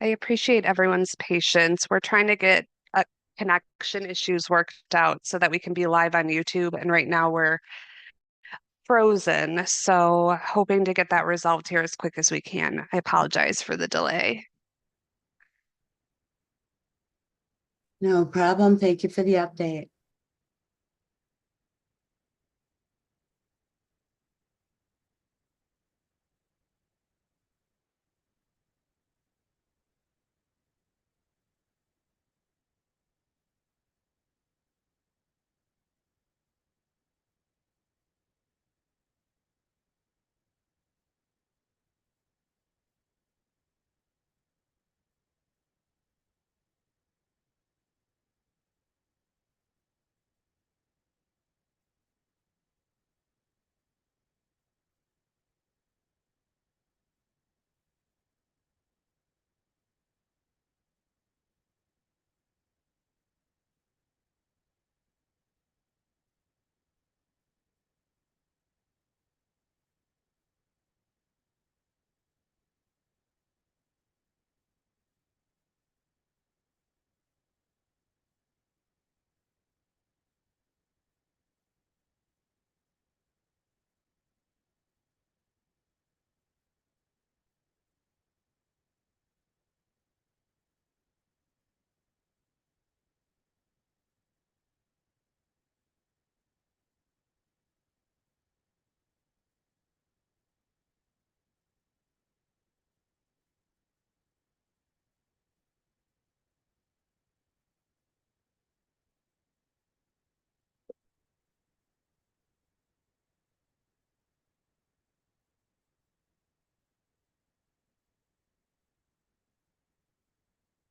I appreciate everyone's patience. We're trying to get connection issues worked out so that we can be live on YouTube. And right now we're frozen. So hoping to get that resolved here as quick as we can. I apologize for the delay. No problem. Thank you for the update.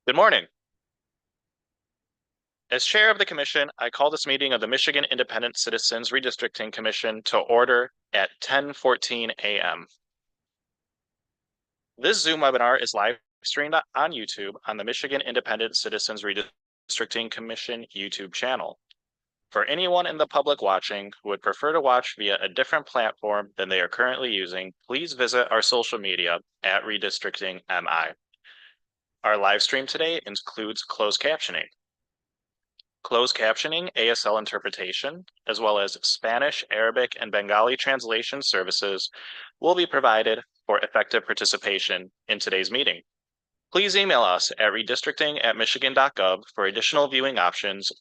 Good morning. As chair of the commission, I call this meeting of the Michigan Independent Citizens Redistricting Commission to order at 10:14 a.m. This Zoom webinar is live streamed on YouTube on the Michigan Independent Citizens Redistricting Commission YouTube channel. For anyone in the public watching who would prefer to watch via a different platform than they are currently using, please visit our social media at redistrictingmi. Our live stream today includes closed captioning. Closed captioning, ASL interpretation, as well as Spanish, Arabic, and Bengali translation services will be provided for effective participation in today's meeting. Please email us at redistricting@michigan.gov for additional viewing options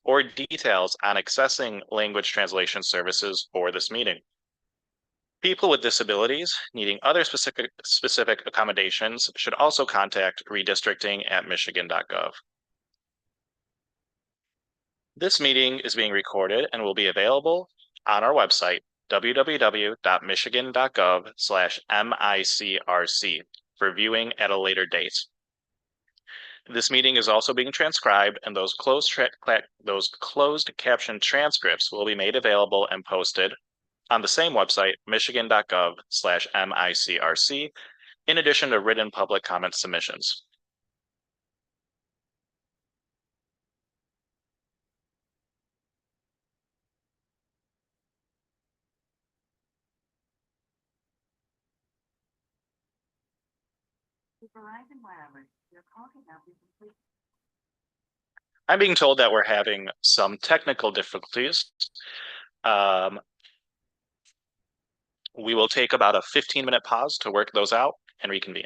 or details on accessing language translation services for this meeting. People with disabilities needing other specific accommodations should also contact redistricting@michigan.gov. This meeting is being recorded and will be available on our website, www.michigan.gov/micrc, for viewing at a later date. This meeting is also being transcribed, and those closed caption transcripts will be made available and posted on the same website, michigan.gov/micrc, in addition to written public comment submissions. I'm being told that we're having some technical difficulties. We will take about a 15-minute pause to work those out and reconvene.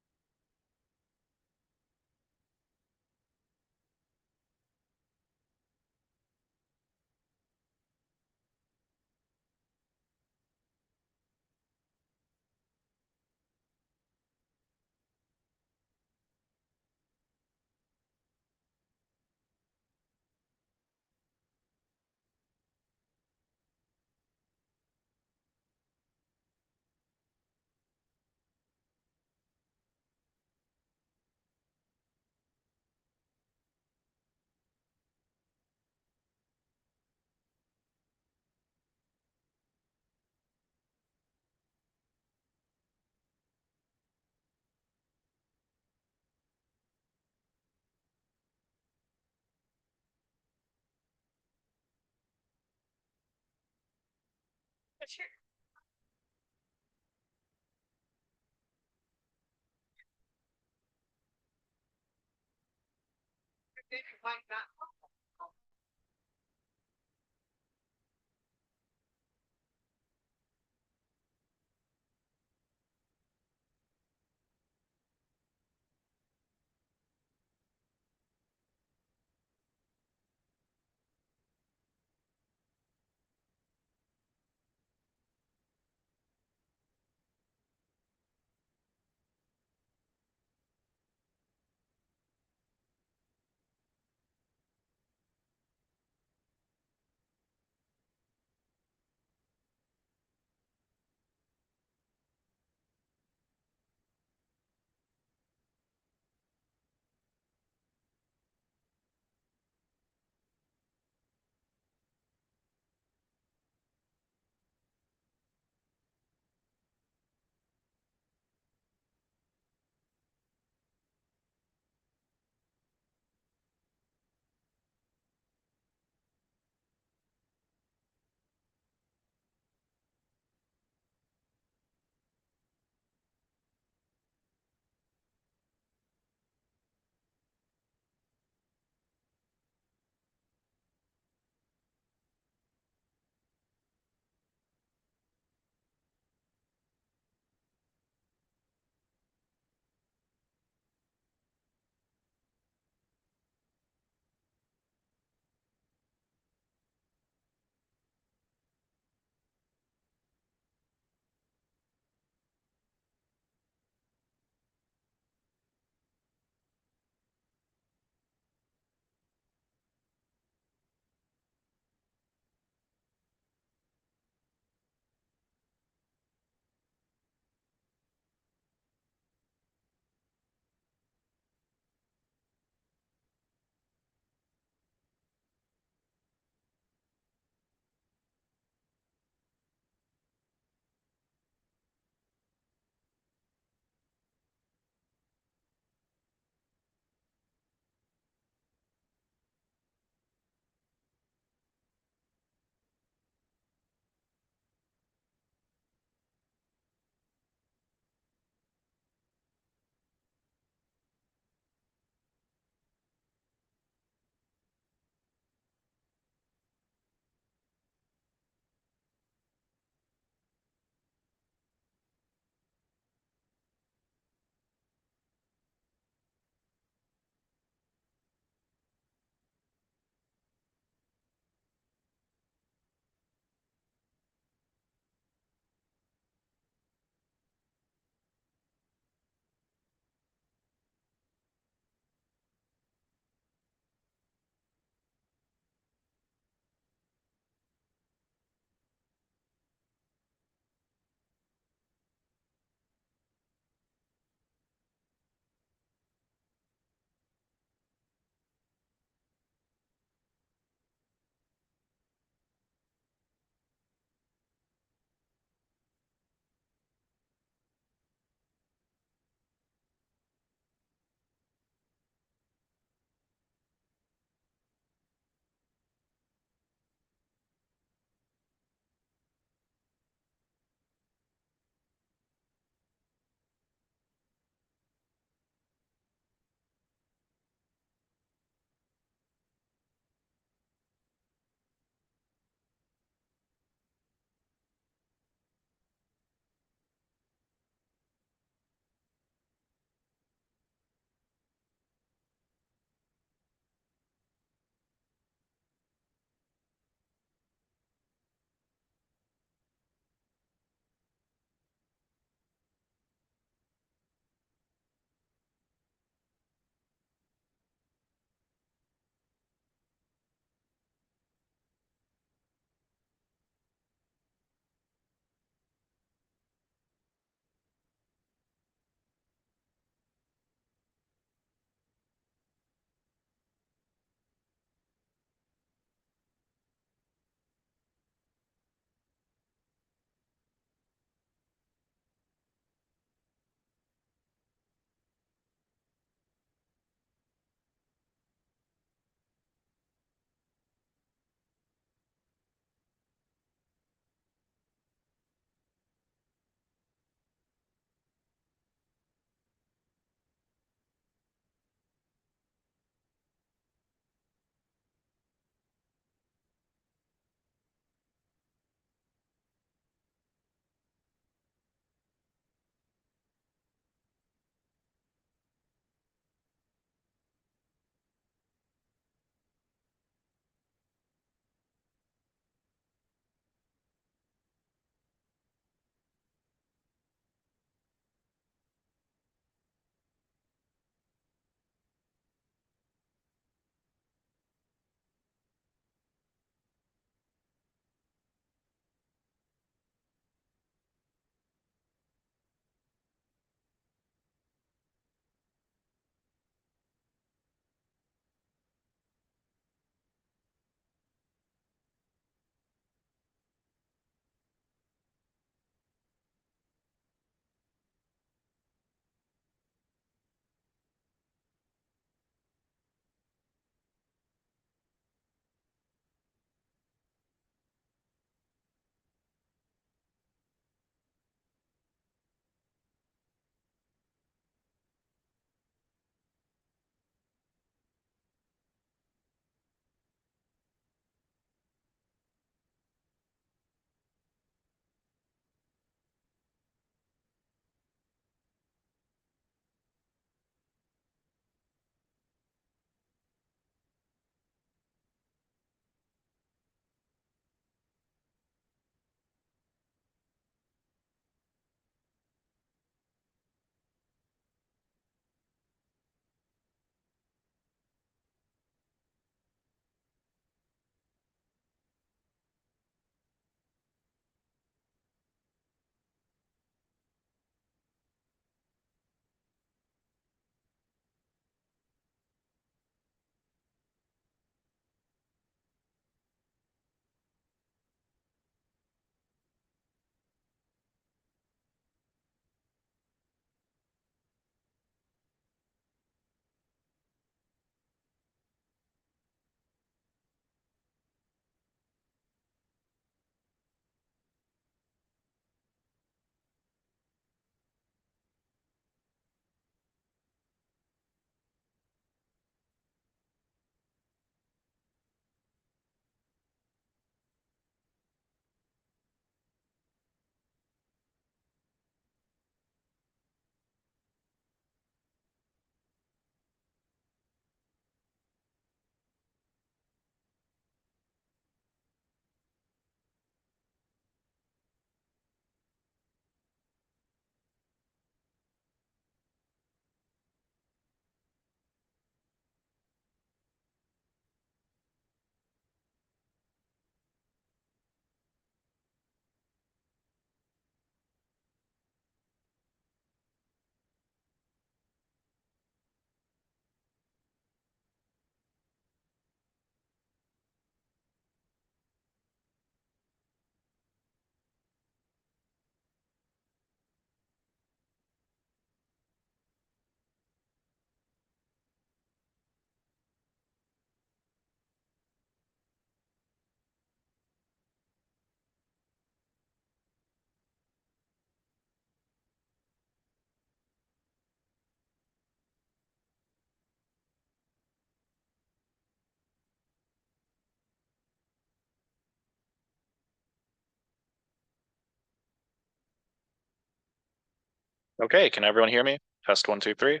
Okay, can everyone hear me? Test 1, 2, 3.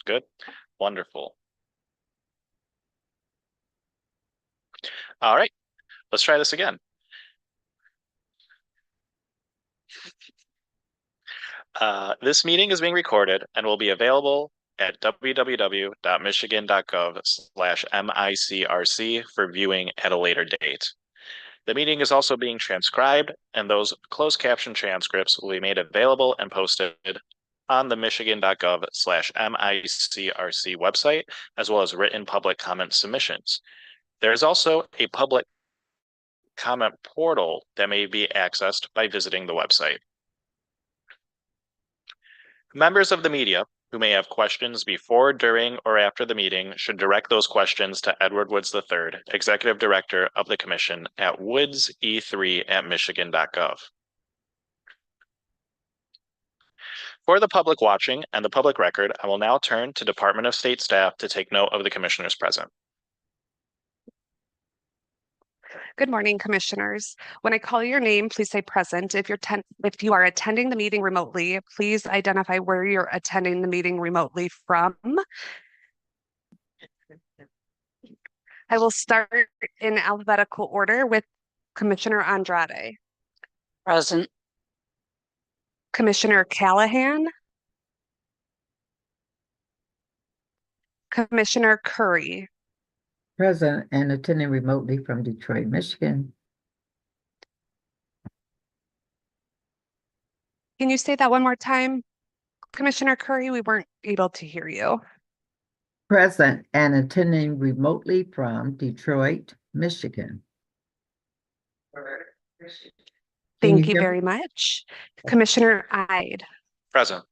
Good. Wonderful. All right, let's try this again. This meeting is being recorded and will be available at www.michigan.gov/micrc for viewing at a later date. The meeting is also being transcribed, and those closed caption transcripts will be made available and posted on the michigan.gov/micrc website, as well as written public comment submissions. There is also a public comment portal that may be accessed by visiting the website. Members of the media who may have questions before, during, or after the meeting should direct those questions to Edward Woods III, Executive Director of the Commission at woodse3@michigan.gov. For the public watching and the public record, I will now turn to Department of State staff to take note of the commissioners present. Good morning, commissioners. When I call your name, please say present. If you are attending the meeting remotely, please identify where you're attending the meeting remotely from. I will start in alphabetical order with Commissioner Andrade, Present. Commissioner Callahan, Commissioner Curry, Present and attending remotely from Detroit, Michigan. Can you say that one more time? Commissioner Curry, we weren't able to hear you. Present and attending remotely from Detroit, Michigan. Thank you very much. Commissioner Ide. Present.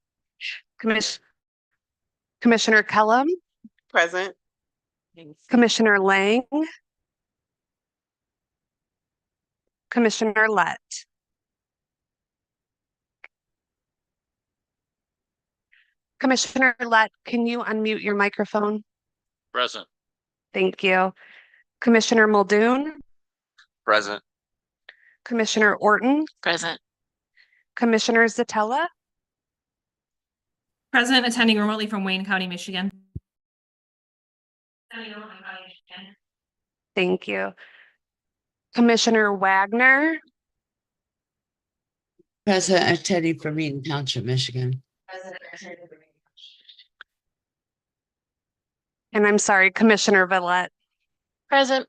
Commissioner Kellum. Present. Commissioner Lang. Commissioner Lett. Commissioner Lett, can you unmute your microphone? Present. Thank you. Commissioner Muldoon. Present. Commissioner Orton. Present. Commissioner Zatella. Present, attending remotely from Wayne County, Michigan. Thank you. Commissioner Wagner. Present attending from Eaton Township, Michigan. And I'm sorry, Commissioner Villette. Present.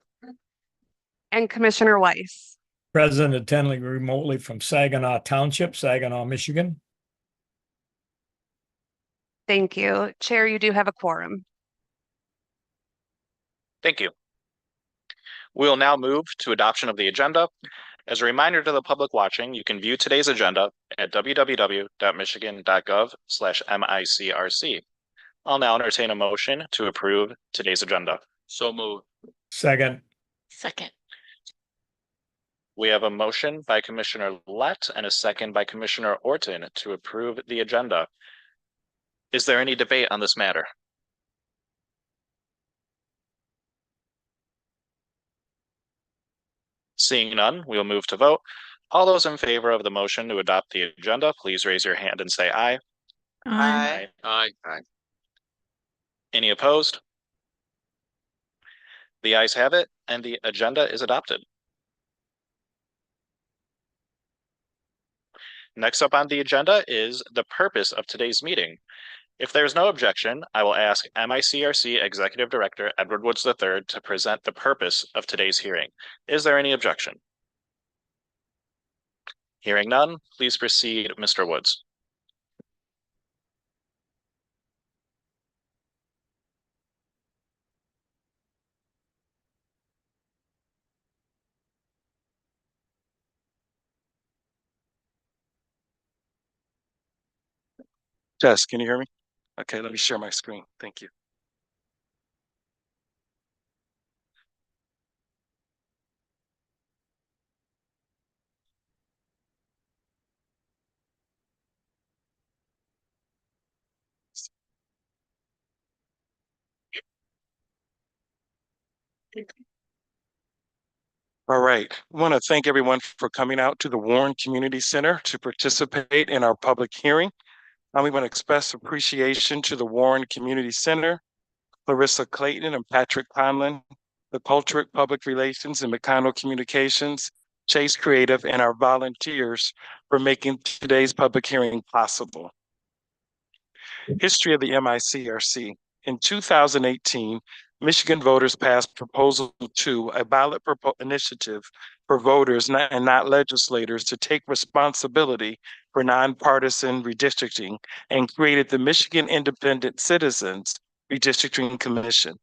And Commissioner Weiss. Present, attending remotely from Saginaw Township, Saginaw, Michigan. Thank you. Chair, you do have a quorum. Thank you. We will now move to adoption of the agenda. As a reminder to the public watching, you can view today's agenda at www.michigan.gov/micrc. I'll now entertain a motion to approve today's agenda. So moved. Second, Second. We have a motion by Commissioner Lett and a second by Commissioner Orton to approve the agenda. Is there any debate on this matter? Seeing none, we will move to vote. All those in favor of the motion to adopt the agenda, please raise your hand and say aye. Aye. Aye. Any opposed? The ayes have it, and the agenda is adopted. Next up on the agenda is the purpose of today's meeting. If there's no objection, I will ask MICRC Executive Director Edward Woods III to present the purpose of today's hearing. Is there any objection? Hearing none, please proceed, Mr. Woods. Jess, can you hear me? Okay, let me share my screen. Thank you. All right. I want to thank everyone for coming out to the Warren Community Center to participate in our public hearing. And we want to express appreciation to the Warren Community Center, Clarissa Clayton and Patrick Conlon, the Culture Public Relations and McConnell Communications, Chase Creative, and our volunteers for making today's public hearing possible. History of the MICRC. In 2018, Michigan voters passed Proposal 2, a ballot initiative for voters and not legislators to take responsibility for nonpartisan redistricting, and created the Michigan Independent Citizens Redistricting Commission,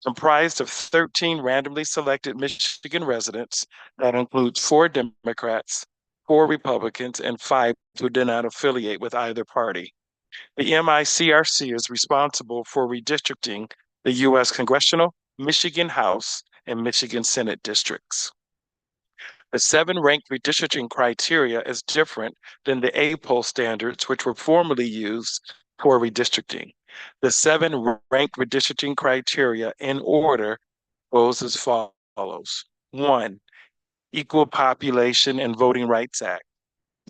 comprised of 13 randomly selected Michigan residents that includes 4 Democrats, 4 Republicans, and 5 who did not affiliate with either party. The MICRC is responsible for redistricting the U.S. Congressional, Michigan House, and Michigan Senate districts. The 7 ranked redistricting criteria is different than the A-poll standards, which were formerly used for redistricting. The 7 ranked redistricting criteria in order goes as follows. 1, Equal Population and Voting Rights Act.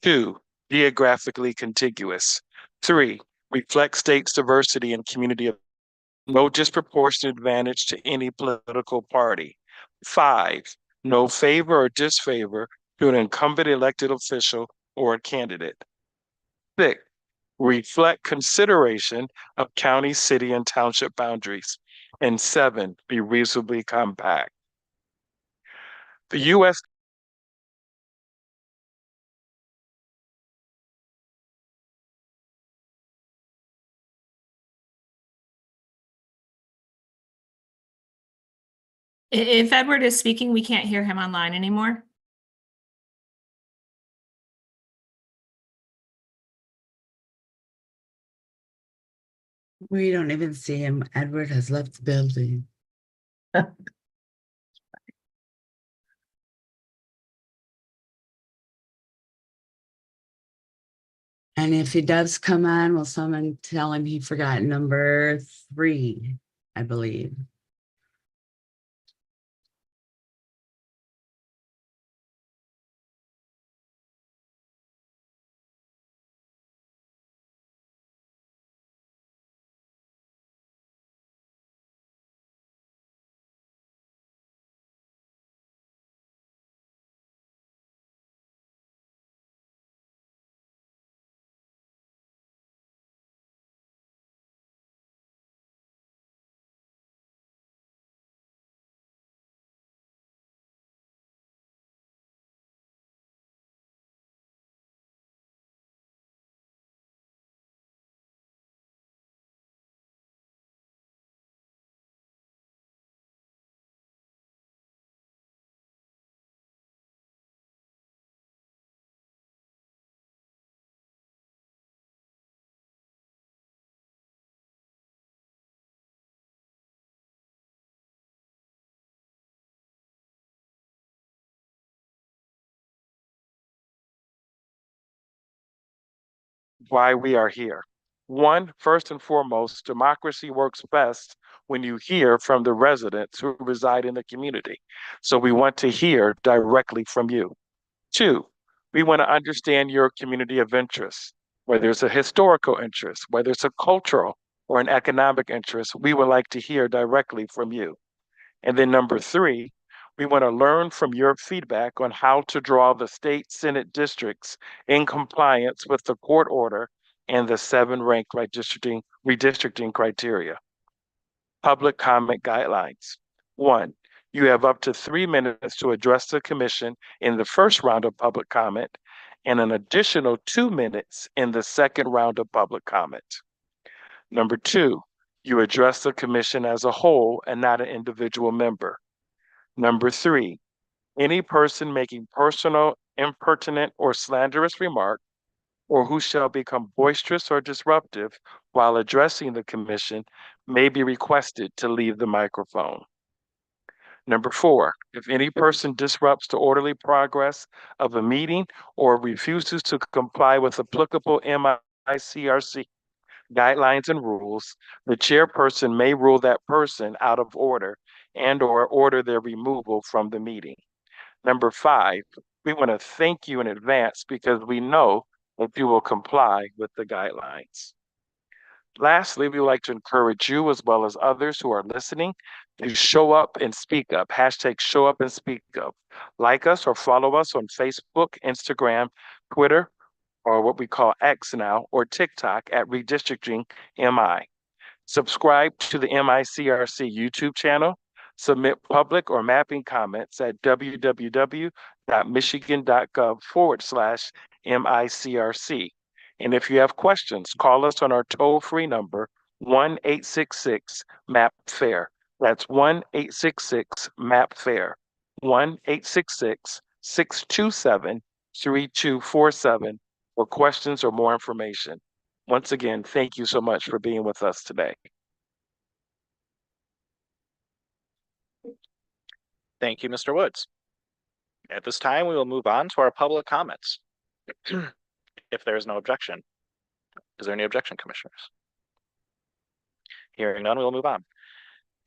2, geographically contiguous. 3, reflect states' diversity and community of no disproportionate advantage to any political party. 5, no favor or disfavor to an incumbent elected official or a candidate. 6, reflect consideration of county, city, and township boundaries. And 7, be reasonably compact. The U.S. If Edward is speaking, we can't hear him online anymore. We don't even see him. Edward has left the building. And if he does come on, will someone tell him he forgot number 3, I believe. Why we are here. 1, first and foremost, democracy works best when you hear from the residents who reside in the community. So we want to hear directly from you. 2, we want to understand your community of interest, whether it's a historical interest, whether it's a cultural or an economic interest. We would like to hear directly from you. And then number 3, we want to learn from your feedback on how to draw the state Senate districts in compliance with the court order and the 7 ranked redistricting criteria. Public comment guidelines. 1, you have up to 3 minutes to address the commission in the first round of public comment and an additional 2 minutes in the second round of public comment. Number 2, you address the commission as a whole and not an individual member. Number 3, any person making personal, impertinent, or slanderous remark, or who shall become boisterous or disruptive while addressing the commission may be requested to leave the microphone. Number 4, if any person disrupts the orderly progress of a meeting or refuses to comply with applicable MICRC guidelines and rules, the chairperson may rule that person out of order and or order their removal from the meeting. Number 5, we want to thank you in advance because we know that you will comply with the guidelines. Lastly, we would like to encourage you as well as others who are listening to show up and speak up. Hashtag show up and speak up. Like us or follow us on Facebook, Instagram, Twitter, or what we call X now, or TikTok at Redistricting MI. Subscribe to the MICRC YouTube channel. Submit public or mapping comments at www.michigan.gov/MICRC. And if you have questions, call us on our toll-free number, 1-866-MAP-FAIR. That's 1-866-MAP-FAIR. 1-866-627-3247 for questions or more information. Once again, thank you so much for being with us today. Thank you, Mr. Woods. At this time, we will move on to our public comments. If there is no objection. Is there any objection, commissioners? Hearing none, we will move on.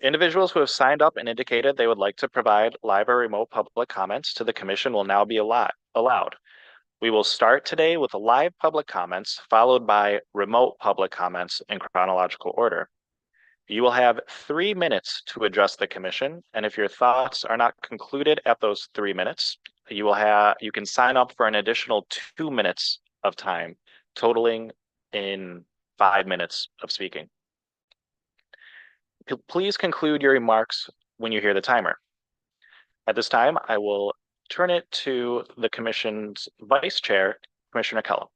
Individuals who have signed up and indicated they would like to provide live or remote public comments to the commission will now be allowed. We will start today with live public comments, followed by remote public comments in chronological order. You will have 3 minutes to address the commission, and if your thoughts are not concluded at those 3 minutes, you can sign up for an additional 2 minutes of time, totaling in 5 minutes of speaking. Please conclude your remarks when you hear the timer. At this time, I will turn it to the commission's vice chair, Commissioner Kellum.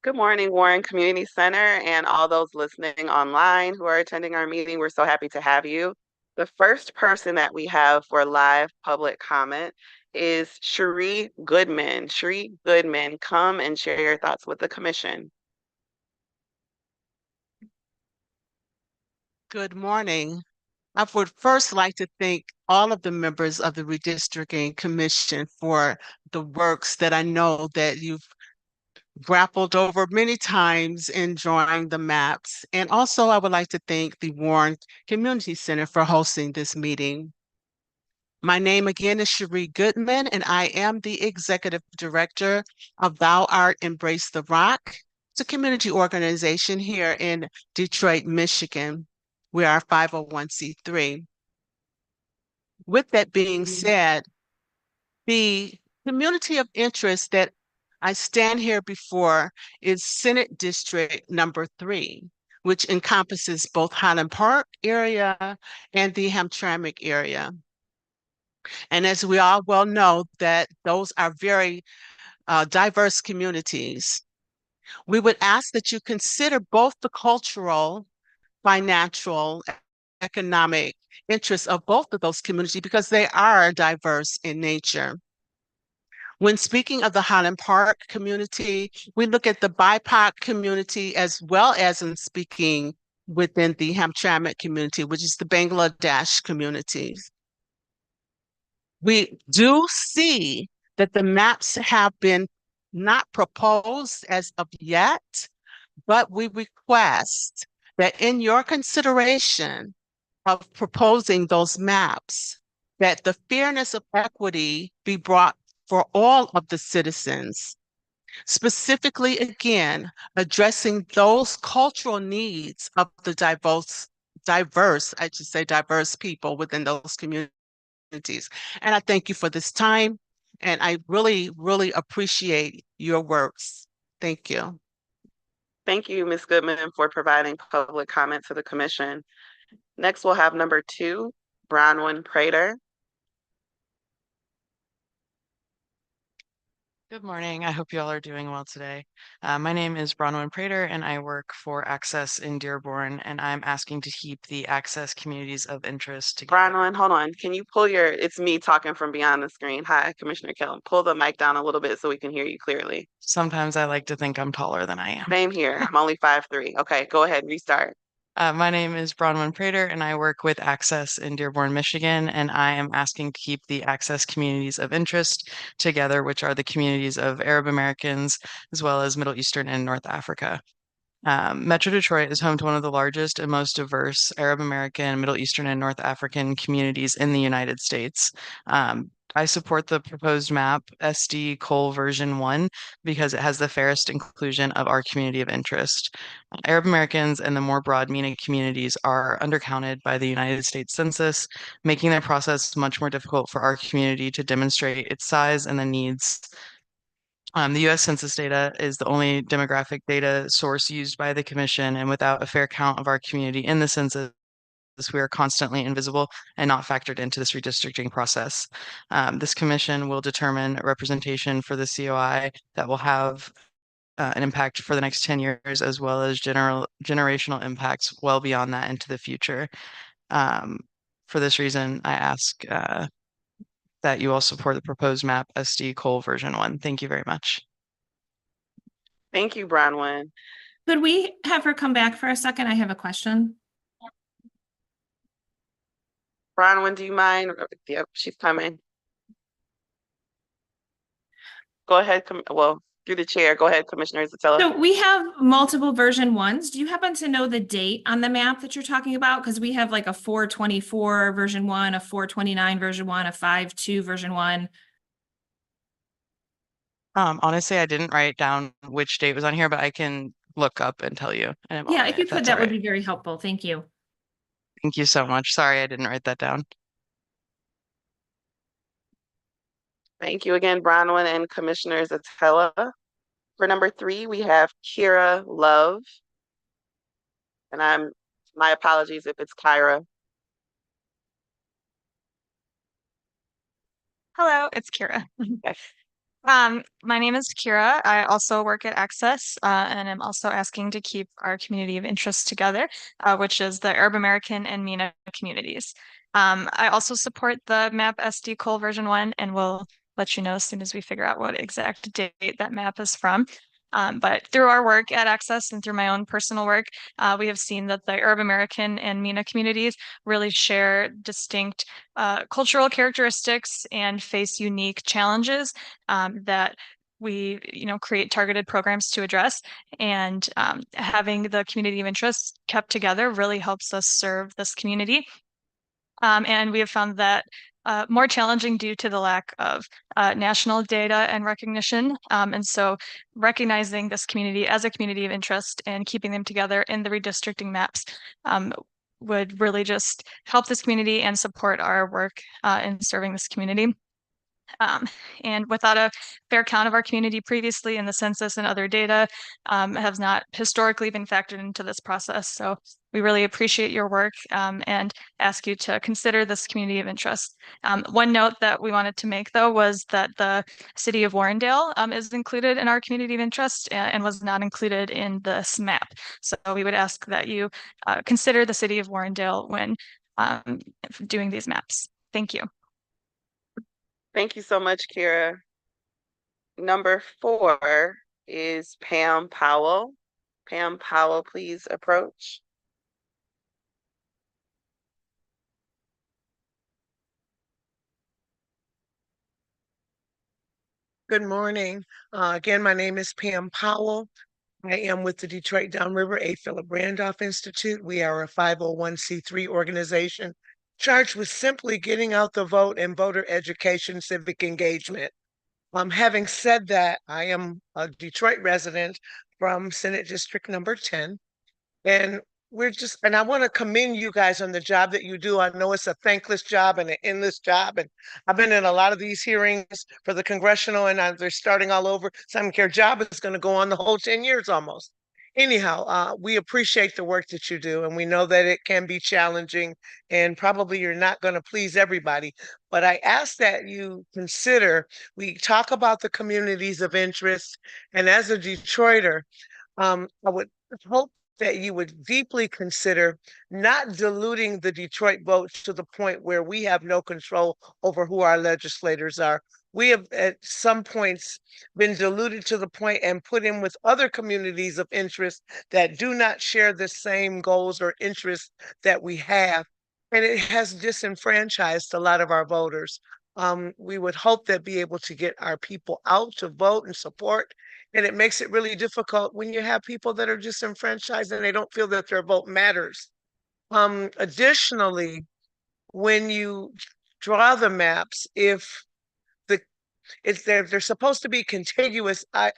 Good morning, Warren Community Center, and all those listening online who are attending our meeting. We're so happy to have you. The first person that we have for live public comment is Cherie Goodman. Cherie Goodman, come and share your thoughts with the commission. Good morning. I would first like to thank all of the members of the Redistricting Commission for the works that I know that you've grappled over many times in drawing the maps. And also I would like to thank the Warren Community Center for hosting this meeting. My name again is Cherie Goodman, and I am the Executive Director of Thou Art Embrace the Rock. It's a community organization here in Detroit, Michigan. We are 501c3. With that being said, the community of interest that I stand here before is Senate District number 3, which encompasses both Highland Park area and the Hamtramck area. And as we all well know, that those are very diverse communities. We would ask that you consider both the cultural, financial, economic interests of both of those communities because they are diverse in nature. When speaking of the Highland Park community, we look at the BIPOC community as well as in speaking within the Hamtramck community, which is the Bangladesh communities. We do see that the maps have been not proposed as of yet, but we request that in your consideration of proposing those maps, that the fairness of equity be brought for all of the citizens, specifically, again, addressing those cultural needs of the diverse people within those communities. And I thank you for this time, and I really, really appreciate your works. Thank you. Thank you, Ms. Goodman, for providing public comment to the commission. Next, we'll have number 2, Bronwyn Prater. Good morning. I hope you all are doing well today. My name is Bronwyn Prater, and I work for Access in Dearborn, and I'm asking to keep the Access communities of interest together. Bronwyn, hold on. Can you pull it's me talking from beyond the screen. Hi, Commissioner Kellum. Pull the mic down a little bit so we can hear you clearly. Sometimes I like to think I'm taller than I am. Same here. I'm only 5'3". Okay, go ahead, restart. My name is Bronwyn Prater, and I work with Access in Dearborn, Michigan, and I am asking to keep the Access communities of interest together, which are the communities of Arab Americans, as well as Middle Eastern and North Africa. Metro Detroit is home to one of the largest and most diverse Arab American, Middle Eastern, and North African communities in the United States. I support the proposed map SD Cole version 1 because it has the fairest inclusion of our community of interest. Arab Americans and the more broad MENA communities are undercounted by the United States Census, making the process much more difficult for our community to demonstrate its size and the needs. The U.S. Census data is the only demographic data source used by the Commission, and without a fair count of our community in the census, we are constantly invisible and not factored into this redistricting process. This commission will determine representation for the COI that will have an impact for the next 10 years, as well as generational impacts well beyond that into the future. For this reason, I ask that you all support the proposed map SD Cole version 1. Thank you very much. Thank you, Bronwyn. Could we have her come back for a second? I have a question. Bronwyn, do you mind? Yep, she's coming. Go ahead, well, through the chair, go ahead, Commissioner Zatella. So we have multiple version 1s. Do you happen to know the date on the map that you're talking about? Because we have like a 424 version 1, a 429 version 1, a 5.2 version 1. Honestly, I didn't write down which date was on here, but I can look up and tell you in a moment. Yeah, if you could, that's that all would right. be very helpful. Thank you. Thank you so much. Sorry, I didn't write that down. Thank you again, Bronwyn and Commissioner Zatella. For number 3, we have Kira Love. And my apologies if it's Kyra. Hello, it's Kira. Yes. My name is Kira. I also work at Access, and I'm also asking to keep our community of interest together, which is the Arab American and MENA communities. I also support the map SD Cole version 1, and we'll let you know as soon as we figure out what exact date that map is from. But through our work at Access and through my own personal work, we have seen that the Arab American and MENA communities really share distinct cultural characteristics and face unique challenges that we create targeted programs to address. And having the community of interest kept together really helps us serve this community. And we have found that more challenging due to the lack of national data and recognition. And so recognizing this community as a community of interest and keeping them together in the redistricting maps would really just help this community and support our work in serving this community. And without a fair count of our community previously in the census and other data has not historically been factored into this process. So we really appreciate your work and ask you to consider this community of interest. One note that we wanted to make, though, was that the city of Warrendale is included in our community of interest and was not included in this map. So we would ask that you consider the city of Warrendale when doing these maps. Thank you. Thank you so much, Kira. Number 4 is Pam Powell. Pam Powell, please approach. Good morning. Again, my name is Pam Powell. I am with the Detroit Downriver A. Philip Randolph Institute. We are a 501c3 organization charged with simply getting out the vote and voter education, civic engagement. Having said that, I am a Detroit resident from Senate District number 10. And I want to commend you guys on the job that you do. I know it's a thankless job and an endless job. And I've been in a lot of these hearings for the congressional and they're starting all over. Some care job is going to go on the whole 10 years almost. Anyhow, we appreciate the work that you do, and we know that it can be challenging and probably you're not going to please everybody. But I ask that you consider, we talk about the communities of interest, and as a Detroiter, I would hope that you would deeply consider not diluting the Detroit vote to the point where we have no control over who our legislators are. We have at some points been diluted to the point and put in with other communities of interest that do not share the same goals or interests that we have. And it has disenfranchised a lot of our voters. We would hope that be able to get our people out to vote and support. And it makes it really difficult when you have people that are disenfranchised and they don't feel that their vote matters. Additionally, when you draw the maps, if they're supposed to be contiguous. I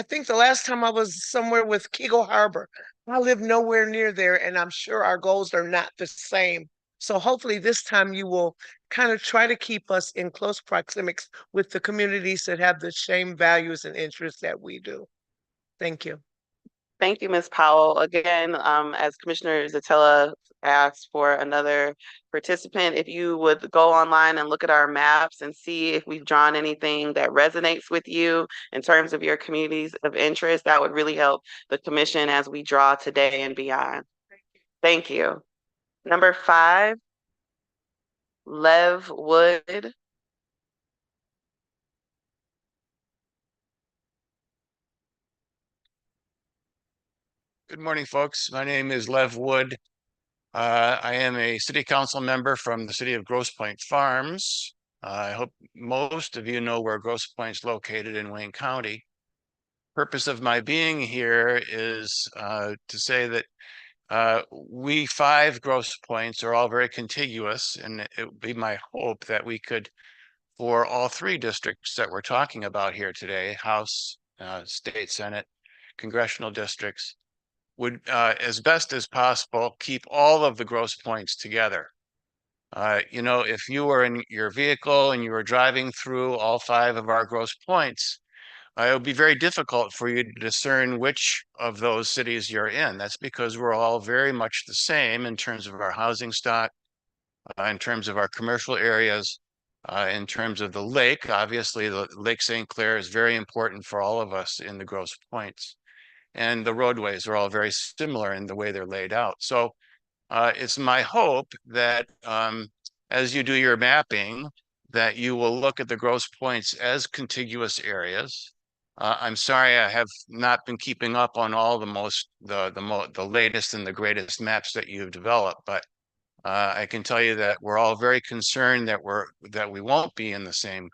think the last time I was somewhere with Kego Harbor, I live nowhere near there, and I'm sure our goals are not the same. So hopefully this time you will kind of try to keep us in close proximics with the communities that have the same values and interests that we do. Thank you. Thank you, Ms. Powell. Again, as Commissioner Zatella asked for another participant, if you would go online and look at our maps and see if we've drawn anything that resonates with you in terms of your communities of interest, that would really help the commission as we draw today and beyond. Thank you. Number 5, Lev Wood. Good morning, folks. My name is Lev Wood. I am a city council member from the city of Grosse Pointe Farms. I hope most of you know where Grosse Pointe is located in Wayne County. Purpose of my being here is to say that we 5 Grosse Pointes are all very contiguous, and it would be my hope that we could, for all 3 districts that we're talking about here today, House, State Senate, congressional districts, would, as best as possible, keep all of the Grosse Pointes together. You know, if you were in your vehicle and you were driving through all 5 of our Grosse Pointes, it would be very difficult for you to discern which of those cities you're in. That's because we're all very much the same in terms of our housing stock, in terms of our commercial areas, in terms of the lake. Obviously, the Lake St. Clair is very important for all of us in the Grosse Pointes. And the roadways are all very similar in the way they're laid out. So it's my hope that as you do your mapping, that you will look at the Grosse Pointes as contiguous areas. I'm sorry, I have not been keeping up on all the latest and the greatest maps that you've developed, but I can tell you that we're all very concerned that we won't be in the same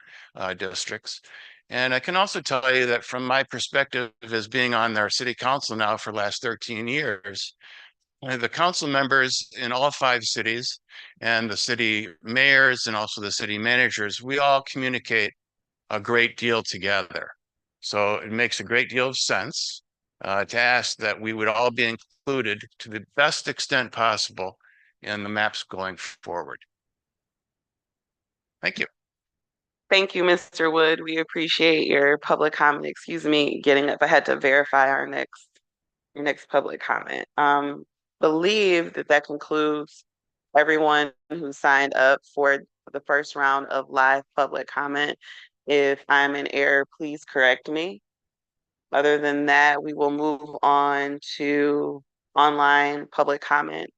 districts. And I can also tell you that from my perspective as being on their city council now for the last 13 years, the council members in all 5 cities and the city mayors and also the city managers, we all communicate a great deal together. So it makes a great deal of sense to ask that we would all be included to the best extent possible in the maps going forward. Thank you. Thank you, Mr. Wood. We appreciate your public comment. Excuse me, getting up. I had to verify your next public comment. Believe that concludes everyone who signed up for the first round of live public comment. If I'm in error, please correct me. Other than that, we will move on to online public comment.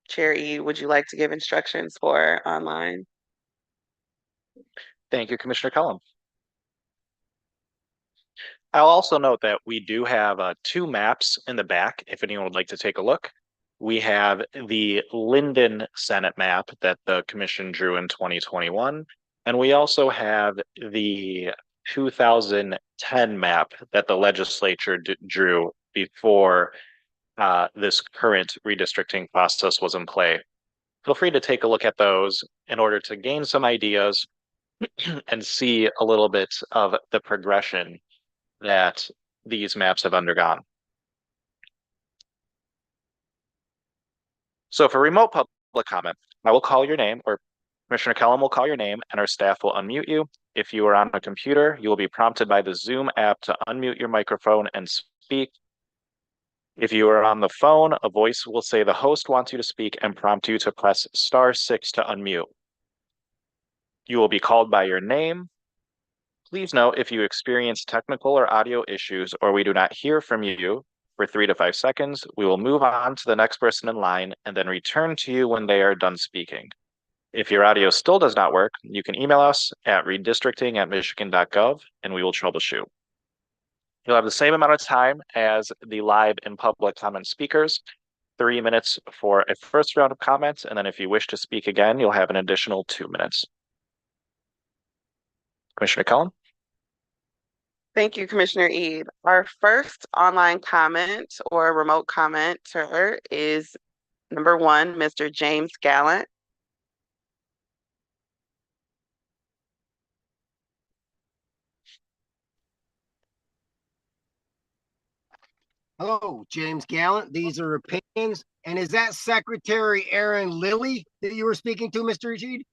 Chair E, would you like to give instructions for online? Thank you, Commissioner Cullum. I'll also note that we do have 2 maps in the back if anyone would like to take a look. We have the Linden Senate map that the commission drew in 2021, and we also have the 2010 map that the legislature drew before this current redistricting process was in play. Feel free to take a look at those in order to gain some ideas and see a little bit of the progression that these maps have undergone. So for remote public comment, I will call your name, or Commissioner Kellum will call your name, and our staff will unmute you. If you are on a computer, you will be prompted by the Zoom app to unmute your microphone and speak. If you are on the phone, a voice will say the host wants you to speak and prompt you to press *6 to unmute. You will be called by your name. Please note if you experience technical or audio issues or we do not hear from you for 3 to 5 seconds, we will move on to the next person in line and then return to you when they are done speaking. If your audio still does not work, you can email us at redistricting@michigan.gov and we will troubleshoot. You'll have the same amount of time as the live and public comment speakers, 3 minutes for a first round of comments, and then if you wish to speak again, you'll have an additional 2 minutes. Commissioner Cullen? Thank you, Commissioner Eid. Our first online comment or remote commenter is number 1, Mr. James Gallant. Hello, James Gallant. These are opinions. And is that Secretary Aaron Lilly that you were speaking to, Mr. Eid?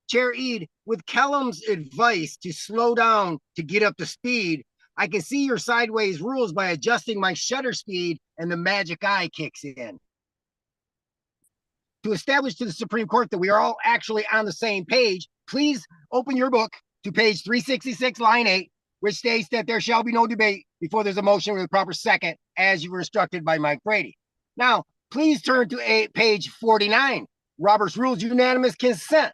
Chair Eid, with Kellum's advice to slow down to get up to speed, I can see your sideways rules by adjusting my shutter speed and the magic eye kicks in. To establish to the Supreme Court that we are all actually on the same page, please open your book to page 366, line 8, which states that there shall be no debate before there's a motion with a proper second, as you were instructed by Mike Brady. Now, please turn to page 49, Robert's Rules, unanimous consent.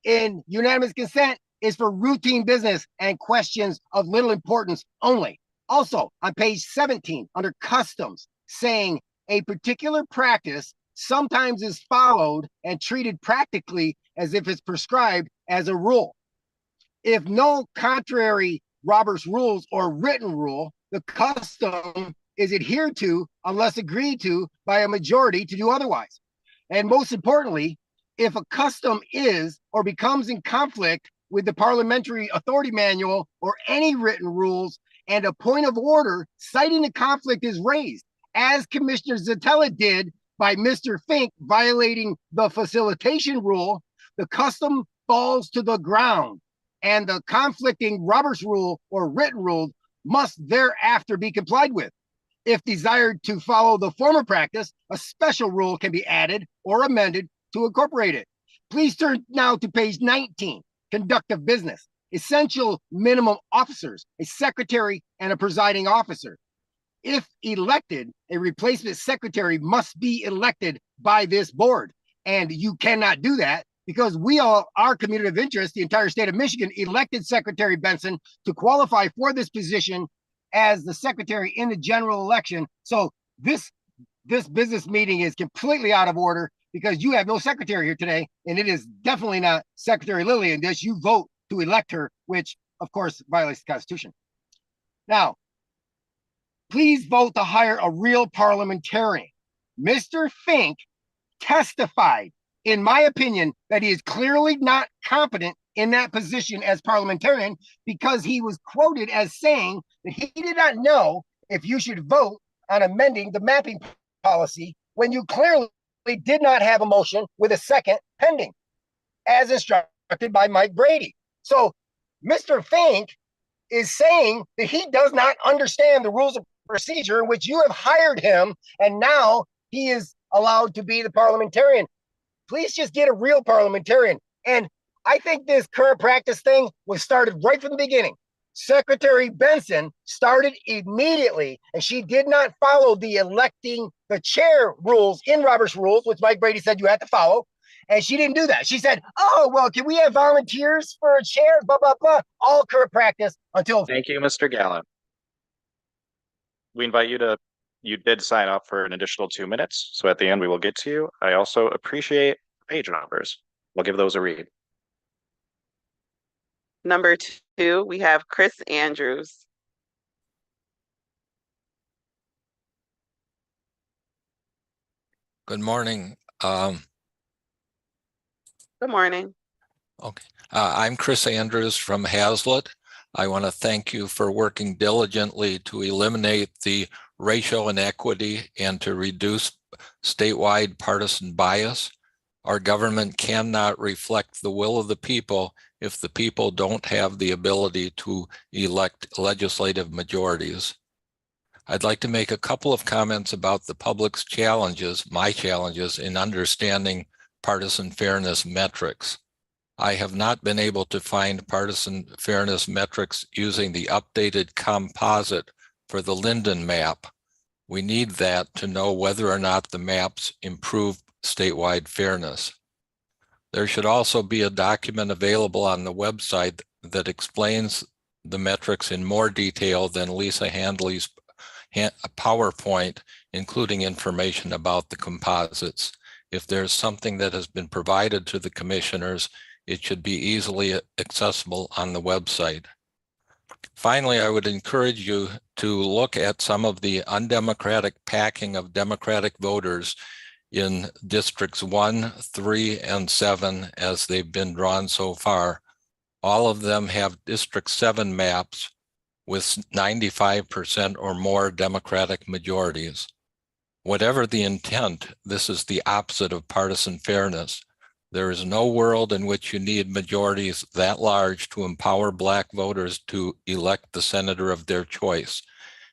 In unanimous consent is for routine business and questions of little importance only. Also, on page 17, under customs, saying a particular practice sometimes is followed and treated practically as if it's prescribed as a rule. If no contrary Robert's rules or written rule, the custom is adhered to unless agreed to by a majority to do otherwise. And most importantly, if a custom is or becomes in conflict with the Parliamentary Authority Manual or any written rules and a point of order citing the conflict is raised, as Commissioner Zatella did by Mr. Fink violating the facilitation rule, the custom falls to the ground and the conflicting Robert's rule or written rule must thereafter be complied with. If desired to follow the former practice, a special rule can be added or amended to incorporate it. Please turn now to page 19, conduct of business, essential minimum officers, a secretary and a presiding officer. If elected, a replacement secretary must be elected by this board. And you cannot do that because we all, our community of interest, the entire state of Michigan, elected Secretary Benson to qualify for this position as the secretary in the general election. So this business meeting is completely out of order because you have no secretary here today, and it is definitely not Secretary Lilly in this. You vote to elect her, which of course violates the Constitution. Now, please vote to hire a real parliamentarian. Mr. Fink testified, in my opinion, that he is clearly not competent in that position as parliamentarian because he was quoted as saying that he did not know if you should vote on amending the mapping policy when you clearly did not have a motion with a second pending, as instructed by Mike Brady. So Mr. Fink is saying that he does not understand the rules of procedure in which you have hired him, and now he is allowed to be the parliamentarian. Please just get a real parliamentarian. And I think this current practice thing was started right from the beginning. Secretary Benson started immediately, and she did not follow the electing the chair rules in Robert's rules, which Mike Brady said you had to follow. And she didn't do that. She said, oh, well, can we have volunteers for a chair? Blah, blah, blah. All current practice until. Thank you, Mr. Gallant. We invite you to, you did sign up for an additional 2 minutes. So at the end, we will get to you. I also appreciate page numbers. We'll give those a read. Number 2, we have Chris Andrews. Good morning. Good morning. Okay. I'm Chris Andrews from Hazlitt. I want to thank you for working diligently to eliminate the racial inequity and to reduce statewide partisan bias. Our government cannot reflect the will of the people if the people don't have the ability to elect legislative majorities. I'd like to make a couple of comments about the public's challenges, my challenges in understanding partisan fairness metrics. I have not been able to find partisan fairness metrics using the updated composite for the Linden map. We need that to know whether or not the maps improve statewide fairness. There should also be a document available on the website that explains the metrics in more detail than Lisa Handley's PowerPoint, including information about the composites. If there's something that has been provided to the commissioners, it should be easily accessible on the website. Finally, I would encourage you to look at some of the undemocratic packing of Democratic voters in districts 1, 3, and 7 as they've been drawn so far. All of them have District 7 maps with 95% or more Democratic majorities. Whatever the intent, this is the opposite of partisan fairness. There is no world in which you need majorities that large to empower Black voters to elect the senator of their choice.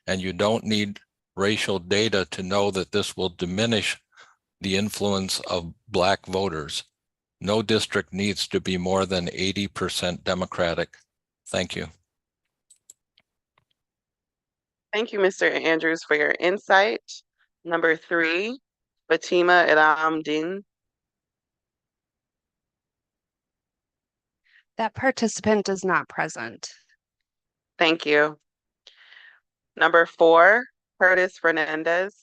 And you don't need racial data to know that this will diminish the influence of Black voters. No district needs to be more than 80% Democratic. Thank you. Thank you, Mr. Andrews, for your insight. Number 3, Fatima Din. That participant is not present. Thank you. Number 4, Curtis Fernandez.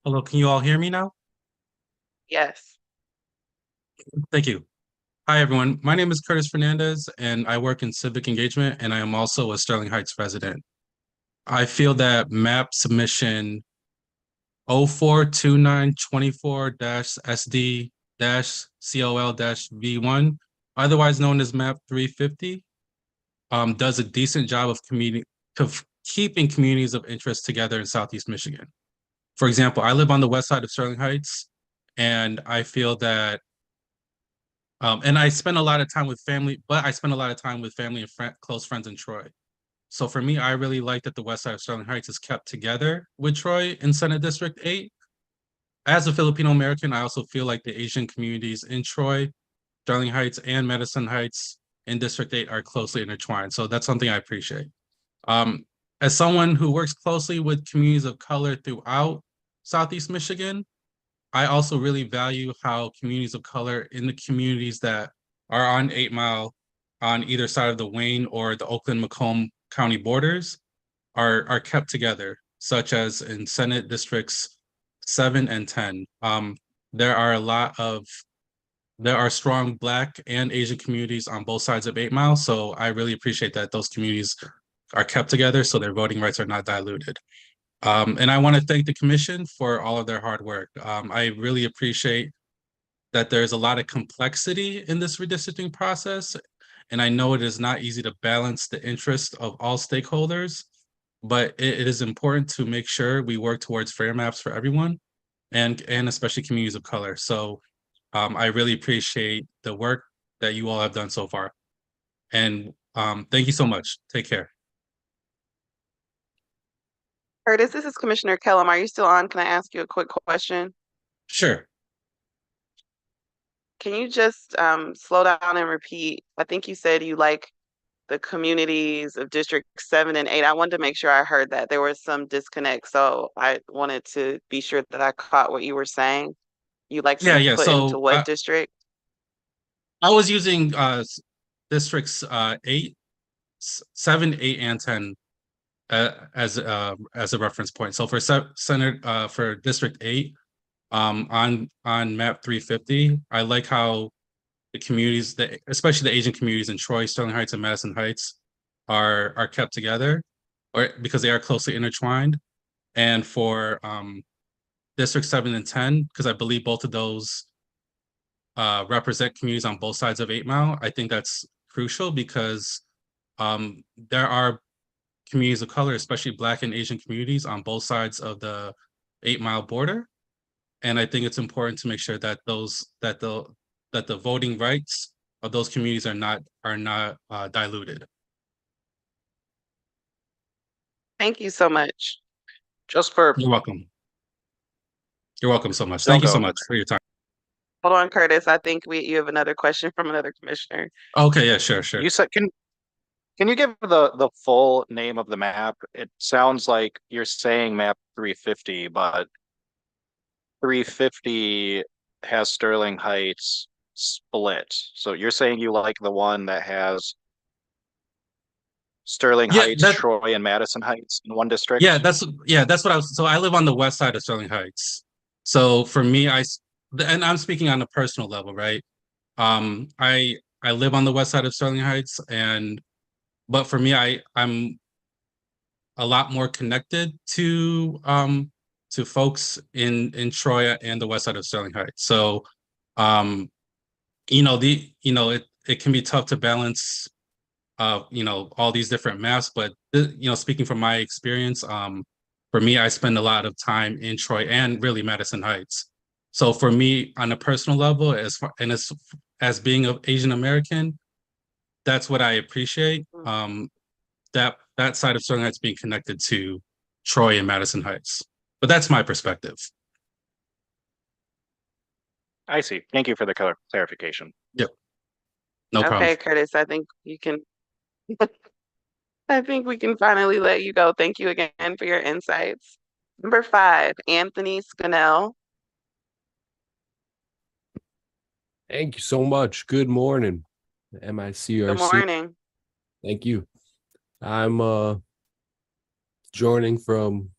Hello, can you all hear me now? Yes. Thank you. Hi, everyone. My name is Curtis Fernandez, and I work in civic engagement, and I am also a Sterling Heights resident. I feel that map submission 042924-SD-COL-V1, otherwise known as map 350, does a decent job of keeping communities of interest together in Southeast Michigan. For example, I live on the west side of Sterling Heights, and I feel that and I spend a lot of time with family, but I spend a lot of time with family and close friends in Troy. So for me, I really like that the west side of Sterling Heights is kept together with Troy in Senate District 8. As a Filipino American, I also feel like the Asian communities in Troy, Sterling Heights, and Madison Heights in District 8 are closely intertwined. So that's something I appreciate. As someone who works closely with communities of color throughout Southeast Michigan, I also really value how communities of color in the communities that are on 8 Mile on either side of the Wayne or the Oakland-Macomb County borders are kept together, such as in Senate Districts 7 and 10. There are strong Black and Asian communities on both sides of 8 Mile, so I really appreciate that those communities are kept together so their voting rights are not diluted. And I want to thank the commission for all of their hard work. I really appreciate that there's a lot of complexity in this redistricting process. And I know it is not easy to balance the interest of all stakeholders, but it is important to make sure we work towards fair maps for everyone and especially communities of color. So I really appreciate the work that you all have done so far. And thank you so much. Take care. Curtis, this is Commissioner Kellum. Are you still on? Can I ask you a quick question? Sure. Can you just slow down and repeat? I think you said you like the communities of District 7 and 8. I wanted to make sure I heard that. There was some disconnect, so I wanted to be sure that I caught what you were saying. You like some Yeah. put So into what district? I was using districts 8, 7, 8, and 10 as a reference point. So for for District 8, on map 350, I like how the communities, especially the Asian communities in Troy, Sterling Heights, and Madison Heights, are kept together, or because they are closely intertwined. And for District 7 and 10, because I believe both of those represent communities on both sides of 8 Mile, I think that's crucial because there are communities of color, especially Black and Asian communities on both sides of the 8 Mile border. And I think it's important to make sure that the voting rights of those communities are not diluted. Thank you so much. Just for You're welcome. You're welcome so much. Don't Thank you go. so much for your time. Hold on, Curtis. I think you have another question from another commissioner. Okay, yeah, sure. You said can you give the full name of the map? It sounds like you're saying map 350, but 350 has Sterling Heights split. So you're saying you like the one that has Sterling Yeah, Heights, Troy, and Madison Heights in one district? Yeah, that's what I was. So I live on the west side of Sterling Heights. So for me, and I'm speaking on a personal level, right? I live on the west side of Sterling Heights, but for me, I'm a lot more connected to folks in Troy and the west side of Sterling Heights. So it can be tough to balance, all these different maps. But speaking from my experience, for me, I spend a lot of time in Troy and really Madison Heights. So for me, on a personal level, as being of Asian American, that's what I appreciate. That side of Sterling Heights being connected to Troy and Madison Heights. But that's my perspective. I see. Thank you for the clarification. Yep. No problem. Okay, Curtis, I think you can I think we can finally let you go. Thank you again for your insights. Number 5, Anthony Scannell. Thank you so much. Good morning, MICRC. Good morning. Thank you. I'm joining from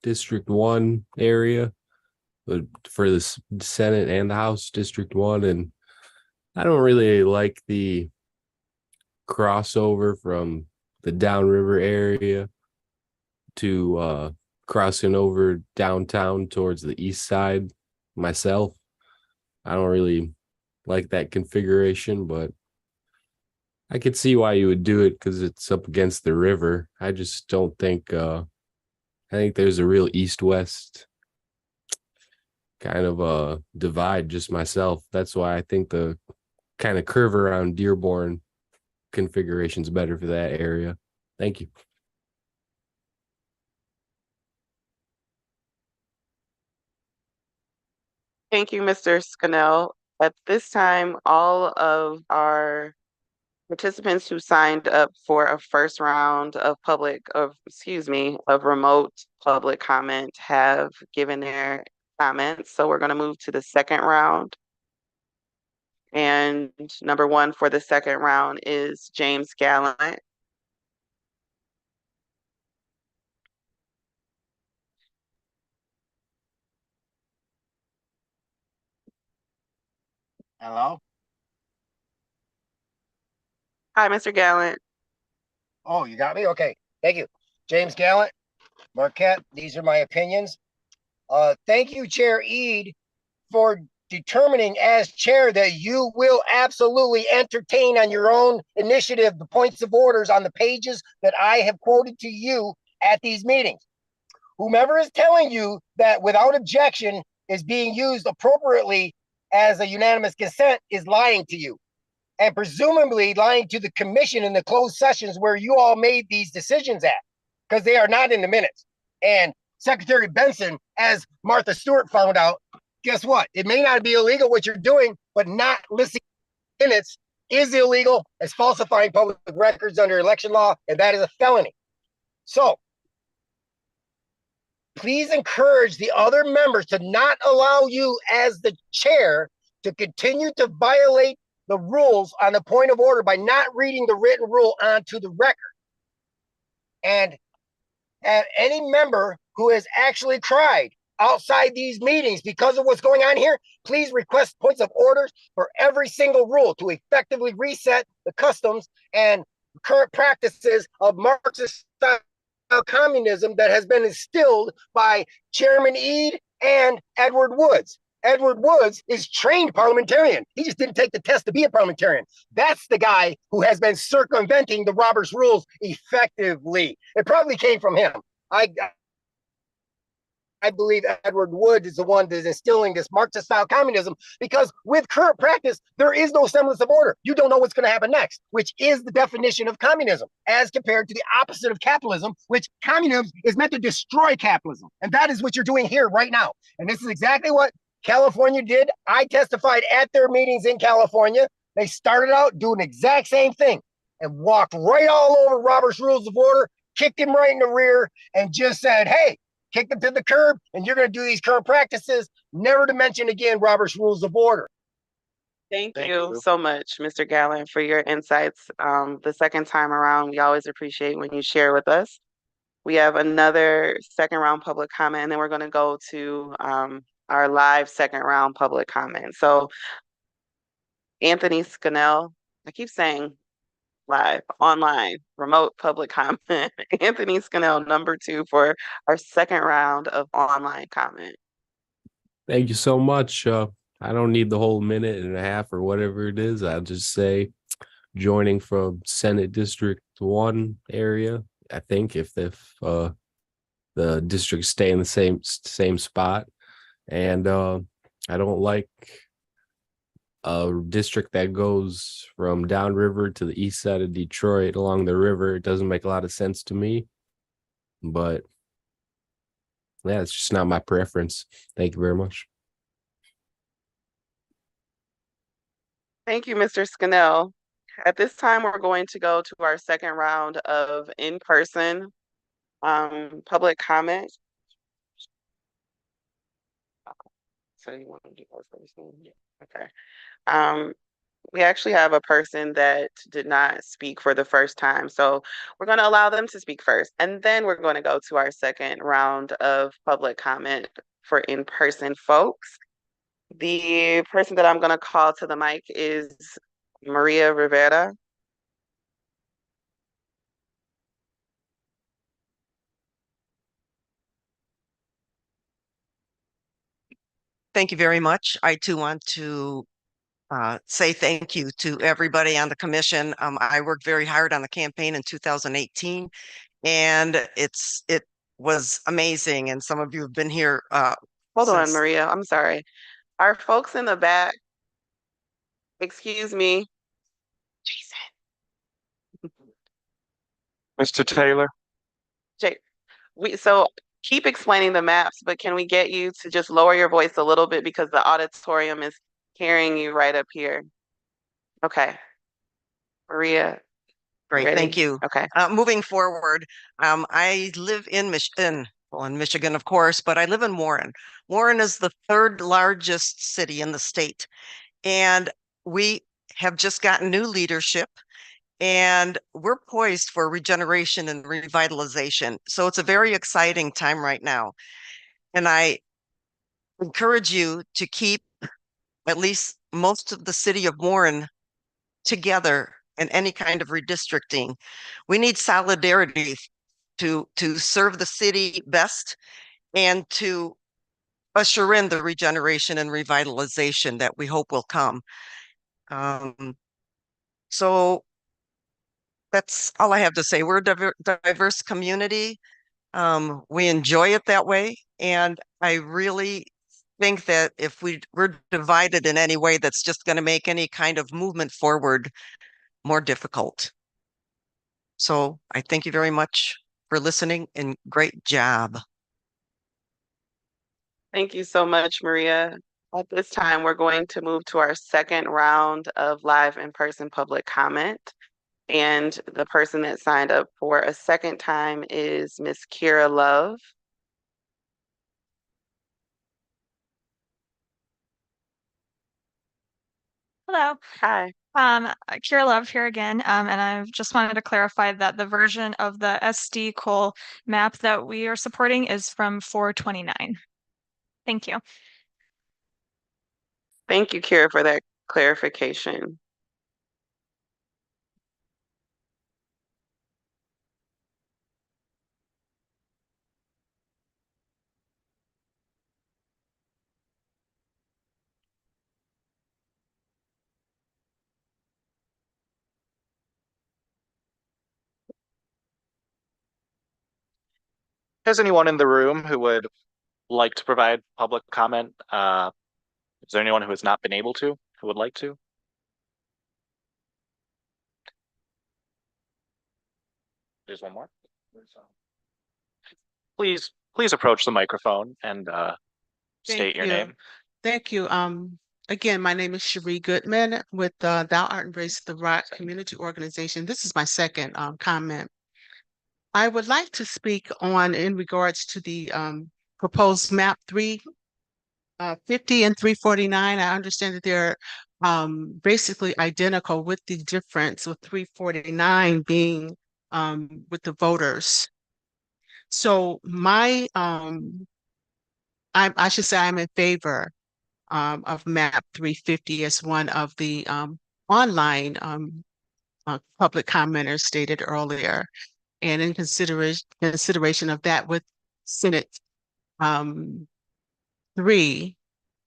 District 1 area, but for the Senate and the House, District 1, and I don't really like the crossover from the downriver area to crossing over downtown towards the east side myself. I don't really like that configuration, but I could see why you would do it because it's up against the river. I just don't think I think there's a real east-west kind of a divide just myself. That's why I think the kind of curve around Dearborn configuration is better for that area. Thank you. Thank you, Mr. Scannell. At this time, all of our participants who signed up for a first round of remote public comment have given their comments. So we're going to move to the second round. And number 1 for the second round is James Gallant. Hello? Hi, Mr. Gallant. Oh, you got me? Okay. Thank you. James Gallant, Marquette, these are my opinions. Thank you, Chair Eid, for determining as chair that you will absolutely entertain on your own initiative the points of orders on the pages that I have quoted to you at these meetings. Whomever is telling you that without objection is being used appropriately as a unanimous consent is lying to you, and presumably lying to the commission in the closed sessions where you all made these decisions at, because they are not in the minutes. And Secretary Benson, as Martha Stewart found out, guess what? It may not be illegal what you're doing, but not listing minutes is illegal as falsifying public records under election law, and that is a felony. So please encourage the other members to not allow you as the chair to continue to violate the rules on the point of order by not reading the written rule onto the record. And any member who has actually cried outside these meetings because of what's going on here, please request points of order for every single rule to effectively reset the customs and current practices of Marxist style communism that has been instilled by Chairman Eid and Edward Woods. Edward Woods is trained parliamentarian. He just didn't take the test to be a parliamentarian. That's the guy who has been circumventing the Roberts rules effectively. It probably came from him. I believe Edward Wood is the one that is instilling this Marxist-style communism, because with current practice, there is no semblance of order. You don't know what's going to happen next, which is the definition of communism, as compared to the opposite of capitalism, which communism is meant to destroy capitalism. And that is what you're doing here right now. And this is exactly what California did. I testified at their meetings in California. They started out doing the exact same thing and walked right all over Robert's Rules of Order, kicked him right in the rear, and just said, hey, kick them to the curb, and you're going to do these current practices, never to mention again Robert's Rules of Order. Thank you so much, Mr. Gallant, for your insights. The second time around, we always appreciate when you share with us. We have another second round public comment, and then we're going to go to our live second round public comment. So Anthony Scannell, I keep saying live, online, remote public comment. Anthony Scannell, number 2 for our second round of online comment. Thank you so much. I don't need the whole minute and a half or whatever it is. I'll just say joining from Senate District 1 area. I think if the districts stay in the same spot. And I don't like a district that goes from downriver to the east side of Detroit along the river. It doesn't make a lot of sense to me. But yeah, it's just not my preference. Thank you very much. Thank you, Mr. Scannell. At this time, we're going to go to our second round of in-person public comment. So you want to do those first? Yeah. Okay. We actually have a person that did not speak for the first time. So we're going to allow them to speak first. And then we're going to go to our second round of public comment for in-person folks. The person that I'm going to call to the mic is Maria Rivera. Thank you very much. I too want to say thank you to everybody on the commission. I worked very hard on the campaign in 2018, and it was amazing. And some of you have been here. Hold on, Maria. I'm sorry. Are folks in the back? Excuse me. Mr. Taylor. So keep explaining the maps, but can we get you to just lower your voice a little bit because the auditorium is hearing you right up here? Okay. Maria. Great, ready? thank you. Okay. Moving forward, I live in Michigan, well, in Michigan, of course, but I live in Warren. Warren is the third largest city in the state, and we have just gotten new leadership, and we're poised for regeneration and revitalization. So it's a very exciting time right now. And I encourage you to keep at least most of the city of Warren together in any kind of redistricting. We need solidarity to serve the city best and to usher in the regeneration and revitalization that we hope will come. So that's all I have to say. We're a diverse community. We enjoy it that way. And I really think that if we're divided in any way, that's just going to make any kind of movement forward more difficult. So I thank you very much for listening and great job. Thank you so much, Maria. At this time, we're going to move to our second round of live in-person public comment. And the person that signed up for a second time is Miss Kira Love. Hello. Hi. Kira Love here again, and I just wanted to clarify that the version of the SD Cole map that we are supporting is from 429. Thank you. Thank you, Kira, for that clarification. Is anyone in the room who would like to provide public comment? Is there anyone who has not been able to, who would like to? There's one more. Please approach the microphone and state your name. Thank you. Again, my name is Cherie Goodman with Thou Art Embrace the Rock Community Organization. This is my second comment. I would like to speak on in regards to the proposed map 350 and 349. I understand that they're basically identical, with the difference with 349 being with the voters. So my I should say I'm in favor of map 350 as one of the online public commenters stated earlier. And in consideration of that, with Senate 3,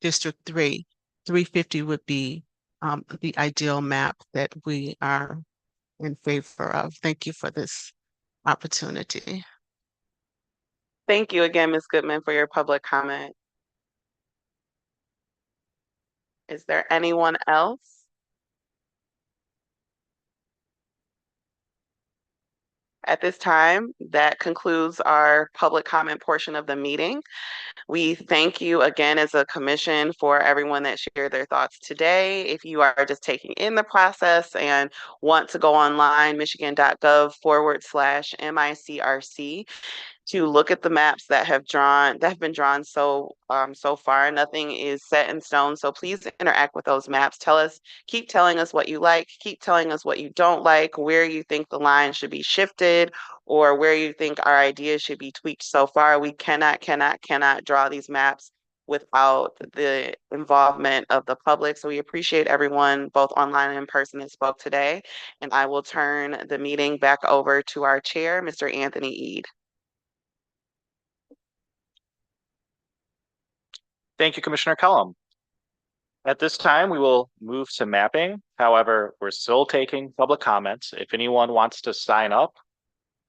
District 3, 350 would be the ideal map that we are in favor of. Thank you for this opportunity. Thank you again, Ms. Goodman, for your public comment. Is there anyone else? At this time, that concludes our public comment portion of the meeting. We thank you again as a commission for everyone that shared their thoughts today. If you are just taking in the process and want to go online, michigan.gov/MICRC to look at the maps that have been drawn so far. Nothing is set in stone, so please interact with those maps. Keep telling us what you like, keep telling us what you don't like, where you think the line should be shifted, or where you think our ideas should be tweaked. So far, we cannot draw these maps without the involvement of the public. So we appreciate everyone, both online and in person, that spoke today. And I will turn the meeting back over to our chair, Mr. Anthony Eid. Thank you, Commissioner Cullum. At this time, we will move to mapping. However, we're still taking public comments. If anyone wants to sign up,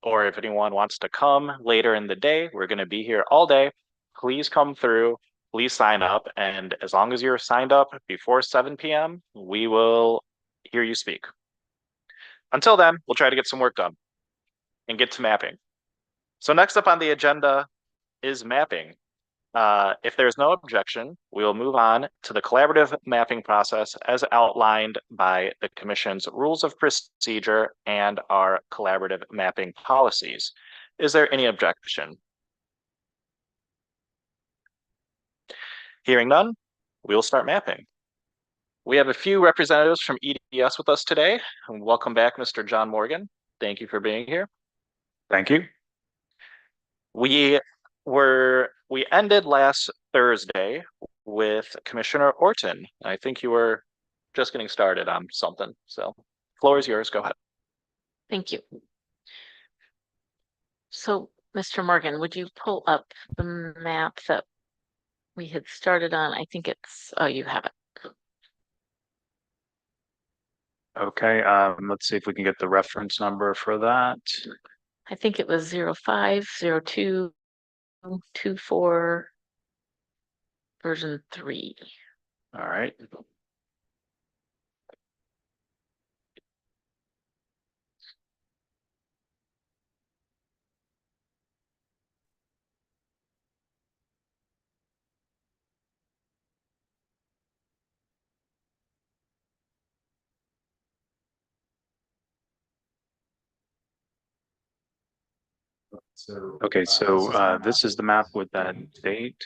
or if anyone wants to come later in the day, we're going to be here all day. Please come through, please sign up. And as long as you're signed up before 7 p.m., we will hear you speak. Until then, we'll try to get some work done and get to mapping. So next up on the agenda is mapping. If there's no objection, we will move on to the collaborative mapping process as outlined by the Commission's rules of procedure and our collaborative mapping policies. Is there any objection? Hearing none, we will start mapping. We have a few representatives from EDS with us today. Welcome back, Mr. John Morgan. Thank you for being here. Thank you. We ended last Thursday with Commissioner Orton. I think you were just getting started on something. So floor is yours. Go ahead. Thank you. So, Mr. Morgan, would you pull up the map that we had started on? I think it's, oh, you have it. Okay, let's see if we can get the reference number for that. I think it was 050224 version 3. All right. Okay, so this is the map with that date.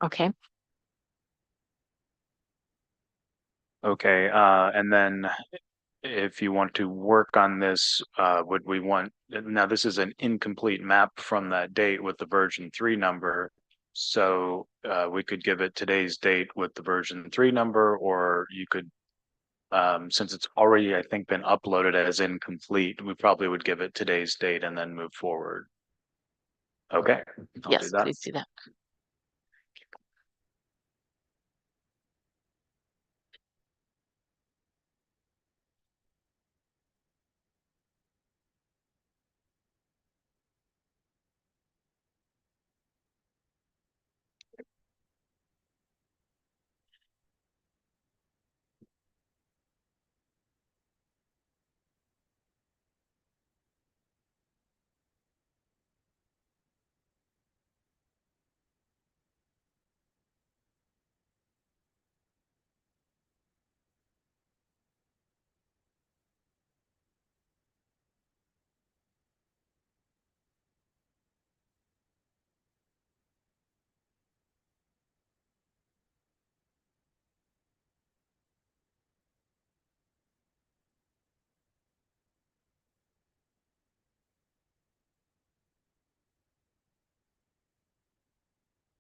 Okay. Okay, and then if you want to work on this, would we want, now this is an incomplete map from that date with the version 3 number. So we could give it today's date with the version 3 number, or you could, since it's already, I think, been uploaded as incomplete, we probably would give it today's date and then move forward. Okay. Yes, please do that.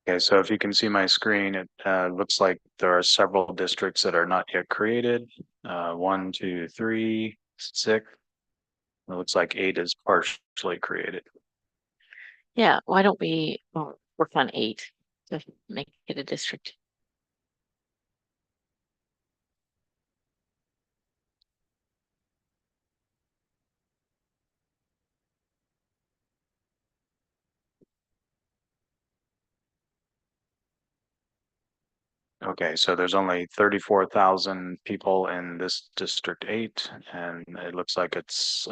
Okay, so if you can see my screen, it looks like there are several districts that are not yet created. 1, 2, 3, 6. It looks like 8 is partially created. Yeah, why don't we work on 8 to make it a district? Okay, so there's only 34,000 people in this District 8, and it looks like it's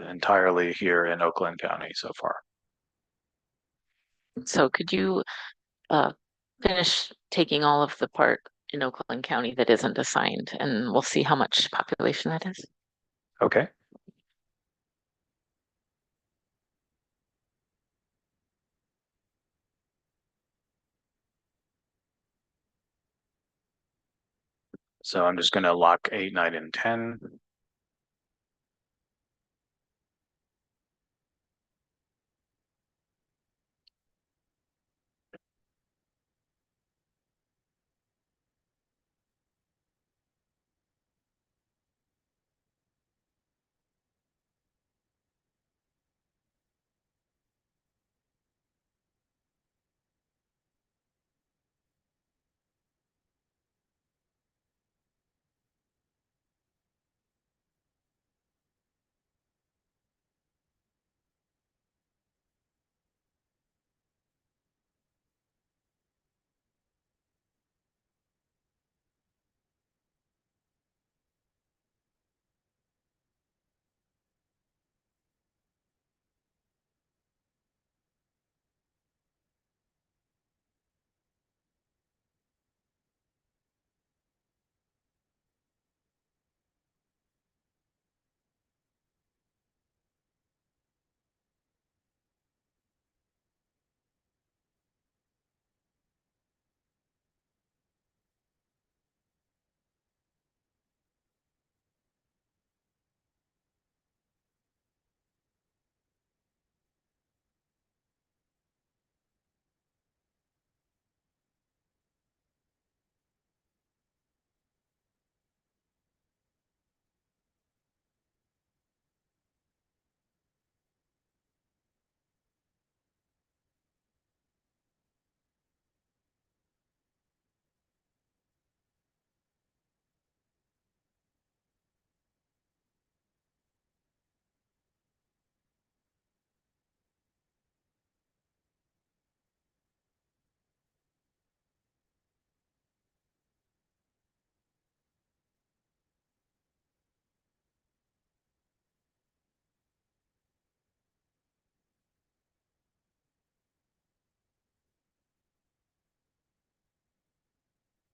entirely here in Oakland County so far. So could you finish taking all of the part in Oakland County that isn't assigned, and we'll see how much population that is. Okay. So I'm just going to lock 8, 9, and 10.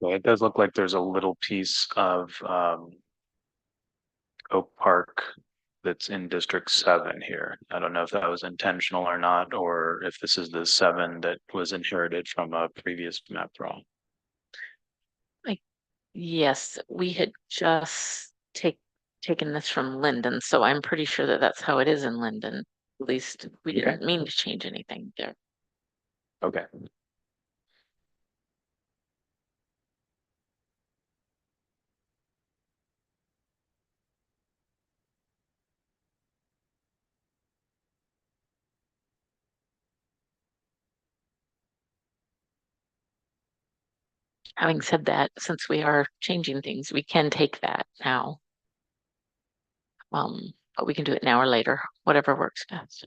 So it does look like there's a little piece of Oak Park that's in District 7 here. I don't know if that was intentional or not, or if this is the 7 that was inherited from a previous map draw. Yes, we had just taken this from Linden, so I'm pretty sure that that's how it is in Linden. At least we didn't mean to change anything there. Okay. Having said that, since we are changing things, we can take that now. But we can do it now or later, whatever works best.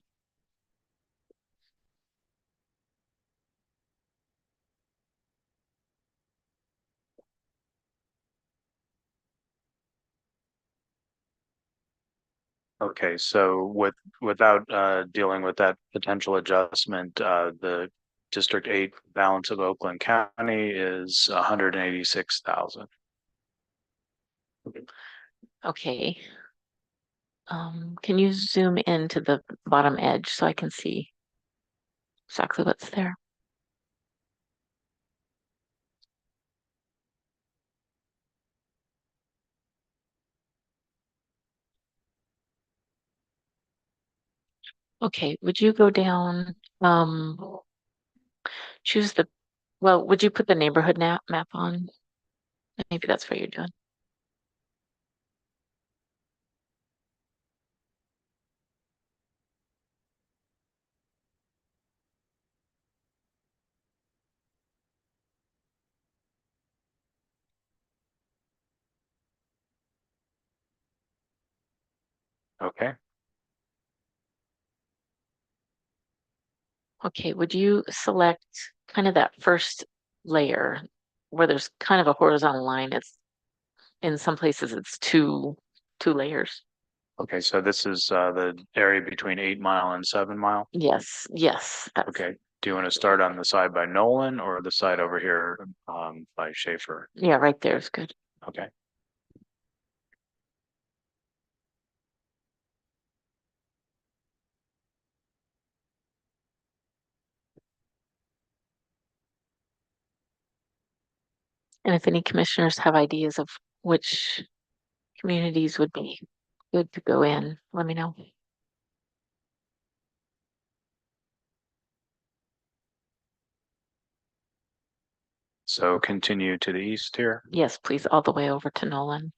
Okay, so without dealing with that potential adjustment, the District 8 balance of Oakland County is 186,000. Okay. Can you zoom into the bottom edge so I can see exactly what's there? Okay, would you go down, choose well, would you put the neighborhood map on? Maybe that's what you're doing. Okay. Okay, would you select kind of that first layer where there's kind of a horizontal line? It's in some places it's two layers. Okay, so this is the area between 8 Mile and 7 Mile. Yes, yes. Okay. Do you want to start on the side by Nolan or the side over here by Schaefer? Yeah, right there is good. Okay. And if any commissioners have ideas of which communities would be good to go in, let me know. So continue to the east here. Yes, please, all the way over to Nolan.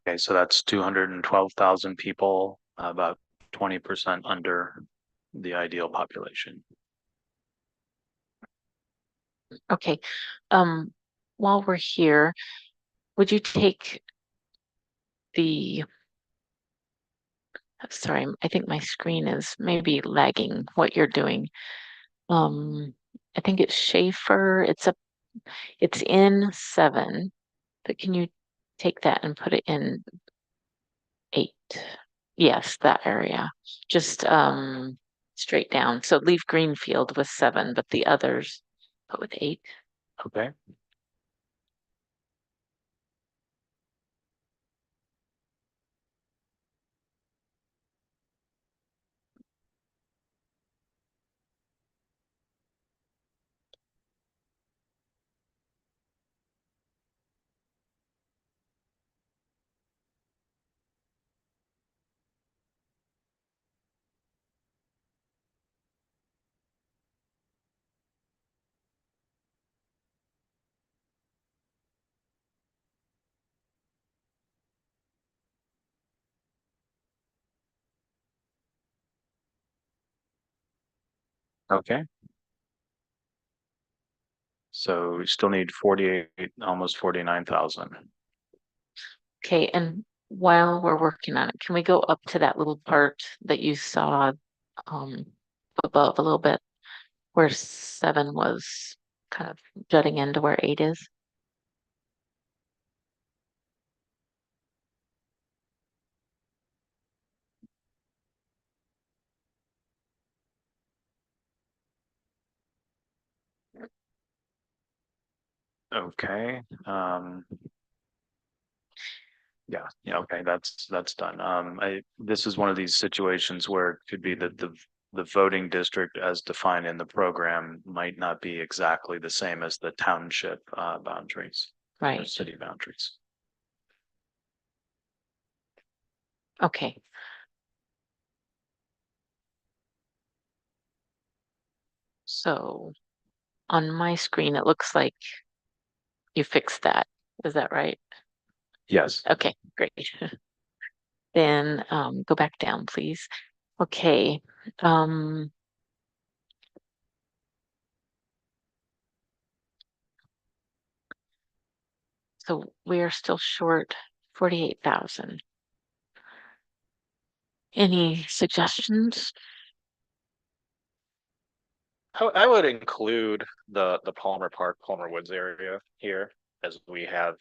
Okay, so that's 212,000 people, about 20% under the ideal population. Okay. While we're here, would you take the, sorry, I think my screen is maybe lagging what you're doing. I think it's Schaefer. It's in 7, but can you take that and put it in 8? Yes, that area. Just straight down. So leave Greenfield with 7, but the others put with 8. Okay. Okay. So we still need 48, almost 49,000. Okay, and while we're working on it, can we go up to that little part that you saw above a little bit where 7 was kind of jutting into where 8 is? Okay. Yeah, okay, that's done. This is one of these situations where it could be that the voting district as defined in the program might not be exactly the same as the township boundaries. Or Right. city boundaries. Okay. So on my screen, it looks like you fixed that. Is that right? Yes. Okay, great. Then go back down, please. Okay. So we are still short 48,000. Any suggestions? I would include the Palmer Park, Palmer Woods area here as we have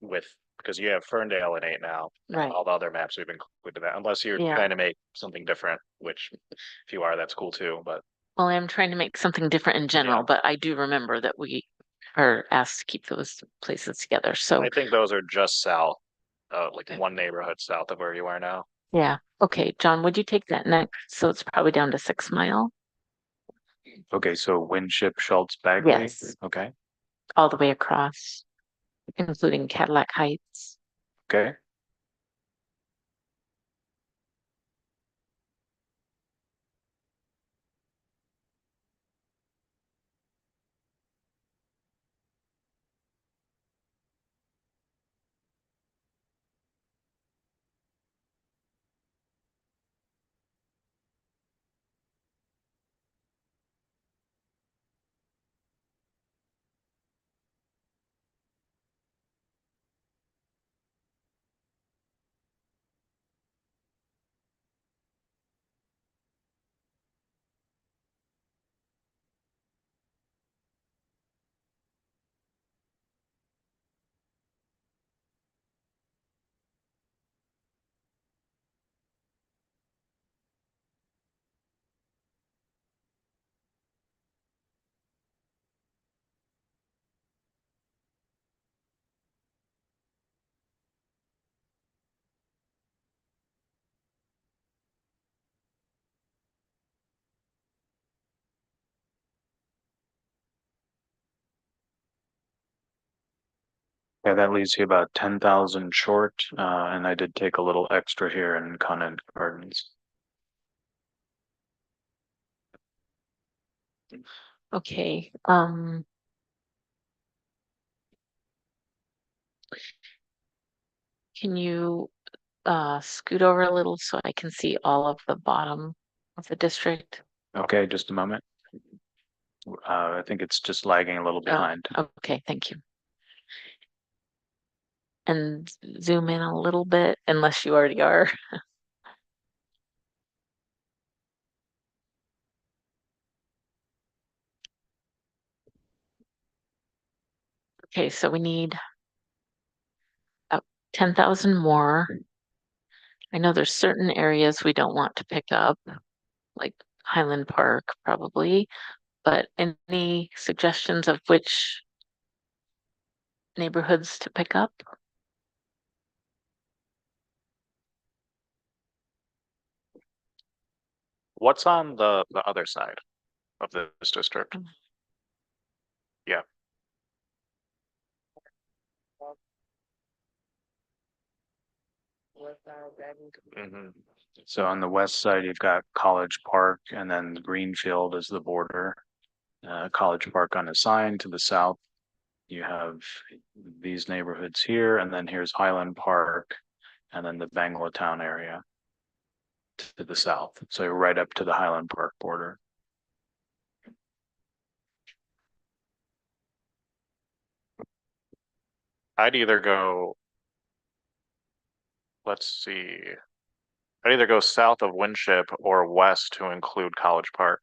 with, because you have Ferndale in 8 now. Right. All the other maps we've included that, unless you're Yeah. trying to make something different, which if you are, that's cool too, but Well, I'm trying to make something different in general, but I do remember that we are asked to keep those places together. So I think those are just south, like one neighborhood south of where you are now. yeah. Okay, John, would you take that next? So it's probably down to 6 Mile. Okay, so Winship, Schultz, Bagley. Yes. Okay. All the way across, including Cadillac Heights. Okay. Yeah, that leaves you about 10,000 short, and I did take a little extra here in Conant Gardens. Okay. Can you scoot over a little so I can see all of the bottom of the district? Okay, just a moment. I think it's just lagging a little behind. Oh, okay, thank you. And zoom in a little bit, unless you already are. Okay, so we need 10,000 more. I know there's certain areas we don't want to pick up, like Highland Park probably, but any suggestions of which neighborhoods to pick up? What's on the other side of this district? Yeah. Mhm. So on the west side, you've got College Park, and then Greenfield is the border. College Park unassigned to the south. You have these neighborhoods here, and then here's Highland Park, and then the Bangla Town area to the south. So you're right up to the Highland Park border. I'd either go, let's see, I'd either go south of Winship or west to include College Park.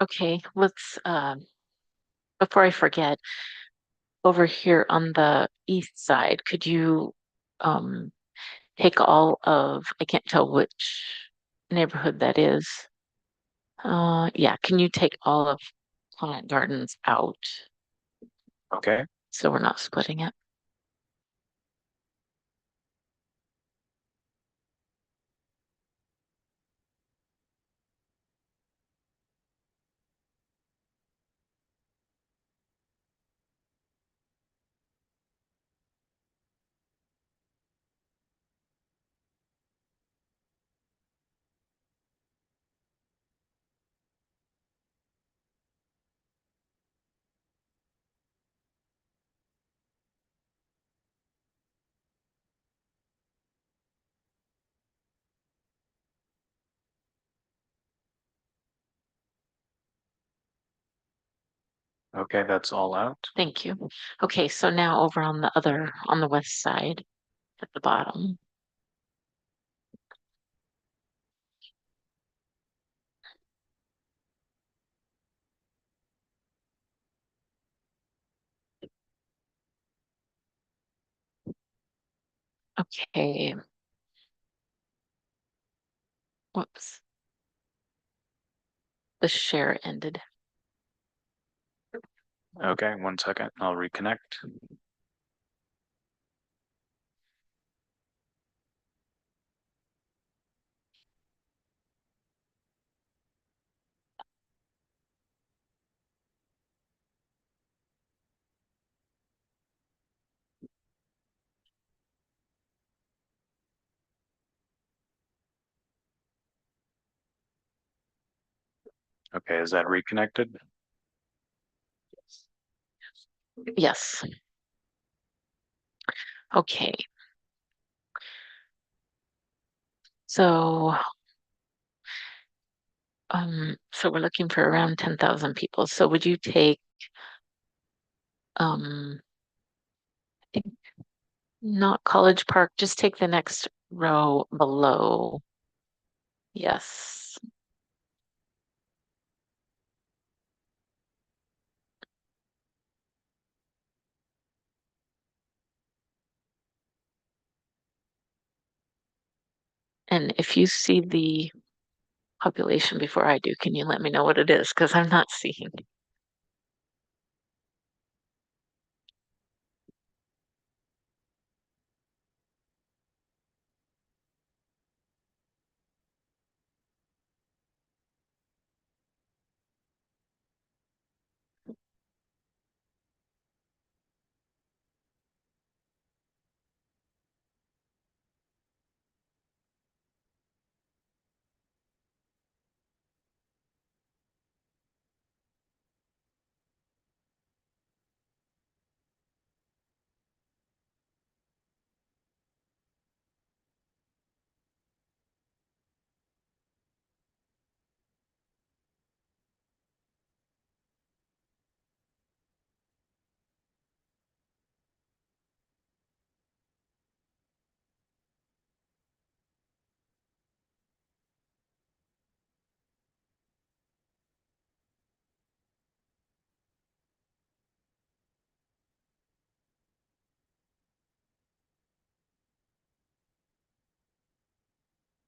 Okay, let's before I forget, over here on the east side, could you take all of, I can't tell which neighborhood that is. Yeah, can you take all of Planet Gardens out Okay. so we're not splitting it? Okay, that's all out. Thank you. Okay, so now over on the west side at the bottom. Okay. Whoops. The share ended. Okay, 1 second. I'll reconnect. Okay, is that reconnected? Yes. Okay. So, so we're looking for around 10,000 people. So would you take, I think not College Park, just take the next row below. Yes. And if you see the population before I do, can you let me know what it is? Because I'm not seeing.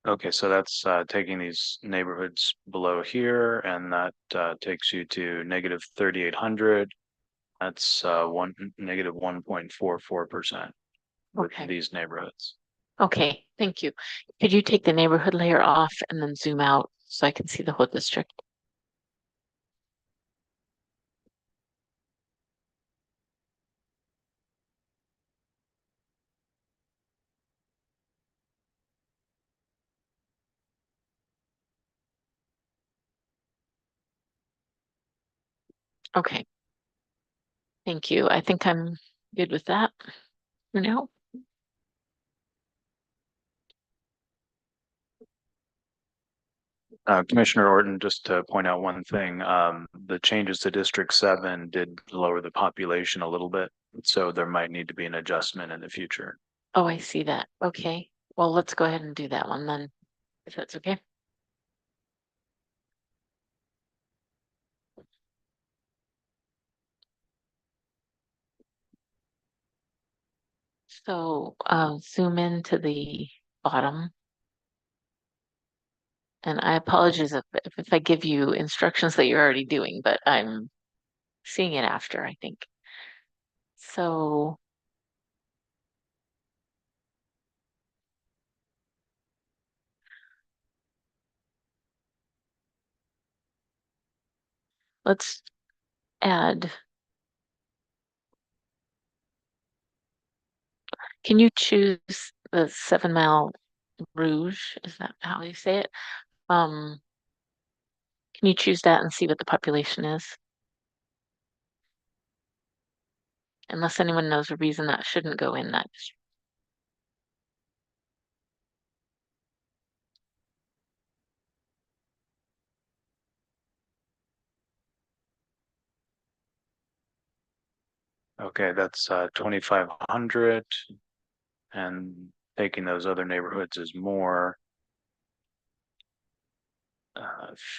Okay, so that's taking these neighborhoods below here, and that takes you to negative 3,800. That's negative 1.44% with Okay. these neighborhoods. Okay, thank you. Could you take the neighborhood layer off and then zoom out so I can see the whole district? Okay. Thank you. I think I'm good with that for now. Commissioner Orton, just to point out one thing, the changes to District 7 did lower the population a little bit, so there might need to be an adjustment in the future. Oh, I see that. Okay. Well, let's go ahead and do that one then, if that's okay. So zoom into the bottom. And I apologize if I give you instructions that you're already doing, but I'm seeing it after, I think. So let's add. Can you choose the 7 Mile Rouge? Is that how you say it? Can you choose that and see what the population is? Unless anyone knows a reason that shouldn't go in that district. Okay, that's 2,500, and taking those other neighborhoods is more,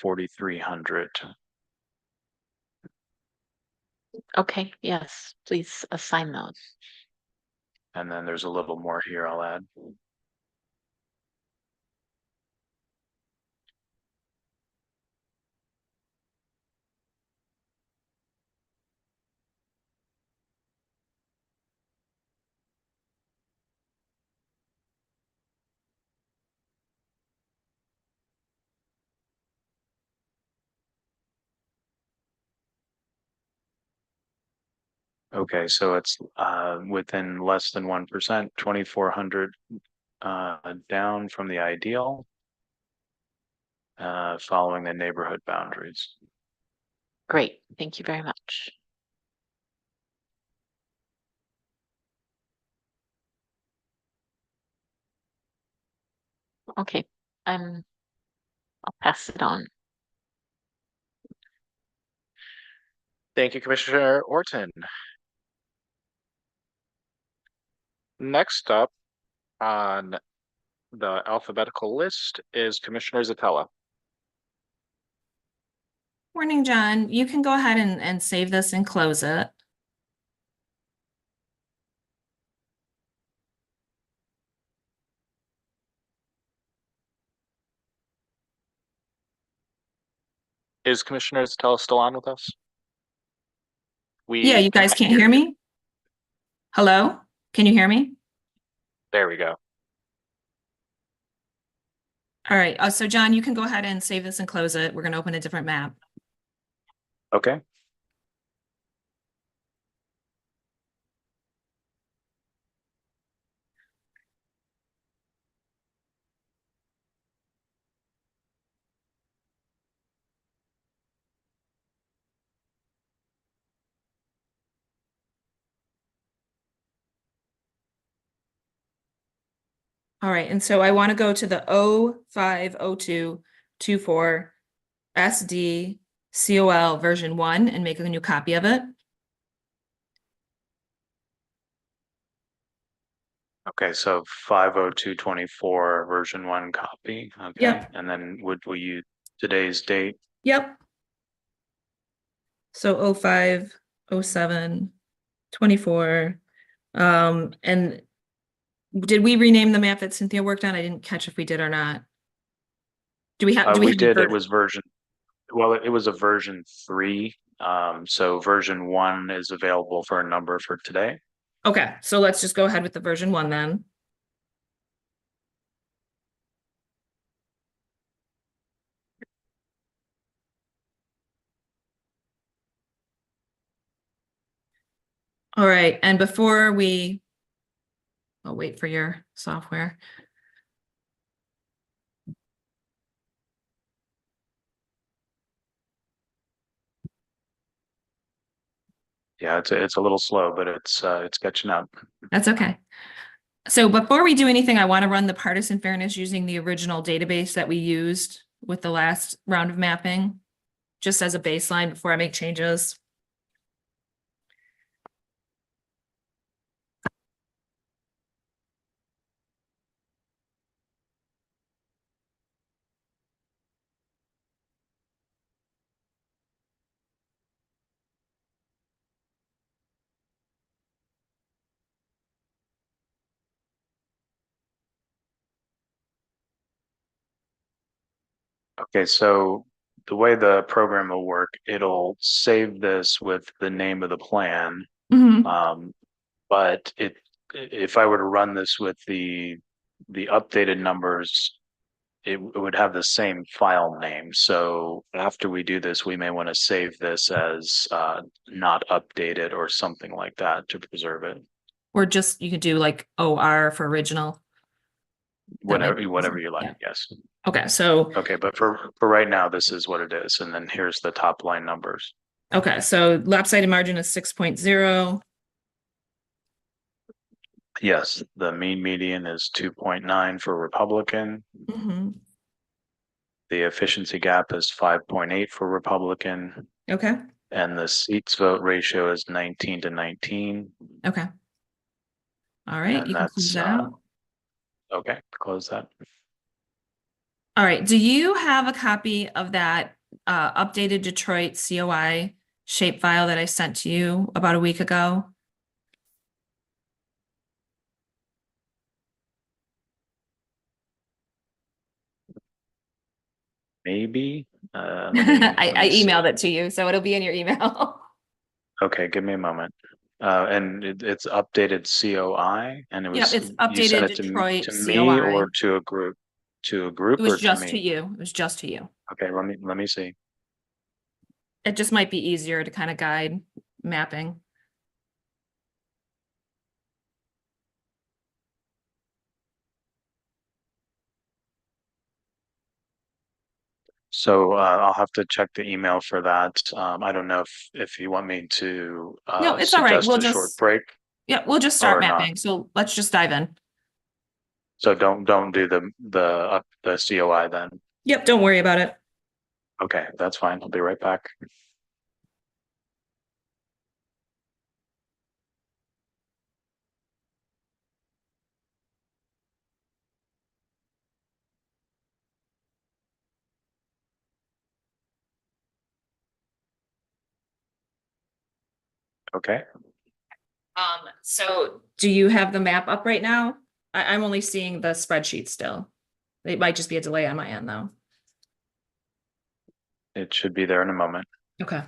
4,300. Okay, yes, please assign those. And then there's a little more here I'll add. Okay, so it's within less than 1%, 2,400 down from the ideal, following the neighborhood boundaries. Great, thank you very much. Okay, I'll pass it on. Thank you, Commissioner Orton. Next up on the alphabetical list is Commissioner Zatella. Morning, John. You can go ahead and save this and close it. Is Commissioner Zatella still on with us? Yeah, you guys can't hear me? Hello? Can you hear me? There we go. All right. So John, you can go ahead and save this and close it. We're going to open a different map. Okay. All right. And so I want to go to the 050224 SD COL version 1 and make a new copy of it. Okay, so 50224 version 1 copy. Okay. Yep. And then would we use today's date? Yep. So 05, 07, 24. And did we rename the map that Cynthia worked on? I didn't catch if we did or not. Do we have? We did. It was version. Well, it was a version 3. So version 1 is available for a number for today. Okay, so let's just go ahead with the version 1 then. All right, and before I'll wait for your software. Yeah, it's a little slow, but it's catching up. That's okay. So before we do anything, I want to run the partisan fairness using the original database that we used with the last round of mapping, just as a baseline before I make changes. Okay, so the way the program will work, it'll save this with the name of the plan. Mhm. But if I were to run this with the updated numbers, it would have the same file name. So after we do this, we may want to save this as not updated or something like that to preserve it. Or just, you could do like OR for original. Whatever you like, Yeah. yes. Okay, so Okay, but for right now, this is what it is. And then here's the top line numbers. okay, so lopsided margin is 6.0. Yes, the mean median is 2.9 for Republican. Mhm. The efficiency gap is 5.8 for Republican. Okay, And the seats vote ratio is 19 to 19. okay. All right, And you can close that's that out. okay, close that. All right, do you have a copy of that updated Detroit COI shape file that I sent to you about a week ago? maybe. I emailed it to you, so it'll be in your email. Okay, give me a moment. And it's updated COI, and it Yep, was, it's you sent updated it Detroit to me COI. or to a group? To a It group was or to just to me? you. It was just to you. Okay, let me see. It just might be easier to kind of guide mapping. So I'll have to check the email for that. I don't know if you want me to No, it's all right. suggest We'll a short just, break yeah, we'll just start or not. mapping. So let's just dive in. So don't do the COI then. Yep, don't worry about it. Okay, that's fine. I'll be right back. Okay. So do you have the map up right now? I'm only seeing the spreadsheet still. It might just be a delay on my end though. It should be there in a moment. Okay.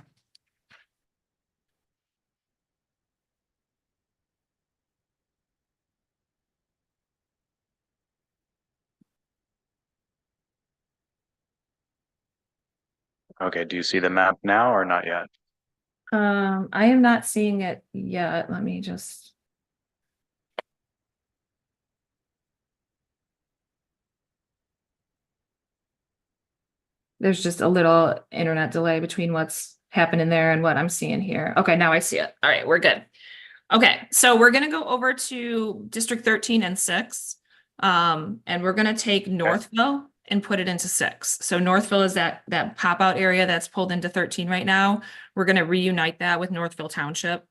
Okay, do you see the map now or not yet? I am not seeing it yet. Let me just. There's just a little internet delay between what's happening there and what I'm seeing here. Okay, now I see it. All right, we're good. Okay, so we're gonna go over to District 13 and 6. And we're gonna take Northville and put it into 6. So Northville is that pop-out area that's pulled into 13 right now. We're gonna reunite that with Northville Township.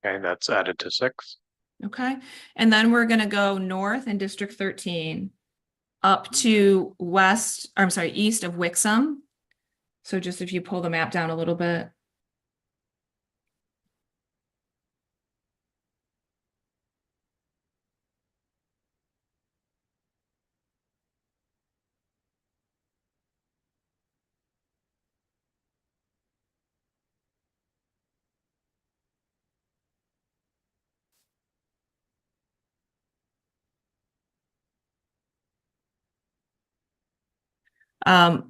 Okay, that's added to 6. Okay, and then we're gonna go north in District 13 up to east of Wixom. So just if you pull the map down a little bit.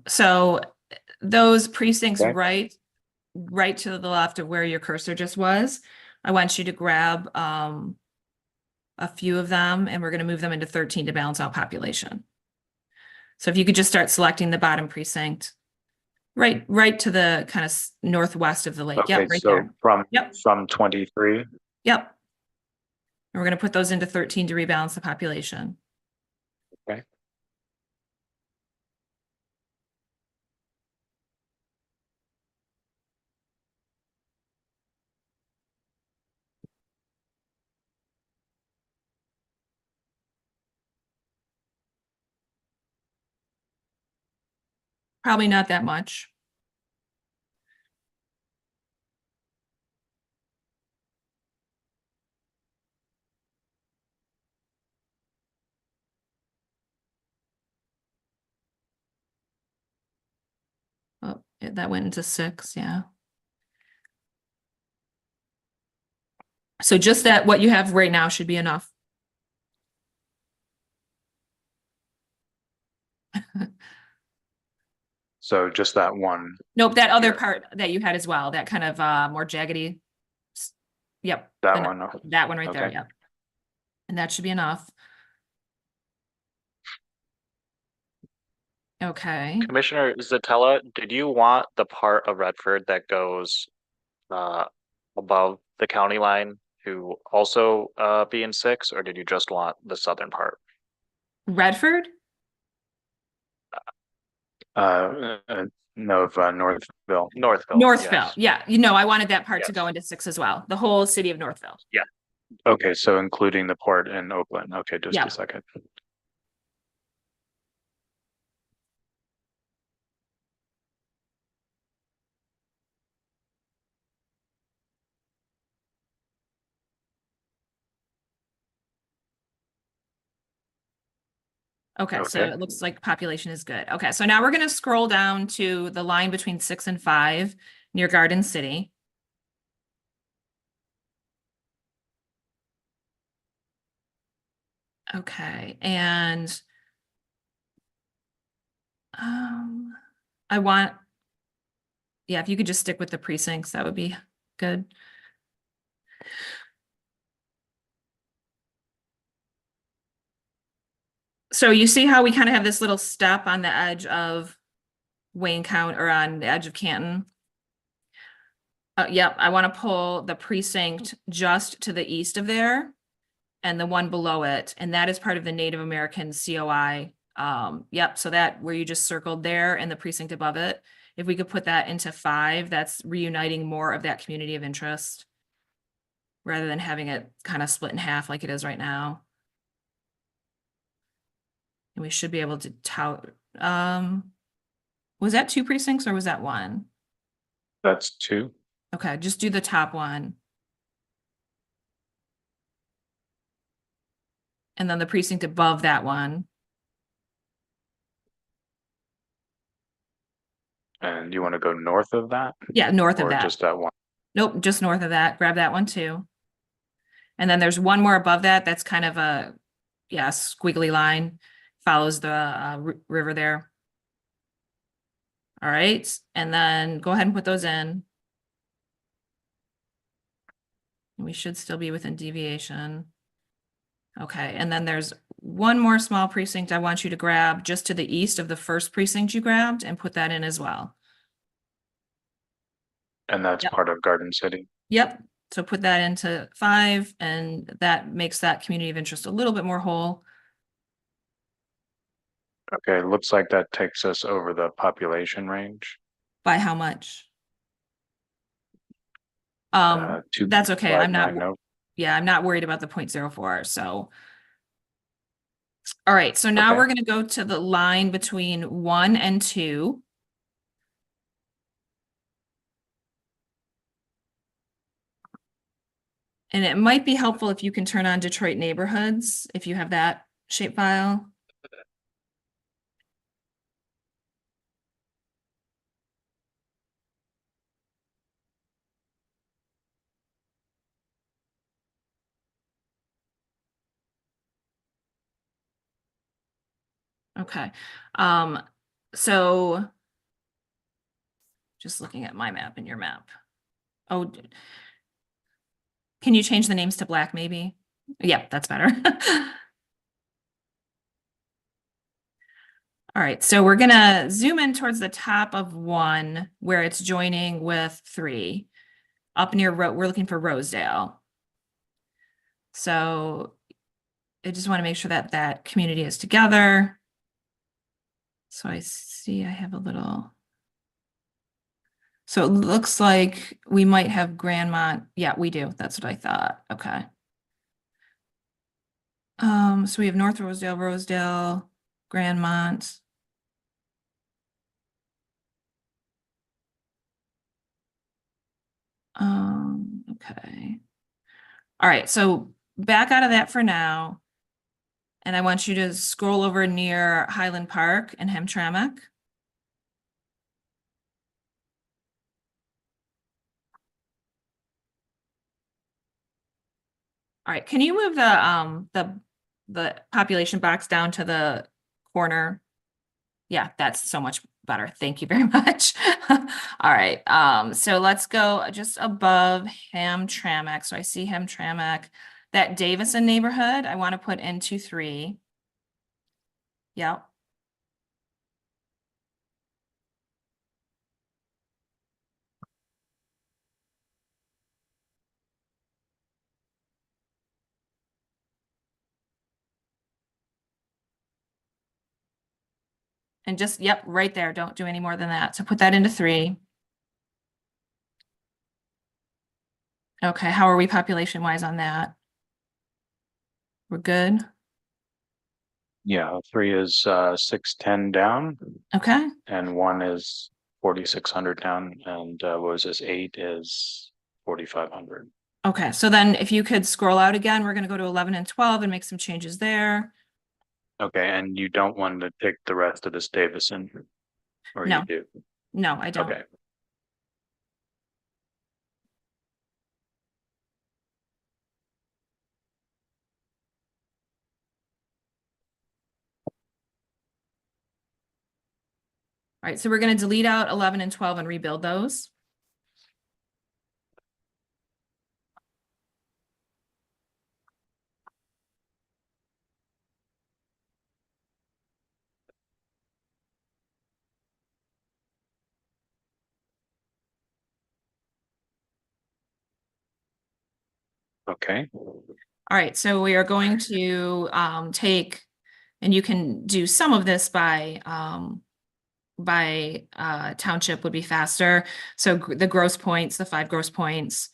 So those precincts Okay. right to the left of where your cursor just was, I want you to grab a few of them and we're going to move them into 13 to balance out population. So if you could just start selecting the bottom precinct, right to the kind of northwest of the lake. Okay, Yep, right so there. from 23. Yep. And we're going to put those into 13 to rebalance the population. Okay. Probably not that much. Oh, that went into 6, yeah. So just that what you have right now should be enough. So just that one. Nope, that other part that you had as well, that kind of more jaggedy. Yep. That one. That one right there, Okay. yep. And that should be enough. Okay. Commissioner Zatella, did you want the part of Redford that goes above the county line to also be in 6, or did you just want the southern part? Redford? Northville. Northville, Yes. yeah, you know, I wanted that part to Yes. go into 6 as well, the whole city of Northville. Yeah. Okay, so including the port in Oakland. Okay, just Yeah. a second. Okay, so Okay. it looks like population is good. Okay, so now we're gonna scroll down to the line between 6 and 5 near Garden City. Okay, and I want, yeah, if you could just stick with the precincts, that would be good. So you see how we kind of have this little step on the edge of Wayne County, or on the edge of Canton? Yep, I want to pull the precinct just to the east of there and the one below it, and that is part of the Native American COI. Yep, so that where you just circled there and the precinct above it, if we could put that into 5, that's reuniting more of that community of interest rather than having it kind of split in half like it is right now. And we should be able to tout, was that 2 precincts or was that 1? That's 2. Okay, just do the top one. And then the precinct above that one. And you want to go north of that? Yeah, north of Or that. just that one? Nope, just north of that. Grab that one too. And then there's one more above that. That's kind of a, yeah, squiggly line. Follows the river there. All right, and then go ahead and put those in. We should still be within deviation. Okay, and then there's one more small precinct I want you to grab just to the east of the first precinct you grabbed and put that in as well. And that's part of Garden City. Yep, so put that into 5, and that makes that community of interest a little bit more whole. Okay, looks like that takes us over the population range. By how much? Two That's okay. five I'm not, nine, no. yeah, I'm not worried about the 0.04, so. All right, so now Okay. we're gonna go to the line between 1 and 2. And it might be helpful if you can turn on Detroit neighborhoods, if you have that shapefile. Okay, so just looking at my map and your map. Oh, can you change the names to black maybe? Yeah, that's better. All right, so we're gonna zoom in towards the top of 1 where it's joining with 3. Up near, we're looking for Rosedale. So I just want to make sure that that community is together. So I see I have a little. So it looks like we might have Grandmont. Yeah, we do. That's what I thought. Okay. So we have North Rosedale, Grandmont. Okay. All right, so back out of that for now. And I want you to scroll over near Highland Park and Hamtramck. All right, can you move the population box down to the corner? Yeah, that's so much better. Thank you very much. All right, so let's go just above Hamtramck. So I see Hamtramck. That Davison neighborhood, I want to put into 3. Yep. And just, yep, right there. Don't do any more than that. So put that into 3. Okay, how are we population wise on that? We're good. Yeah, 3 is 610 down, Okay, and 1 is 4,600 down, and what was this? 8 is 4,500. okay. So then if you could scroll out again, we're gonna go to 11 and 12 and make some changes there. Okay, and you don't want to take the rest of this Davison, or No. you do? No, I don't. Okay. All right, so we're gonna delete out 11 and 12 and rebuild those. Okay. All right, so we are going to take, and you can do some of this by township would be faster. So the gross points, the 5 gross points,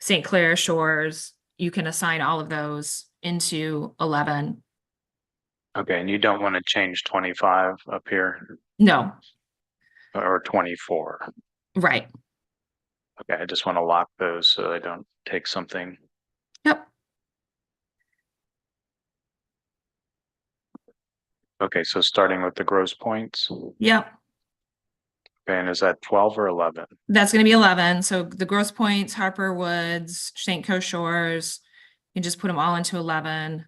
St. Clair Shores, you can assign all of those into 11. Okay, and you don't want to change 25 up here, No, or 24. right. Okay, I just want to lock those so I don't take something. Yep. Okay, so starting with the gross points. Yep. Okay, and is that 12 or 11? That's going to be 11. So the gross points, Harper Woods, St. Coast Shores, you can just put them all into 11.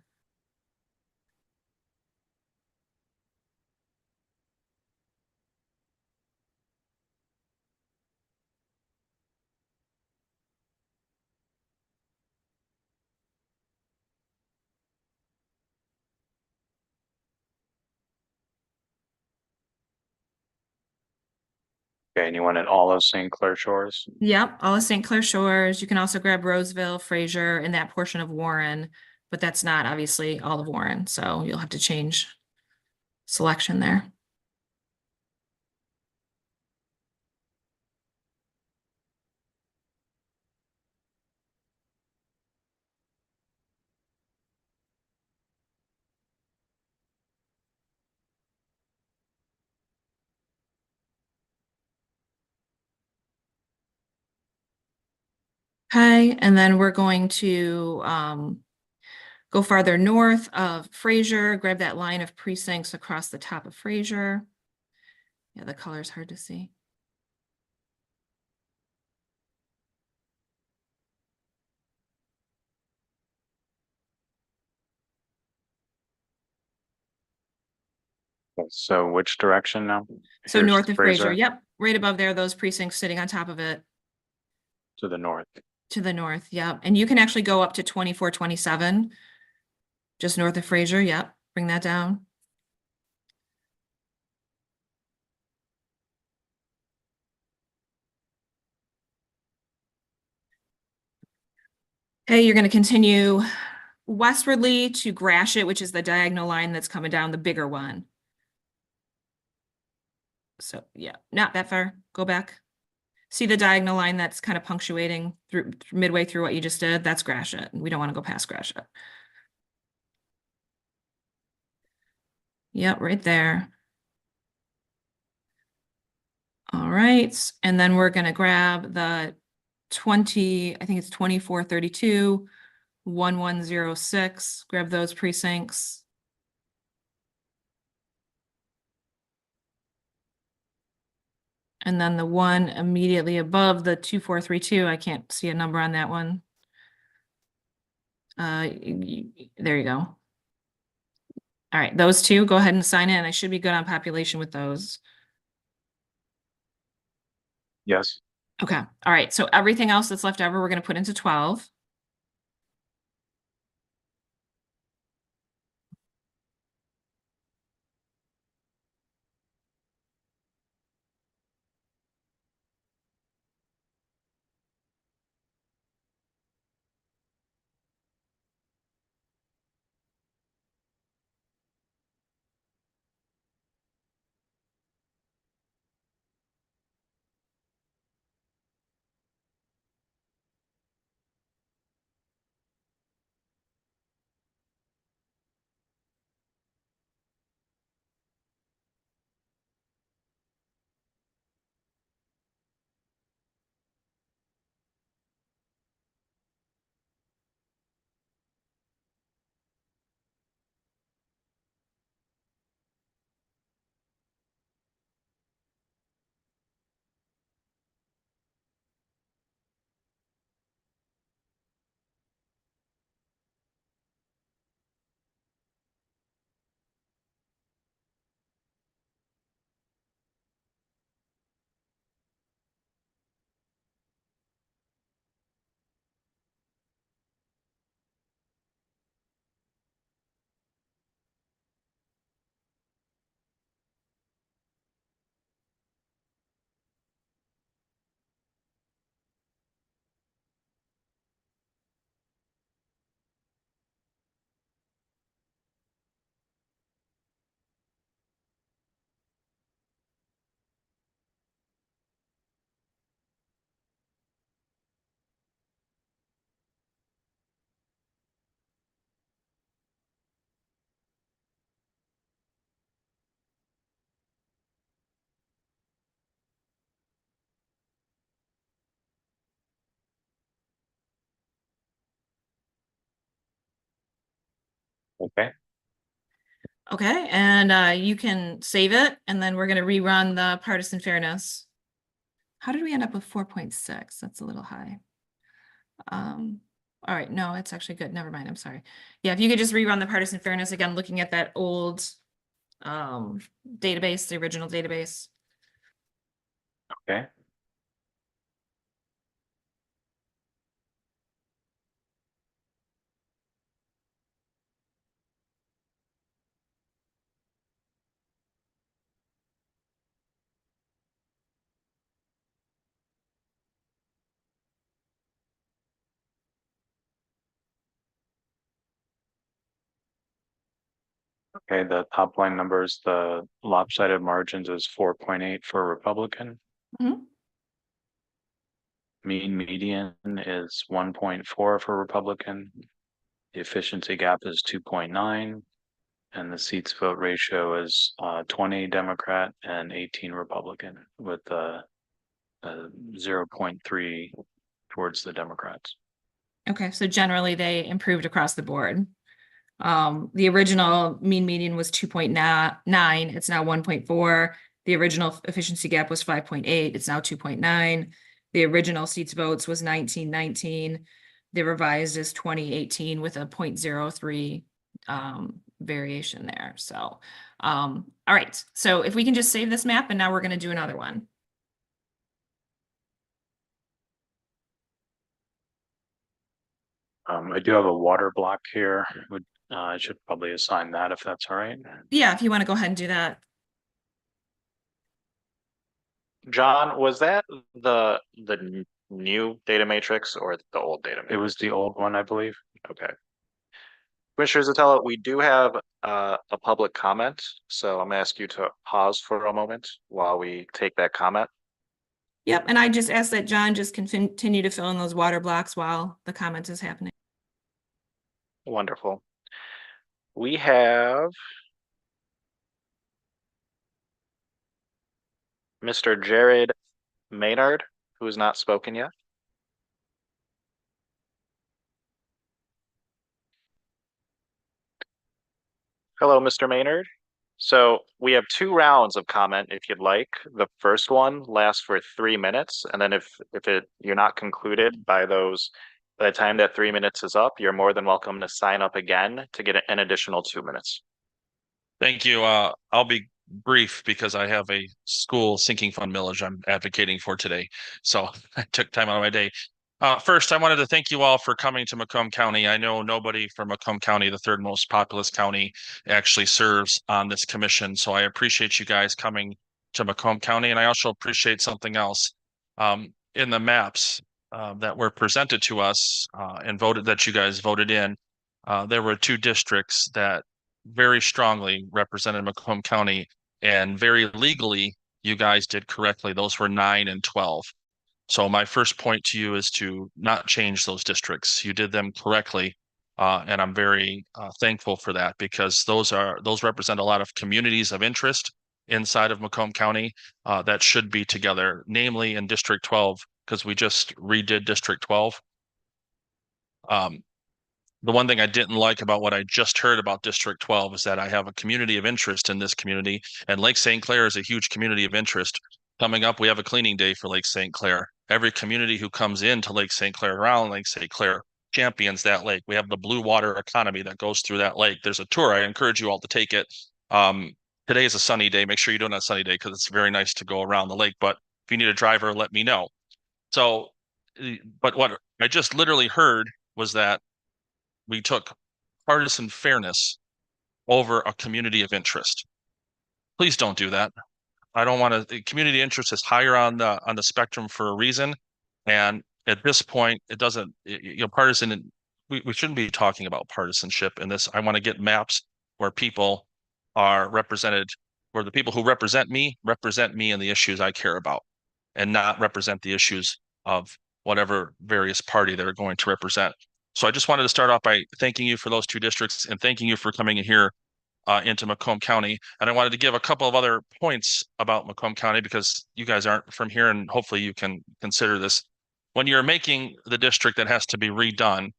Okay, and you want it all of St. Clair Shores? Yep, all of St. Clair Shores. You can also grab Roseville, Fraser, and that portion of Warren, but that's not obviously all of Warren, so you'll have to change selection there. Okay, and then we're going to go farther north of Fraser, grab that line of precincts across the top of Fraser. Yeah, the color is hard to see. So which direction now? So Here's north of Fraser, yep, right above there, those precincts sitting on top of it. To the north. To the north, yep. And you can actually go up to 2427. Just north of Fraser, yep. Bring that down. Okay, you're going to continue westwardly to Gratiot, which is the diagonal line that's coming down, the bigger one. So yeah, not that far. Go back. See the diagonal line that's kind of punctuating through midway through what you just did? That's Gratiot. We don't want to go past Gratiot. Yep, right there. All right, and then we're going to grab the 20, I think it's 2432, 1106. Grab those precincts. And then the one immediately above the 2432, I can't see a number on that one. There you go. All right, those two, go ahead and sign in. I should be good on population with those. Yes. Okay, all right, so everything else that's left over, we're going to put into 12. Okay. Okay, and you can save it, and then we're gonna rerun the partisan fairness. How did we end up with 4.6? That's a little high. All right, no, it's actually good. Never mind, I'm sorry. Yeah, if you could just rerun the partisan fairness again, looking at that old database, the original database. Okay. Okay, the top line numbers, the lopsided margins is 4.8 for Republican. Mhm. Mean median is 1.4 for Republican. The efficiency gap is 2.9. And the seats vote ratio is 20 Democrat and 18 Republican, with 0.3 towards the Democrats. Okay, so generally they improved across the board. The original mean median was 2.9, it's now 1.4. The original efficiency gap was 5.8, it's now 2.9. The original seats votes was 1919. The revised is 2018 with a 0.03 variation there. So, all right. So if we can just save this map, and now we're going to do another one. I do have a water block here. I should probably assign that if that's all right. Yeah, if you want to go ahead and do that. John, was that the new data matrix or the old data matrix? It was the old one, I believe. Okay. Commissioner Zatella, we do have a public comment, so I'm gonna ask you to pause for a moment while we take that comment. Yep, and I just ask that John just continue to fill in those water blocks while the comment is happening. Wonderful. We have Mr. Jared Maynard, who has not spoken yet. Hello, Mr. Maynard. So we have 2 rounds of comment if you'd like. The first one lasts for 3 minutes, and then if you're not concluded by the time that 3 minutes is up, you're more than welcome to sign up again to get an additional 2 minutes. Thank you. I'll be brief because I have a school sinking fund millage I'm advocating for today. So I took time out of my day. First, I wanted to thank you all for coming to Macomb County. I know nobody from Macomb County, the third most populous county, actually serves on this commission. So I appreciate you guys coming to Macomb County. And I also appreciate something else. In the maps that were presented to us and that you guys voted in, there were 2 districts that very strongly represented Macomb County, and very legally, you guys did correctly. Those were 9 and 12. So my first point to you is to not change those districts. You did them correctly. And I'm very thankful for that, because those represent a lot of communities of interest inside of Macomb County that should be together, namely in District 12, because we just redid District 12. The one thing I didn't like about what I just heard about District 12 is that I have a community of interest in this community, and Lake St. Clair is a huge community of interest. Coming up, we have a cleaning day for Lake St. Clair. Every community who comes into Lake St. Clair, around Lake St. Clair, champions that lake. We have the blue water economy that goes through that lake. There's a tour. I encourage you all to take it. Today is a sunny day. Make sure you do it on a sunny day because it's very nice to go around the lake. But if you need a driver, let me know. So, but what I just literally heard was that we took partisan fairness over a community of interest. Please don't do that. I don't want to. Community interest is higher on the spectrum for a reason, and at this point, it doesn't. Partisan. We shouldn't be talking about partisanship in this. I want to get maps where people are represented, where the people who represent me in the issues I care about, and not represent the issues of whatever various party they're going to represent. So I just wanted to start off by thanking you for those 2 districts and thanking you for coming in here into Macomb County. And I wanted to give a couple of other points about Macomb County, because you guys aren't from here, and hopefully you can consider this. When you're making the district that has to be redone,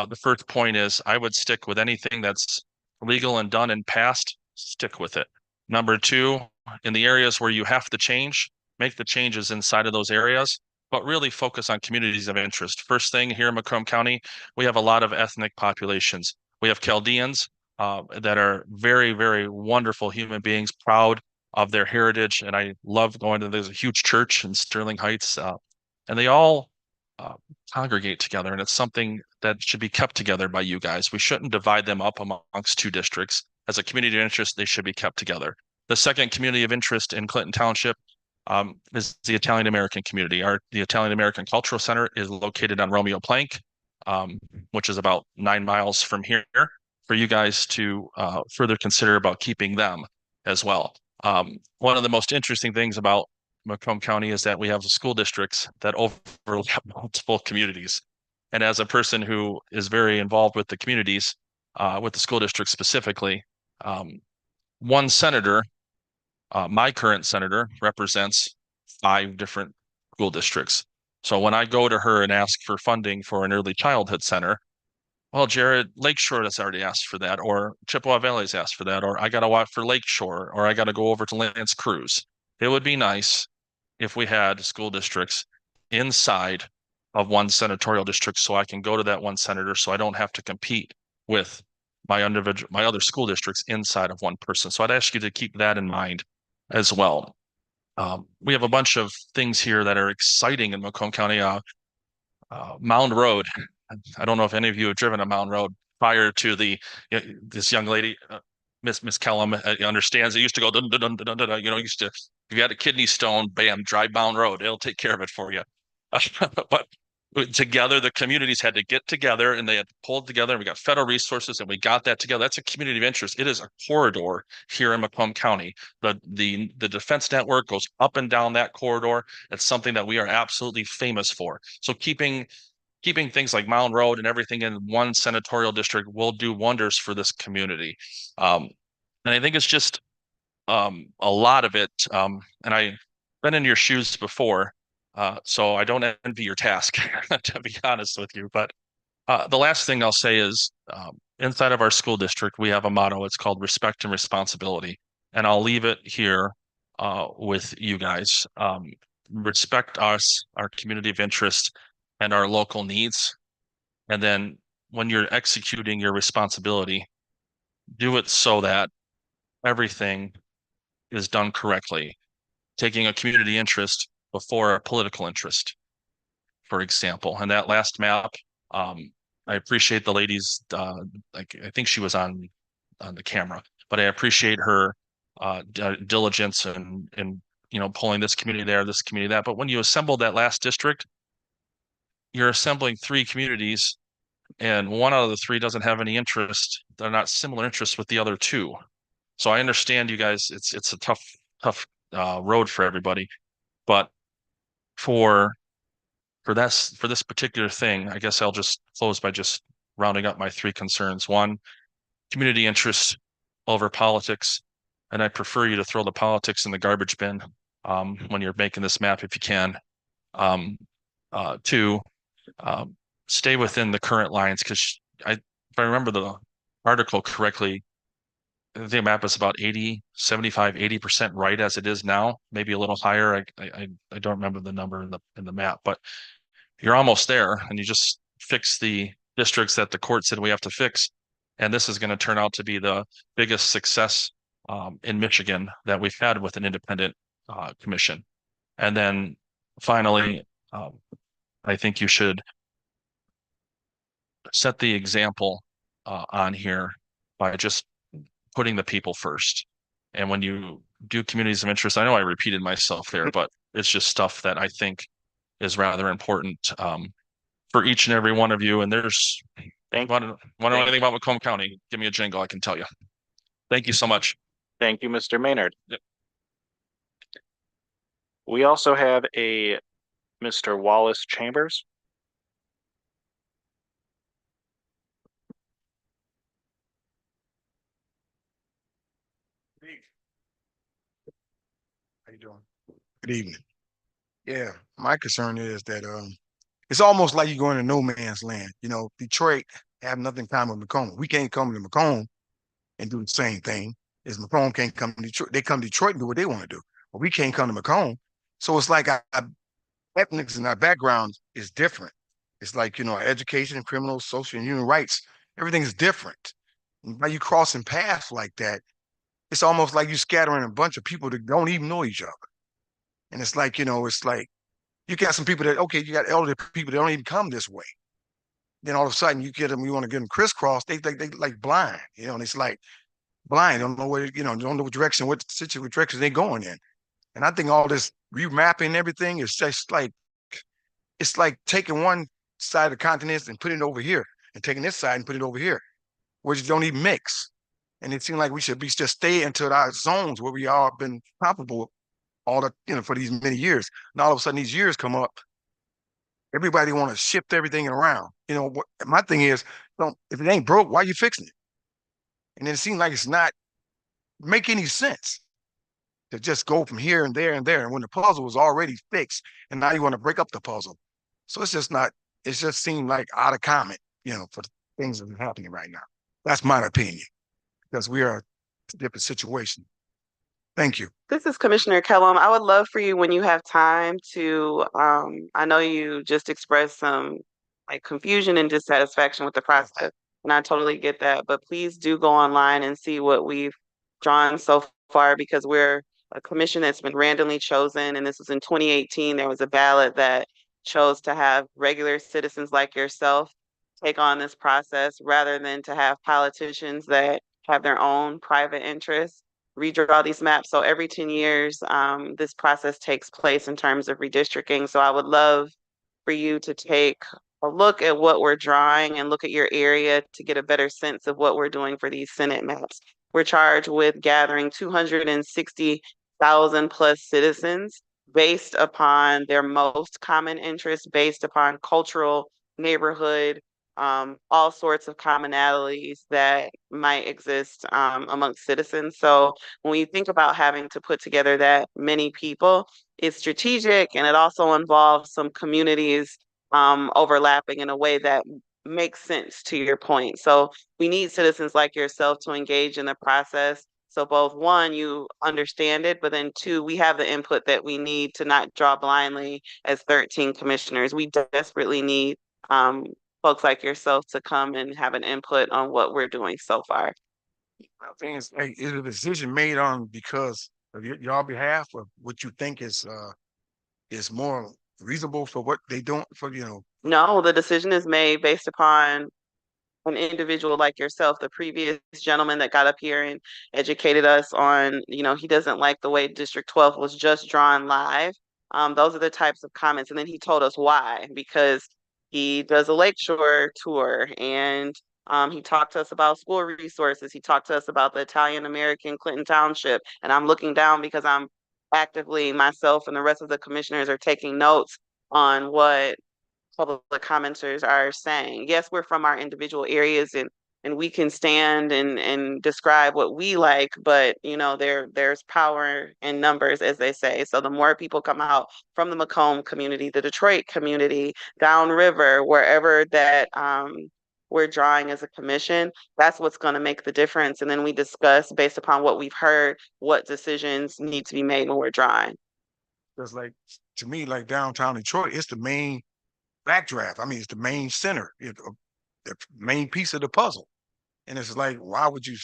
the first point is I would stick with anything that's legal and done in past, stick with it. Number two, in the areas where you have to change, make the changes inside of those areas, but really focus on communities of interest. First thing here in Macomb County, we have a lot of ethnic populations. We have Chaldeans that are very, very wonderful human beings, proud of their heritage. And I love going to, there's a huge church in Sterling Heights, and they all congregate together. And it's something that should be kept together by you guys. We shouldn't divide them up amongst two districts. As a community of interest, they should be kept together. The second community of interest in Clinton Township is the Italian American community. The Italian American Cultural Center is located on Romeo Plank, which is about 9 miles from here, for you guys to further consider about keeping them as well. One of the most interesting things about Macomb County is that we have school districts that overlap multiple communities. And as a person who is very involved with the communities, with the school district specifically, one senator, my current senator, represents 5 different school districts. So when I go to her and ask for funding for an early childhood center, well, Jared, Lakeshore has already asked for that, or Chippewa Valley's asked for that, or I got to watch for Lakeshore, or I got to go over to Lance Cruz. It would be nice if we had school districts inside of one senatorial district, so I can go to that one senator, so I don't have to compete with my other school districts inside of one person. So I'd ask you to keep that in mind as well. We have a bunch of things here that are exciting in Macomb County. Mound Road. I don't know if any of you have driven a Mound Road prior to this young lady, Miss Kellum, understands it used to go dun, dun, dun, dun, dun, dun, used to, if you had a kidney stone, bam, drive Mound Road. It'll take care of it for you. But together, the communities had to get together and they had pulled together, and we got federal resources and we got that together. That's a community of interest. It is a corridor here in Macomb County. The defense network goes up and down that corridor. It's something that we are absolutely famous for. So keeping things like Mound Road and everything in one senatorial district will do wonders for this community. And I think it's just a lot of it. And I've been in your shoes before, so I don't envy your task, to be honest with you. But the last thing I'll say is inside of our school district, we have a motto. It's called respect and responsibility. And I'll leave it here with you guys. Respect us, our community of interest, and our local needs. And then when you're executing your responsibility, do it so that everything is done correctly, taking a community interest before a political interest, for example. And that last map, I appreciate the ladies, like I think she was on the camera, but I appreciate her diligence and pulling this community there, this community that. But when you assemble that last district, you're assembling 3 communities, and one out of the 3 doesn't have any interest. They're not similar interests with the other 2. So I understand you guys, it's a tough road for everybody, but for this particular thing, I guess I'll just close by just rounding up my 3 concerns. 1, community interest over politics, and I prefer you to throw the politics in the garbage bin when you're making this map if you can. 2, stay within the current lines, because if I remember the article correctly, the map is about 80% right as it is now, maybe a little higher. I don't remember the number in the map, but you're almost there, and you just fix the districts that the court said we have to fix. And this is going to turn out to be the biggest success in Michigan that we've had with an independent commission. And then finally, I think you should set the example on here by just putting the people first. And when you do communities of interest, I know I repeated myself there, but it's just stuff that I think is rather important for each and every one of you. And there's, want to know anything about Macomb County? Give me a jingle, I can tell you. Thank you so much. Thank you, Mr. Maynard. Yep. We also have a Mr. Wallace Chambers. How you doing? Good evening. Yeah, my concern is that it's almost like you're going to no man's land. Detroit have nothing in common with Macomb. We can't come to Macomb and do the same thing. Is Macomb can't come to Detroit. They come to Detroit and do what they want to do. But we can't come to Macomb. So it's like our ethnics and our background is different. It's like, our education, criminal, social, and human rights, everything is different. And by you crossing paths like that, it's almost like you scattering a bunch of people that don't even know each other. And it's like, it's like you got some people that, okay, you got elderly people that don't even come this way. Then all of a sudden you want to get them crisscross, they like blind, and it's like blind, don't know where, don't know what direction, what direction they going in. And I think all this remapping and everything is just like, it's like taking one side of the continent and putting it over here and taking this side and putting it over here, which don't even mix. And it seems like we should be just stay into our zones where we all been comparable all the, for these many years. And all of a sudden these years come up, everybody want to shift everything around. What my thing is, if it ain't broke, why are you fixing it? And then it seems like it's not make any sense to just go from here and there and there. And when the puzzle was already fixed, and now you want to break up the puzzle. So it's just not, it just seemed like out of comment, for the things that are happening right now. That's my opinion, because we are in a different situation. Thank you. This is Commissioner Kellum. I would love for you, when you have time, to, I know you just expressed some confusion and dissatisfaction with the process, and I totally get that, but please do go online and see what we've drawn so far, because we're a commission that's been randomly chosen, and this was in 2018. There was a ballot that chose to have regular citizens like yourself take on this process rather than to have politicians that have their own private interests redraw these maps. So every 10 years, this process takes place in terms of redistricting. So I would love for you to take a look at what we're drawing and look at your area to get a better sense of what we're doing for these Senate maps. We're charged with gathering 260,000 plus citizens based upon their most common interests, based upon cultural, neighborhood, all sorts of commonalities that might exist amongst citizens. So when you think about having to put together that many people, it's strategic, and it also involves some communities overlapping in a way that makes sense to your point. So we need citizens like yourself to engage in the process. So both one, you understand it, but then two, we have the input that we need to not draw blindly as 13 commissioners. We desperately need folks like yourself to come and have an input on what we're doing so far. I think it's, is a decision made on because of your behalf, or what you think is more reasonable for what they doing for, No, the decision is made based upon an individual like yourself. The previous gentleman that got up here and educated us on, he doesn't like the way District 12 was just drawn live. Those are the types of comments. And then he told us why, because he does a lakeshore tour, and he talked to us about school resources. He talked to us about the Italian American Clinton Township. And I'm looking down because I'm actively, myself and the rest of the commissioners are taking notes on what public commenters are saying. Yes, we're from our individual areas, and we can stand and describe what we like, but there's power in numbers, as they say. So the more people come out from the Macomb community, the Detroit community, downriver, wherever that we're drawing as a commission, that's what's going to make the difference. And then we discuss, based upon what we've heard, what decisions need to be made when we're drawing. Because to me, like downtown Detroit, it's the main backdraft. I mean, it's the main center, the main piece of the puzzle. And it's like, why would you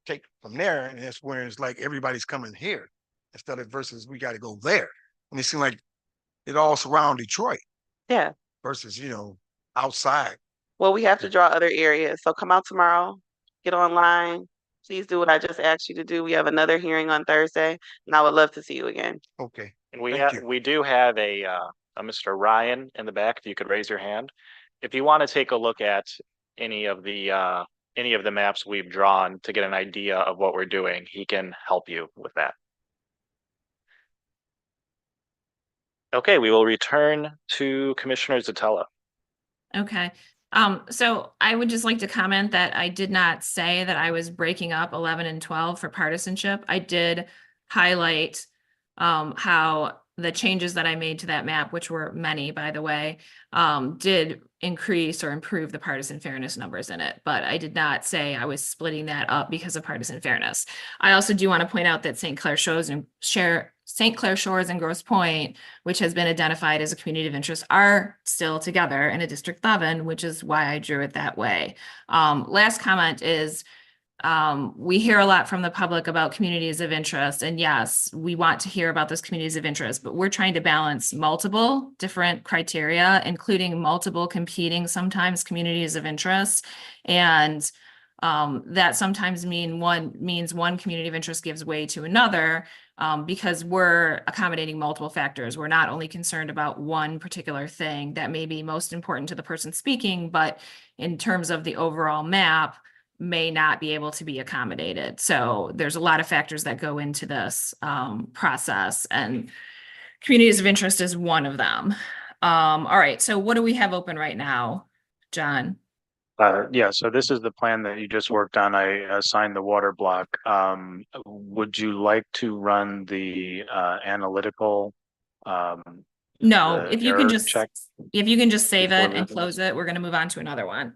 take from there? And that's where it's like everybody's coming here instead of versus we got to go there. And it seems like it all surrounds Detroit. Yeah. Versus, outside. Well, we have to draw other areas. So come out tomorrow, get online. Please do what I just asked you to do. We have another hearing on Thursday, and I would love to see you again. Okay. And we do have a Mr. Ryan in the back. If you could raise your hand, if you want to take a look at any of the maps we've drawn to get an idea of what we're doing, he can help you with that. Okay, we will return to Commissioner Zutella. Okay. So I would just like to comment that I did not say that I was breaking up 11 and 12 for partisanship. I did highlight how the changes that I made to that map, which were many, by the way, did increase or improve the partisan fairness numbers in it. But I did not say I was splitting that up because of partisan fairness. I also do want to point out that St. Clair Shores and Grosse Pointe, which has been identified as a community of interest, are still together in a District 11, which is why I drew it that way. Last comment is, we hear a lot from the public about communities of interest, and yes, we want to hear about those communities of interest, but we're trying to balance multiple different criteria, including multiple competing, sometimes communities of interest. And that sometimes means one community of interest gives way to another, because we're accommodating multiple factors. We're not only concerned about one particular thing that may be most important to the person speaking, but in terms of the overall map, may not be able to be accommodated. So there's a lot of factors that go into this process, and communities of interest is one of them. All right, so what do we have open right now, John? Yeah, so this is the plan that you just worked on. I assigned the water block. Would you like to run the analytical No, the if you can error just check save before it and moving? close it, we're going to move on to another one.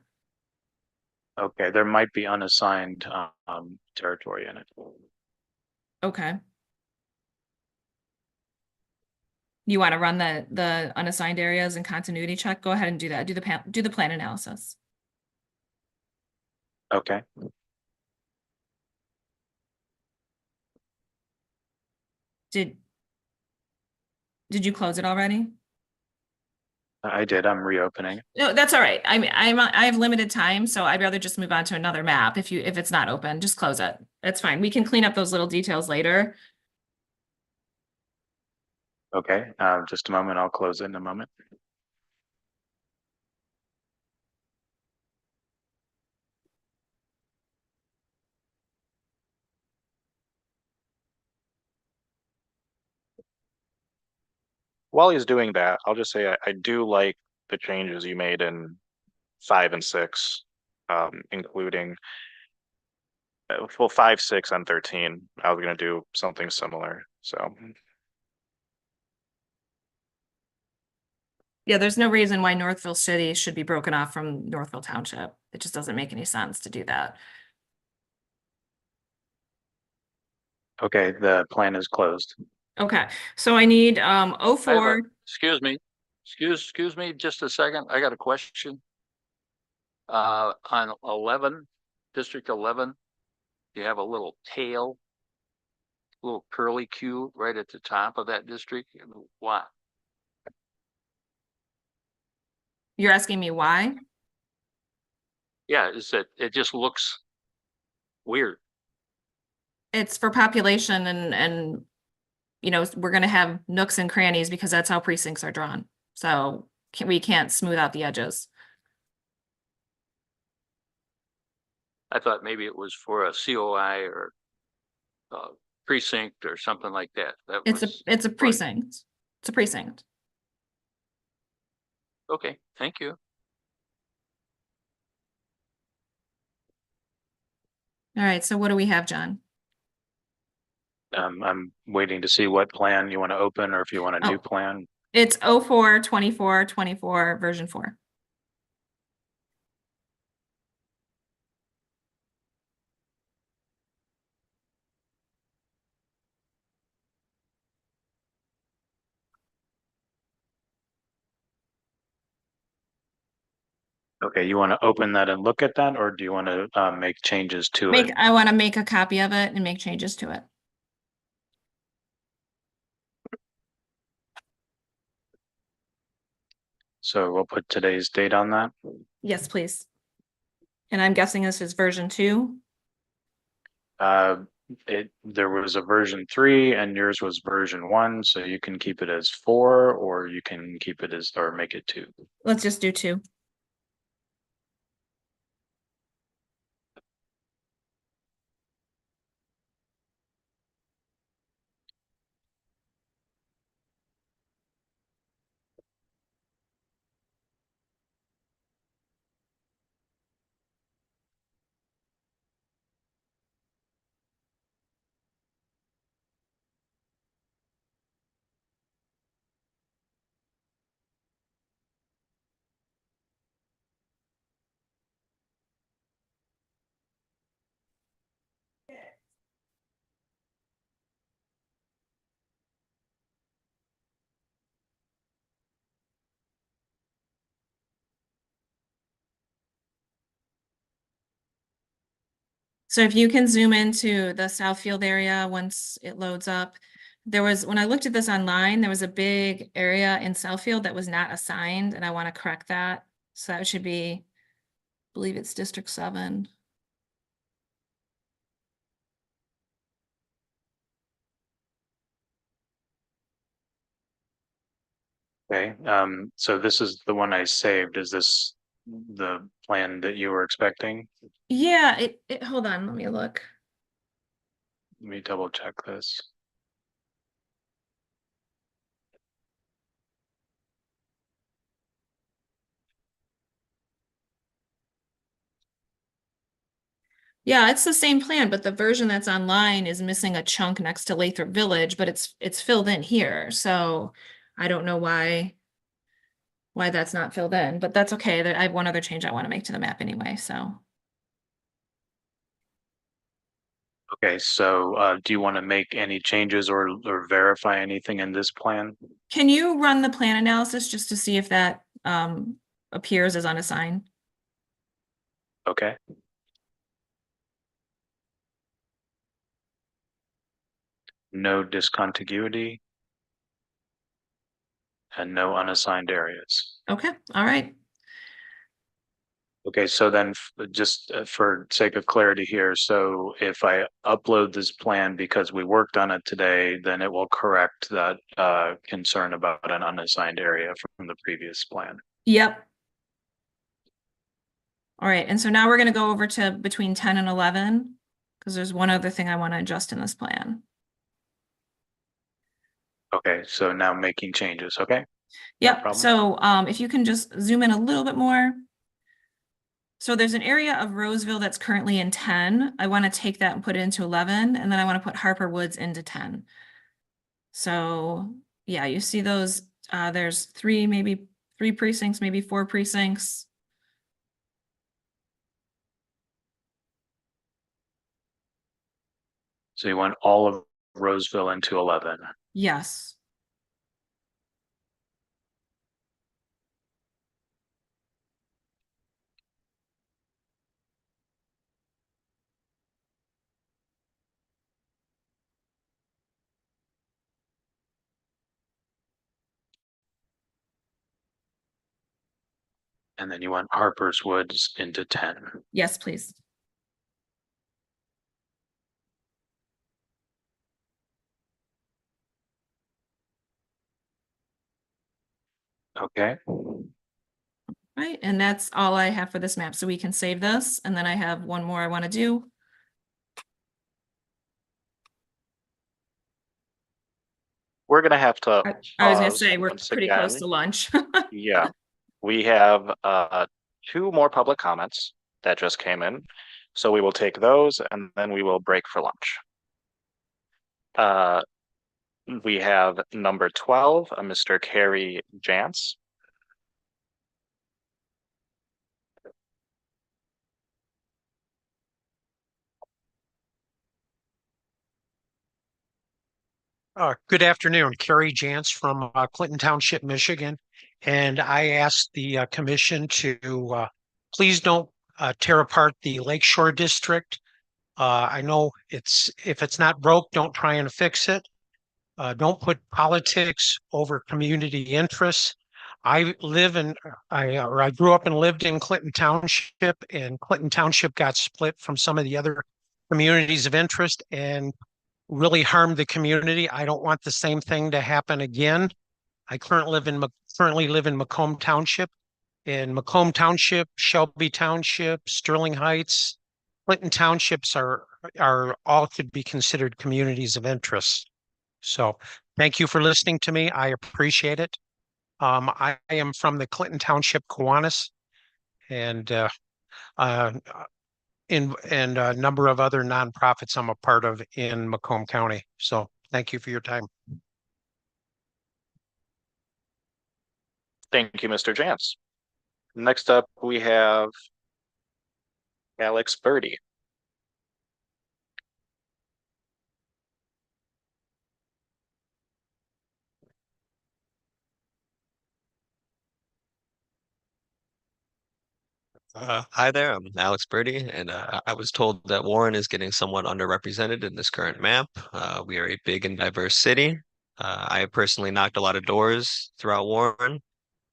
Okay, there might be unassigned territory in it. Okay. You want to run the unassigned areas and continuity check? Go ahead and do that. Do the plan analysis. Okay. Did you close it already? I did. I'm reopening. No, that's all right. I have limited time, so I'd rather just move on to another map. If it's not open, just close it. That's fine. We can clean up those little details later. Okay, just a moment. I'll close it in a moment. While he's doing that, I'll just say I do like the changes you made in 5 and 6, including well 5, 6, and 13. I was gonna do something similar. So Yeah, there's no reason why Northville City should be broken off from Northville Township. It just doesn't make any sense to do that. okay, the plan is closed. Okay, so I need I have 04. excuse me, excuse me, just a second. I got a question. On 11, District 11, you have a little tail, little curly Q right at the top of that district. Why? You're asking me why? Yeah, is that it just looks weird. It's for population and we're going to have nooks and crannies because that's how precincts are drawn. So we can't smooth out the edges. I thought maybe it was for a COI or precinct or something like that. It's a precinct. It's a precinct. Okay, thank you. All right, so what do we have, John? I'm waiting to see what plan you want to open or if you want a new plan. It's 04 24 24 version 4. Okay, you want to open that and look at that, or do you want to make changes to it? I want to make a copy of it and make changes to it. So we'll put today's date on that. Yes, please. And I'm guessing this is version 2. There was a version 3 and yours was version 1, so you can keep it as 4 or you can keep it as or make it 2. Let's just do 2. So if you can zoom into the Southfield area once it loads up, when I looked at this online, there was a big area in Southfield that was not assigned, and I want to correct that. So that should be, I believe it's District 7. Okay, so this is the one I saved. Is this the plan that you were expecting? Yeah, hold on, let me look. Let me double check this. Yeah, it's the same plan, but the version that's online is missing a chunk next to Lathrop Village, but it's filled in here. So I don't know why that's not filled in, but that's okay. I have one other change I want to make to the map anyway, so. Okay, so do you want to make any changes or verify anything in this plan? Can you run the plan analysis just to see if that appears as unassigned? Okay. No discontiguity and no unassigned areas. Okay, all right. Okay, so then just for sake of clarity here, so if I upload this plan because we worked on it today, then it will correct that concern about an unassigned area from the previous plan. Yep. All right, and so now we're going to go over to between 10 and 11 because there's one other thing I want to adjust in this plan. Okay, so now making changes, okay? Yep, so if you can just zoom in a little bit more. So there's an area of Roseville that's currently in 10. I want to take that and put it into 11, and then I want to put Harper Woods into 10. So yeah, you see those, there's maybe three precincts, maybe 4 precincts. So you want all of Roseville into 11. Yes. And then you want Harper's Woods into 10. Yes, please. Okay. Right, and that's all I have for this map. So we can save this, and then I have one more I want to do. We're gonna have to I was gonna pause say, we're once pretty again. close to lunch. Yeah, we have 2 more public comments that just came in. So we will take those and then we will break for lunch. We have number 12, Mr. Kerry Jantz. Good afternoon, Kerry Jantz from Clinton Township, Michigan. And I asked the commission to please don't tear apart the Lakeshore District. I know if it's not broke, don't try and fix it. Don't put politics over community interests. I grew up and lived in Clinton Township, and Clinton Township got split from some of the other communities of interest and really harmed the community. I don't want the same thing to happen again. I currently live in Macomb Township. In Macomb Township, Shelby Township, Sterling Heights, Clinton Townships are all could be considered communities of interest. So thank you for listening to me. I appreciate it. I am from the Clinton Township Kiwanis, and and a number of other nonprofits I'm a part of in Macomb County. So thank you for your time. Thank you, Mr. Jantz. Next up, we have Alex Birdie. Hi there, I'm Alex Birdie, and I was told that Warren is getting somewhat underrepresented in this current map. We are a big and diverse city. I have personally knocked a lot of doors throughout Warren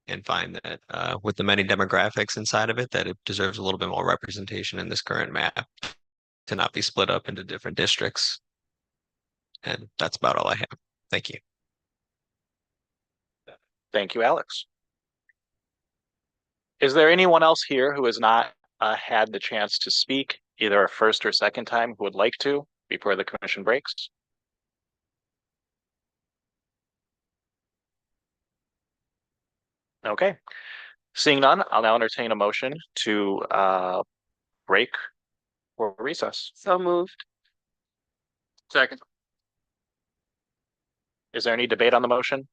and find that with the many demographics inside of it, that it deserves a little bit more representation in this current map to not be split up into different districts. And that's about all I have. Thank you. Thank you, Alex. Is there anyone else here who has not had the chance to speak, either a first or second time, who would like to before the commission breaks? Okay. Seeing none, I'll now entertain a motion to break or recess. So moved. Second. Is there any debate on the motion?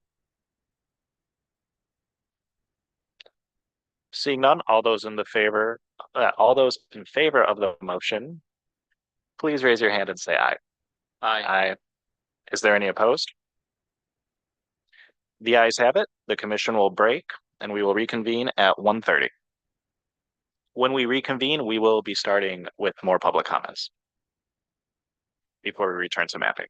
Seeing none, all those in favor of the motion, please raise your hand and say aye. Aye. Aye. Is there any opposed? The ayes have it. The commission will break and we will reconvene at 1:30. When we reconvene, we will be starting with more public comments before we return to mapping.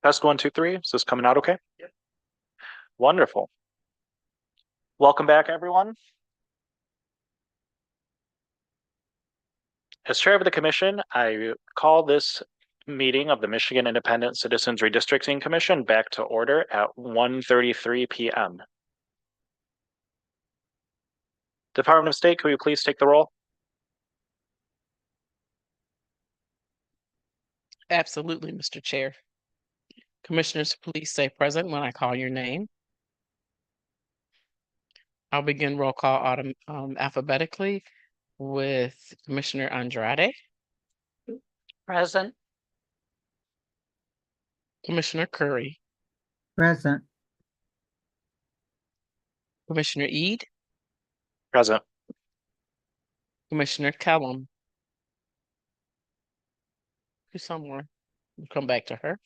Test 1, 2, 3. Is this coming out okay? Yep. Wonderful. Welcome back, everyone. As chair of the commission, I call this meeting of the Michigan Independent Citizens Redistricting Commission back to order at 1:33 p.m. Department of State, could you please take the roll? Absolutely, Mr. Chair. Commissioners, please say present when I call your name. I'll begin roll call alphabetically with Commissioner Andrade. Present. Commissioner Curry. Present. Commissioner Ede. Present. Commissioner Kellum. Who's somewhere? We'll come back to her.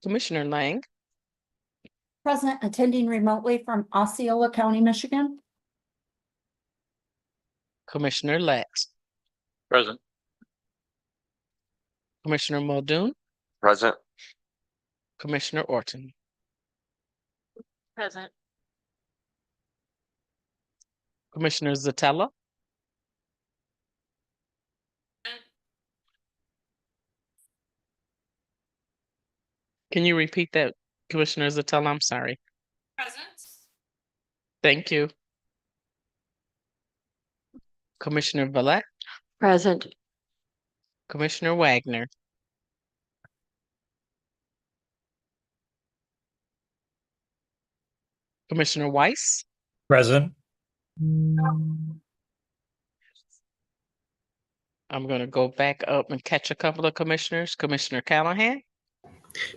Commissioner Lang. Present, attending remotely from Osceola County, Michigan. Commissioner Lett. Present. Commissioner Muldoon. Present. Commissioner Orton. Present. Commissioner Zatella. Can you repeat that, Commissioner Zatella? I'm sorry. Present. Thank you. Commissioner Vallette. Present. Commissioner Wagner. Commissioner Weiss. Present. I'm going to go back up and catch a couple of commissioners. Commissioner Callahan.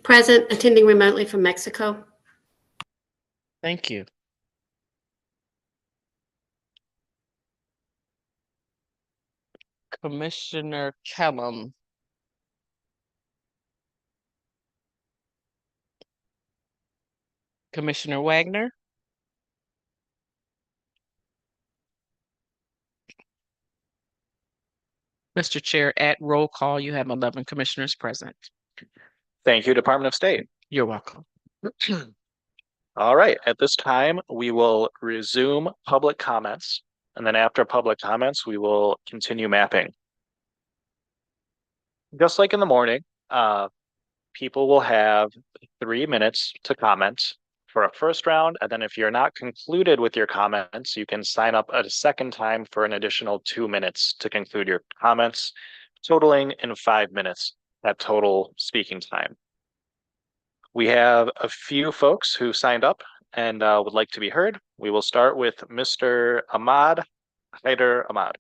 Present, attending remotely from Mexico. Thank you. Commissioner Kellum. Commissioner Wagner. Mr. Chair, at roll call, you have 11 commissioners present. Thank you, Department of State. You're welcome. All right, at this time, we will resume public comments. And then after public comments, we will continue mapping. Just like in the morning, people will have 3 minutes to comment for a first round. And then if you're not concluded with your comments, you can sign up at a second time for an additional 2 minutes to conclude your comments, totaling in 5 minutes that total speaking time. We have a few folks who signed up and would like to be heard. We will start with Mr. Ahmad, Haider Ahmad.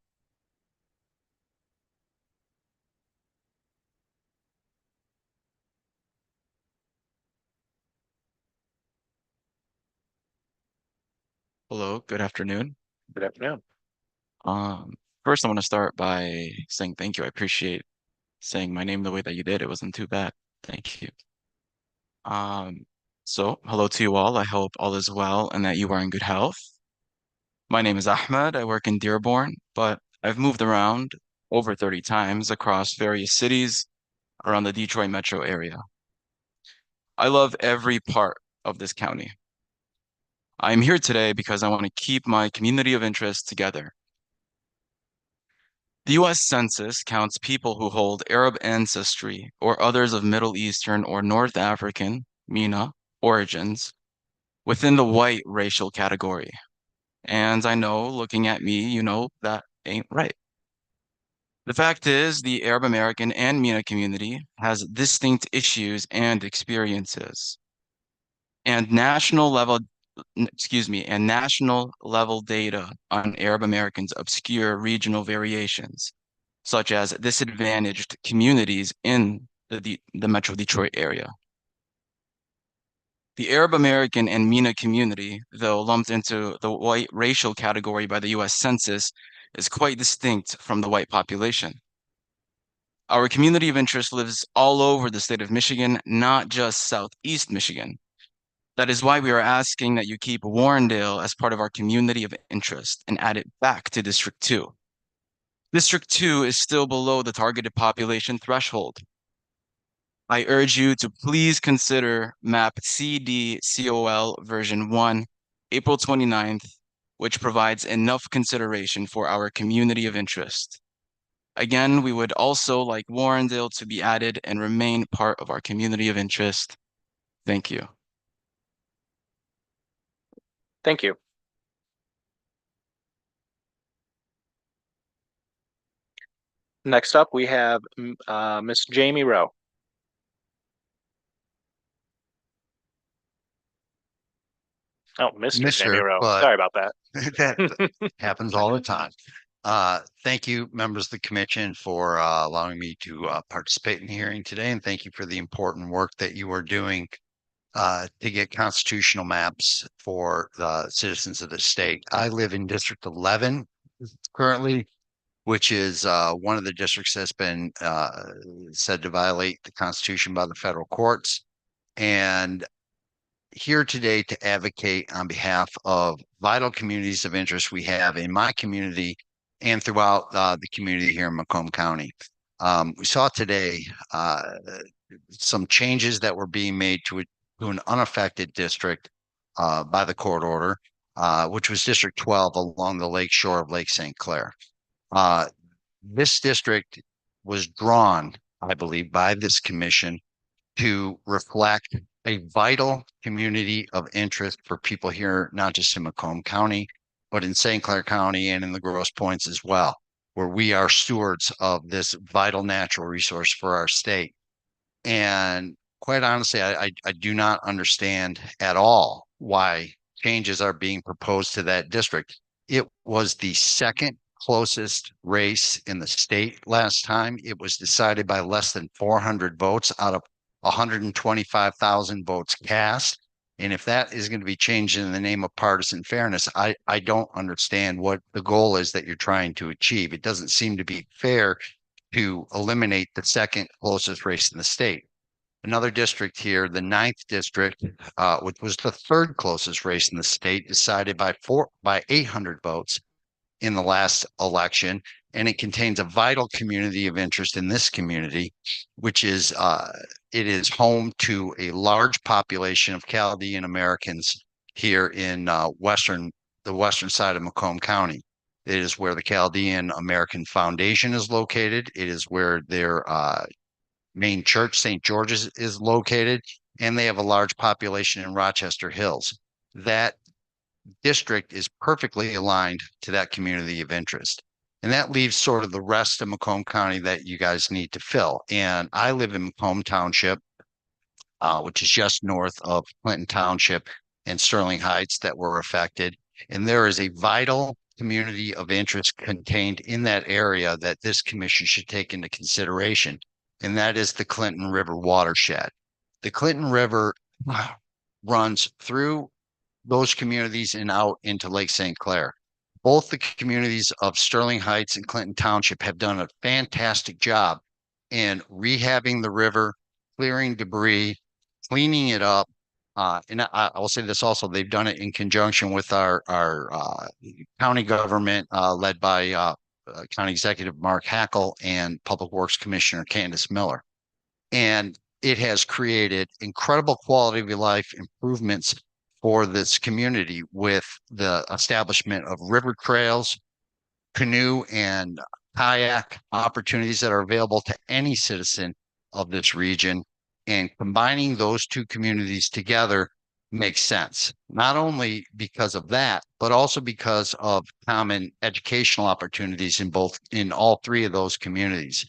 Hello, good afternoon. Good afternoon. First I want to start by saying thank you. I appreciate saying my name the way that you did. It wasn't too bad. Thank you. So hello to you all. I hope all is well and that you are in good health. My name is Ahmed. I work in Dearborn, but I've moved around over 30 times across various cities around the Detroit metro area. I love every part of this county. I'm here today because I want to keep my community of interest together. The U.S. Census counts people who hold Arab ancestry or others of Middle Eastern or North African, MENA, origins within the white racial category. And I know, looking at me, you know that ain't right. The fact is, the Arab American and MENA community has distinct issues and experiences. And national level data on Arab Americans obscure regional variations, such as disadvantaged communities in the Metro Detroit area. The Arab American and MENA community, though lumped into the white racial category by the U.S. Census, is quite distinct from the white population. Our community of interest lives all over the state of Michigan, not just Southeast Michigan. That is why we are asking that you keep Warrendale as part of our community of interest and add it back to District 2. District 2 is still below the targeted population threshold. I urge you to please consider map CDCOL version 1, April 29th, which provides enough consideration for our community of interest. Again, we would also like Warrendale to be added and remain part of our community of interest. Thank you. Thank you. Next up, we have Miss Jamie Rowe. Oh, Mr. Jamie Rowe. but Sorry about that. that happens all the time. Thank you, members of the commission, for allowing me to participate in the hearing today, and thank you for the important work that you are doing to get constitutional maps for the citizens of the state. I live in District 11 currently, which is one of the districts that's been said to violate the Constitution by the federal courts. And here today to advocate on behalf of vital communities of interest we have in my community and throughout the community here in Macomb County. We saw today some changes that were being made to an unaffected district by the court order, which was District 12 along the lake shore of Lake St. Clair. This district was drawn, I believe, by this commission to reflect a vital community of interest for people here, not just in Macomb County, but in St. Clair County and in the Grosse Pointes as well, where we are stewards of this vital natural resource for our state. And quite honestly, I do not understand at all why changes are being proposed to that district. It was the second closest race in the state last time. It was decided by less than 400 votes out of 125,000 votes cast. And if that is going to be changed in the name of partisan fairness, I don't understand what the goal is that you're trying to achieve. It doesn't seem to be fair to eliminate the second closest race in the state. Another district here, the 9th district, which was the third closest race in the state, decided by 800 votes in the last election, and it contains a vital community of interest in this community, which is it is home to a large population of Chaldean Americans here in the western side of Macomb County. It is where the Chaldean American Foundation is located. It is where their main church, St. George's, is located, and they have a large population in Rochester Hills. That district is perfectly aligned to that community of interest. And that leaves sort of the rest of Macomb County that you guys need to fill. And I live in Macomb Township, which is just north of Clinton Township and Sterling Heights that were affected. And there is a vital community of interest contained in that area that this commission should take into consideration. And that is the Clinton River watershed. The Clinton River runs through those communities and out into Lake St. Clair. Both the communities of Sterling Heights and Clinton Township have done a fantastic job in rehabbing the river, clearing debris, cleaning it up. And I will say this also, they've done it in conjunction with our county government led by County Executive Mark Hackle and Public Works Commissioner Candace Miller. And it has created incredible quality of life improvements for this community with the establishment of river trails, canoe and kayak opportunities that are available to any citizen of this region. And combining those two communities together makes sense, not only because of that, but also because of common educational opportunities in all three of those communities.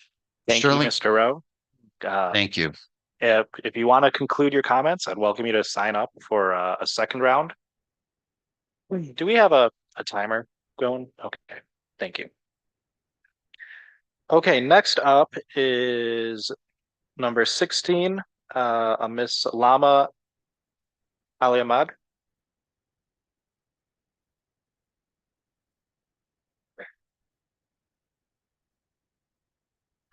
Thank you, Mr. Rowe. Thank you. If you want to conclude your comments, I'd welcome you to sign up for a second round. Do we have a timer going? Okay, thank you. Okay, next up is number 16, Miss Lama Ali Ahmad.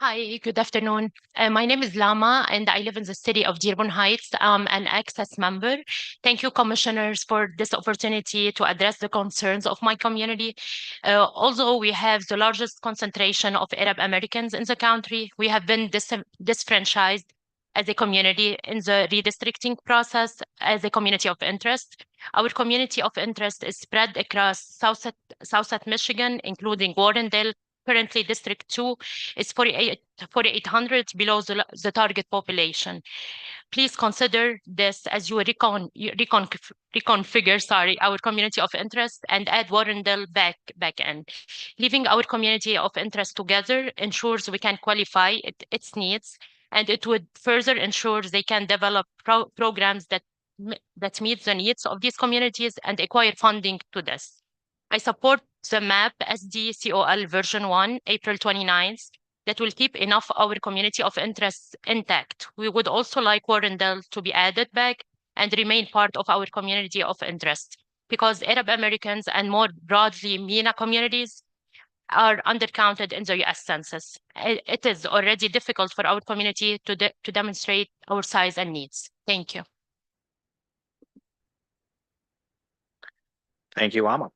Hi, good afternoon. My name is Lama, and I live in the city of Dearborn Heights. I'm an Access member. Thank you, commissioners, for this opportunity to address the concerns of my community. Although we have the largest concentration of Arab Americans in the country, we have been disenfranchised as a community in the redistricting process as a community of interest. Our community of interest is spread across South Michigan, including Warrendale. Currently, District 2 is 4,800 below the target population. Please consider this as you reconfigure our community of interest and add Warrendale back in. Leaving our community of interest together ensures we can qualify its needs, and it would further ensure they can develop programs that meet the needs of these communities and acquire funding to this. I support the MAP SDCOL version 1, April 29th, that will keep enough our community of interest intact. We would also like Warrendale to be added back and remain part of our community of interest, because Arab Americans and more broadly MENA communities are undercounted in the US Census. It is already difficult for our community to demonstrate our size and needs. Thank you. Thank you, Amma.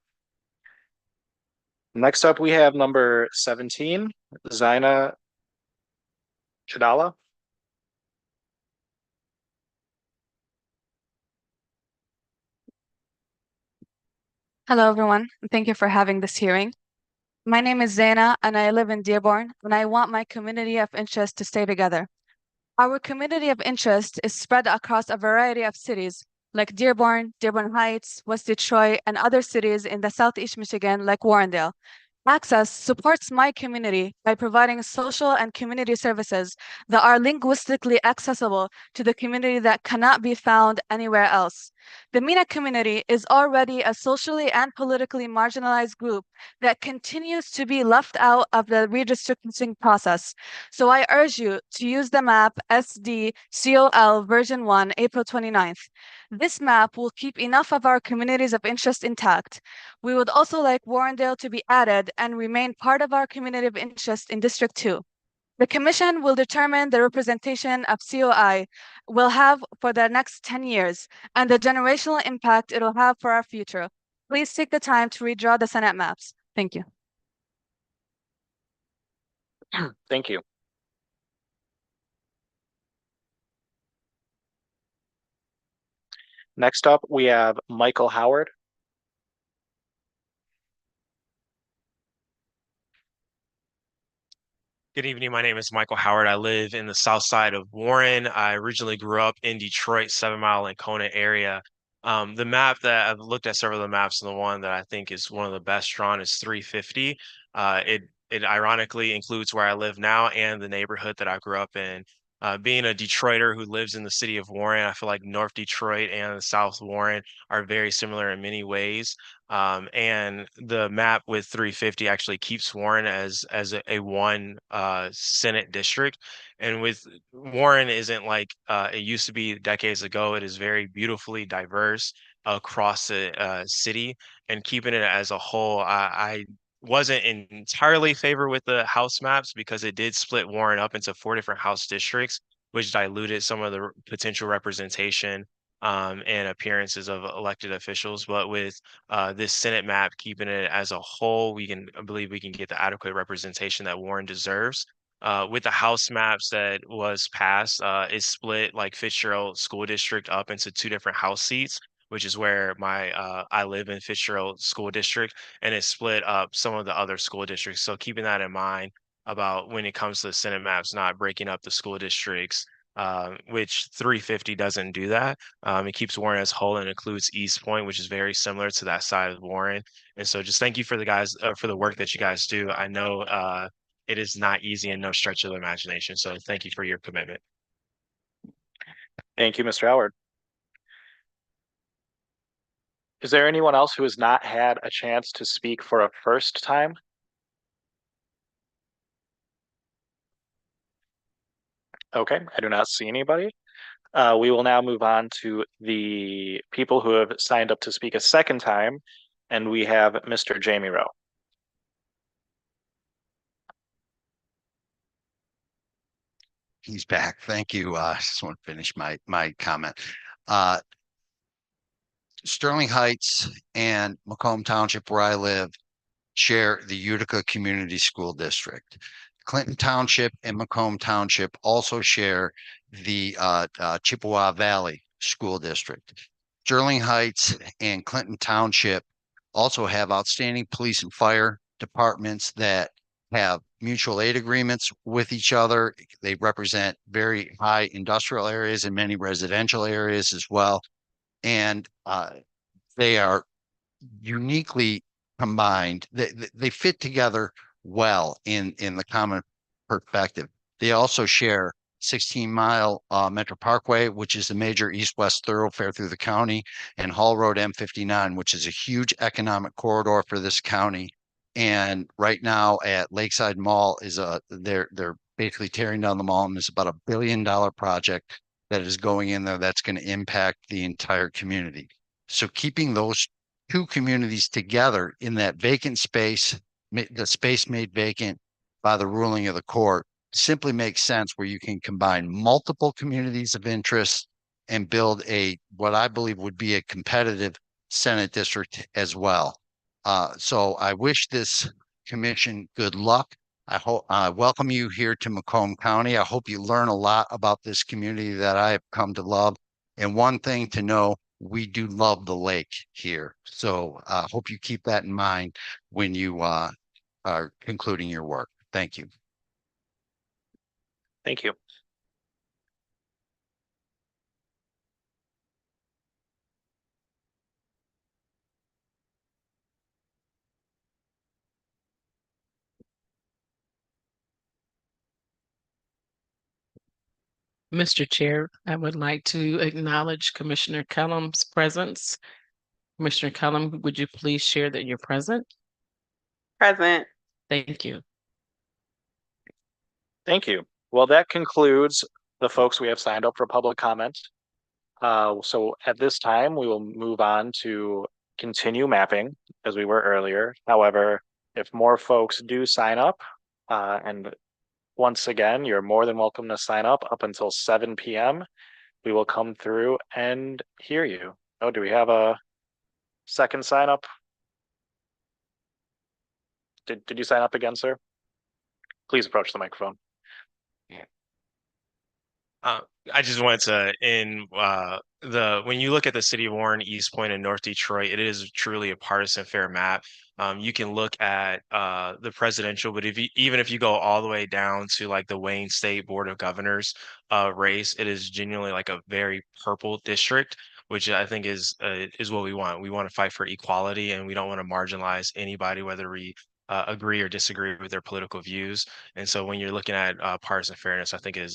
Next up, we have number 17, Zaina Chadala. Hello, everyone, and thank you for having this hearing. My name is Zaina, and I live in Dearborn, and I want my community of interest to stay together. Our community of interest is spread across a variety of cities, like Dearborn, Dearborn Heights, West Detroit, and other cities in the Southeast Michigan, like Warrendale. Access supports my community by providing social and community services that are linguistically accessible to the community that cannot be found anywhere else. The MENA community is already a socially and politically marginalized group that continues to be left out of the redistricting process. So I urge you to use the map SDCOL version 1, April 29th. This map will keep enough of our communities of interest intact. We would also like Warrendale to be added and remain part of our community of interest in District 2. The Commission will determine the representation of COI will have for the next 10 years and the generational impact it will have for our future. Please take the time to redraw the Senate maps. Thank you. Thank you. Next up, we have Michael Howard. Good evening. My name is Michael Howard. I live in the south side of Warren. I originally grew up in Detroit, 7 Mile and Kona area. The map that I've looked at several of the maps, and the one that I think is one of the best drawn is 350. It ironically includes where I live now and the neighborhood that I grew up in. Being a Detroiter who lives in the city of Warren, I feel like North Detroit and South Warren are very similar in many ways. And the map with 350 actually keeps Warren as a one Senate district. And with Warren isn't like it used to be decades ago. It is very beautifully diverse across the city, and keeping it as a whole. I wasn't entirely favor with the House maps because it did split Warren up into 4 different House districts, which diluted some of the potential representation and appearances of elected officials. But with this Senate map, keeping it as a whole, I believe we can get the adequate representation that Warren deserves. With the House maps that was passed, it split like Fitzgerald School District up into 2 different House seats, which is where I live in Fitzgerald School District, and it split up some of the other school districts. So keeping that in mind about when it comes to the Senate maps, not breaking up the school districts, which 350 doesn't do that. It keeps Warren as whole and includes East Point, which is very similar to that side of Warren. And so just thank you for for the work that you guys do. I know it is not easy and no stretch of the imagination. So thank you for your commitment. Thank you, Mr. Howard. Is there anyone else who has not had a chance to speak for a first time? Okay, I do not see anybody. We will now move on to the people who have signed up to speak a second time, and we have Mr. Jamie Rowe. He's back. Thank you. I just want to finish my comment. Sterling Heights and Macomb Township, where I live, share the Utica Community School District. Clinton Township and Macomb Township also share the Chippewa Valley School District. Sterling Heights and Clinton Township also have outstanding police and fire departments that have mutual aid agreements with each other. They represent very high industrial areas and many residential areas as well. And they are uniquely combined. They fit together well in the common perspective. They also share 16-mile Metro Parkway, which is the major east-west thoroughfare through the county, and Hall Road M59, which is a huge economic corridor for this county. And right now at Lakeside Mall they're basically tearing down the mall, and it's about $1 billion project that is going in there that's going to impact the entire community. So keeping those two communities together in that vacant space, the space made vacant by the ruling of the court, simply makes sense, where you can combine multiple communities of interest and build what I believe would be a competitive Senate district as well. So I wish this commission good luck. I welcome you here to Macomb County. I hope you learn a lot about this community that I have come to love. And one thing to know, we do love the lake here. So I hope you keep that in mind when you are concluding your work. Thank you. Thank you. Mr. Chair, I would like to acknowledge Commissioner Cullum's presence. Commissioner Cullum, would you please share that you're present? Present. Thank you. Thank you. Well, that concludes the folks we have signed up for public comment. So at this time, we will move on to continue mapping as we were earlier. However, if more folks do sign up, and once again, you're more than welcome to sign up until 7 p.m. We will come through and hear you. Oh, do we have a second sign up? Did you sign up again, sir? Please approach the microphone. I just wanted to when you look at the city of Warren, East Point, and North Detroit, it is truly a partisan fair map. You can look at the presidential, but even if you go all the way down to like the Wayne State Board of Governors race, it is genuinely like a very purple district, which I think is what we want. We want to fight for equality, and we don't want to marginalize anybody, whether we agree or disagree with their political views. And so when you're looking at partisan fairness, I think it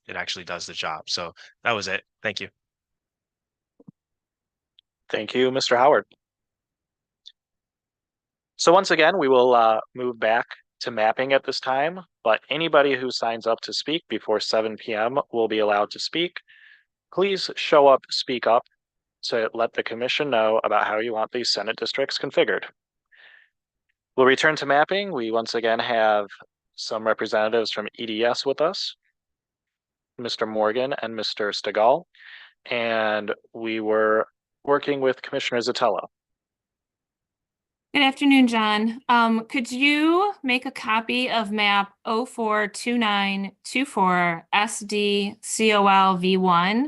actually does the job. So that was it. Thank you. Thank you, Mr. Howard. So once again, we will move back to mapping at this time, but anybody who signs up to speak before 7 p.m. will be allowed to speak. Please show up, speak up to let the commission know about how you want these Senate districts configured. We'll return to mapping. We once again have some representatives from EDS with us, Mr. Morgan and Mr. Stegall, and we were working with Commissioner Zatello. Good afternoon, John. Could you make a copy of map 042924 SD COL V1?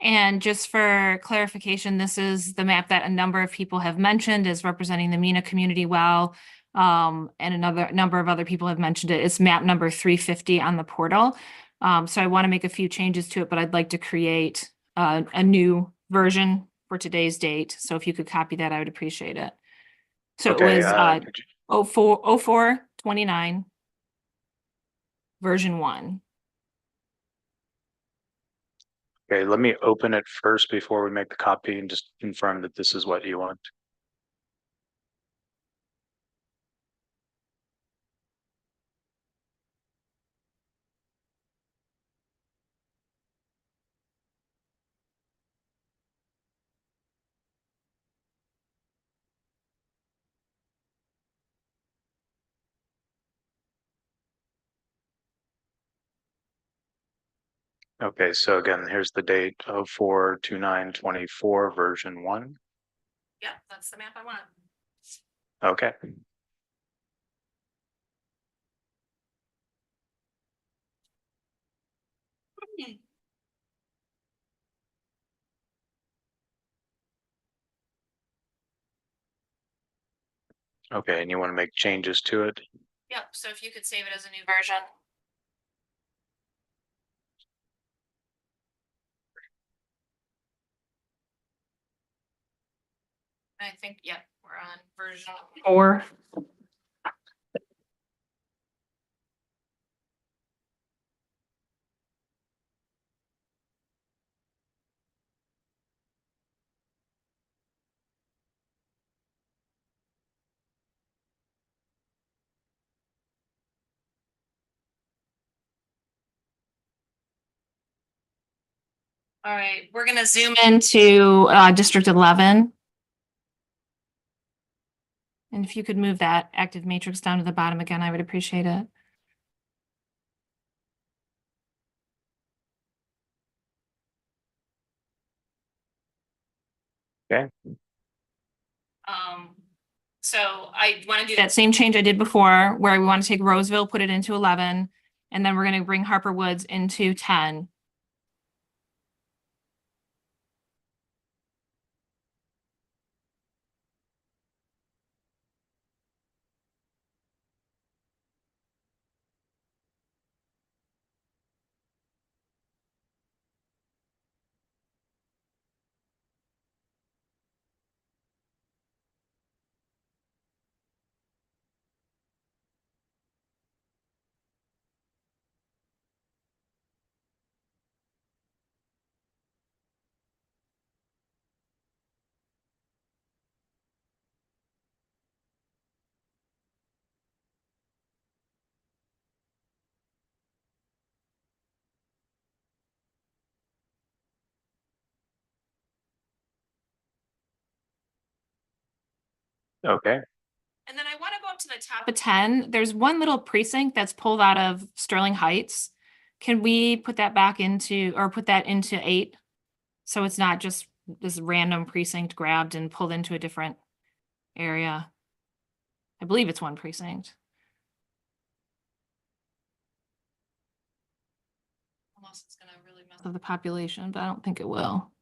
And just for clarification, this is the map that a number of people have mentioned is representing the MENA community well. And another number of other people have mentioned it. It's map number 350 on the portal. So I want to make a few changes to it, but I'd like to create a new version for today's date. So if you could copy that, I would appreciate it. So Okay, it was 0429 version 1. Okay, let me open it first before we make the copy and just confirm that this is what you want. Okay, so again, here's the date of 042924 version 1. Yeah, that's the map I want. Okay. Okay, and you want to make changes to it? Yep, so if you could save it as a new version. I think, yep, we're on version 4. All right, we're gonna zoom into District 11. And if you could move that active matrix down to the bottom again, I would appreciate it. Okay. So I want to do that same change I did before, where we want to take Roseville, put it into 11, and then we're going to bring Harper Woods into 10. Okay. And then I want to go up to the top of 10. There's one little precinct that's pulled out of Sterling Heights. Can we put that back into, or put that into 8? So it's not just this random precinct grabbed and pulled into a different area. I believe it's one precinct. Unless it's gonna really mess with the population, but I don't think it will.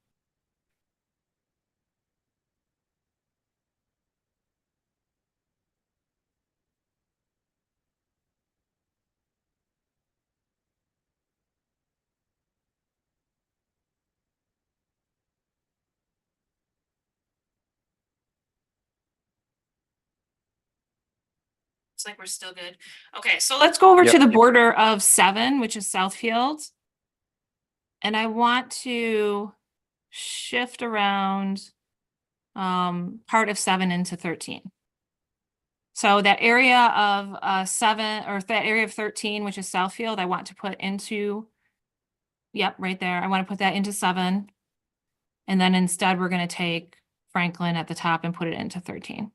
Looks like we're still good. Okay, so let's go over to the border of 7, which is Southfield. And I want to shift around part of 7 into 13. So that area of 7, or that area of 13, which is Southfield, I want to put into, yep, right there. I want to put that into 7. And then instead, we're going to take Franklin at the top and put it into 13.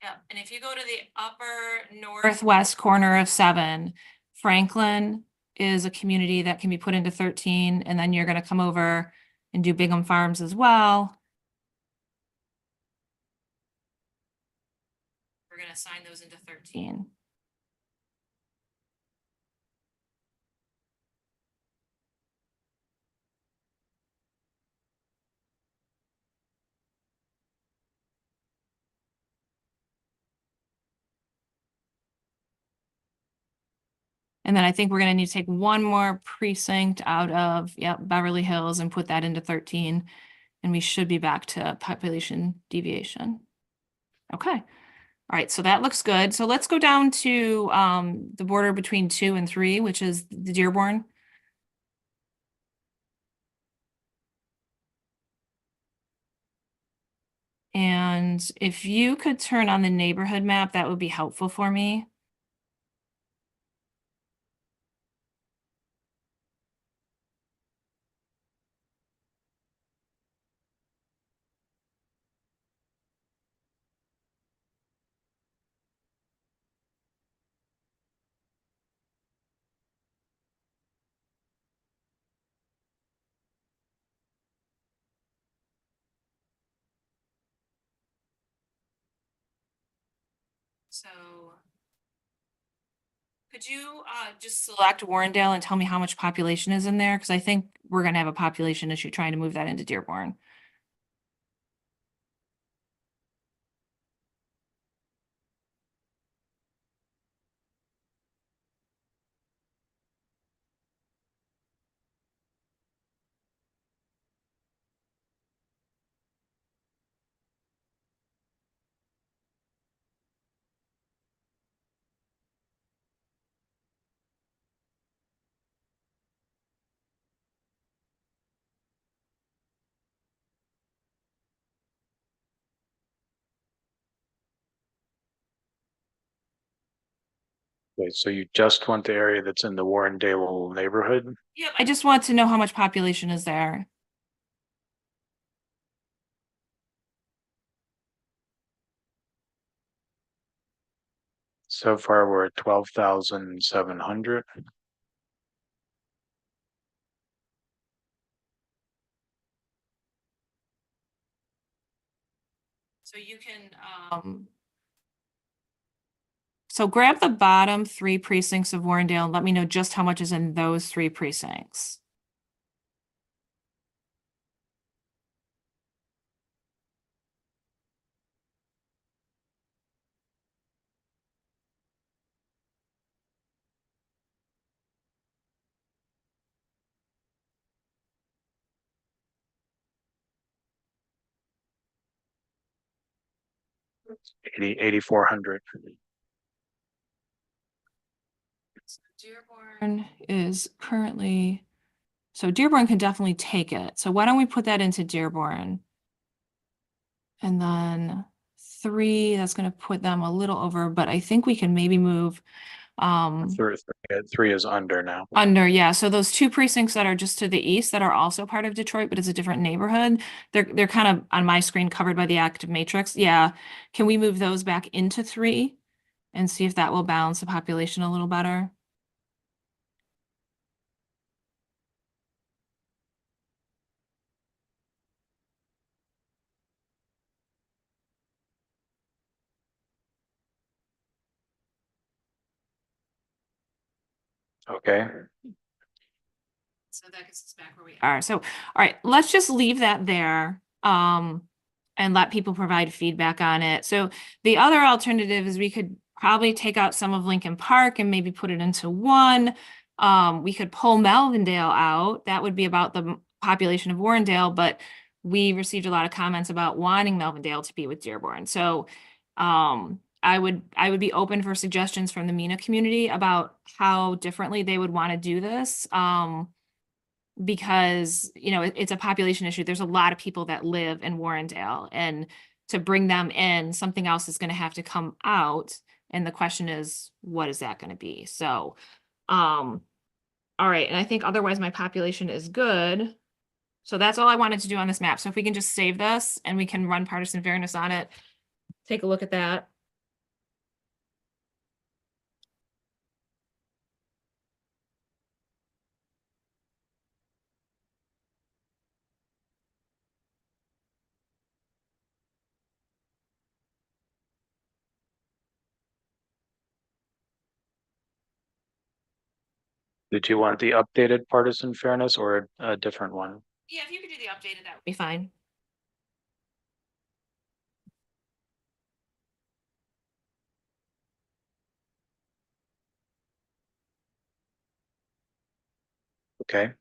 Yep, and if you go to the upper northwest corner of 7, Franklin is a community that can be put into 13, and then you're going to come over and do Bingham Farms as well. We're going to assign those into 13. And then I think we're going to need to take one more precinct out of, yep, Beverly Hills and put that into 13. And we should be back to population deviation. Okay. All right. So that looks good. So let's go down to the border between 2 and 3, which is the Dearborn. And if you could turn on the neighborhood map, that would be helpful for me. So could you just select Warrendale and tell me how much population is in there? Because I think we're gonna have a population issue trying to move that into Dearborn. Wait, so you just want the area that's in the Warrendale neighborhood? Yep. I just want to know how much population is there. So far, we're at 12,700. So you can so grab the bottom 3 precincts of Warrendale and let me know just how much is in those 3 precincts. Eighty 8,400. Dearborn is currently, so Dearborn can definitely take it. So why don't we put that into Dearborn? And then 3, that's gonna put them a little over, but I think we can maybe move Three is under now. under, yeah. So those 2 precincts that are just to the east that are also part of Detroit, but it's a different neighborhood. They're kind of on my screen covered by the active matrix. Yeah. Can we move those back into 3 and see if that will balance the population a little better? Okay. So that gets us back where we are. So, all right, let's just leave that there. And let people provide feedback on it. So the other alternative is we could probably take out some of Lincoln Park and maybe put it into 1. We could pull Melvindale out. That would be about the population of Warrendale, but we received a lot of comments about wanting Melvindale to be with Dearborn. So I would be open for suggestions from the MENA community about how differently they would want to do this. Because, you know, it's a population issue. There's a lot of people that live in Warrendale, and to bring them in, something else is going to have to come out. And the question is, what is that going to be? So, all right. And I think otherwise my population is good. So that's all I wanted to do on this map. So if we can just save this and we can run partisan fairness on it, take a look at that. Did you want the updated partisan fairness or a different one? Yeah, if you could do the updated, that would be fine. Okay.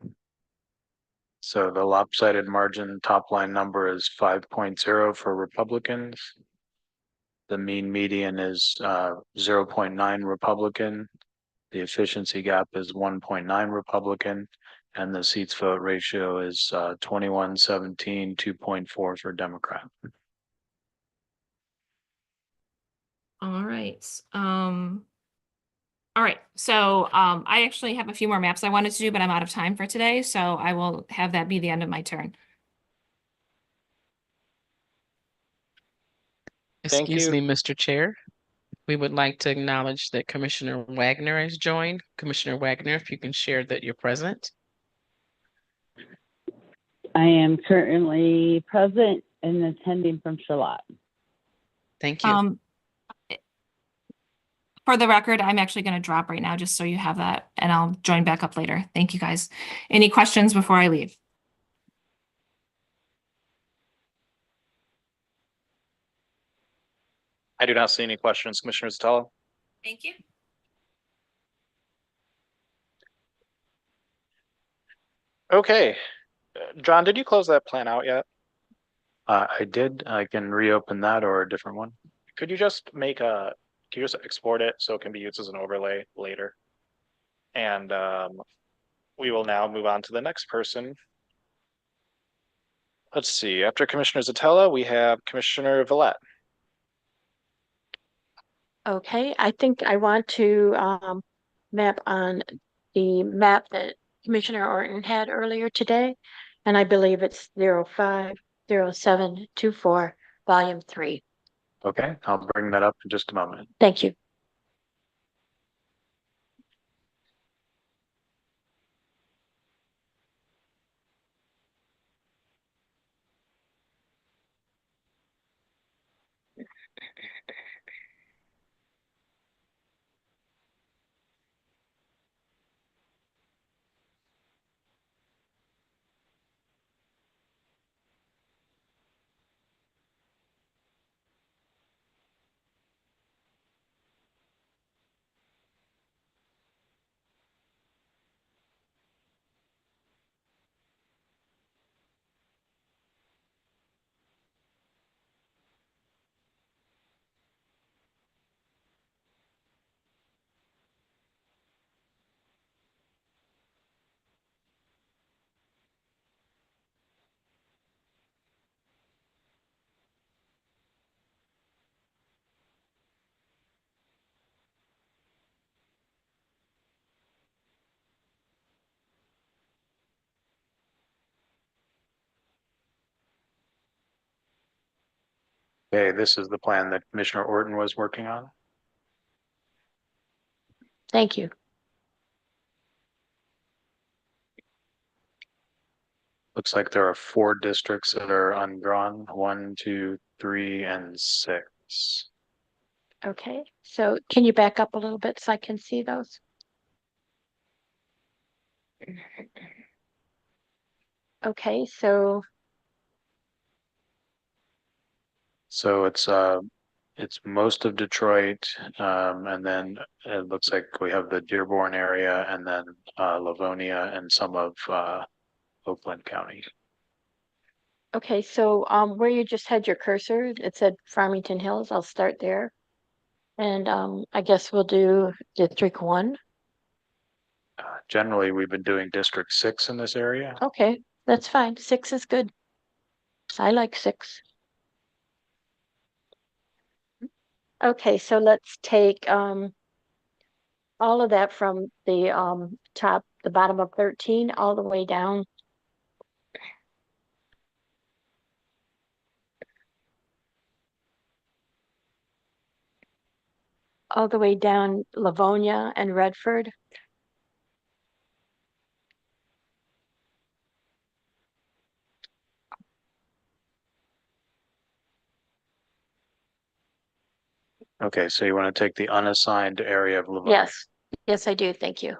So the lopsided margin top line number is 5.0 for Republicans. The mean median is 0.9 Republican. The efficiency gap is 1.9 Republican. And the seats vote ratio is 21-17, 2.4 for Democrat. All right. All right. So I actually have a few more maps I wanted to do, but I'm out of time for today. So I will have that be the end of my turn. Thank Excuse you. me, Mr. Chair. We would like to acknowledge that Commissioner Wagner has joined. Commissioner Wagner, if you can share that you're present. I am currently present and attending from Charlotte. Thank you. For the record, I'm actually going to drop right now just so you have that, and I'll join back up later. Thank you, guys. Any questions before I leave? I do not see any questions, Commissioner Zatello. Thank you. Okay, John, did you close that plan out yet? I did. I can reopen that or a different one. Could you just can you just export it so it can be used as an overlay later? And we will now move on to the next person. Let's see, after Commissioner Zatello, we have Commissioner Villette. Okay, I think I want to map on the map that Commissioner Orton had earlier today, and I believe it's 050724, Volume 3. Okay, I'll bring that up in just a moment. Thank you. Okay, this is the plan that Commissioner Orton was working on. Thank you. Looks like there are 4 districts that are undrawn, 1, 2, 3, and 6. Okay, so can you back up a little bit so I can see those? Okay, so It's most of Detroit, and then it looks like we have the Dearborn area, and then Livonia and some of Oakland County. okay, so where you just had your cursor, it said Farmington Hills. I'll start there. And I guess we'll do District 1. Generally, we've been doing District 6 in this area. Okay, that's fine. 6 is good. I like 6. Okay, so let's take all of that from the the bottom of 13, all the way down. All the way down Livonia and Redford. Okay, so you want to take the unassigned area of Livonia. Yes, yes, I do. Thank you.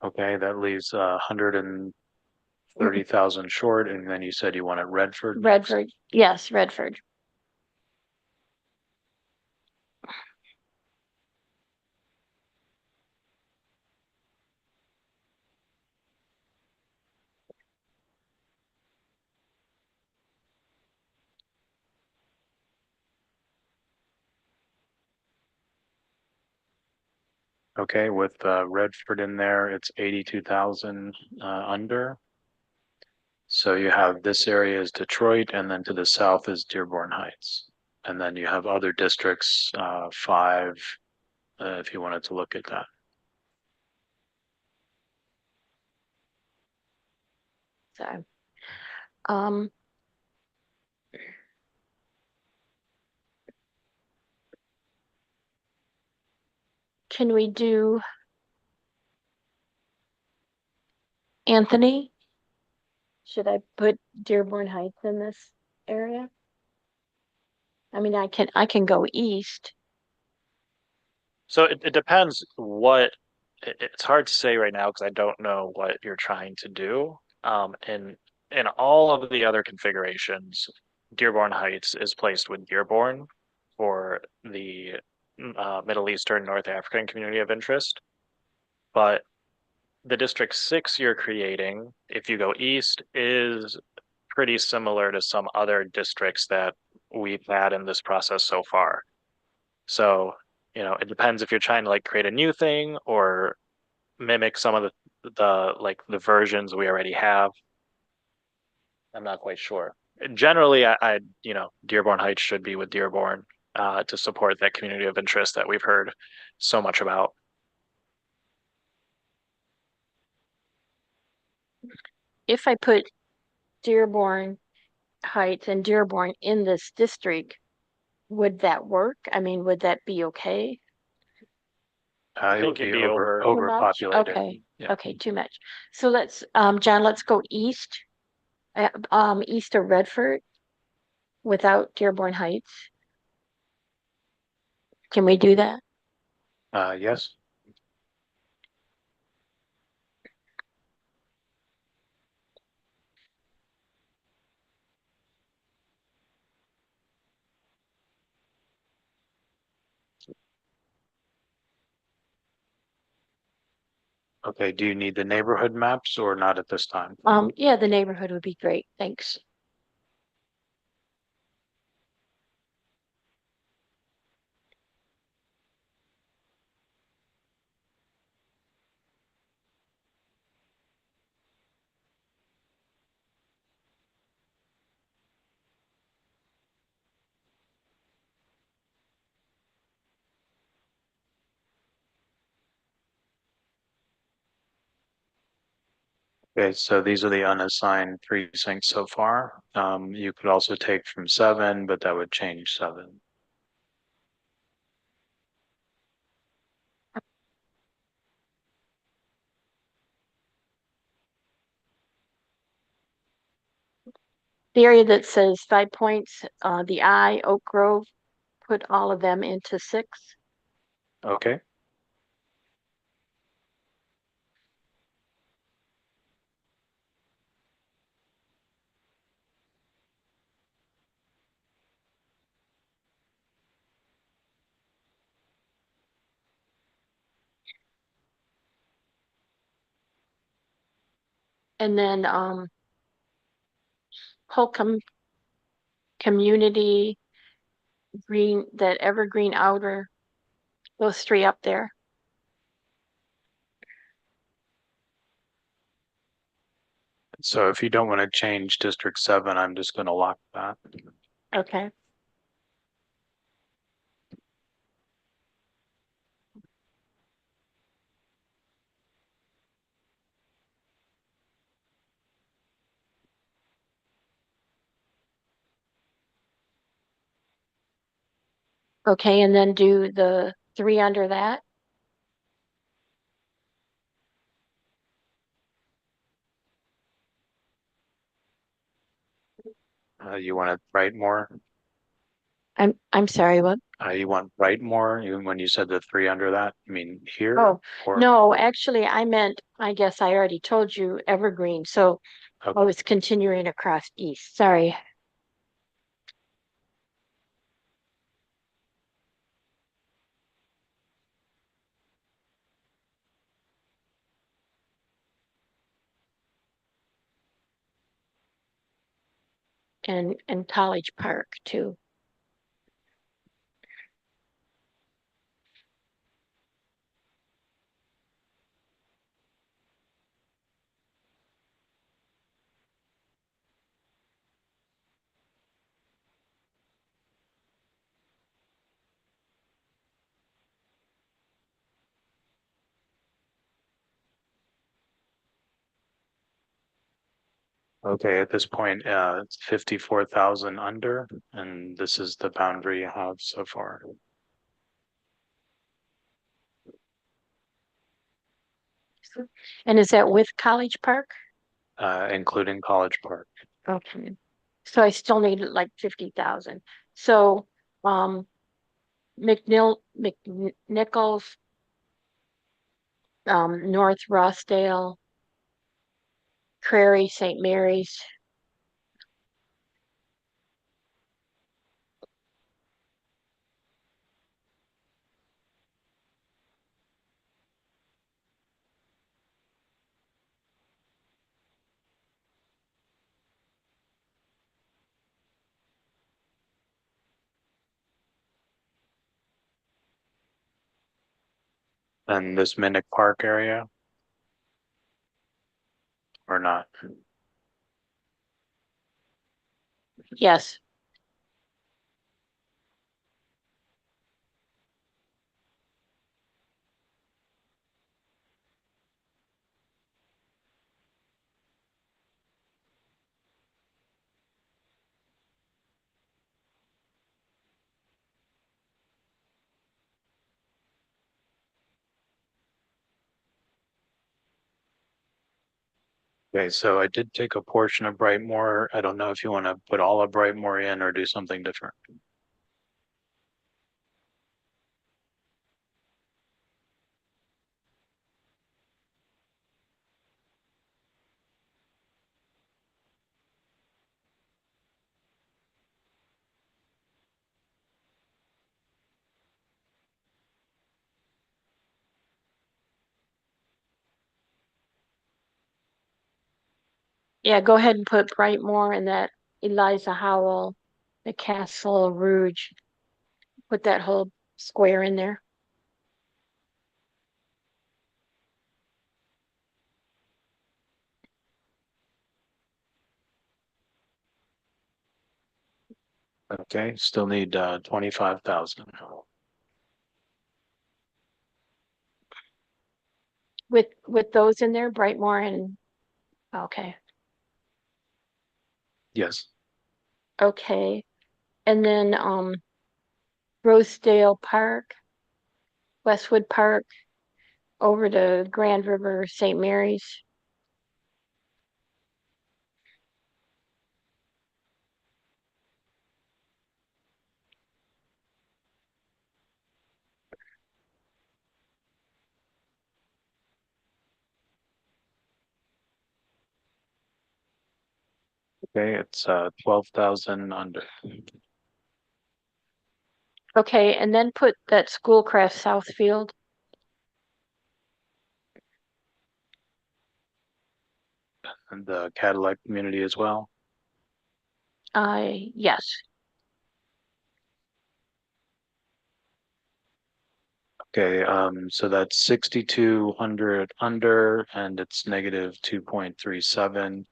Okay, that leaves 130,000 short, and then you said you wanted Redford. Redford, yes, Redford. Okay, with Redford in there, it's 82,000 under. So you have this area is Detroit, and then to the south is Dearborn Heights. And then you have other districts, 5, if you wanted to look at that. So, um, can we do Anthony, should I put Dearborn Heights in this area? I mean, I can go east. So it depends it's hard to say right now because I don't know what you're trying to do. In all of the other configurations, Dearborn Heights is placed with Dearborn for the Middle Eastern North African community of interest. But the District 6 you're creating, if you go east, is pretty similar to some other districts that we've had in this process so far. So, it depends if you're trying to like create a new thing or mimic some of the versions we already have. I'm not quite sure. Generally, I Dearborn Heights should be with Dearborn to support that community of interest that we've heard so much about. If I put Dearborn Heights and Dearborn in this district, would that work? I mean, would that be okay? I It think would it'd be be over Too much? overpopulated. Okay, Yeah. okay, too much. So let's, John, let's go east, east of Redford without Dearborn Heights. Can we do that? Yes. Okay, do you need the neighborhood maps or not at this time? Yeah, the neighborhood would be great. Thanks. Okay, so these are the unassigned precincts so far. You could also take from 7, but that would change 7. The area that says 5 points, the I, Oak Grove, put all of them into 6. Okay. And then Holcomb Community, Green, that Evergreen Outer, those 3 up there. So if you don't want to change District 7, I'm just going to lock that. Okay. Okay, and then do the 3 under that. You want to write more? I'm sorry, what? You want write more? When you said the 3 under that, you mean here? Oh, or no, actually, I meant, I guess I already told you Evergreen, so Okay. I was continuing across east. Sorry. And College Park too. Okay, at this point, it's 54,000 under, and this is the boundary you have so far. And is that with College Park? Including College Park. Okay. So I still need like 50,000. So, McNichols, North Rossdale, Prairie, St. Mary's. And this Minnick Park area? Or not? Yes. Okay, so I did take a portion of Brightmoor. I don't know if you want to put all of Brightmoor in or do something different. Yeah, go ahead and put Brightmoor and that Eliza Howell, the Castle Rouge. Put that whole square in there. Okay, still need 25,000. With those in there, Brightmoor and okay. Yes. Okay. And then Rosedale Park, Westwood Park, over to Grand River, St. Mary's. Okay, it's 12,000 under. Okay, and then put that Schoolcraft Southfield. And the Cadillac community as well. Yes. Okay, so that's 6,200 under and it's negative 2.37.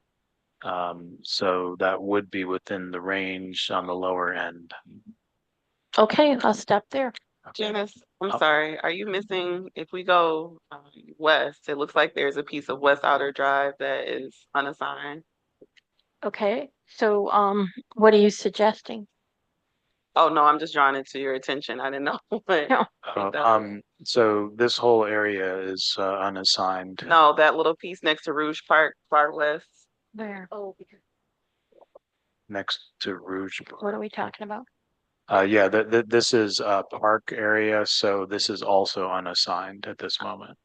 So that would be within the range on the lower end. Okay, I'll stop there. Janice, I'm sorry. Are you missing, if we go west, it looks like there's a piece of West Outer Drive that is unassigned. Okay, so what are you suggesting? Oh, no, I'm just drawing it to your attention. I didn't know what. No. So this whole area is unassigned. No, that little piece next to Rouge Park, far west. Where? Oh, Next to Rouge. what are we talking about? Yeah, this is a park area, so this is also unassigned at this moment.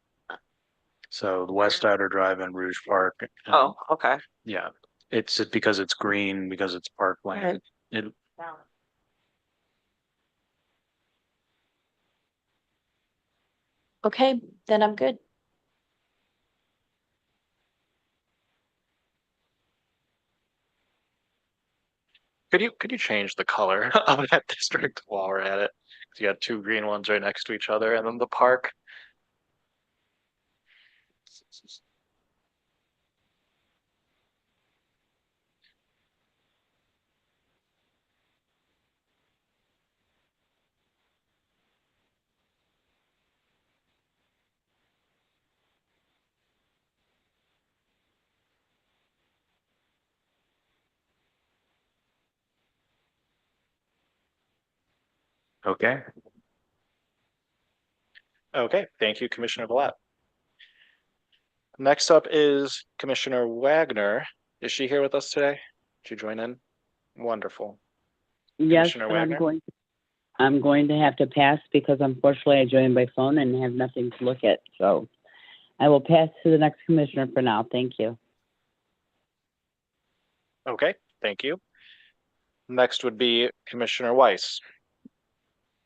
So the West Outer Drive and Rouge Park. Oh, okay. Yeah, it's because it's green, because it's parkland. It, Okay, then I'm good. Could you change the color of that district while we're at it? 'Cause you got two green ones right next to each other, and then the park. okay. Okay, thank you, Commissioner Blatt. Next up is Commissioner Wagner. Is she here with us today? Did you join in? Wonderful. Yes, Commissioner but Wagner? I'm going to have to pass because unfortunately I joined by phone and have nothing to look at. So I will pass to the next commissioner for now. Thank you. Okay, thank you. Next would be Commissioner Weiss.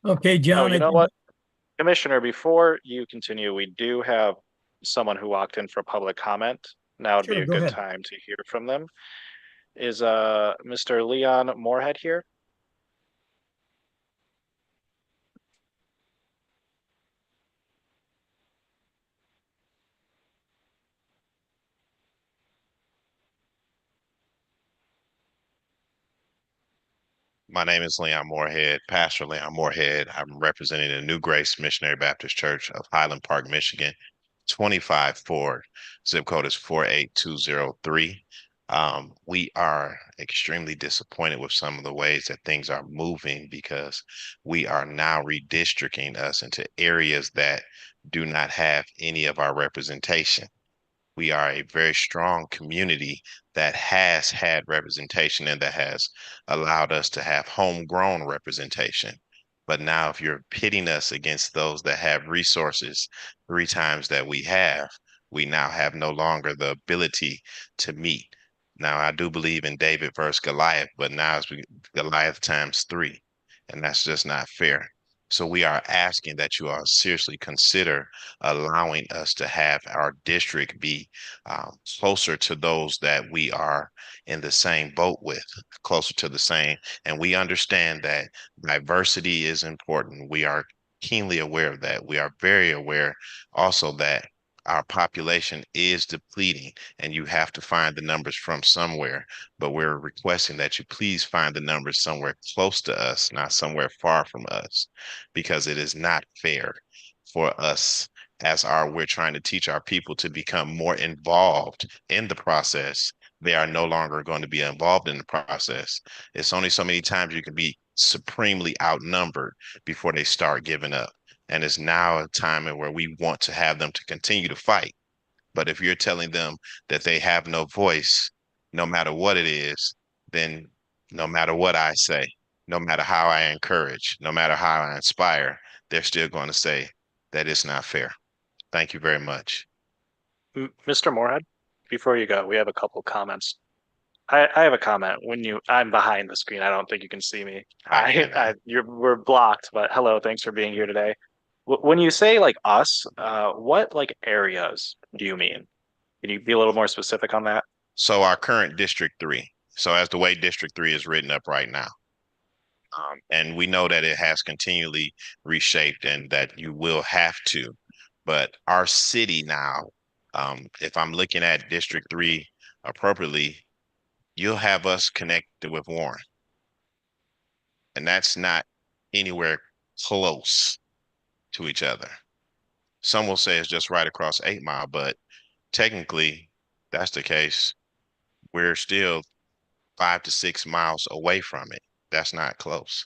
Okay, Oh, John. you know what? Commissioner, before you continue, we do have someone who walked in for public comment. Now would be Sure, a go good ahead. time to hear from them. Is Mr. Leon Moorhead here? My name is Leon Moorhead, Pastor Leon Moorhead. I'm representing the New Grace Missionary Baptist Church of Highland Park, Michigan, 25 Ford. Zip code is 48203. We are extremely disappointed with some of the ways that things are moving because we are now redistricting us into areas that do not have any of our representation. We are a very strong community that has had representation and that has allowed us to have homegrown representation. But now, if you're pitting us against those that have resources 3 times that we now have no longer the ability to meet. Now, I do believe in David versus Goliath, but now it's Goliath times 3, and that's just not fair. So we are asking that you all seriously consider allowing us to have our district be closer to those that we are in the same boat with, closer to the same. And we understand that diversity is important. We are keenly aware of that. We are very aware also that our population is depleting and you have to find the numbers from somewhere. But we're requesting that you please find the numbers somewhere close to us, not somewhere far from us, because it is not fair for us we're trying to teach our people to become more involved in the process. They are no longer going to be involved in the process. It's only so many times you can be supremely outnumbered before they start giving up. And it's now a time where we want to have them to continue to fight. But if you're telling them that they have no voice, no matter what it is, then no matter what I say, no matter how I encourage, no matter how I inspire, they're still going to say that it's not fair. Thank you very much. Mr. Moorhead, before you go, we have a couple comments. I have a comment. I'm behind the screen. I don't think you can see me. We're blocked, but hello, thanks for being here today. When you say like us, what like areas do you mean? Can you be a little more specific on that? So our current District 3. So as the way District 3 is written up right now. And we know that it has continually reshaped and that you will have to. But our city now, if I'm looking at District 3 appropriately, you'll have us connected with Warren. And that's not anywhere close to each other. Some will say it's just right across 8 Mile, but technically that's the case. We're still 5 to 6 miles away from it. That's not close.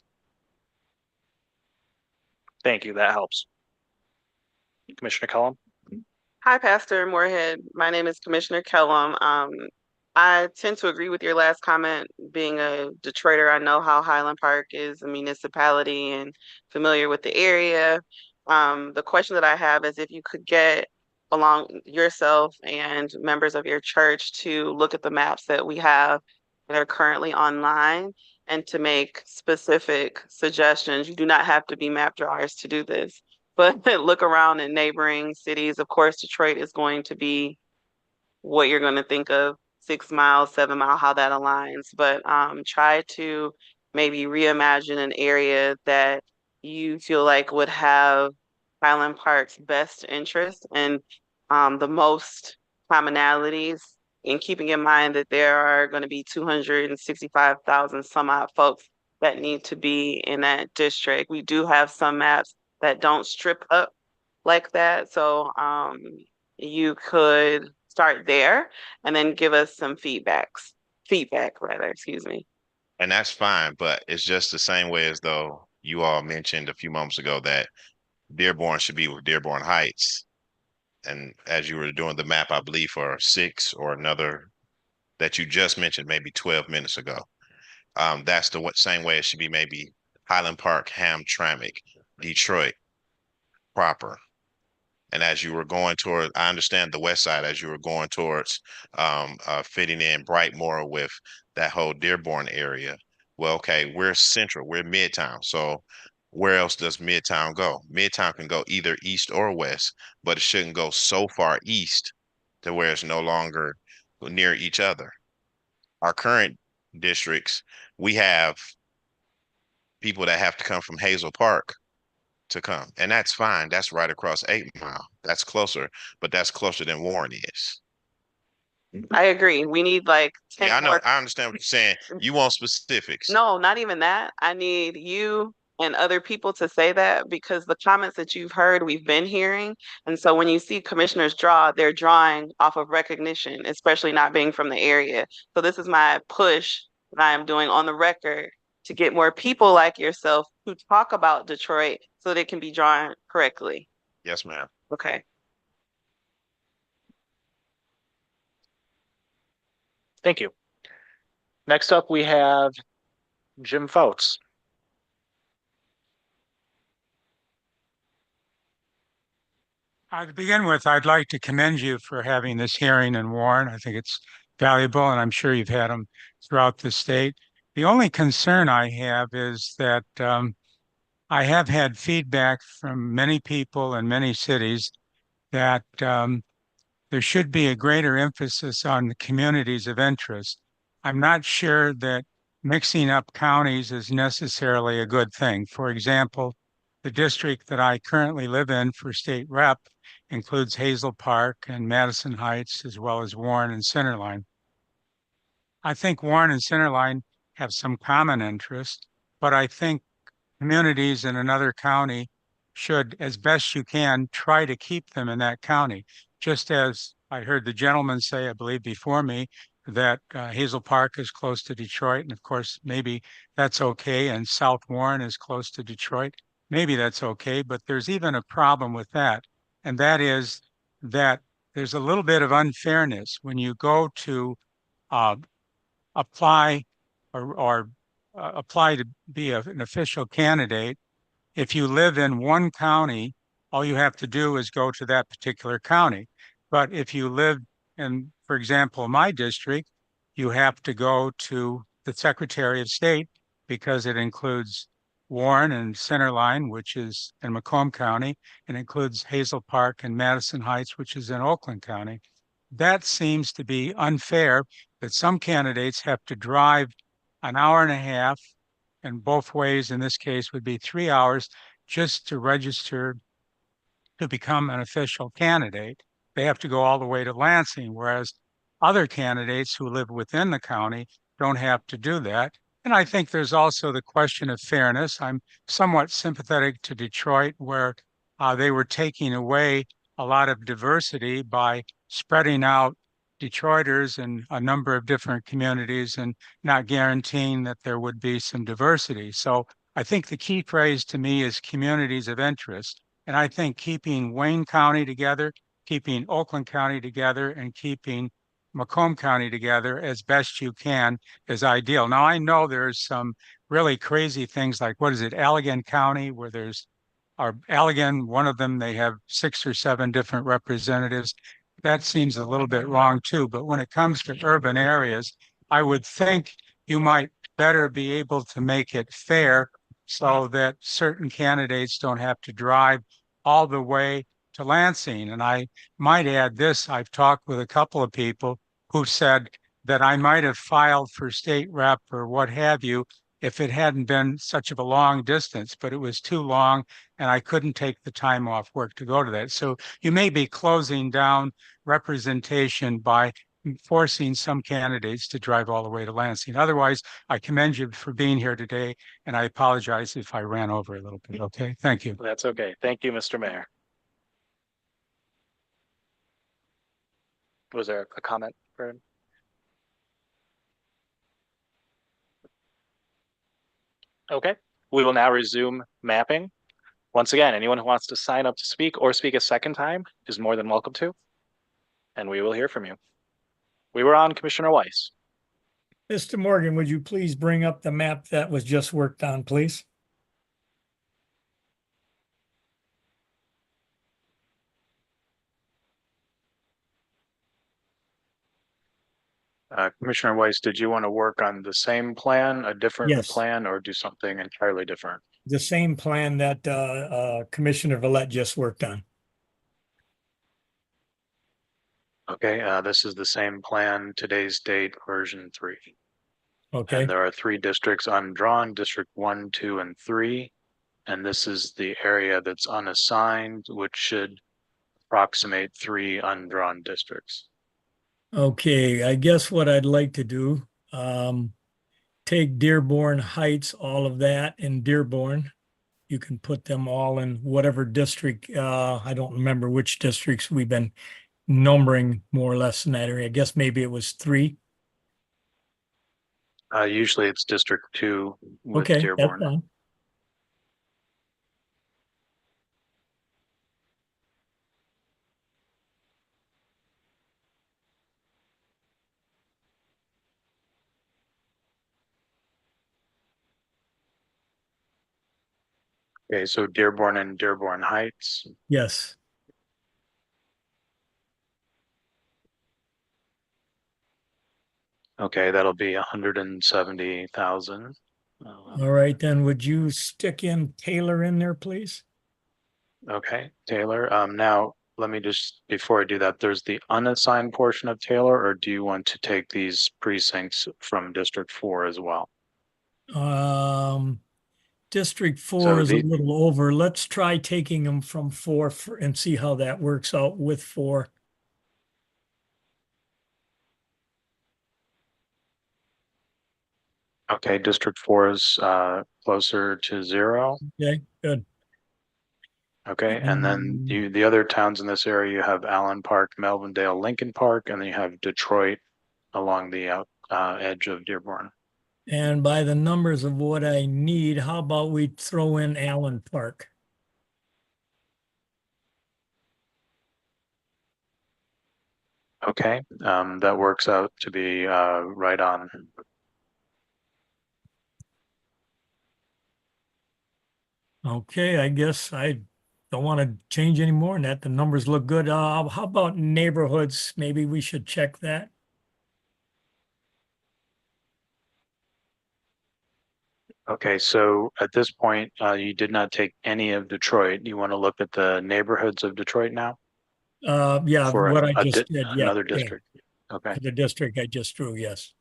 Thank you. That helps. Commissioner Cullum? Hi, Pastor Moorhead. My name is Commissioner Kellum. I tend to agree with your last comment. Being a Detroiter, I know how Highland Park is a municipality and familiar with the area. The question that I have is if you could get along yourself and members of your church to look at the maps that we have that are currently online and to make specific suggestions. You do not have to be map drawers to do this, but look around in neighboring cities. Of course, Detroit is going to be what you're going to think of 6 miles, 7 mile, how that aligns. But try to maybe reimagine an area that you feel like would have Highland Park's best interest and the most commonalities, in keeping in mind that there are going to be 265,000 some odd folks that need to be in that district. We do have some maps that don't strip up like that. So you could start there and then give us some feedback rather, excuse me. And that's fine, but it's just the same way as though you all mentioned a few moments ago that Dearborn should be with Dearborn Heights. and as you were doing the map, I believe for 6 or another that you just mentioned maybe 12 minutes ago. That's the same way it should be, maybe Highland Park, Hamtramck, Detroit proper. And as you were going toward, I understand the west side, as you were going towards fitting in Brightmoor with that whole Dearborn area. Well, okay, we're central, we're Midtown. So where else does Midtown go? Midtown can go either east or west, but it shouldn't go so far east to where it's no longer near each other. Our current districts, we have people that have to come from Hazel Park to come, and that's fine. That's right across 8 Mile. That's closer, but that's closer than Warren is. I agree. We need like 10 Yeah, I know. more. I understand what you're saying. You want specifics. No, not even that. I need you and other people to say that because the comments that you've heard, we've been hearing. And so when you see commissioners draw, they're drawing off of recognition, especially not being from the area. So this is my push that I am doing on the record to get more people like yourself who talk about Detroit so they can be drawn correctly. Yes, ma'am. Okay. Thank you. Next up, we have Jim Fouts. To begin with, I'd like to commend you for having this hearing in Warren. I think it's valuable, and I'm sure you've had them throughout the state. The only concern I have is that I have had feedback from many people in many cities that there should be a greater emphasis on the communities of interest. I'm not sure that mixing up counties is necessarily a good thing. For example, the district that I currently live in for state rep includes Hazel Park and Madison Heights, as well as Warren and Centerline. I think Warren and Centerline have some common interests, but I think communities in another county should, as best you can, try to keep them in that county. Just as I heard the gentleman say, I believe before me, that Hazel Park is close to Detroit. And of course, maybe that's okay. And South Warren is close to Detroit. Maybe that's okay. But there's even a problem with that. And that is that there's a little bit of unfairness when you go to uh, apply or apply to be an official candidate. If you live in one county, all you have to do is go to that particular county. But if you live in, for example, my district, you have to go to the Secretary of State because it includes Warren and Centerline, which is in Macomb County, and includes Hazel Park and Madison Heights, which is in Oakland County. That seems to be unfair that some candidates have to drive an hour and a half, and both ways in this case would be 3 hours just to register to become an official candidate. They have to go all the way to Lansing, whereas other candidates who live within the county don't have to do that. And I think there's also the question of fairness. I'm somewhat sympathetic to Detroit, where they were taking away a lot of diversity by spreading out Detroiters in a number of different communities and not guaranteeing that there would be some diversity. So I think the key phrase to me is communities of interest. And I think keeping Wayne County together, keeping Oakland County together, and keeping Macomb County together as best you can is ideal. Now, I know there's some really crazy things like, what is it, Allegan County, where there's, or Allegan, one of them, they have 6 or 7 different representatives. That seems a little bit wrong too. But when it comes to urban areas, I would think you might better be able to make it fair so that certain candidates don't have to drive all the way to Lansing. And I might add this, I've talked with a couple of people who said that I might have filed for state rep or what have you if it hadn't been such of a long distance, but it was too long and I couldn't take the time off work to go to that. So you may be closing down representation by forcing some candidates to drive all the way to Lansing. Otherwise, I commend you for being here today, and I apologize if I ran over a little bit. Okay, thank you. That's okay. Thank you, Mr. Mayor. Was there a comment, Brandon? Okay, we will now resume mapping. Once again, anyone who wants to sign up to speak or speak a second time is more than welcome to, and we will hear from you. We were on Commissioner Weiss. Mr. Morgan, would you please bring up the map that was just worked on, please? Commissioner Weiss, did you want to work on the same plan, a different Yes. plan, or do something entirely different? The same plan that Commissioner Villette just worked on. Okay, this is the same plan, today's date, version 3. Okay. And there are 3 districts undrawn, District 1, 2, and 3. And this is the area that's unassigned, which should approximate 3 undrawn districts. Okay, I guess what I'd like to do, take Dearborn Heights, all of that in Dearborn. You can put them all in whatever district, I don't remember which districts we've been numbering more or less in that area. I guess maybe it was 3. Usually it's District 2 with Okay, that's Dearborn. fine. Okay, so Dearborn and Dearborn Heights. Yes. Okay, that'll be 170,000. All right, then would you stick in Taylor in there, please? Okay, Taylor. Now let me just, before I do that, there's the unassigned portion of Taylor, or do you want to take these precincts from District 4 as well? District 4 So is a little over. Let's try taking them from 4 and see how that works out with 4. Okay, District 4 is closer to 0. Okay, good. Okay, and then the other towns in this area, you have Allen Park, Melvindale, Lincoln Park, and then you have Detroit along the edge of Dearborn. And by the numbers of what I need, how about we throw in Allen Park? Okay, that works out to be right on. Okay, I guess I don't want to change any more than that. The numbers look good. How about neighborhoods? Maybe we should check that. Okay, so at this point, you did not take any of Detroit. You want to look at the neighborhoods of Detroit now? Yeah, For what I just did. Yeah, another yeah. district. Okay. The district I just drew, yes.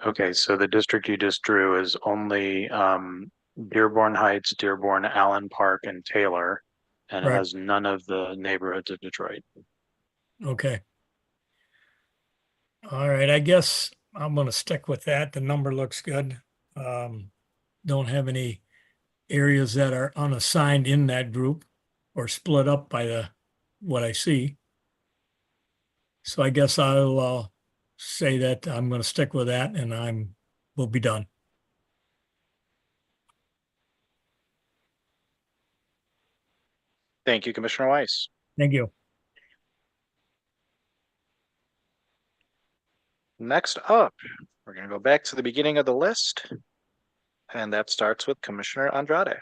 Okay, so the district you just drew is only Dearborn Heights, Dearborn, Allen Park, and Taylor, and it Right. has none of the neighborhoods of Detroit. Okay. All right, I guess I'm gonna stick with that. The number looks good. Don't have any areas that are unassigned in that group or split up by what I see. So I guess I'll say that I'm gonna stick with that and we'll be done. Thank you, Commissioner Weiss. Thank you. Next up, we're going to go back to the beginning of the list, and that starts with Commissioner Andrade.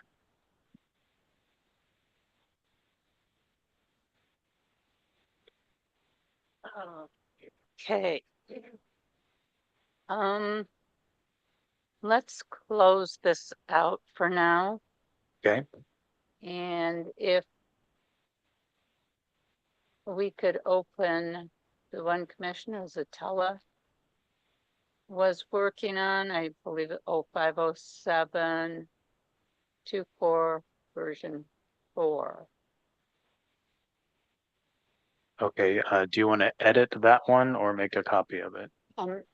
Okay. Let's close this out for now. Okay. And if we could open the one Commissioner Zatella was working on, I believe it 0507 24 version 4. Okay, do you want to edit that one or make a copy of it?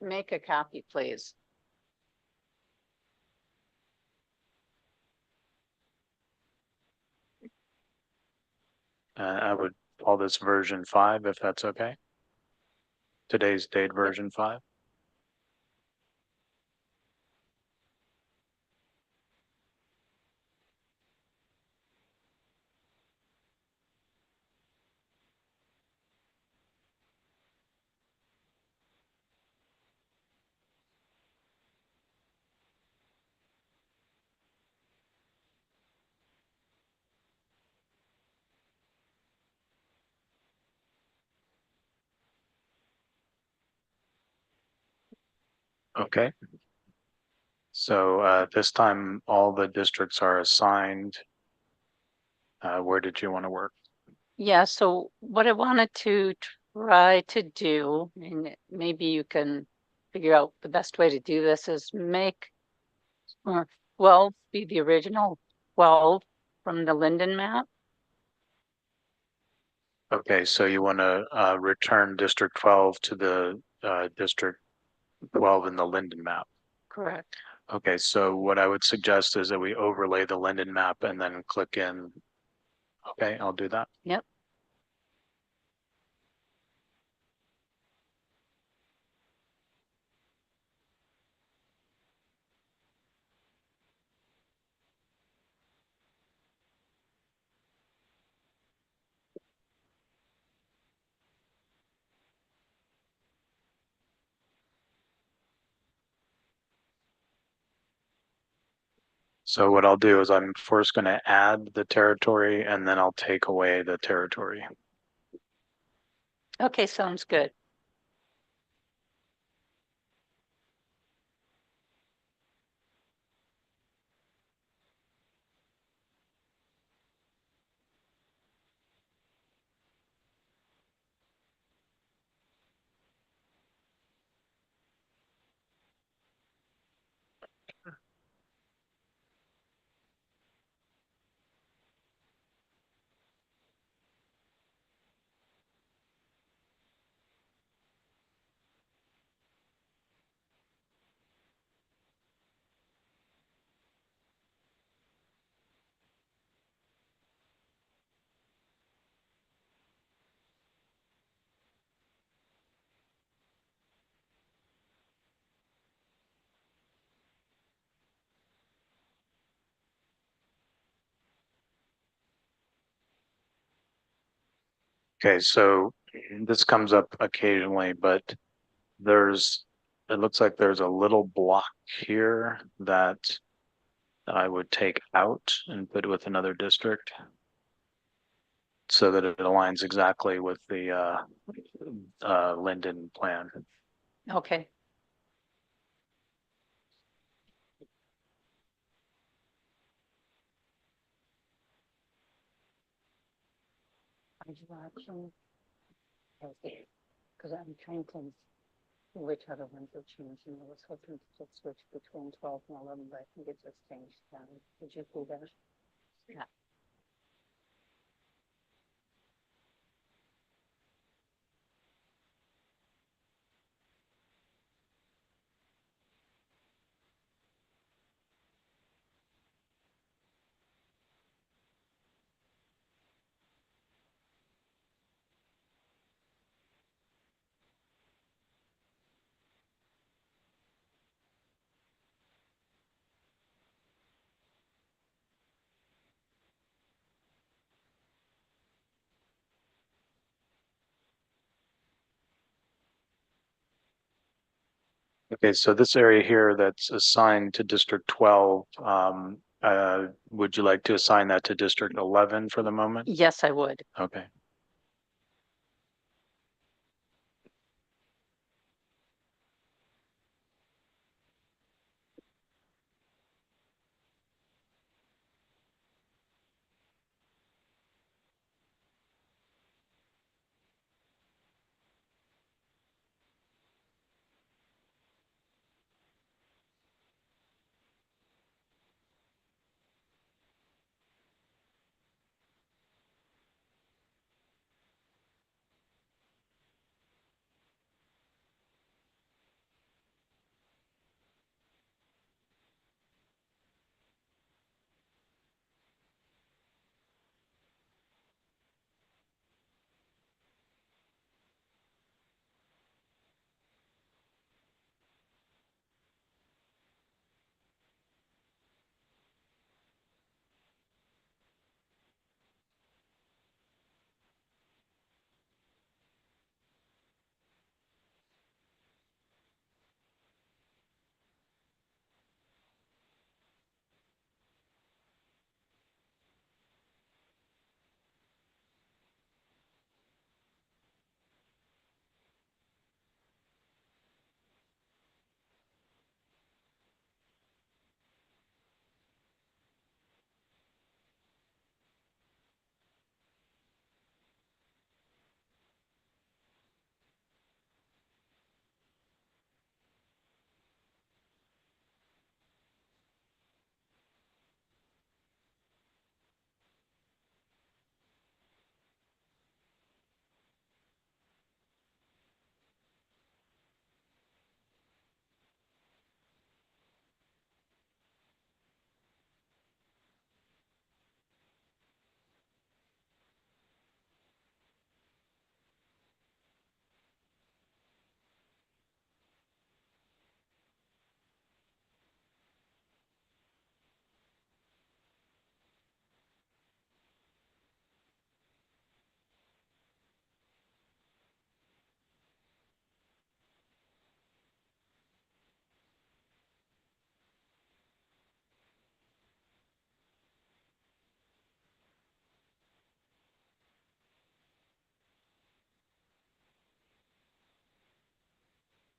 Make a copy, please. I would call this version 5 if that's okay. today's date, version 5. Okay. So this time all the districts are assigned. Where did you want to work? Yeah, so what I wanted to try to do, and maybe you can figure out the best way to do this, is make 12 be the original 12 from the Linden map. Okay, so you want to return District 12 to the District 12 in the Linden map. Correct. Okay, so what I would suggest is that we overlay the Linden map and then click in. Okay, I'll do that. Yep. So what I'll do is I'm first going to add the territory and then I'll take away the territory. Okay, sounds good. Okay, so this comes up occasionally, but it looks like there's a little block here that I would take out and put with another district so that it aligns exactly with the Linden plan. Okay. Okay, because I'm trying to see which other ones are changing. I was hoping to just switch between 12 and 11, but I think it just changed down. Did you see that? Yeah. Okay, so this area here that's assigned to District 12, would you like to assign that to District 11 for the moment? Yes, I would. Okay.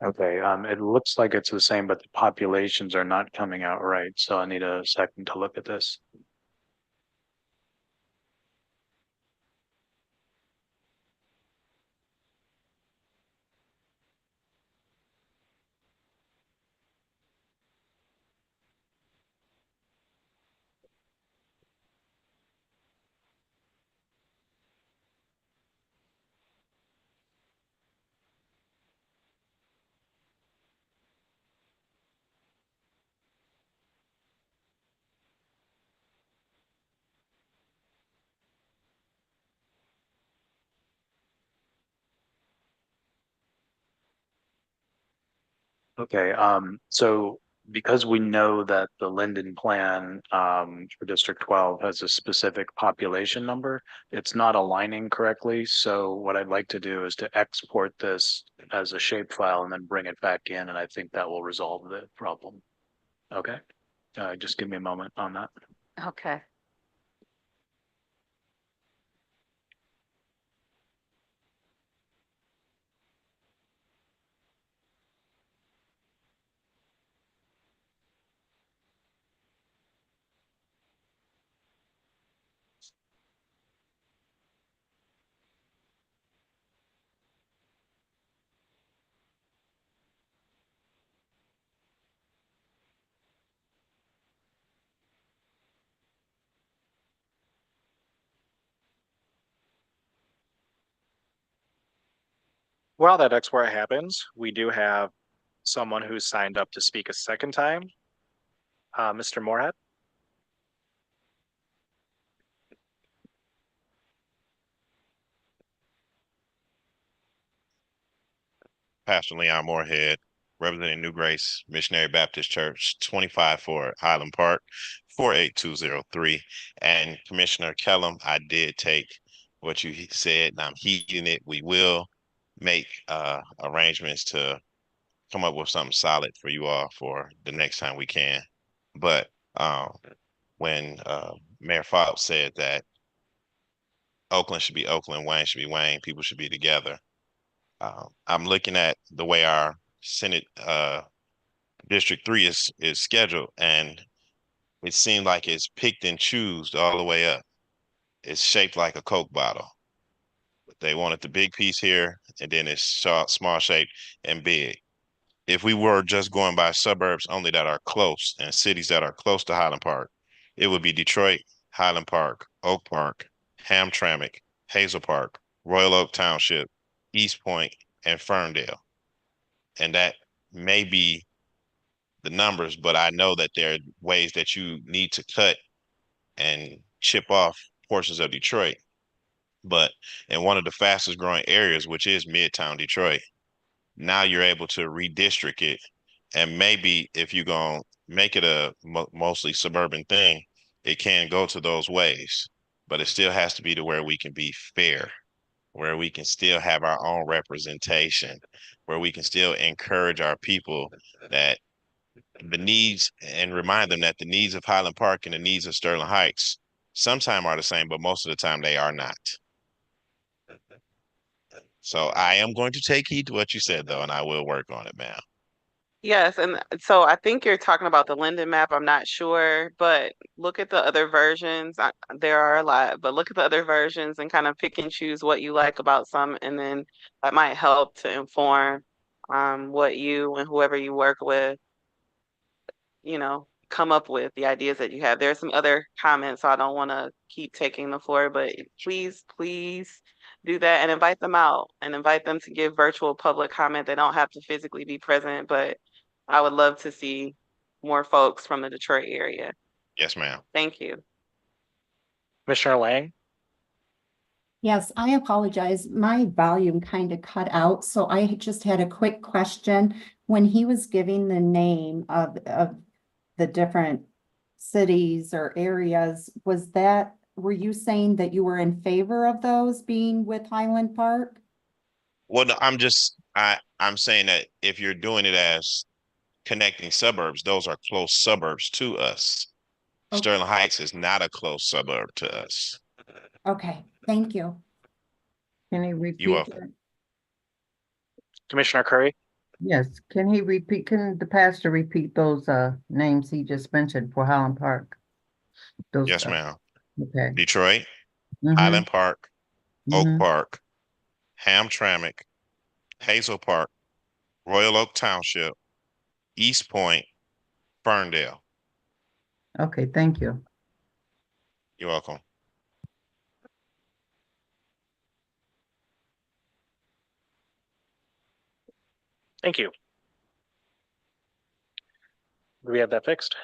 Okay, it looks like it's the same, but the populations are not coming out right, so I need a second to look at this. Okay, so because we know that the Linden plan for District 12 has a specific population number, it's not aligning correctly. So what I'd like to do is to export this as a shapefile and then bring it back in, and I think that will resolve the problem. Okay, just give me a moment on that. Okay. While that export happens, we do have someone who's signed up to speak a second time. Mr. Moorhead. Pastor Leon Moorhead, representing New Grace Missionary Baptist Church, 25 Highland Park, 48203. And Commissioner Kellum, I did take what you said and I'm heeding it. We will make arrangements to come up with something solid for you all for the next time we can. But when Mayor Fox said that Oakland should be Oakland, Wayne should be Wayne, people should be together. I'm looking at the way our Senate District 3 is scheduled, and it seemed like it's picked and choosed all the way up. It's shaped like a Coke bottle. They wanted the big piece here, and then it's short, small shape and big. If we were just going by suburbs only that are close and cities that are close to Highland Park, it would be Detroit, Highland Park, Oak Park, Hamtramck, Hazel Park, Royal Oak Township, East Point, and Ferndale. And that may be the numbers, but I know that there are ways that you need to cut and chip off portions of Detroit. But in one of the fastest growing areas, which is Midtown Detroit, now you're able to redistrict it. And maybe if you're going to make it a mostly suburban thing, it can go to those ways, but it still has to be to where we can be fair, where we can still have our own representation, where we can still encourage our people that the needs and remind them that the needs of Highland Park and the needs of Sterling Heights sometimes are the same, but most of the time they are not. So I am going to take heed to what you said, though, and I will work on it, ma'am. Yes, and so I think you're talking about the Linden map. I'm not sure, but look at the other versions. There are a lot, but look at the other versions and kind of pick and choose what you like about some, and then that might help to inform what you and whoever you work with, come up with the ideas that you have. There's some other comments, so I don't want to keep taking the floor, but please do that and invite them out and invite them to give virtual public comment. They don't have to physically be present, but I would love to see more folks from the Detroit area. Yes, ma'am. Thank you. Commissioner Lang. Yes, I apologize. My volume kind of cut out, so I just had a quick question. When he was giving the name of the different cities or areas, were you saying that you were in favor of those being with Highland Park? Well, no, I'm saying that if you're doing it as connecting suburbs, those are close suburbs to us. Okay. Sterling Heights is not a close suburb to us. Okay, thank you. Can you repeat You're welcome. that? Commissioner Curry. Yes, can he repeat, can the pastor repeat those names he just mentioned for Highland Park? Those, Yes, ma'am. okay. Detroit, Mm-hmm. Highland Park, Oak Mm-hmm. Park, Hamtramck, Hazel Park, Royal Oak Township, East Point, Ferndale. Okay, thank you. You're welcome. Thank you. Do we have that fixed?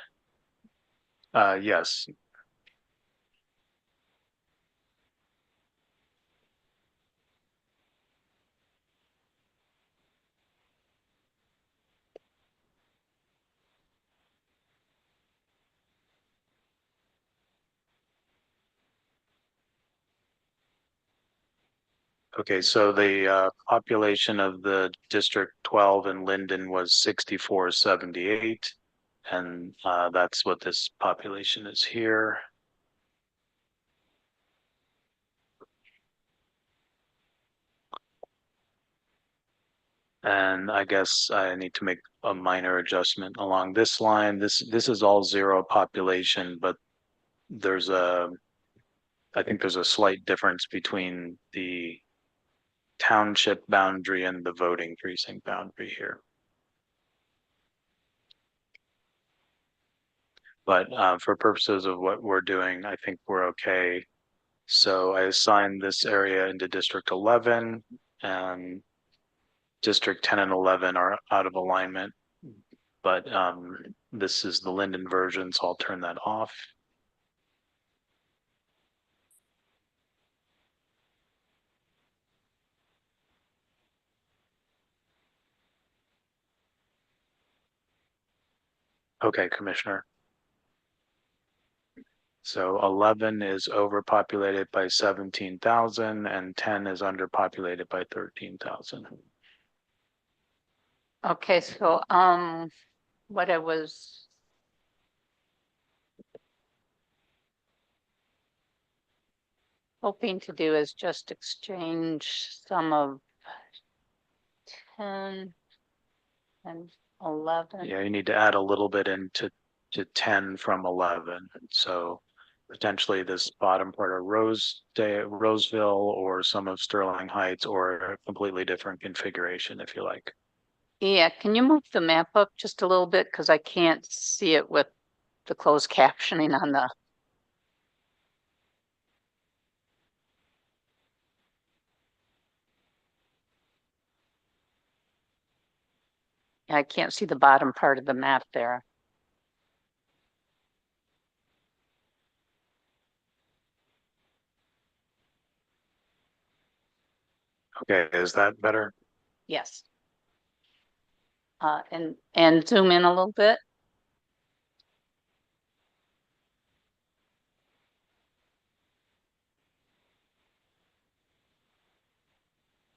Yes. Okay, so the population of the District 12 in Linden was 6478, and that's what this population is here. And I guess I need to make a minor adjustment along this line. This is all zero population, but there's I think there's a slight difference between the township boundary and the voting precinct boundary here. But for purposes of what we're doing, I think we're okay. So I assigned this area into District 11, and District 10 and 11 are out of alignment. But this is the Linden version, so I'll turn that off. Okay, Commissioner. So 11 is overpopulated by 17,000 and 10 is underpopulated by 13,000. Okay, so what I was hoping to do is just exchange some of 10 and 11. Yeah, you need to add a little bit into to 10 from 11. So potentially this bottom part of Roseville or some of Sterling Heights, or a completely different configuration if you like. Yeah, can you move the map up just a little bit? Because I can't see it with the closed captioning on the. I can't see the bottom part of the map there. Okay, is that better? Yes. And zoom in a little bit.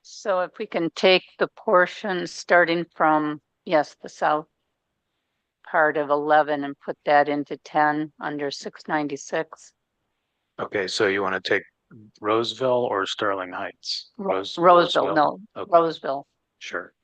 So if we can take the portion starting from, yes, the south part of 11 and put that into 10 under 696. Okay, so you want to take Roseville or Sterling Heights? Roseville, no, okay. Roseville. Sure.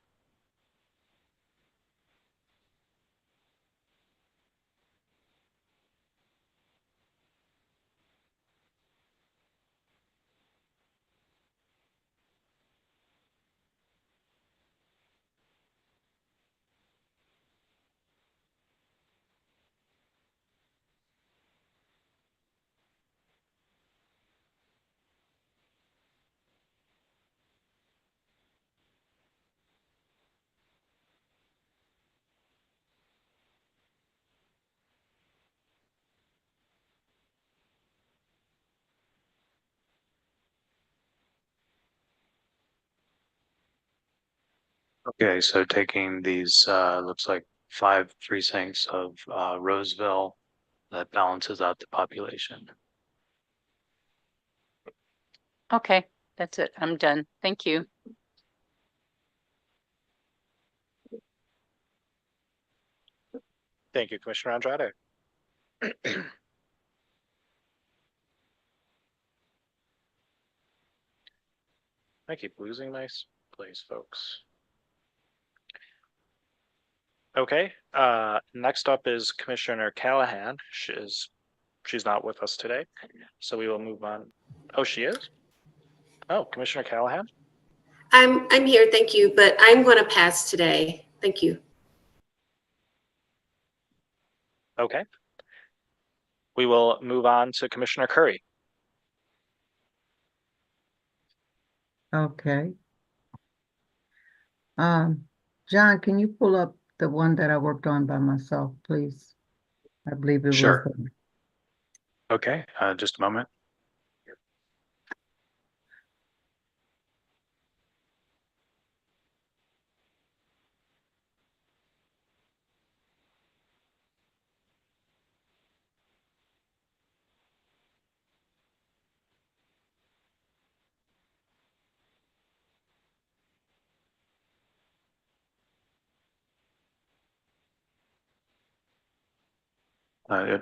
Okay, so taking these, looks like 5 precincts of Roseville, that balances out the population. Okay, that's it. I'm done. Thank you. Thank you, Commissioner Andrade. I keep losing my place, folks. Okay, next up is Commissioner Callahan. She's not with us today, so we will move on. Oh, she is? Oh, Commissioner Callahan? I'm here, thank you, but I'm going to pass today. Thank you. Okay. We will move on to Commissioner Curry. Okay. John, can you pull up the one that I worked on by myself, please? I believe it was. Sure. Okay, just a moment.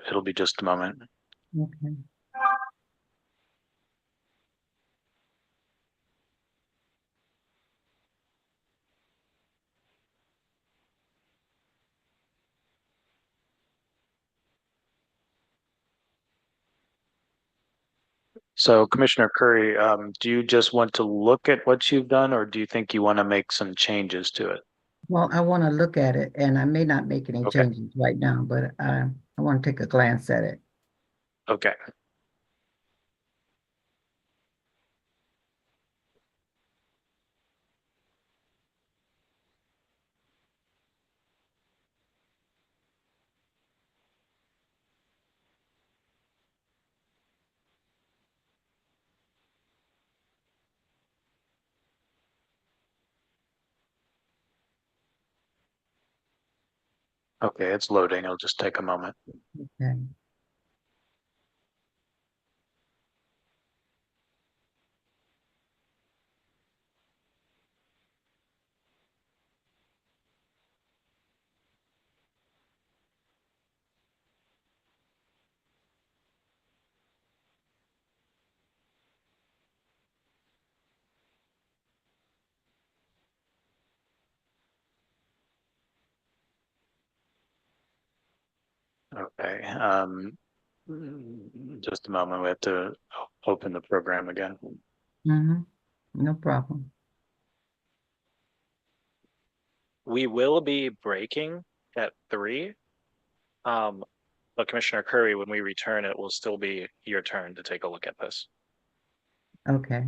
It'll be just a moment. Okay. So Commissioner Curry, do you just want to look at what you've done, or do you think you want to make some changes to it? Well, I want to look at it, and I may not make any Okay. changes right now, but I want to take a glance at it. Okay. Okay, it's loading. It'll just take a moment. Okay. Okay. Just a moment. We have to open the program again. Mm-hmm. No problem. We will be breaking at 3. But Commissioner Curry, when we return, it will still be your turn to take a look at this. Okay.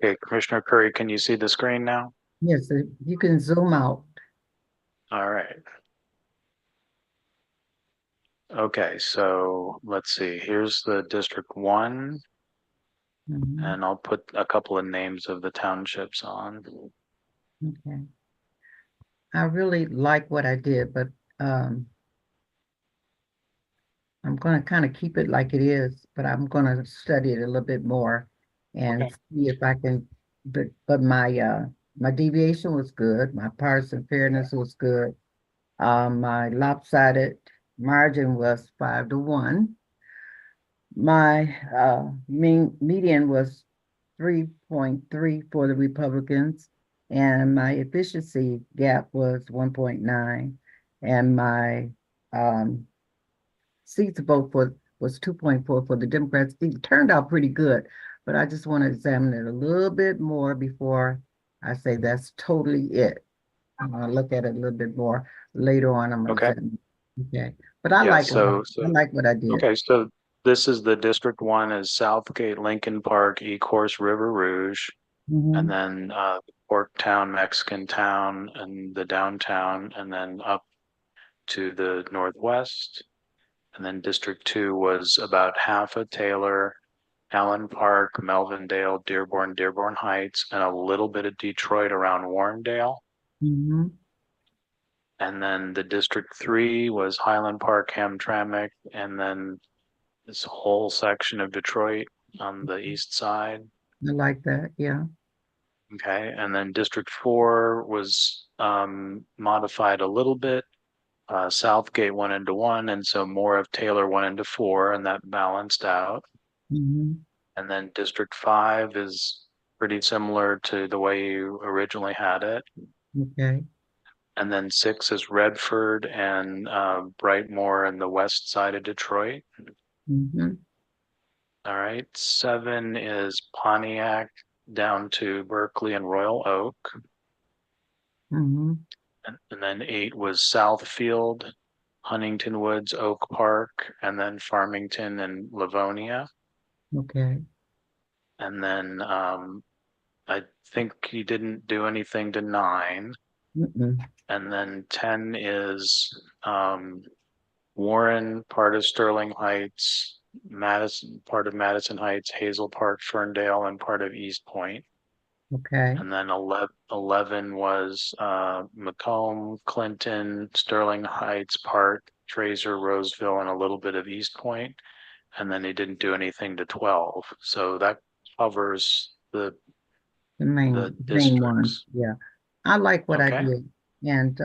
Okay, Commissioner Curry, can you see the screen now? Yes, you can zoom out. All right. Okay, so let's see. Here's the District 1, Mhm. and I'll put a couple of names of the townships on. Okay. I really like what I did, but I'm going to kind of keep it like it is, but I'm going to study it a little bit more and Okay. see if I can. But my deviation was good. My partisan fairness was good. My lopsided margin was 5-1. My median was 3.3 for the Republicans, and my efficiency gap was 1.9, and my seats to vote for was 2.4 for the Democrats. It turned out pretty good, but I just want to examine it a little bit more before I say that's totally it. I'm gonna look at it a little bit more later on. I'm gonna Okay. examine. Okay, but I Yeah, like I like what I did. okay, so this is the District 1 is Southgate, Lincoln Park, Ecorse, River Rouge, and Mhm. then Port Town, Mexican Town, and the downtown, and then up to the northwest. And then District 2 was about half of Taylor, Allen Park, Melvindale, Dearborn, Dearborn Heights, and a little bit of Detroit around Warrendale. Mm-hmm. And then the District 3 was Highland Park, Hamtramck, and then this whole section of Detroit on the east side. I like that, yeah. Okay, and then District 4 was modified a little bit. Southgate went into 1, and so more of Taylor went into 4, and that balanced out. Mm-hmm. And then District 5 is pretty similar to the way you originally had it. Okay. And then 6 is Redford and Brightmoor in the west side of Detroit. Mm-hmm. All right. 7 is Pontiac down to Berkeley and Royal Oak. Mm-hmm. And then 8 was Southfield, Huntington Woods, Oak Park, and then Farmington and Livonia. Okay. And then I think he didn't do anything to 9. Mm-mm. And then 10 is Warren, part of Sterling Heights, Madison, part of Madison Heights, Hazel Park, Ferndale, and part of East Point. Okay. And then 11 was Macomb, Clinton, Sterling Heights Park, Fraser, Roseville, and a little bit of East Point. And then he didn't do anything to 12. So that covers the The main districts. one, yeah. I like what I Okay. did, and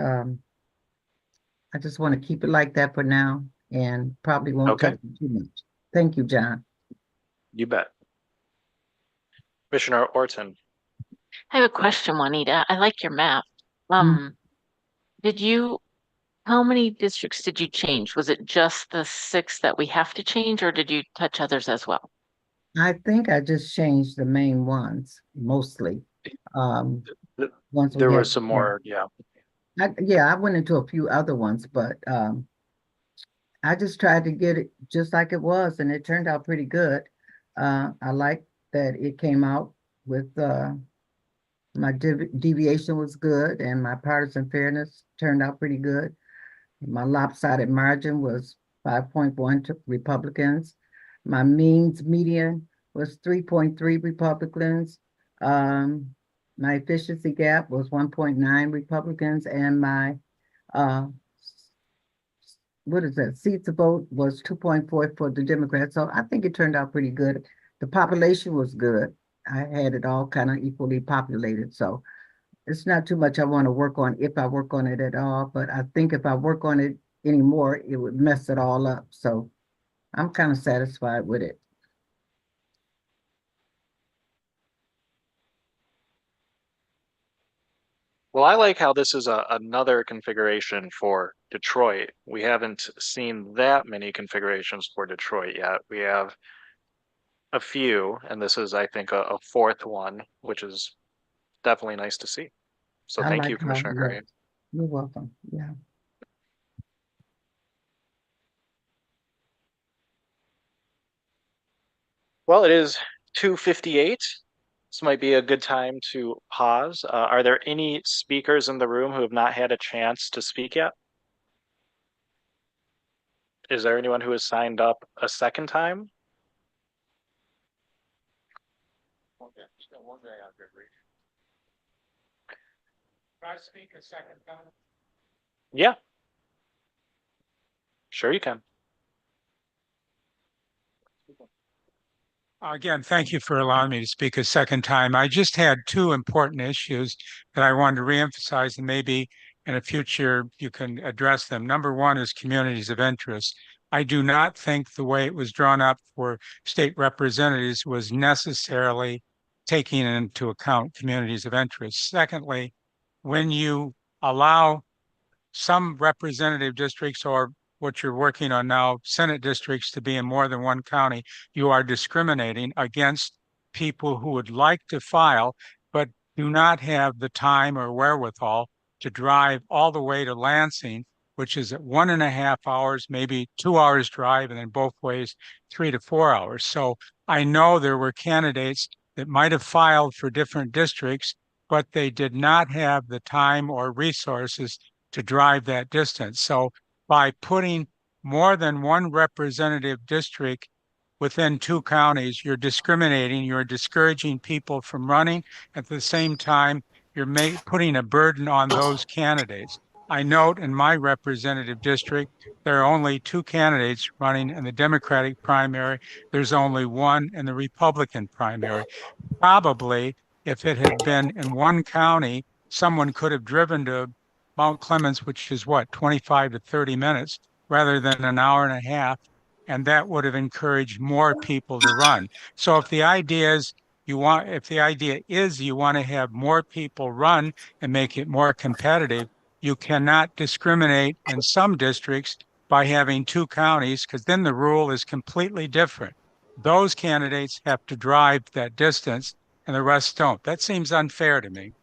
I just want to keep it like that for now, and probably won't Okay. touch it too much. Thank you, John. You bet. Commissioner Orton. I have a question, Juanita. I like your map. Mm. Did you, how many districts did you change? Was it just the 6 that we have to change, or did you touch others as well? I think I just changed the main ones mostly. Once we There were had, some yeah. more, yeah. I went into a few other ones, but I just tried to get it just like it was, and it turned out pretty good. I like that it came out with my deviation was good, and my partisan fairness turned out pretty good. My lopsided margin was 5.1 to Republicans. My means median was 3.3 Republicans. My efficiency gap was 1.9 Republicans, and my uh, what is that? Seats to vote was 2.4 for the Democrats. So I think it turned out pretty good. The population was good. I had it all kind of equally populated. So it's not too much I want to work on if I work on it at all. But I think if I work on it anymore, it would mess it all up. So I'm kind of satisfied with it. Well, I like how this is another configuration for Detroit. We haven't seen that many configurations for Detroit yet. We have a few, and this is, I think, a fourth one, which is definitely nice to see. So I thank like you, how, Commissioner yeah. Curry. You're welcome. Yeah. Well, it is 2:58. This might be a good time to pause. Are there any speakers in the room who have not had a chance to speak yet? Is there anyone who has signed up a second time? Can I speak a second time? Yeah. Sure you can. Again, thank you for allowing me to speak a second time. I just had two important issues that I wanted to reemphasize, and maybe in a future you can address them. Number one is communities of interest. I do not think the way it was drawn up for state representatives was necessarily taking into account communities of interest. Secondly, when you allow some representative districts or what you're working on now, Senate districts to be in more than one county, you are discriminating against people who would like to file, but do not have the time or wherewithal to drive all the way to Lansing, which is at 1.5 hours, maybe 2 hours drive, and then both ways, 3 to 4 hours. So I know there were candidates that might have filed for different districts, but they did not have the time or resources to drive that distance. So by putting more than one representative district within 2 counties, you're discriminating, you're discouraging people from running. At the same time, you're putting a burden on those candidates. I note in my representative district, there are only two candidates running in the Democratic primary. There's only one in the Republican primary. Probably, if it had been in one county, someone could have driven to Mount Clemens, which is what, 25 to 30 minutes, rather than an hour and a half. And that would have encouraged more people to run. So if the idea is you want to have more people run and make it more competitive, you cannot discriminate in some districts by having two counties, because then the rule is completely different. Those candidates have to drive that distance and the rest don't. That seems unfair to me.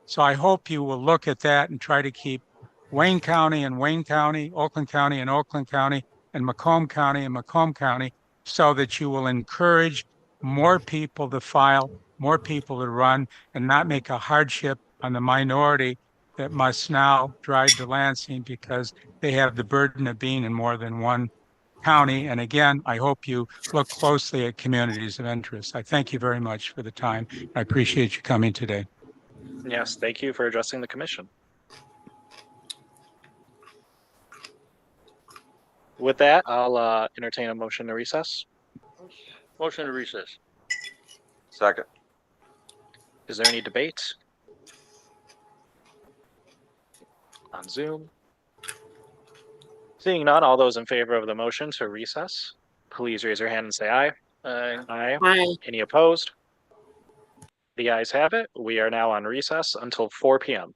So I hope you will look at that and try to keep Wayne County and Wayne County, Oakland County and Oakland County, and Macomb County and Macomb County, so that you will encourage more people to file, more people to run, and not make a hardship on the minority that must now drive to Lansing because they have the burden of being in more than one county. And again, I hope you look closely at communities of interest. I thank you very much for the time. I appreciate you coming today. Yes, thank you for addressing the commission. With that, I'll entertain a motion to recess. Motion to recess. Second. Is there any debate on Zoom? Seeing none, all those in favor of the motion to recess, please raise your hand and say aye. Aye. Aye. Aye. Any opposed? The ayes have it. We are now on recess until 4 p.m.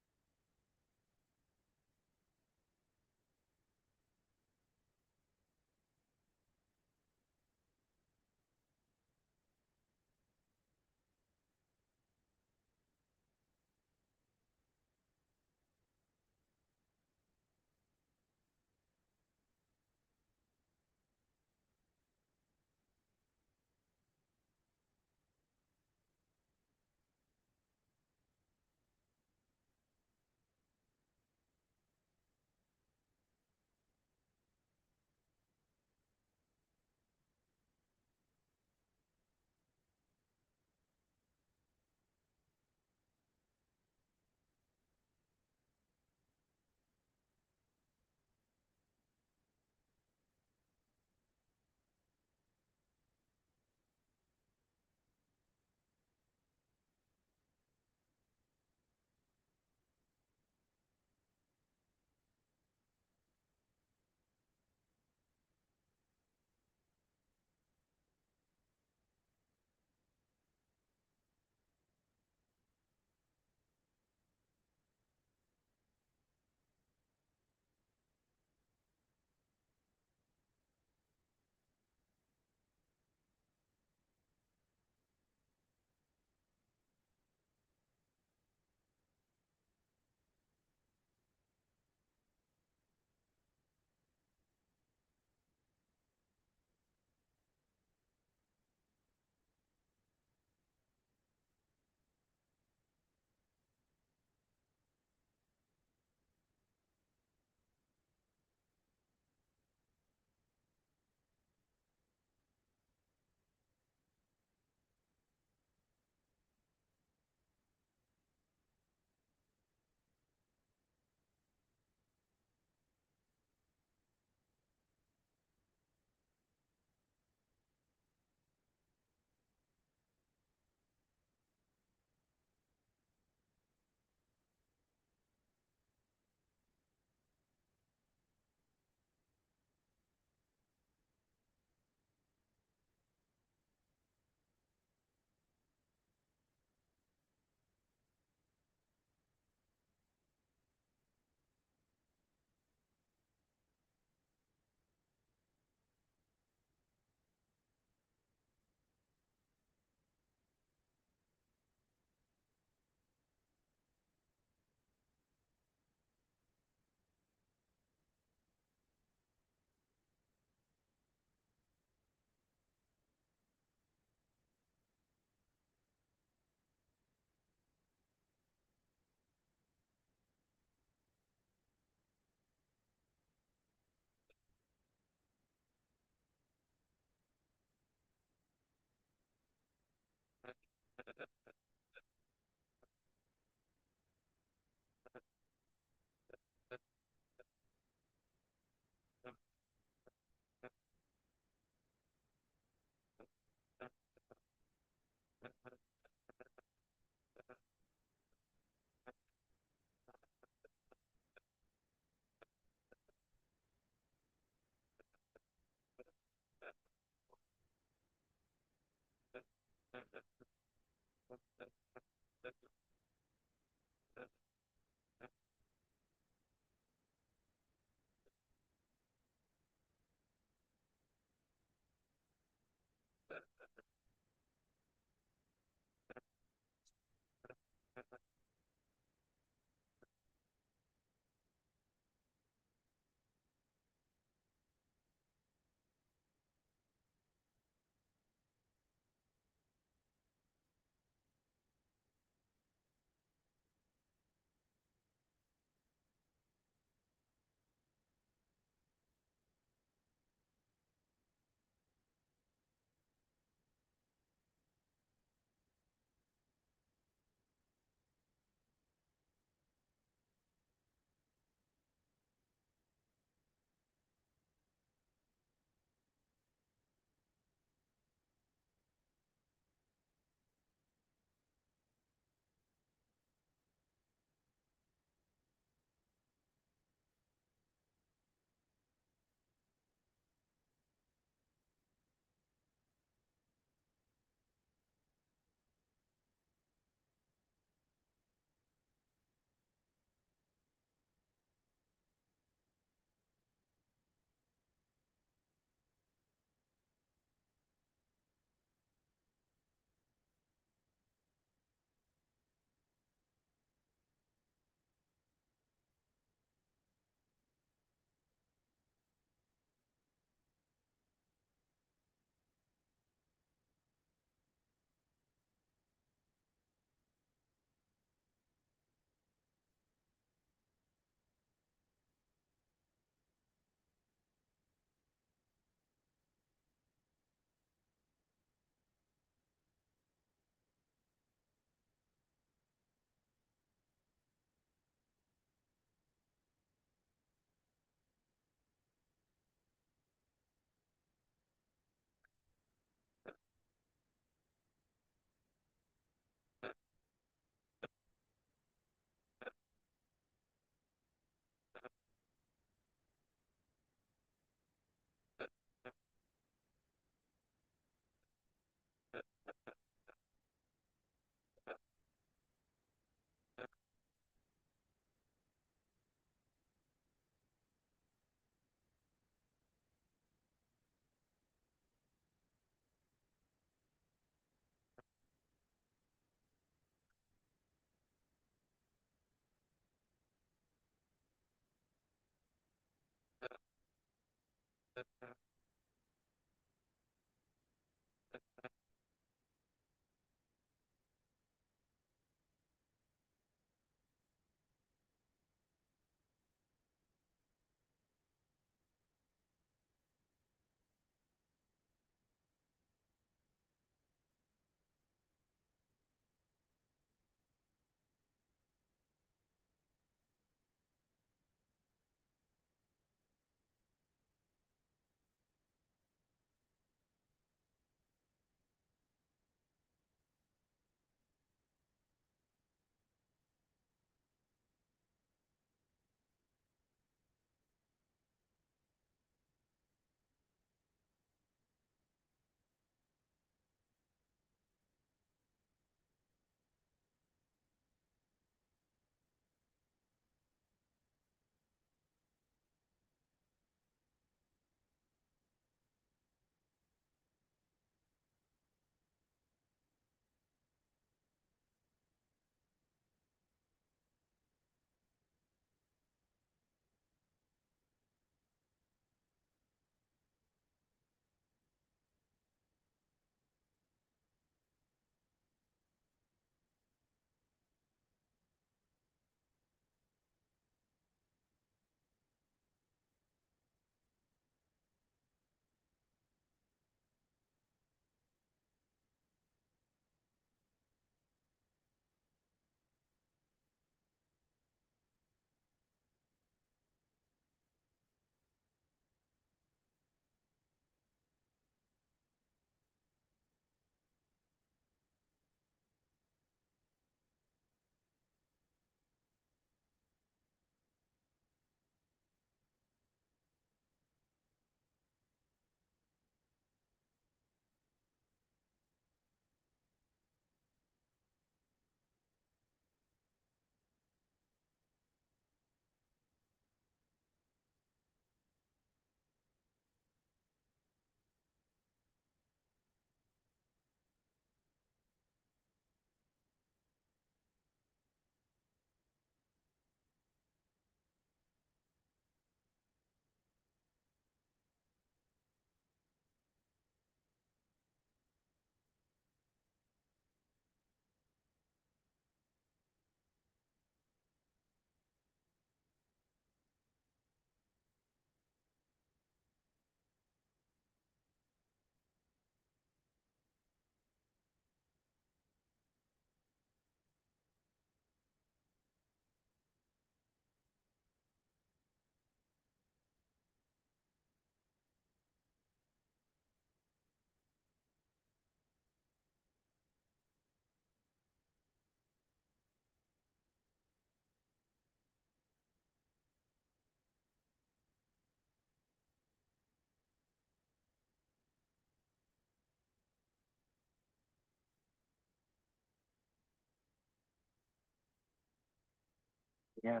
Yeah.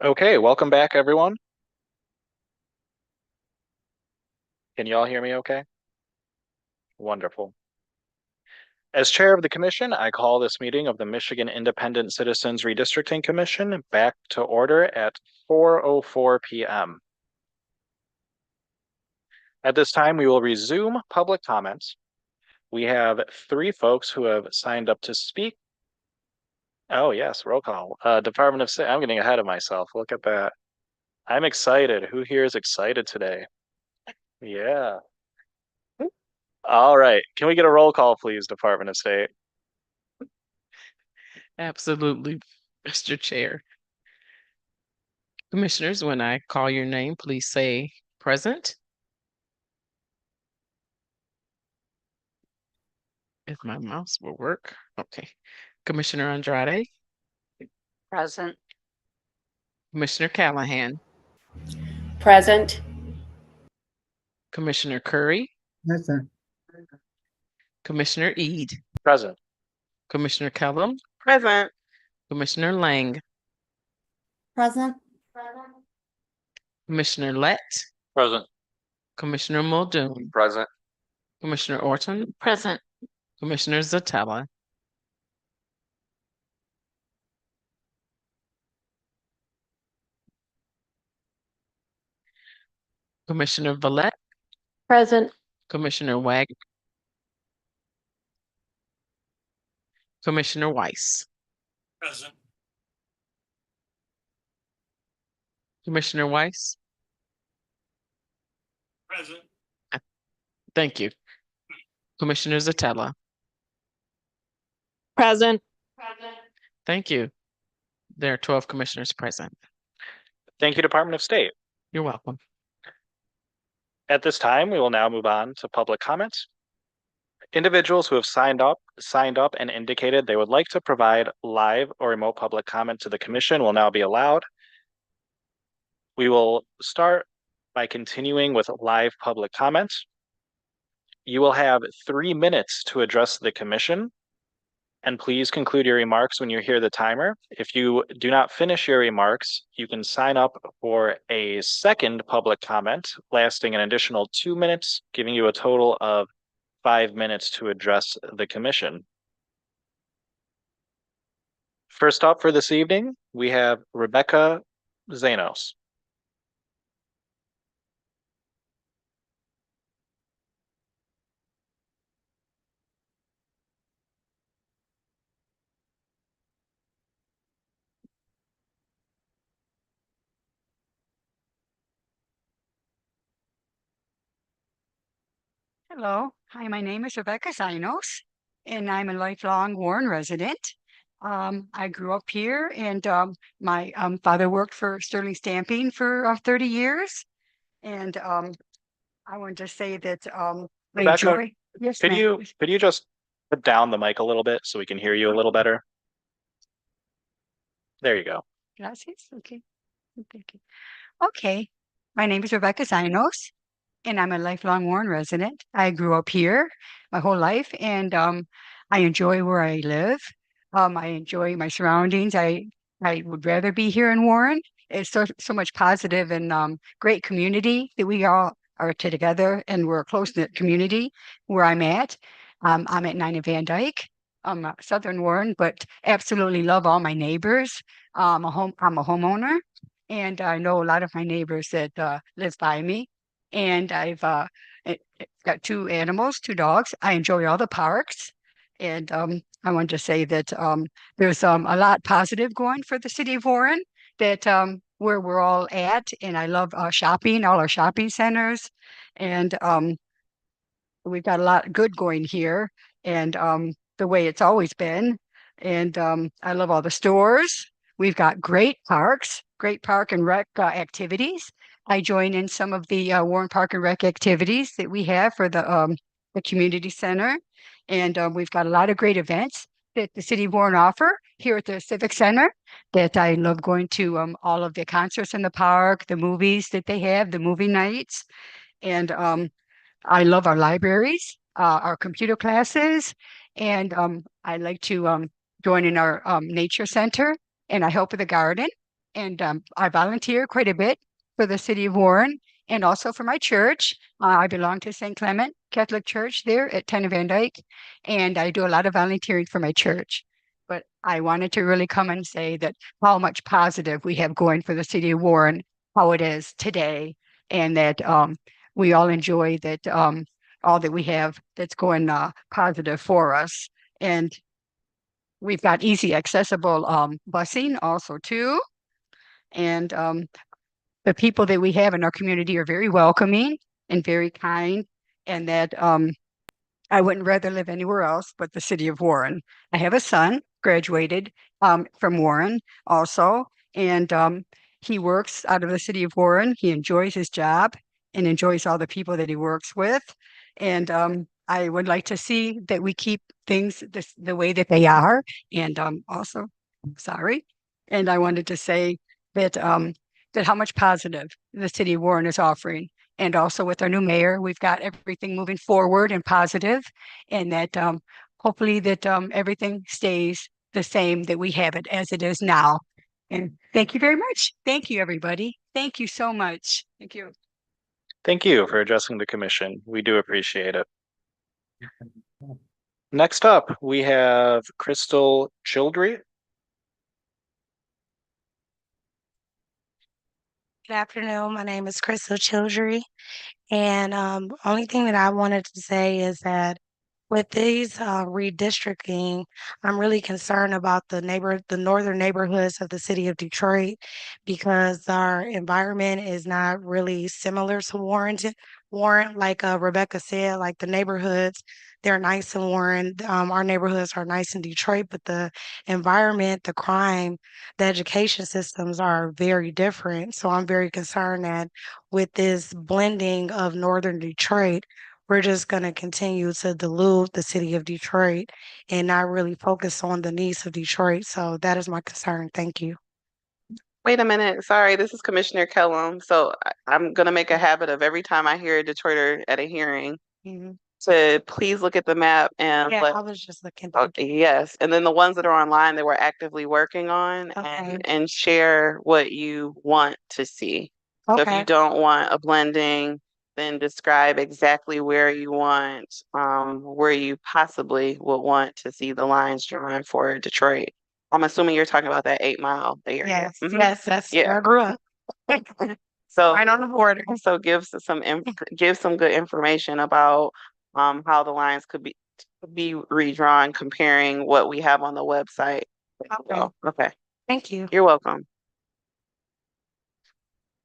Okay, welcome back, everyone. Can you all hear me okay? Wonderful. As chair of the commission, I call this meeting of the Michigan Independent Citizens Redistricting Commission back to order at 4:04 p.m. At this time, we will resume public comments. We have 3 folks who have signed up to speak. Oh, yes, roll call. Department of State, I'm getting ahead of myself. Look at that. I'm excited. Who here is excited today? Yeah. All right. Can we get a roll call, please, Department of State? Absolutely, Mr. Chair. Commissioners, when I call your name, please say present. If my mouse will work. Okay. Commissioner Andrade, Present. Commissioner Callahan, Present. Commissioner Curry, Listen, Commissioner Ede, Present. Commissioner Kellum, Present. Commissioner Lang, Present. Commissioner Lett, Present. Commissioner Muldoon, Present. Commissioner Orton, Present. Commissioner Zatella. Commissioner Vallette, Present. Commissioner Wagner, Commissioner Weiss, Present. Commissioner Weiss. Present. Thank you. Commissioner Zatella. Present. Thank you. There are 12 commissioners present. Thank you, Department of State. You're welcome. At this time, we will now move on to public comments. Individuals who have signed up and indicated they would like to provide live or remote public comment to the commission will now be allowed. We will start by continuing with live public comments. You will have 3 minutes to address the commission, and please conclude your remarks when you hear the timer. If you do not finish your remarks, you can sign up for a second public comment lasting an additional 2 minutes, giving you a total of 5 minutes to address the commission. First up for this evening, we have Rebecca Zanos. Hello, hi, my name is Rebecca Zinos, and I'm a lifelong Warren resident. I grew up here, and my father worked for Sterling Stamping for 30 years. And I wanted to say that I Rebecca, enjoy. Yes, could ma'am. you just put down the mic a little bit so we can hear you a little better? There you go. Gracias. Okay. Thank you. Okay. My name is Rebecca Zinos, and I'm a lifelong Warren resident. I grew up here my whole life, and I enjoy where I live. I enjoy my surroundings. I would rather be here in Warren. It's so much positive and great community that we all are together, and we're a close-knit community where I'm at. I'm at 9 Van Dyke. I'm Southern Warren, but absolutely love all my neighbors. I'm a homeowner, and I know a lot of my neighbors that live by me. And I've got 2 animals, 2 dogs. I enjoy all the parks. And I wanted to say that there's a lot positive going for the city of Warren, that where we're all at. And I love shopping, all our shopping centers. And we've got a lot good going here, and the way it's always been. And I love all the stores. We've got great parks, great park and rec activities. I join in some of the Warren Park and Rec activities that we have for the community center. And we've got a lot of great events that the city of Warren offer here at the Civic Center, that I love going to all of the concerts in the park, the movies that they have, the movie nights. And I love our libraries, our computer classes, and I like to join in our nature center, and I help with the garden. And I volunteer quite a bit for the city of Warren and also for my church. I belong to St. Clement Catholic Church there at 10 Van Dyke, and I do a lot of volunteering for my church. But I wanted to really come and say that how much positive we have going for the city of Warren, how it is today, and that we all enjoy that all that we have that's going positive for us. And we've got easy accessible busing also too. And the people that we have in our community are very welcoming and very kind, and that I wouldn't rather live anywhere else but the city of Warren. I have a son, graduated from Warren also, and he works out of the city of Warren. He enjoys his job and enjoys all the people that he works with. And I would like to see that we keep things the way that they are. And also, sorry, and I wanted to say that that how much positive the city of Warren is offering. And also with our new mayor, we've got everything moving forward and positive, and that hopefully that everything stays the same, that we have it as it is now. And thank you very much. Thank you, everybody. Thank you so much. Thank you. Thank you for addressing the commission. We do appreciate it. Next up, we have Crystal Childry. Good afternoon. My name is Crystal Childry. And only thing that I wanted to say is that with these redistricting, I'm really concerned about the northern neighborhoods of the city of Detroit, because our environment is not really similar to Warren, like Rebecca said, like the neighborhoods, they're nice in Warren. Our neighborhoods are nice in Detroit, but the environment, the crime, the education systems are very different. So I'm very concerned that with this blending of northern Detroit, we're just going to continue to dilute the city of Detroit and not really focus on the needs of Detroit. So that is my concern. Thank you. Wait a minute. Sorry, this is Commissioner Kellum. So I'm going to make a habit of every time I hear a Detroiter at a hearing to please look at the map and Yeah, let. I was just looking. Yes, and then the ones that are online that we're actively working on, Okay. and share what you want to see. So if you Okay. don't want a blending, then describe exactly where you want, where you possibly would want to see the lines drawn for Detroit. I'm assuming you're talking about that 8 Mile area. Yes, Mhm. yes, that's where I grew up. So Right on the border. So give some good information about how the lines could be redrawn, comparing what we have on the website. Okay. So, okay. Thank you. You're welcome.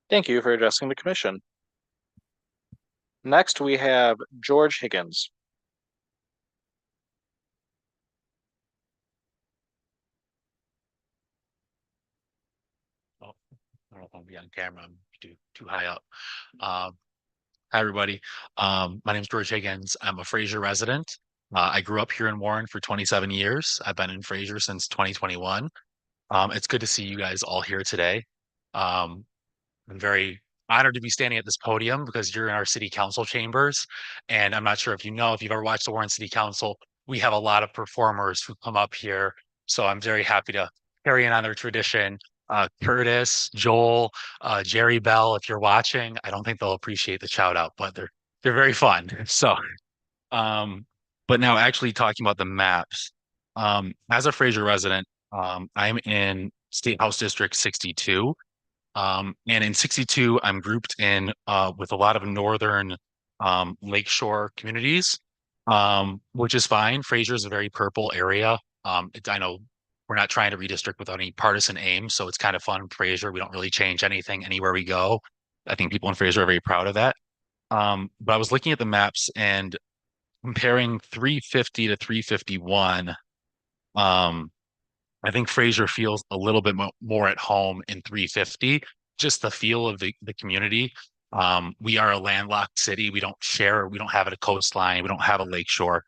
Thank you for addressing the commission. Next, we have George Higgins. I don't know if I'll be on camera. I'm too high up. Hi, everybody. My name is George Higgins. I'm a Fraser resident. I grew up here in Warren for 27 years. I've been in Fraser since 2021. It's good to see you guys all here today. I'm very honored to be standing at this podium because you're in our city council chambers. And I'm not sure if you know, if you've ever watched the Warren City Council, we have a lot of performers who come up here. So I'm very happy to carry on their tradition. Curtis, Joel, Jerry Bell, if you're watching, I don't think they'll appreciate the shout out, but they're very fun. So but now actually talking about the maps, as a Fraser resident, I'm in State House District 62. And in 62, I'm grouped in with a lot of northern lakeshore communities, which is fine. Fraser is a very purple area. I know we're not trying to redistrict without any partisan aim, so it's kind of fun in Fraser. We don't really change anything anywhere we go. I think people in Fraser are very proud of that. But I was looking at the maps and comparing 350 to 351. I think Fraser feels a little bit more at home in 350, just the feel of the community. We are a landlocked city. We don't have a coastline. We don't have a lakeshore.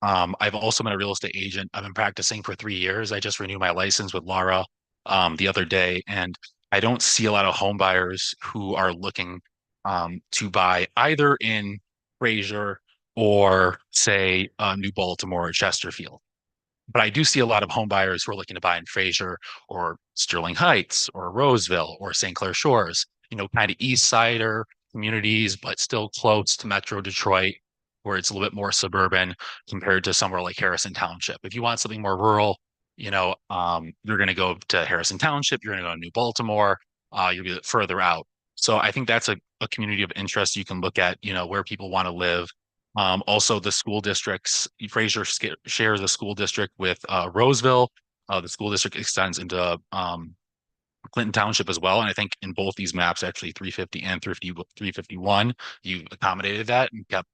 I've also been a real estate agent. I've been practicing for 3 years. I just renewed my license with Laura the other day, and I don't see a lot of home buyers who are looking to buy either in Fraser or say New Baltimore or Chesterfield. But I do see a lot of home buyers who are looking to buy in Fraser or Sterling Heights or Roseville or St. Clair Shores, kind of East Sider communities, but still close to Metro Detroit, where it's a little bit more suburban compared to somewhere like Harrison Township. If you want something more rural, you're going to go to Harrison Township, you're going to go to New Baltimore, you'll be further out. So I think that's a community of interest you can look at, where people want to live. Also, the school districts, Fraser shares a school district with Roseville. The school district extends into Clinton Township as well. And I think in both these maps, actually 350 and 351, you accommodated that and kept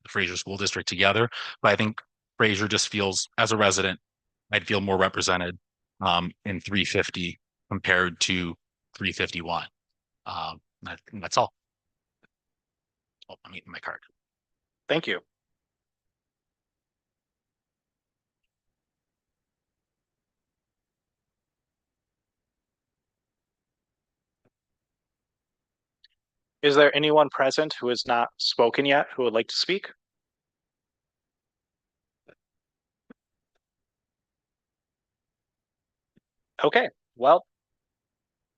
the Fraser School District together. But I think Fraser just feels, as a resident, I'd feel more represented in 350 compared to 351. That's all. Oh, I'm eating my card. Thank you. Is there anyone present who has not spoken yet who would like to speak? Okay, well,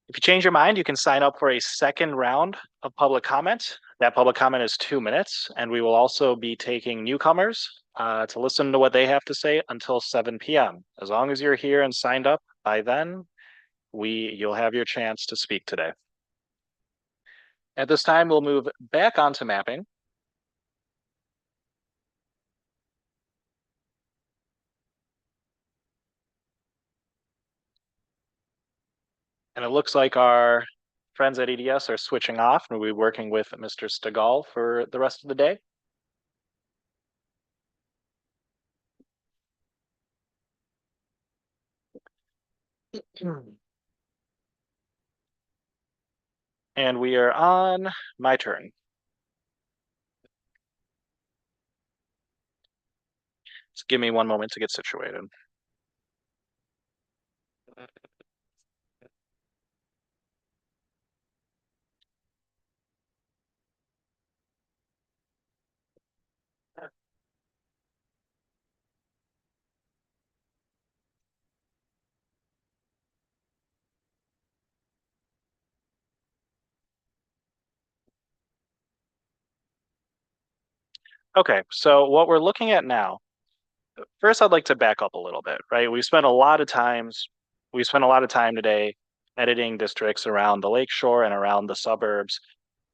if you change your mind, you can sign up for a second round of public comment. That public comment is 2 minutes, and we will also be taking newcomers to listen to what they have to say until 7 p.m. As long as you're here and signed up by then, you'll have your chance to speak today. At this time, we'll move back onto mapping. And it looks like our friends at EDS are switching off, and we'll be working with Mr. Stegall for the rest of the day. And we are on my turn. Just give me one moment to get situated. Okay, so what we're looking at now, first I'd like to back up a little bit, right? We spent a lot of time today editing districts around the lakeshore and around the suburbs,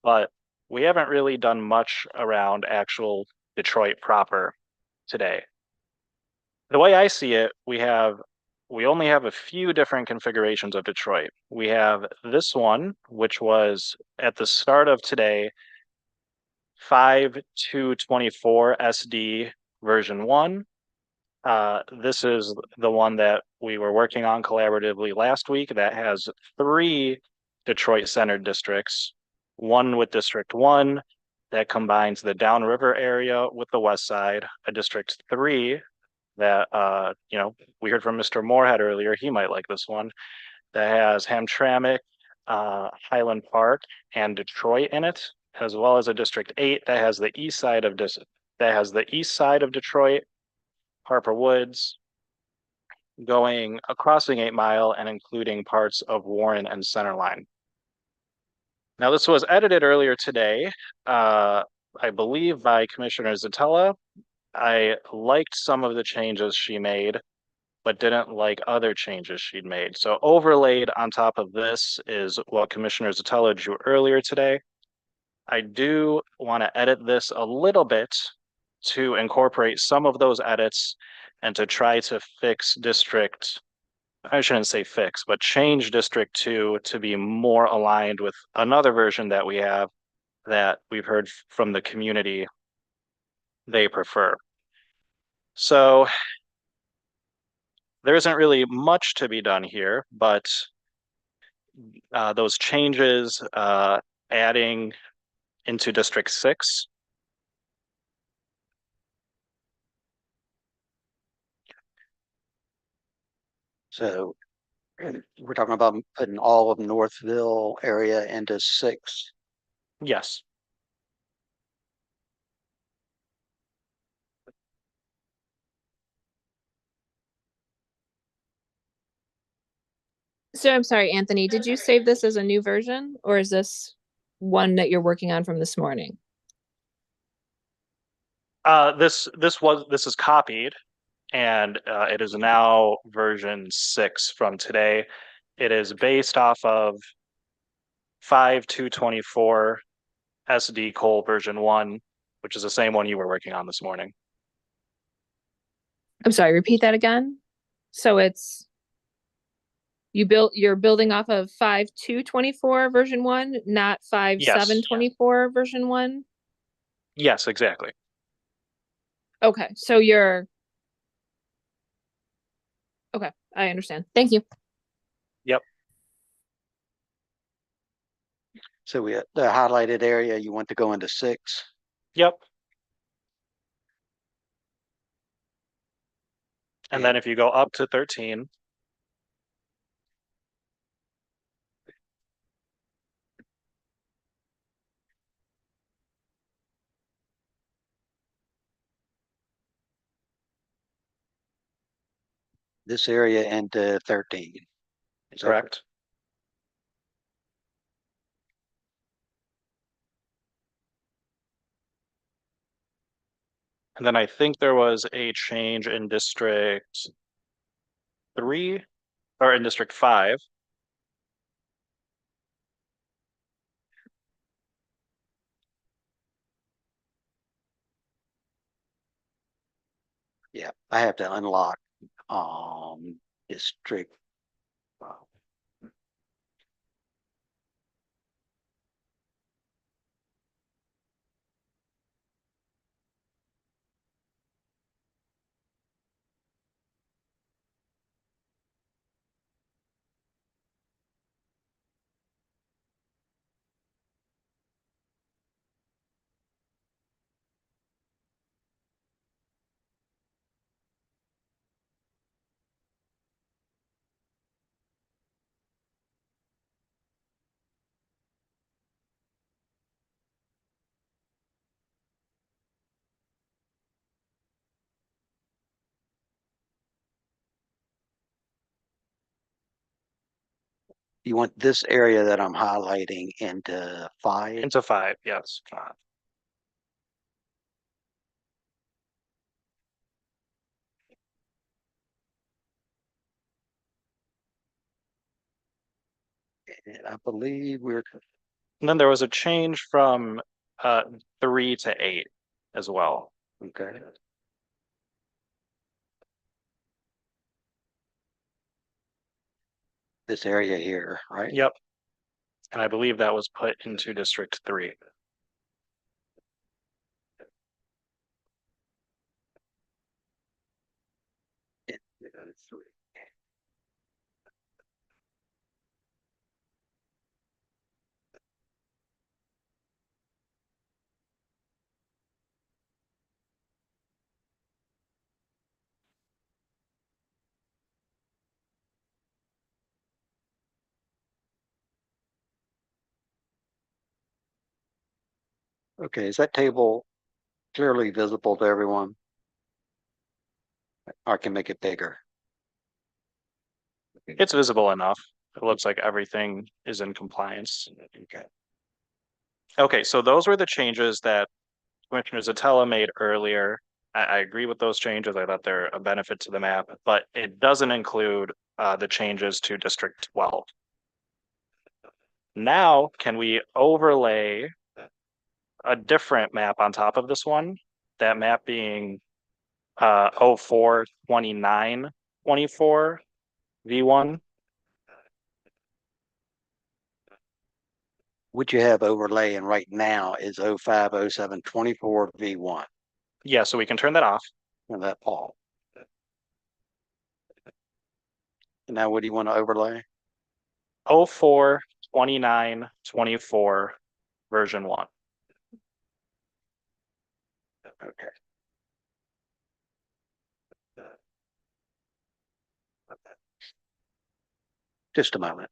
but we haven't really done much around actual Detroit proper today. The way I see it, we only have a few different configurations of Detroit. We have this one, which was at the start of today, 5.2.24 SD version 1. This is the one that we were working on collaboratively last week that has 3 Detroit-centered districts, one with District 1 that combines the downriver area with the west side, a District 3 that, we heard from Mr. Moorhead earlier, he might like this one, that has Hamtramck, Highland Park, and Detroit in it, as well as a District 8 that has the east side of Detroit, Harper Woods, crossing 8 Mile and including parts of Warren and Centerline. Now, this was edited earlier today, I believe by Commissioner Zatella. I liked some of the changes she made, but didn't like other changes she'd made. So overlaid on top of this is what Commissioner Zatella drew earlier today. I do want to edit this a little bit to incorporate some of those edits and to try to I shouldn't say fix, but change District 2 to be more aligned with another version that we have that we've heard from the community they prefer. So there isn't really much to be done here, but those changes, adding into District 6, So we're talking about putting all of Northville area into 6. Yes. So I'm sorry, Anthony, did you save this as a new version or is this one that you're working on from this morning? This is copied, and it is now version 6 from today. It is based off of 5.224 SD Cole version 1, which is the same one you were working on this morning. I'm sorry, repeat that again. So you're building off of 5.224 version 1, not 5.724 version 1. Yes, exactly. Okay, so okay, I understand. Thank you. Yep. So the highlighted area you want to go into 6. Yep. And then if you go up to 13, This area into 13. Is that correct. And then I think there was a change in District 3 or in District 5. Yeah, I have to unlock District. You want this area that I'm highlighting into 5? Into 5, yes. And I believe we're. And then there was a change from 3 to 8 as well. Okay. This area here, right? Yep. And I believe that was put into District 3. Okay, is that table clearly visible to everyone? I can make it bigger. It's visible enough. It looks like everything is in compliance. Okay. Okay, so those were the changes that Commissioner Zatella made earlier. I agree with those changes. I thought they're a benefit to the map, but it doesn't include the changes to District 12. Now, can we overlay a different map on top of this one? That map being 042924 V1. What you have overlaying right now is 050724 V1. Yeah, so we can turn that off. And that off. And now what do you want to overlay? 042924 version 1. Okay. Just a moment.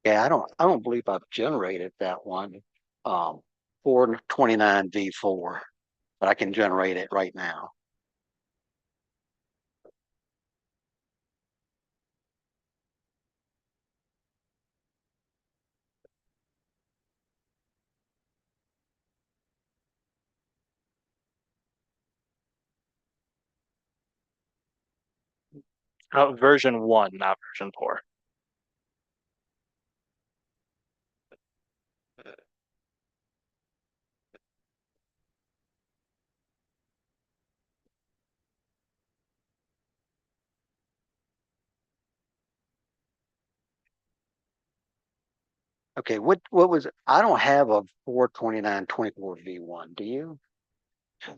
Yeah, I don't believe I've generated that one. 429 V4, but I can generate it right now. Version 1, not version 4. Okay, what was it? I don't have a 42924 V1. Do you?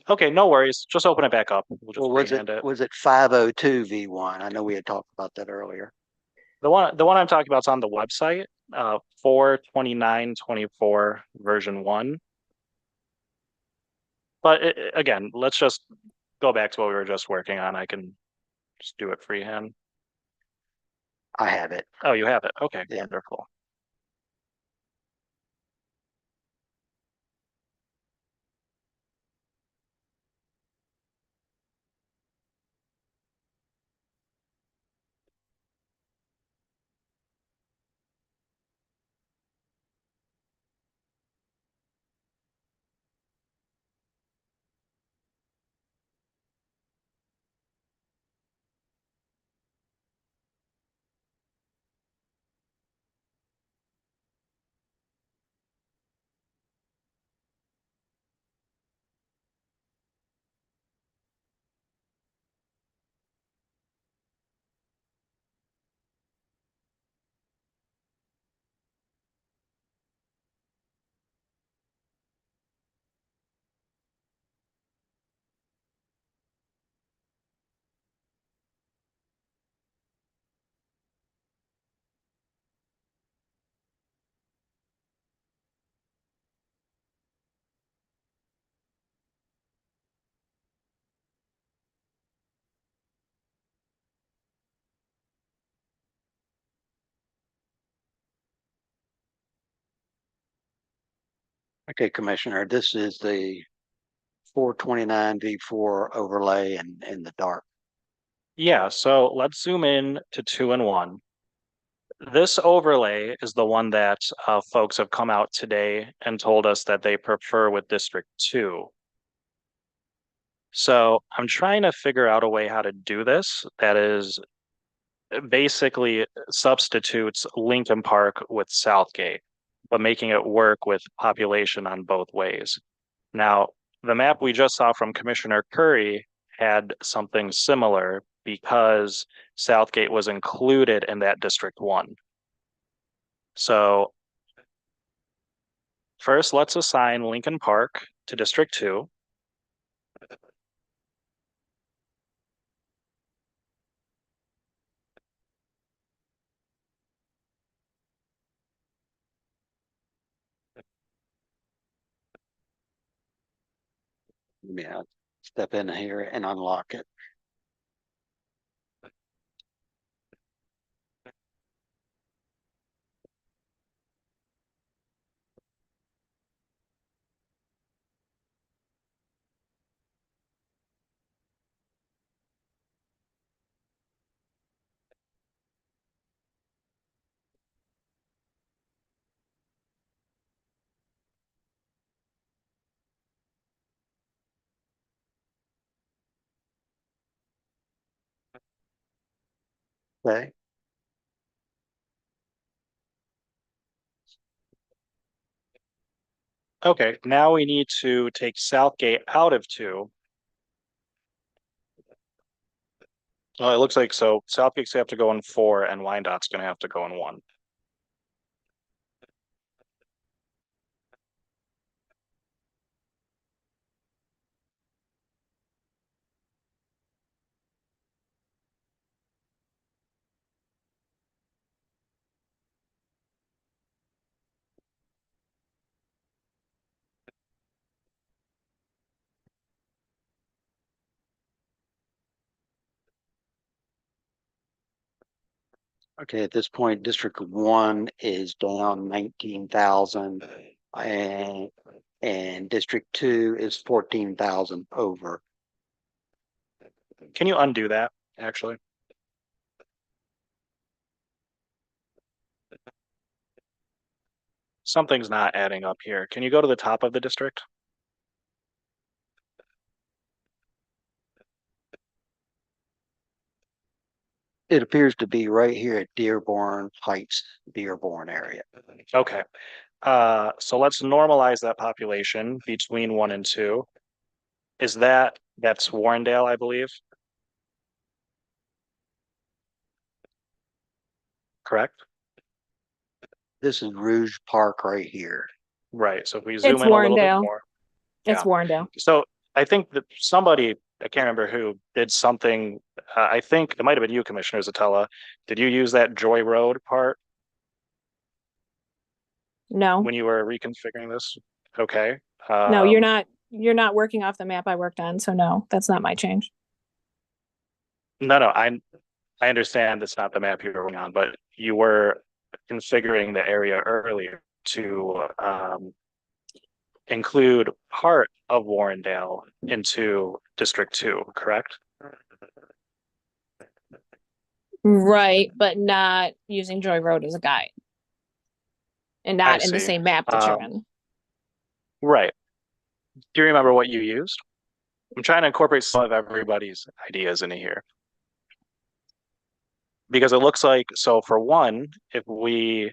Okay, no worries. Just open it back up. We'll just Or was freehand it 502 V1? I know we had talked about that earlier. The one I'm talking about is on the website, 42924 version 1. But again, let's just go back to what we were just working on. I can just do it freehand. I have it. Oh, you have it. Okay, Yeah. wonderful. Okay, Commissioner, this is the 429 V4 overlay in the dark. Yeah, so let's zoom in to 2 and 1. This overlay is the one that folks have come out today and told us that they prefer with District 2. So I'm trying to figure out a way how to do this that is basically substitutes Lincoln Park with Southgate, but making it work with population on both ways. Now, the map we just saw from Commissioner Curry had something similar because Southgate was included in that District 1. So first, let's assign Lincoln Park to District 2. Yeah, step in here and unlock it. Okay. Okay, now we need to take Southgate out of 2. Well, it looks like so Southgate's gonna have to go in 4 and Wyandott's gonna have to go in 1. Okay, at this point, District 1 is down 19,000 and District 2 is 14,000 over. Can you undo that, actually? Something's not adding up here. Can you go to the top of the district? It appears to be right here at Dearborn Heights, Dearborn area. Okay. So let's normalize that population between 1 and 2. That's Warrendale, I believe? Correct? This is Rouge Park right here. Right. So if we zoom It's in a little bit Warrendale. more. It's Yeah. Warrendale. So I think that somebody, I can't remember who, did something. I think it might have been you, Commissioner Zatella. Did you use that Joy Road part No, when you were reconfiguring this? Okay. no, you're not working off the map I worked on, so no, that's not my change. No, I understand it's not the map you were working on, but you were configuring the area earlier to include part of Warrendale into District 2, correct? Right, but not using Joy Road as a guide. And I not in the see. same map that you're in. Right. Do you remember what you used? I'm trying to incorporate some of everybody's ideas into here. Because it looks like, so for one, if we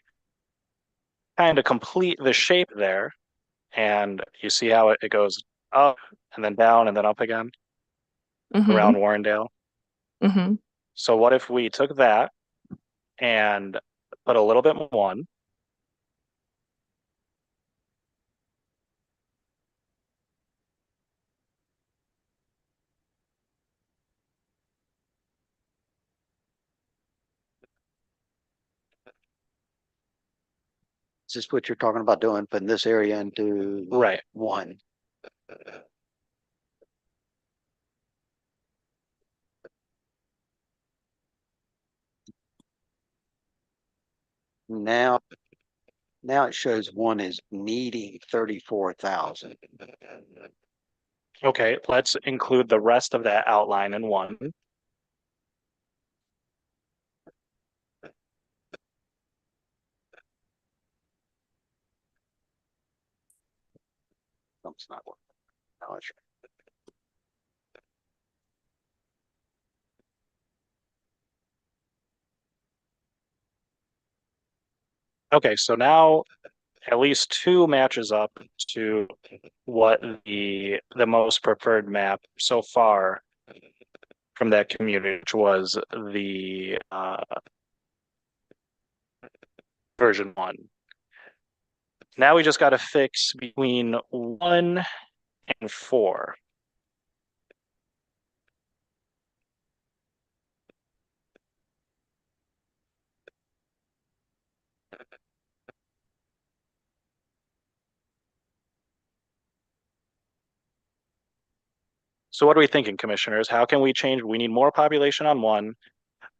kind of complete the shape there, and you see how it goes up and then down and then up again around Warrendale. Mm-hmm. So what if we took that and put a little bit more one, Is this what you're talking about doing, putting this area into right? 1? Now it shows 1 is needing 34,000. Okay, let's include the rest of that outline in one. It's not working. No, it's Okay, so now at least 2 matches up to what the most preferred map so far from that community, which was the version 1. Now we just got to fix between 1 and 4. So what are we thinking, commissioners? How can we change? We need more population on 1,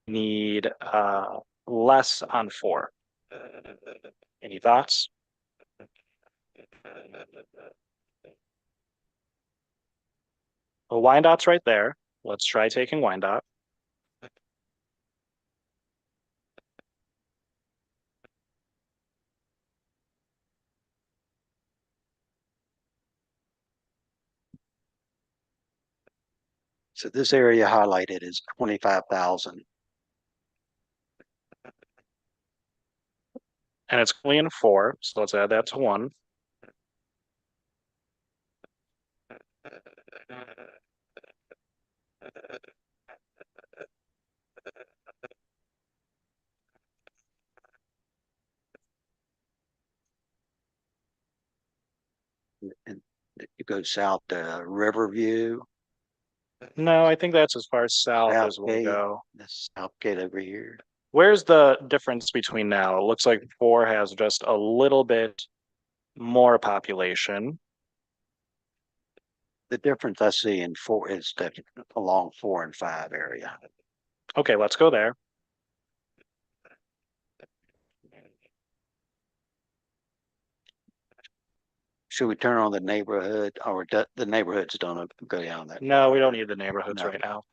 need less on 4. Any thoughts? Well, Wyandottes right there. Let's try taking Wyandotte. So this area highlighted is 25,000. And it's only in 4, so let's add that to 1. And it goes south to Riverview. No, I think that's as far south as we'll Southgate. go. This Southgate over here. Where's the difference between now? It looks like 4 has just a little bit more population. The difference I see in 4 is that along 4 and 5 area. Okay, let's go there. should we turn on the neighborhood or the neighborhoods don't go down that? No, we don't need the neighborhoods No. right now.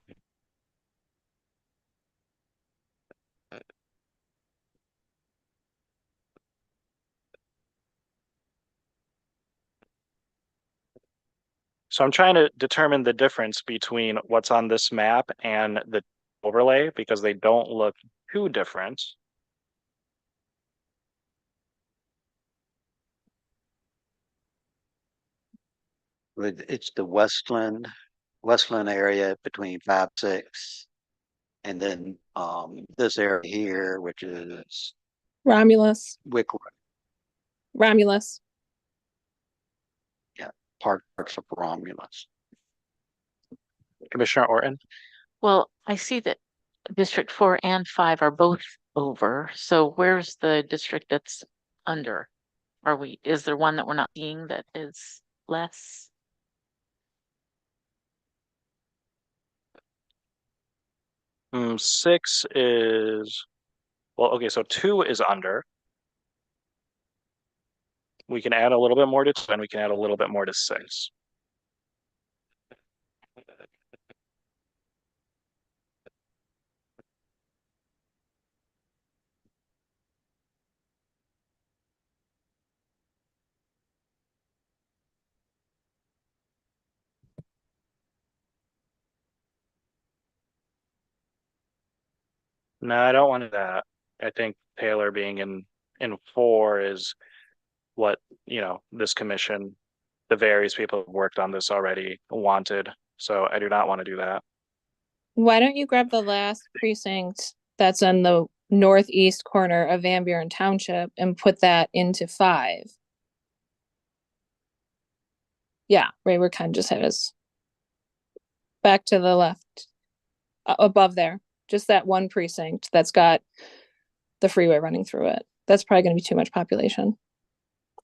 So I'm trying to determine the difference between what's on this map and the overlay because they don't look too different. It's the Westland area between 5, 6. And then this area here, which is Romulus. Wick, Romulus. yeah, parts of Romulus. Commissioner Orton? Well, I see that District 4 and 5 are both over. So where's the district that's under? Is there one that we're not seeing that is less? Six is, well, okay, so 2 is under. We can add a little bit more to 2 and we can add a little bit more to 6. No, I don't want that. I think Taylor being in 4 is what, this commission, the various people who worked on this already wanted. So I do not want to do that. Why don't you grab the last precinct that's in the northeast corner of Van Buren Township and put that into 5? Yeah, right where Ken just hit us. Back to the left, above there. Just that one precinct that's got the freeway running through it. That's probably going to be too much population.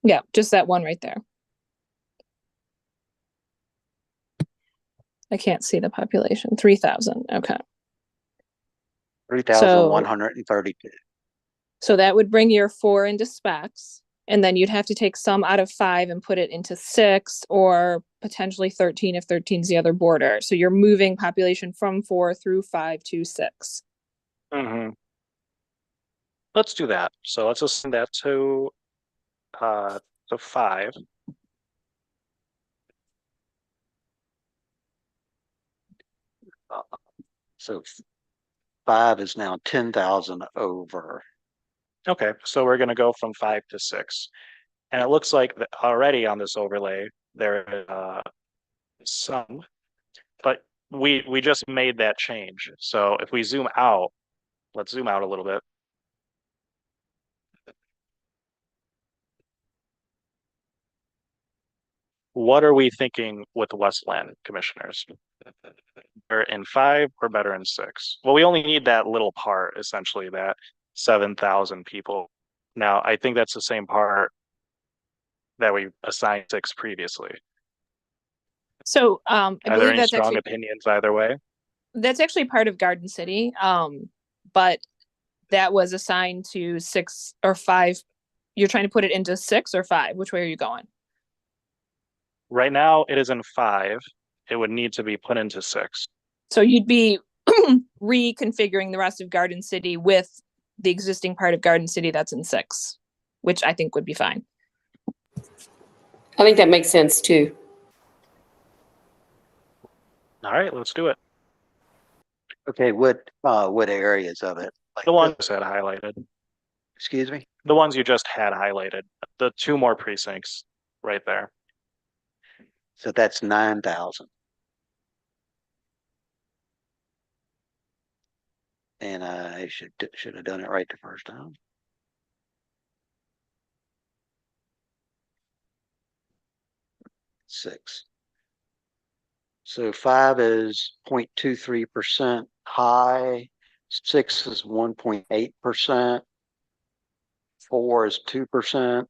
Yeah, just that one right there. I can't see the population. 3,000. Okay. 3,132. So that would bring your 4 into specs, and then you'd have to take some out of 5 and put it into 6 or potentially 13 if 13 is the other border. So you're moving population from 4 through 5 to 6. Mm-hmm. Let's do that. So let's assign that to 5. So 5 is now 10,000 over. Okay, so we're going to go from 5 to 6. And it looks like already on this overlay, there is some, but we just made that change. So if we zoom out, let's zoom out a little bit. What are we thinking with Westland commissioners? Better in 5 or better in 6? Well, we only need that little part, essentially, that 7,000 people. Now, I think that's the same part that we assigned 6 previously. So I Are there believe any that's strong actually opinions either way? that's actually part of Garden City. But that was assigned to 6 or 5. You're trying to put it into 6 or 5. Which way are you going? Right now, it is in 5. It would need to be put into 6. So you'd be reconfiguring the rest of Garden City with the existing part of Garden City that's in 6, which I think would be fine. I think that makes sense too. All right, let's do it. Okay, what areas of it? Like The ones that highlighted. Excuse me? The ones you just had highlighted. The 2 more precincts right there. So that's 9,000. And I should have done it right the first time. Six. So 5 is 0.23% high. 6 is 1.8%. 4 is 2%.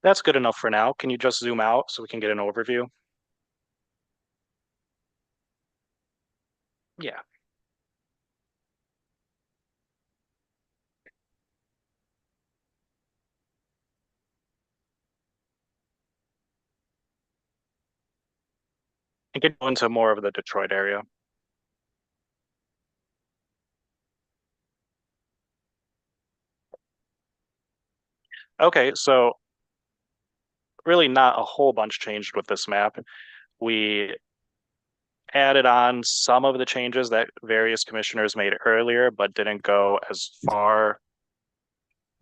That's good enough for now. Can you just zoom out so we can get an overview? Yeah. and get into more of the Detroit area. Okay, so really not a whole bunch changed with this map. We added on some of the changes that various commissioners made earlier, but didn't go as far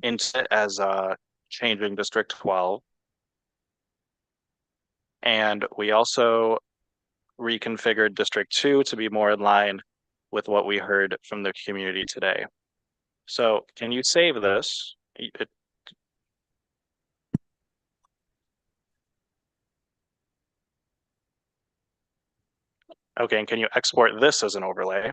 into it as changing District 12. And we also reconfigured District 2 to be more in line with what we heard from the community today. So can you save this? Okay, and can you export this as an overlay?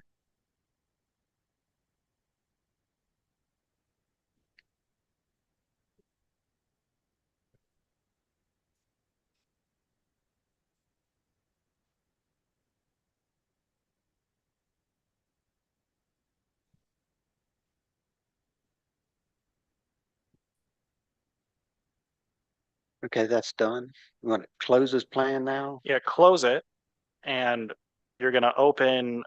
Okay, that's done. You want to close this plan now? Yeah, close it, and you're gonna open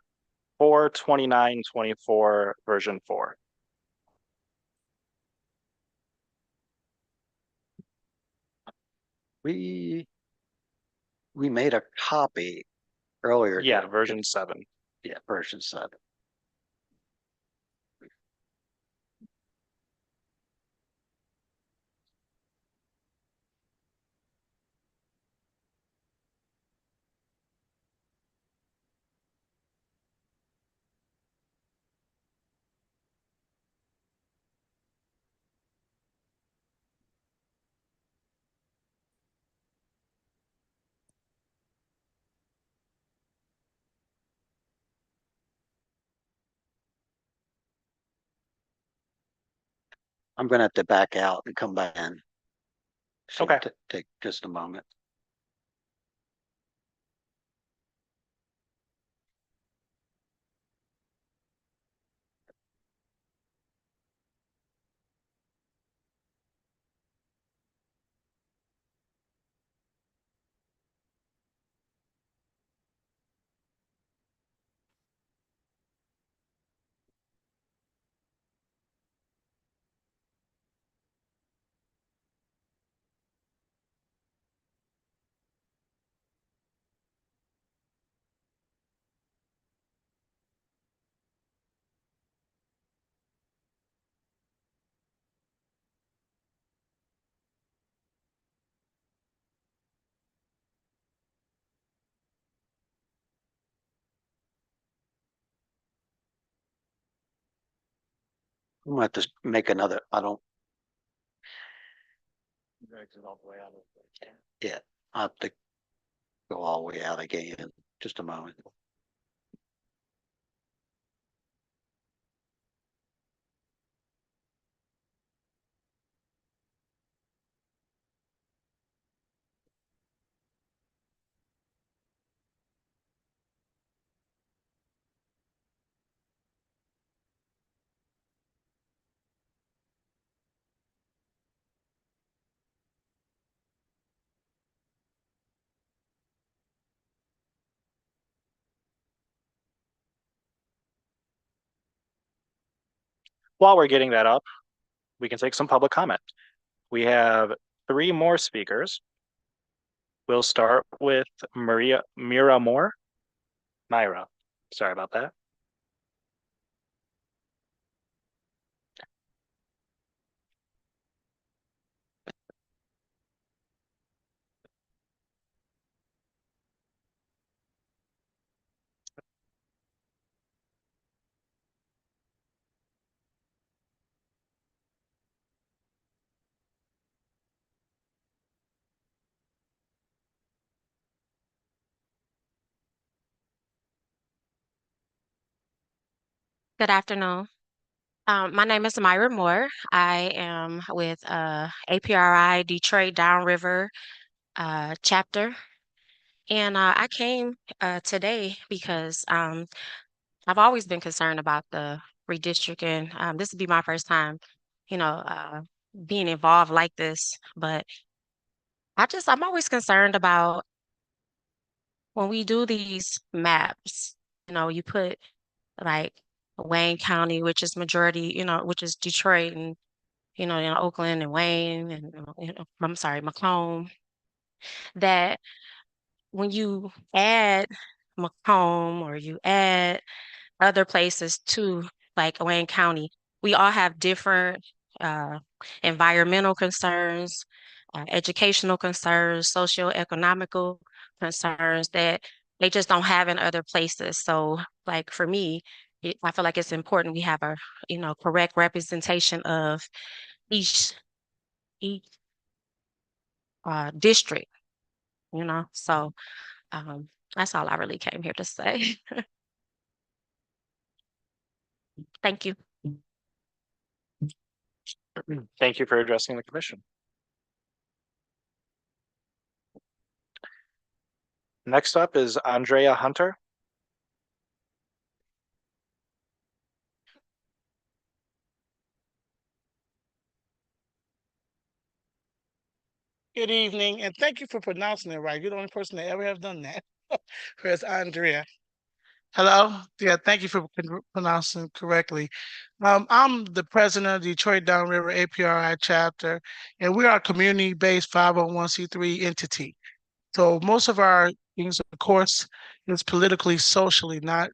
42924 version 4. We made a copy earlier. Yeah, version 7. Yeah, version 7. I'm gonna have to back out and come back in. So Okay. Take just a moment. I'm gonna have to make another. I don't. Yeah, I have to go all the way out again. Just a moment. While we're getting that up, we can take some public comment. We have 3 more speakers. We'll start with Mira Moore. Myra, sorry about that. Good afternoon. My name is Myra Moore. I am with APRI Detroit Downriver chapter. And I came today because I've always been concerned about the redistricting. This would be my first time, you know, being involved like this. But I'm always concerned about when we do these maps, you put like Wayne County, which is majority, which is Detroit and, Oakland and Wayne and, I'm sorry, Macomb, that when you add Macomb or you add other places too, like Wayne County, we all have different uh, environmental concerns, educational concerns, socio-economical concerns that they just don't have in other places. So, like for me, I feel like it's important we have a, correct representation of each each district. So that's all I really came here to say. Thank you. Thank you for addressing the commission. Next up is Andrea Hunter. Good evening, and thank you for pronouncing it right. You're the only person that ever have done that. Where's Andrea? Hello? Yeah, thank you for pronouncing correctly. I'm the president of the Detroit Downriver APRI chapter, and we are a community-based 501c3 entity. So most of our things, of course, is politically, socially, not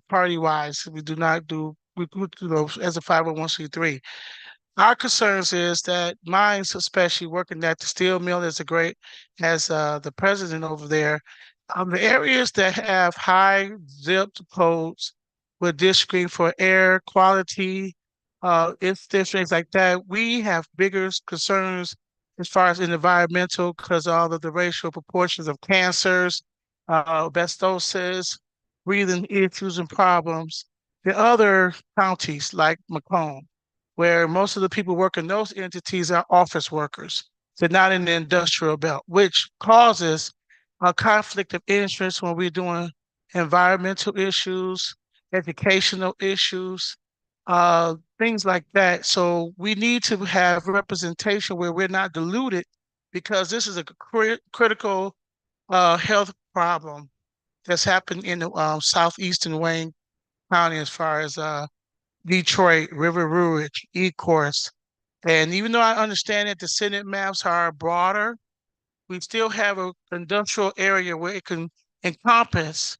party-wise. We do not do, as a 501c3. Our concerns is that mines, especially working at the steel mill as the president over there, the areas that have high zip codes with districting for air quality, things like that, we have bigger concerns as far as environmental because all of the racial proportions of cancers, asbestosis, breathing issues and problems. The other counties like Macomb, where most of the people working those entities are office workers. They're not in the industrial belt, which causes a conflict of interest when we're doing environmental issues, educational issues, things like that. So we need to have representation where we're not diluted because this is a critical health problem that's happened in the southeastern Wayne County as far as Detroit, River Rouge, Ecorse. And even though I understand that the Senate maps are broader, we still have an industrial area where it can encompass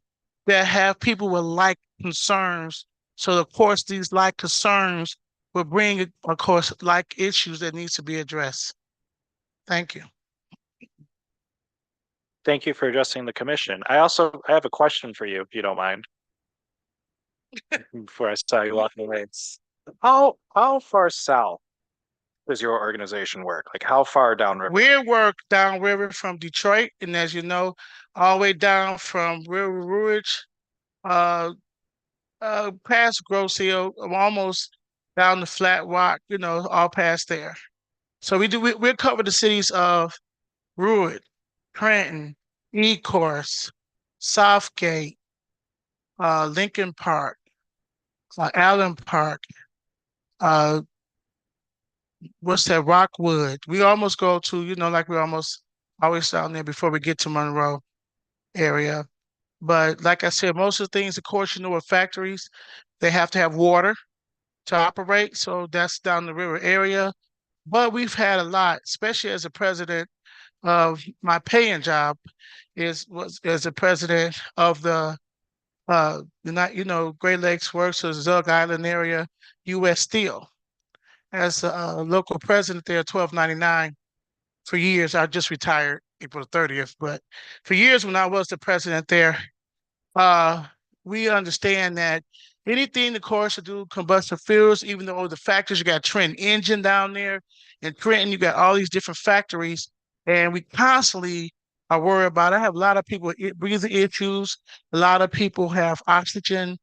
that have people with like concerns. So of course, these like concerns will bring, of course, like issues that needs to be addressed. Thank you. Thank you for addressing the commission. I have a question for you, if you don't mind. Before I saw you walking away. How far south does your organization work? Like how far downriver? We work downriver from Detroit, and as you know, all the way down from River Rouge, past Grosse Hill, almost down the Flat Rock, all past there. So we cover the cities of Rouge, Trenton, Ecorse, Southgate, Lincoln Park, Allen Park, what's that, Rockwood. We almost go to, like we're almost always down there before we get to Monroe area. But like I said, most of the things, of course, with factories, they have to have water to operate. So that's down the river area. But we've had a lot, especially as a president of my paying job was as a president of the Great Lakes Works or Zug Island area, US Steel. As a local president there, 1299 for years. I just retired April 30th, but for years when I was the president there, uh, we understand that anything the course to do combustion fuels, even though the factories, you got Trenton Engine down there. In Trenton, you got all these different factories, and we constantly are worried about. I have a lot of people with breathing issues. A lot of people have oxygen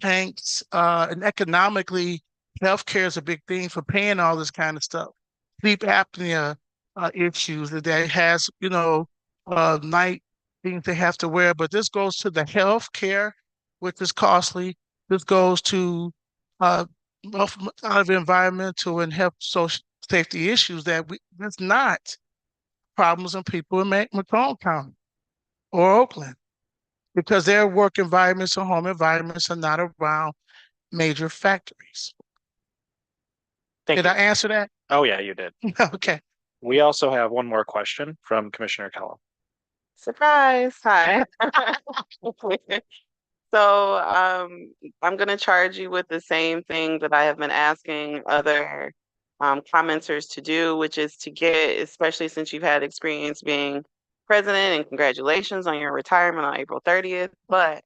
tanks, and economically, healthcare is a big thing for paying all this kind of stuff. Sleep apnea issues that has, night things they have to wear, but this goes to the health care, which is costly. This goes to both out of environmental and health social safety issues that's not problems in people in Macomb County or Oakland. because their work environments or home environments are not around major factories. Thank Did you. I answer that? Oh, yeah, you did. Okay. We also have one more question from Commissioner Kellum. Surprise. Hi. So I'm going to charge you with the same thing that I have been asking other commenters to do, which is to get, especially since you've had experience being president, and congratulations on your retirement on April 30th. But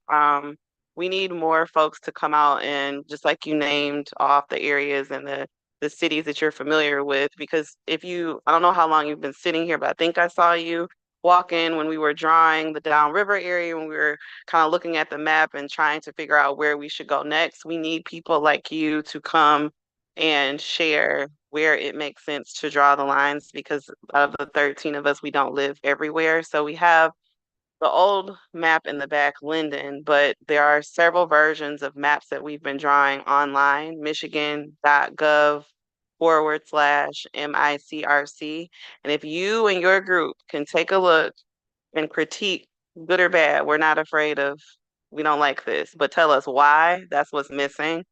we need more folks to come out and, just like you named off the areas and the cities that you're familiar with, because if you, I don't know how long you've been sitting here, but I think I saw you walk in when we were drawing the downriver area, when we were kind of looking at the map and trying to figure out where we should go next. We need people like you to come and share where it makes sense to draw the lines, because of the 13 of us, we don't live everywhere. So we have the old map in the back, Linden, but there are several versions of maps that we've been drawing online, michigan.gov/MICRC. And if you and your group can take a look and critique, good or bad, we're not afraid of, we don't like this, but tell us why, that's what's missing.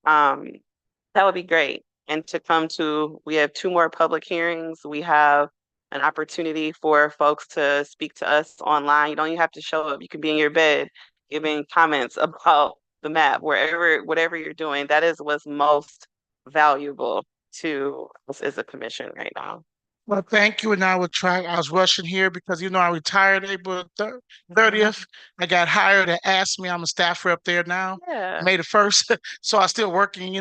That would be great. And to come to, we have 2 more public hearings. We have an opportunity for folks to speak to us online. You don't even have to show up. You can be in your bed giving comments about the map, wherever, whatever you're doing. That is what's most valuable to us as a commission right now. Well, thank you. And I would try, I was rushing here because, I retired April 30th. I got hired at ASME. I'm a staffer up there now. Yeah. May the 1st. So I'm still working,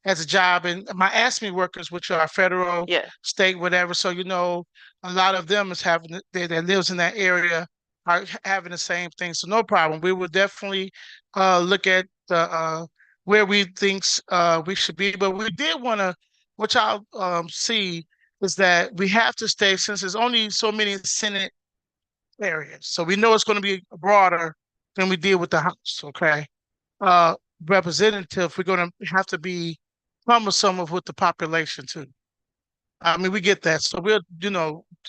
as a job. And my ASME workers, which are federal, Yeah. state, whatever. So, a lot of them is having, that lives in that area are having the same thing. So no problem. We will definitely look at the where we thinks we should be. But we did want to, which I'll see, is that we have to stay, since there's only so many Senate areas. So we know it's going to be broader than we deal with the House, okay? Representative, we're going to have to be cumbersome with the population too. I mean, we get that. So we'll,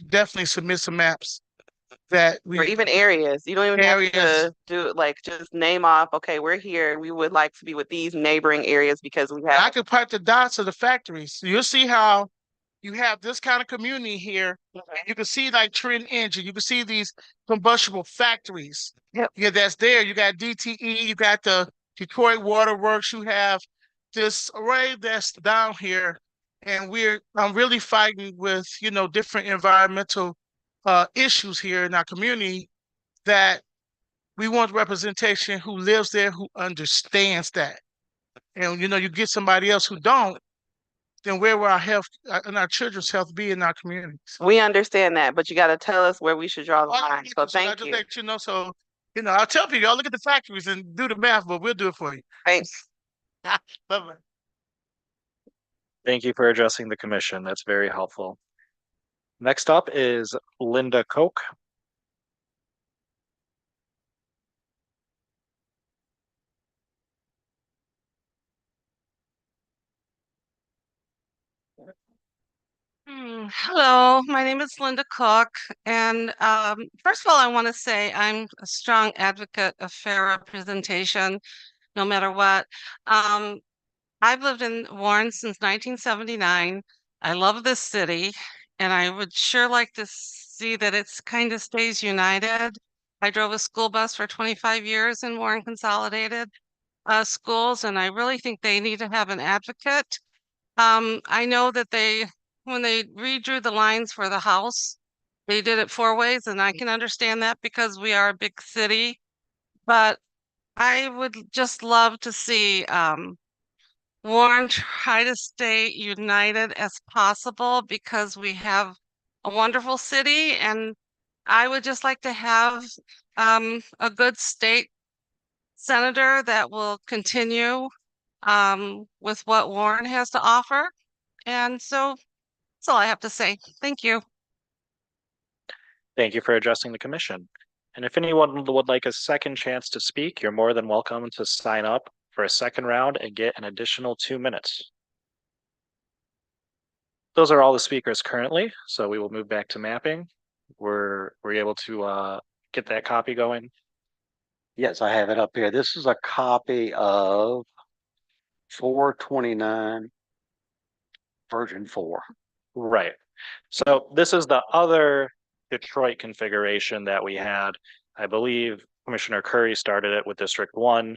definitely submit some maps that Or even areas. You don't even have areas. to do it, like, just name off, okay, we're here. We would like to be with these neighboring areas because we have. I could pipe the dots of the factories. You'll see how you have this kind of community here. And you can see like Trent Engine. You can see these combustible factories. Yep. Yeah, that's there. You got DTE. You got the Detroit Water Works. You have this array that's down here, and I'm really fighting with different environmental issues here in our community, that we want representation who lives there, who understands that. And you get somebody else who don't, then where will our health and our children's health be in our communities? We understand that, but you got to tell us where we should draw the line. So I thank just you. let you know. So, I'll tell people, y'all look at the factories and do the math, but we'll do it for you. Thanks. Bye-bye. Thank you for addressing the commission. That's very helpful. Next up is Linda Koch. Hello, my name is Linda Cook, and first of all, I want to say I'm a strong advocate of fair representation, no matter what. I've lived in Warren since 1979. I love this city, and I would sure like to see that it's kind of stays united. I drove a school bus for 25 years in Warren Consolidated schools, and I really think they need to have an advocate. I know that when they redrew the lines for the house, they did it 4 ways, and I can understand that because we are a big city. But I would just love to see Warren try to stay united as possible, because we have a wonderful city, and I would just like to have a good state senator that will continue with what Warren has to offer. And so that's all I have to say. Thank you. Thank you for addressing the commission. And if anyone would like a second chance to speak, you're more than welcome to sign up for a second round and get an additional 2 minutes. Those are all the speakers currently, so we will move back to mapping. We're able to get that copy going. Yes, I have it up here. This is a copy of 429 version 4. Right. So this is the other Detroit configuration that we had. I believe Commissioner Curry started it with District 1,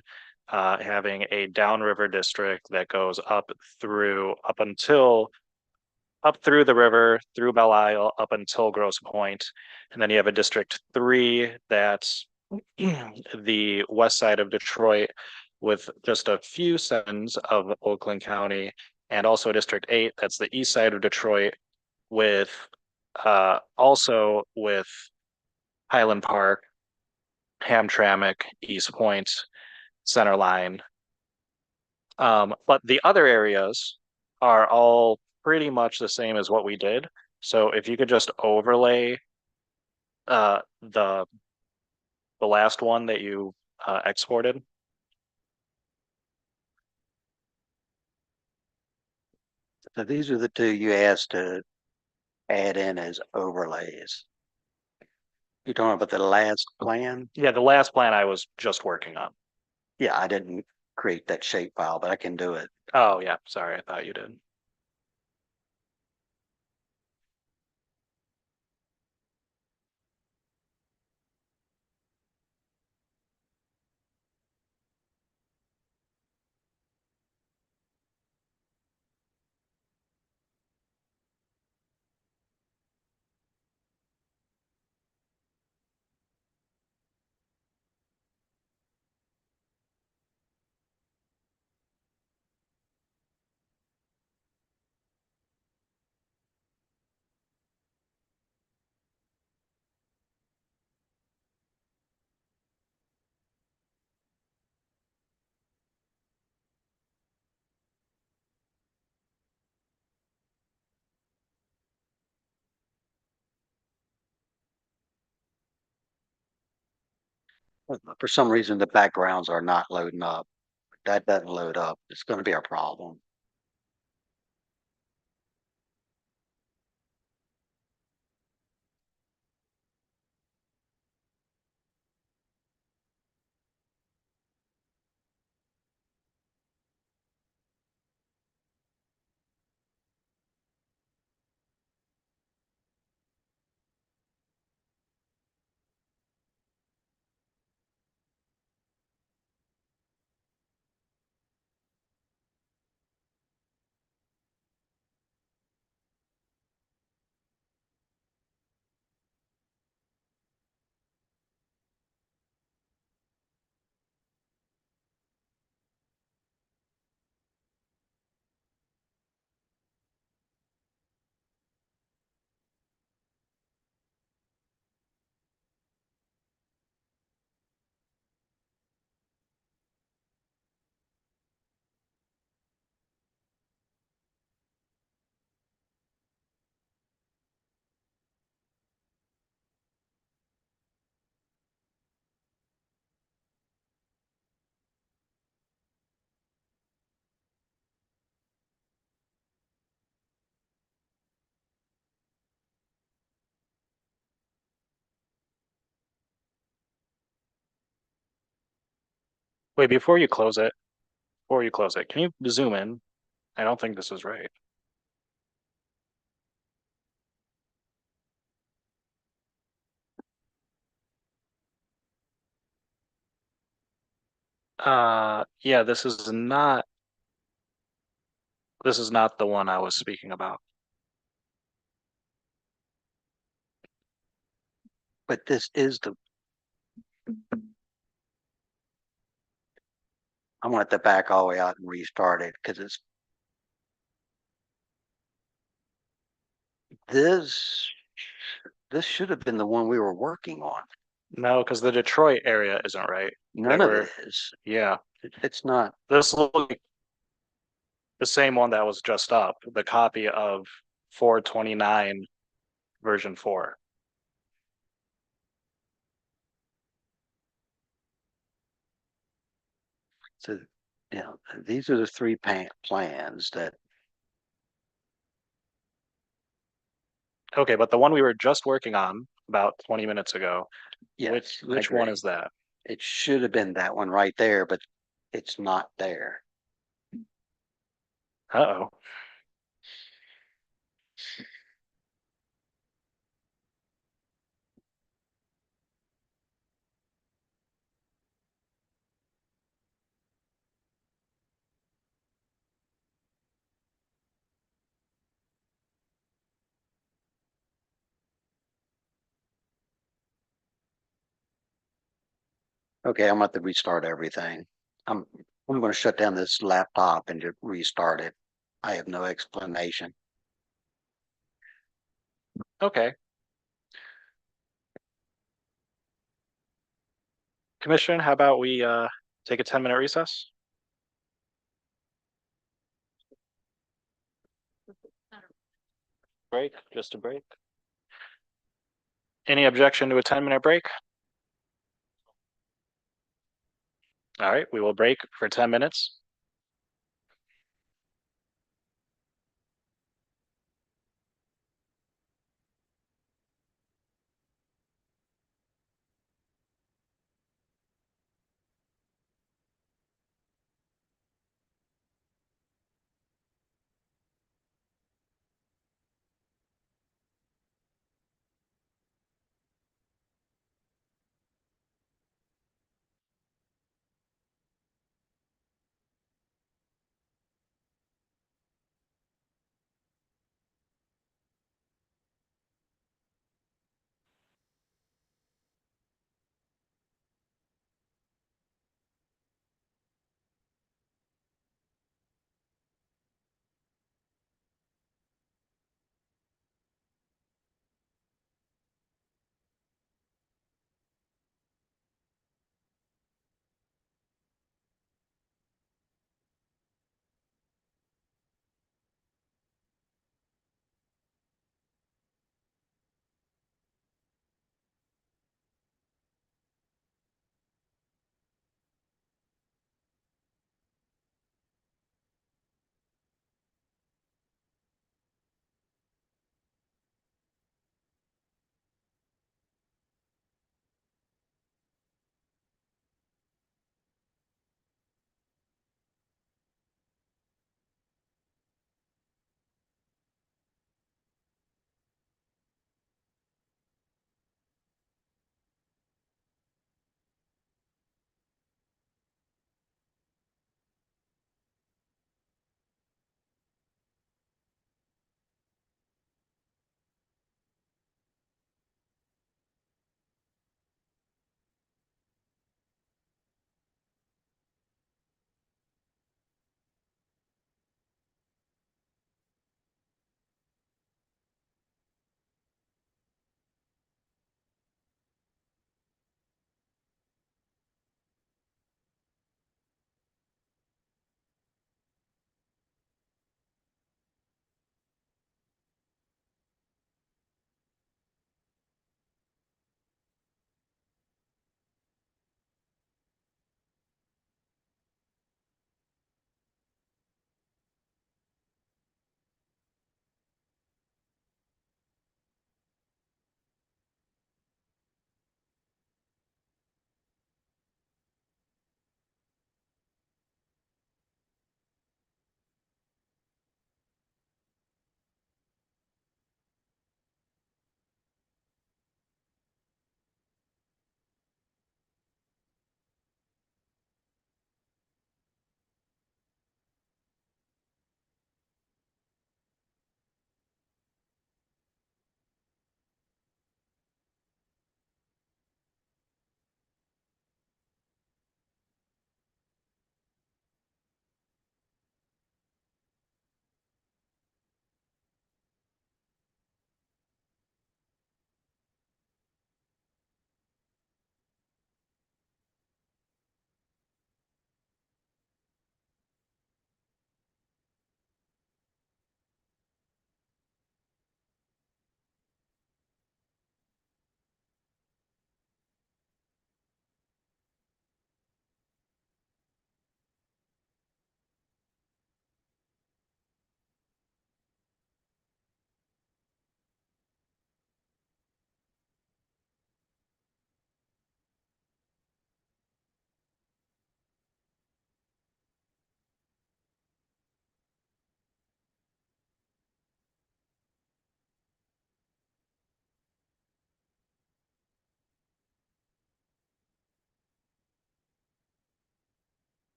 having a downriver district that goes up through the river, through Belle Isle, up until Grosse Pointe. And then you have a District 3 that's the west side of Detroit with just a few sections of Oakland County, and also District 8 that's the east side of Detroit with also with Highland Park, Hamtramck, East Point, Center Line. But the other areas are all pretty much the same as what we did. So if you could just overlay the last one that you exported. So these are the two you asked to add in as overlays. You're talking about the last plan? Yeah, the last plan I was just working on. Yeah, I didn't create that shape file, but I can do it. Oh, yeah. Sorry, I thought you did. For some reason, the backgrounds are not loading up. That doesn't load up. It's going to be a problem. Wait, before you close it, can you zoom in? I don't think this is right. Yeah, this is not the one I was speaking about. But this is the. I want to back all the way out and restart it because it's. This should have been the one we were working on. No, because the Detroit area isn't right. None of it is. Yeah. It's not. This looks like the same one that was just up, the copy of 429 version 4. So, these are the three plans that. Okay, but the one we were just working on about 20 minutes ago, Yes, which one is that? It should have been that one right there, but it's not there. Uh-oh. Okay, I'm going to have to restart everything. I'm I'm going to shut down this laptop and just restart it. I have no explanation. Okay. Commission, how about we take a 10-minute recess? Break, just a break. Any objection to a 10-minute break? All right, we will break for 10 minutes.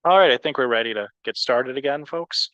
All right, I think we're ready to get started again, folks.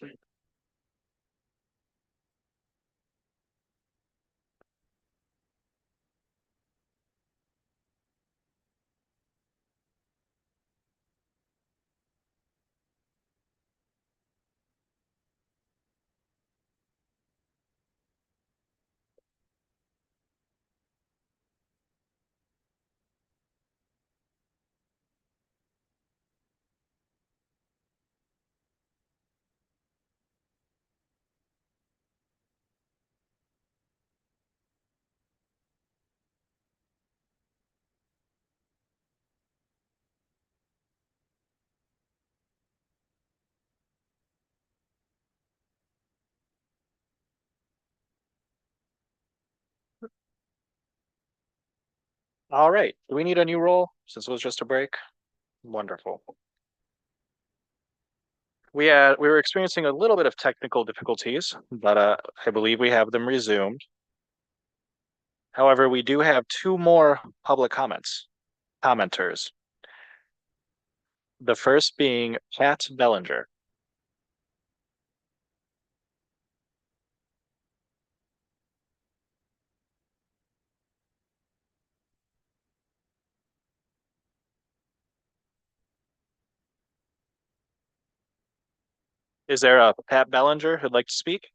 All right, do we need a new role since it was just a break? Wonderful. We were experiencing a little bit of technical difficulties, but I believe we have them resumed. However, we do have two more public commenters. The first being Pat Bellinger. Is there a Pat Bellinger who'd like to speak?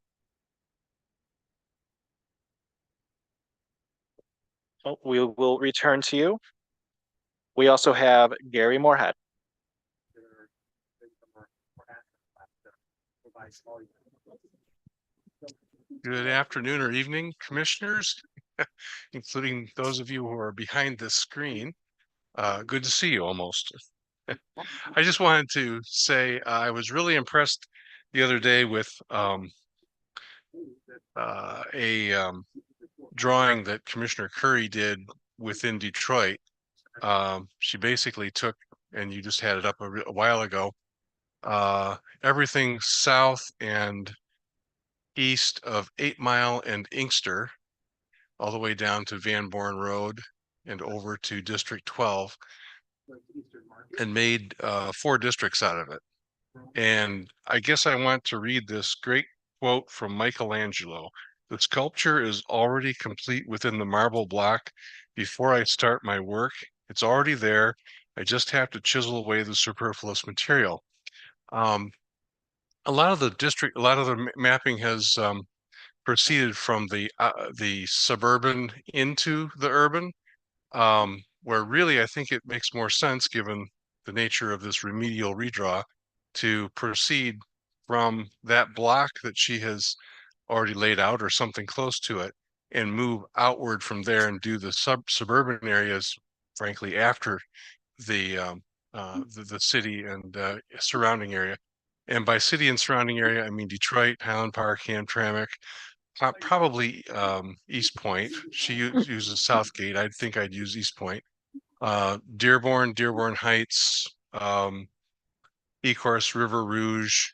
Oh, we will return to you. We also have Gary Moorhead. Good afternoon or evening, commissioners, including those of you who are behind this screen. Good to see you almost. I just wanted to say I was really impressed the other day with a drawing that Commissioner Curry did within Detroit. She basically took, and you just had it up a while ago, everything south and east of 8 Mile and Inkster, all the way down to Van Born Road and over to District 12, and made 4 districts out of it. And I guess I want to read this great quote from Michelangelo. The sculpture is already complete within the marble block. Before I start my work, it's already there. I just have to chisel away the superfluous material. A lot of the mapping has proceeded from the suburban into the urban, where really I think it makes more sense, given the nature of this remedial redraw, to proceed from that block that she has already laid out or something close to it and move outward from there and do the suburban areas, frankly, after the city and surrounding area. And by city and surrounding area, I mean Detroit, Highland Park, Hamtramck, probably East Point. She uses Southgate. I think I'd use East Point. Dearborn Heights, Ecorse, River Rouge,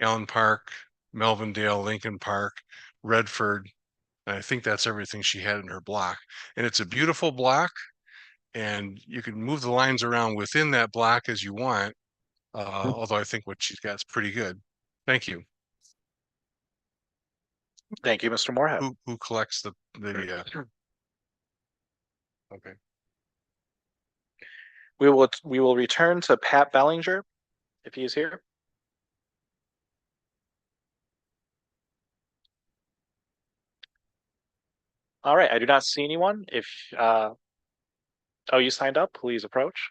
Allen Park, Melvindale, Lincoln Park, Redford. And I think that's everything she had in her block. And it's a beautiful block, and you can move the lines around within that block as you want. Although I think what she's got is pretty good. Thank you. Thank you, Mr. Moorhead. Who collects the okay. We will return to Pat Bellinger if he is here. All right, I do not see anyone. If oh, you signed up, please approach.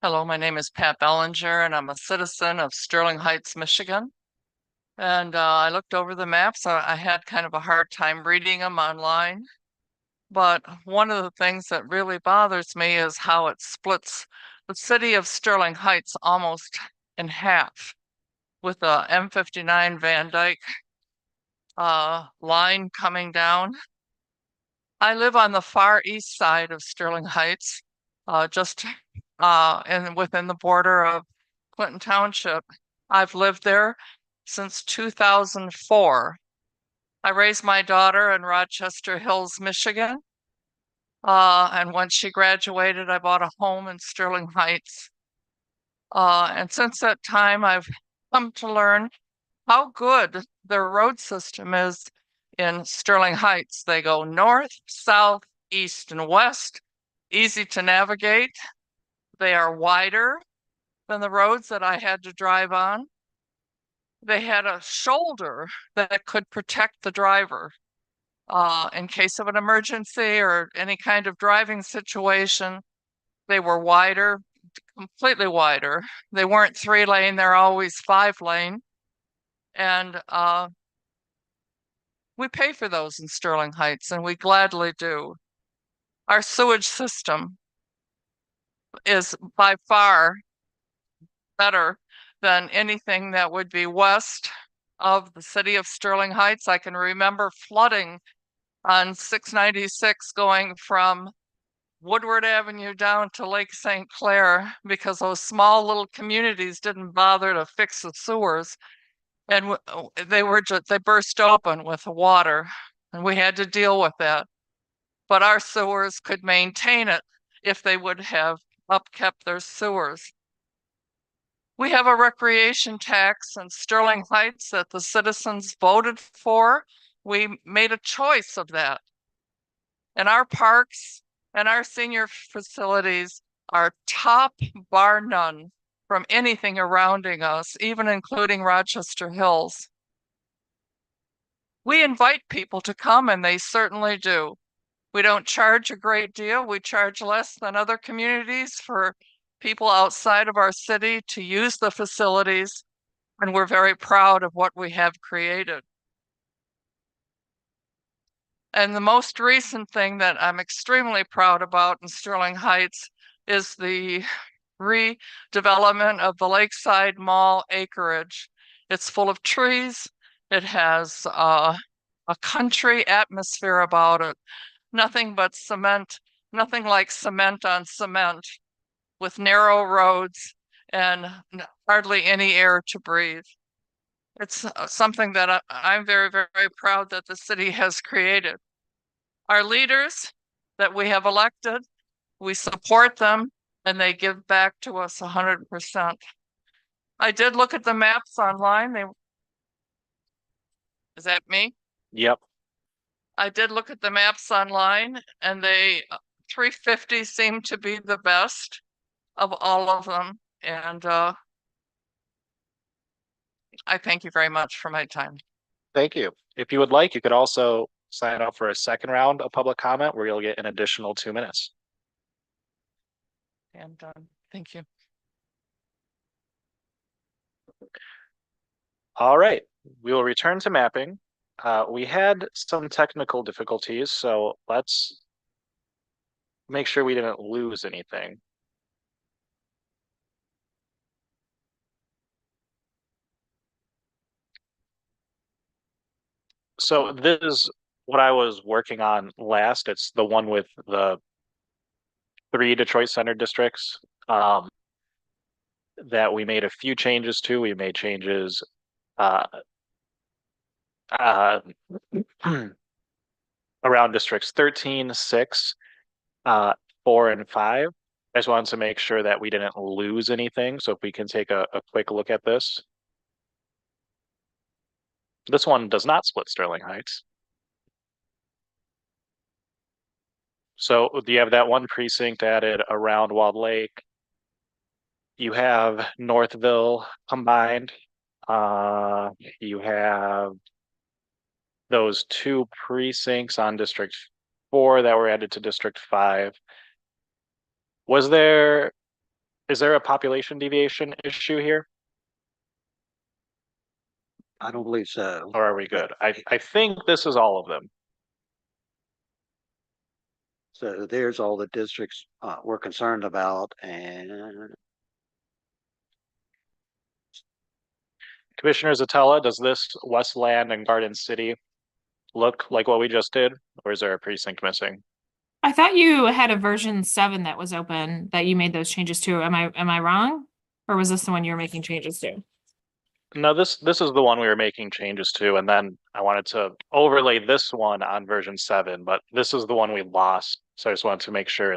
Hello, my name is Pat Bellinger, and I'm a citizen of Sterling Heights, Michigan. And I looked over the maps. I had kind of a hard time reading them online. But one of the things that really bothers me is how it splits the city of Sterling Heights almost in half, with the M59 Van Dyke line coming down. I live on the far east side of Sterling Heights, just and within the border of Clinton Township. I've lived there since 2004. I raised my daughter in Rochester Hills, Michigan. And when she graduated, I bought a home in Sterling Heights. And since that time, I've come to learn how good their road system is in Sterling Heights. They go north, south, east, and west, easy to navigate. They are wider than the roads that I had to drive on. They had a shoulder that could protect the driver in case of an emergency or any kind of driving situation. They were wider, completely wider. They weren't 3-lane, they're always 5-lane. And we pay for those in Sterling Heights, and we gladly do. Our sewage system is by far better than anything that would be west of the city of Sterling Heights. I can remember flooding on 696 going from Woodward Avenue down to Lake St. Clair because those small little communities didn't bother to fix the sewers. And they burst open with the water, and we had to deal with that. But our sewers could maintain it if they would have upkept their sewers. We have a recreation tax in Sterling Heights that the citizens voted for. We made a choice of that. And our parks and our senior facilities are top, bar none, from anything surrounding us, even including Rochester Hills. We invite people to come, and they certainly do. We don't charge a great deal. We charge less than other communities for people outside of our city to use the facilities, and we're very proud of what we have created. And the most recent thing that I'm extremely proud about in Sterling Heights is the redevelopment of the Lakeside Mall acreage. It's full of trees. It has a country atmosphere about it. Nothing but cement, nothing like cement on cement, with narrow roads and hardly any air to breathe. It's something that I'm very, very proud that the city has created. Our leaders that we have elected, we support them, and they give back to us 100%. I did look at the maps online. Is that me? Yep. I did look at the maps online, and 350 seem to be the best of all of them. And I thank you very much for my time. Thank you. If you would like, you could also sign up for a second round of public comment where you'll get an additional 2 minutes. And thank you. All right, we will return to mapping. We had some technical difficulties, so let's make sure we didn't lose anything. So this is what I was working on last. It's the one with the 3 Detroit Center districts that we made a few changes to. We made changes around districts 13, 6, 4, and 5. I just wanted to make sure that we didn't lose anything. So if we can take a quick look at this. This one does not split Sterling Heights. So you have that one precinct added around Walled Lake. You have Northville combined. You have those 2 precincts on District 4 that were added to District 5. Is there a population deviation issue here? I don't believe so. Or are we good? I think this is all of them. So there's all the districts we're concerned about, and Commissioner Zatella, does this Westland and Garden City look like what we just did, or is there a precinct missing? I thought you had a version 7 that was open that you made those changes to. Am I wrong? Or was this the one you were making changes to? No, this is the one we were making changes to, and then I wanted to overlay this one on version 7, but this is the one we lost. So I just wanted to make sure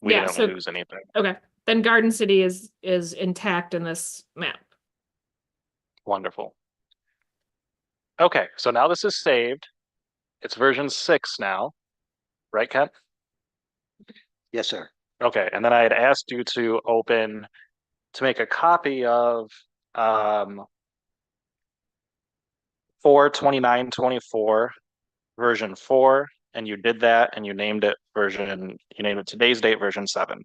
we Yeah, didn't so lose anything. okay. Then Garden City is intact in this map. Wonderful. Okay, so now this is saved. It's version 6 now, right, Ken? Yes, sir. Okay, and then I had asked you to make a copy of 4/29/24 version 4, and you did that, and you named it today's date version 7.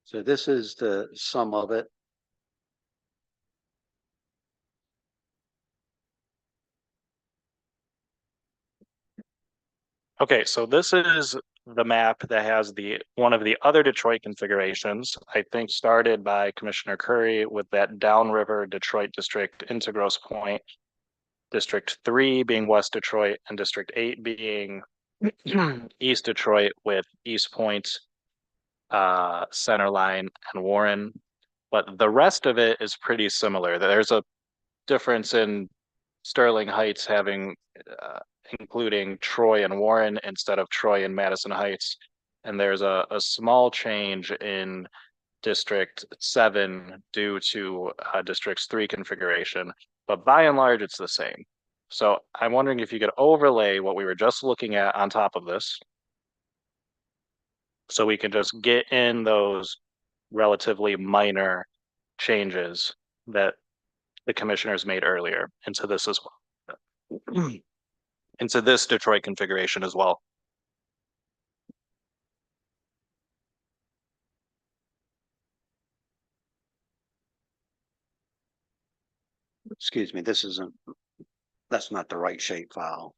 So this is the sum of it. Okay, so this is the map that has one of the other Detroit configurations, I think started by Commissioner Curry with that downriver Detroit district into Grosse Pointe, District 3 being West Detroit, and District 8 being East Detroit with East Point, Centerline, and Warren. But the rest of it is pretty similar. There's a difference in Sterling Heights including Troy and Warren instead of Troy and Madison Heights. And there's a small change in District 7 due to District's 3 configuration. But by and large, it's the same. So I'm wondering if you could overlay what we were just looking at on top of this. So we can just get in those relatively minor changes that the commissioners made earlier into this as well. Into this Detroit configuration as well. Excuse me, that's not the right shape file.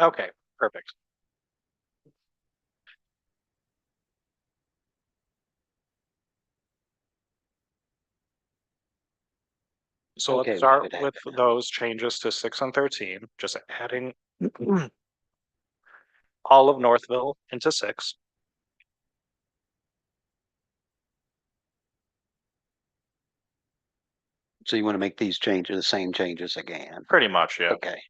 Okay, perfect. So Okay, we let's start should have with it now. those changes to 6 and 13, just adding all of Northville into 6. So you want to make these changes, the same changes again? Pretty much, yeah. Okay.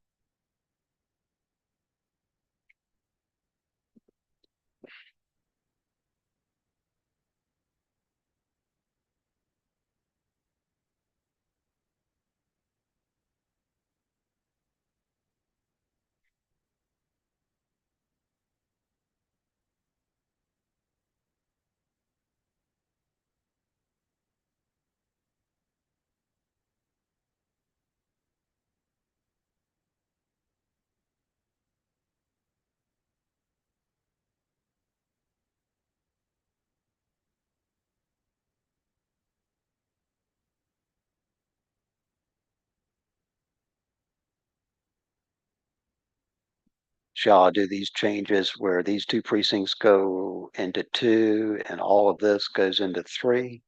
Shall I do these changes where these two precincts go into 2 and all of this goes into 3?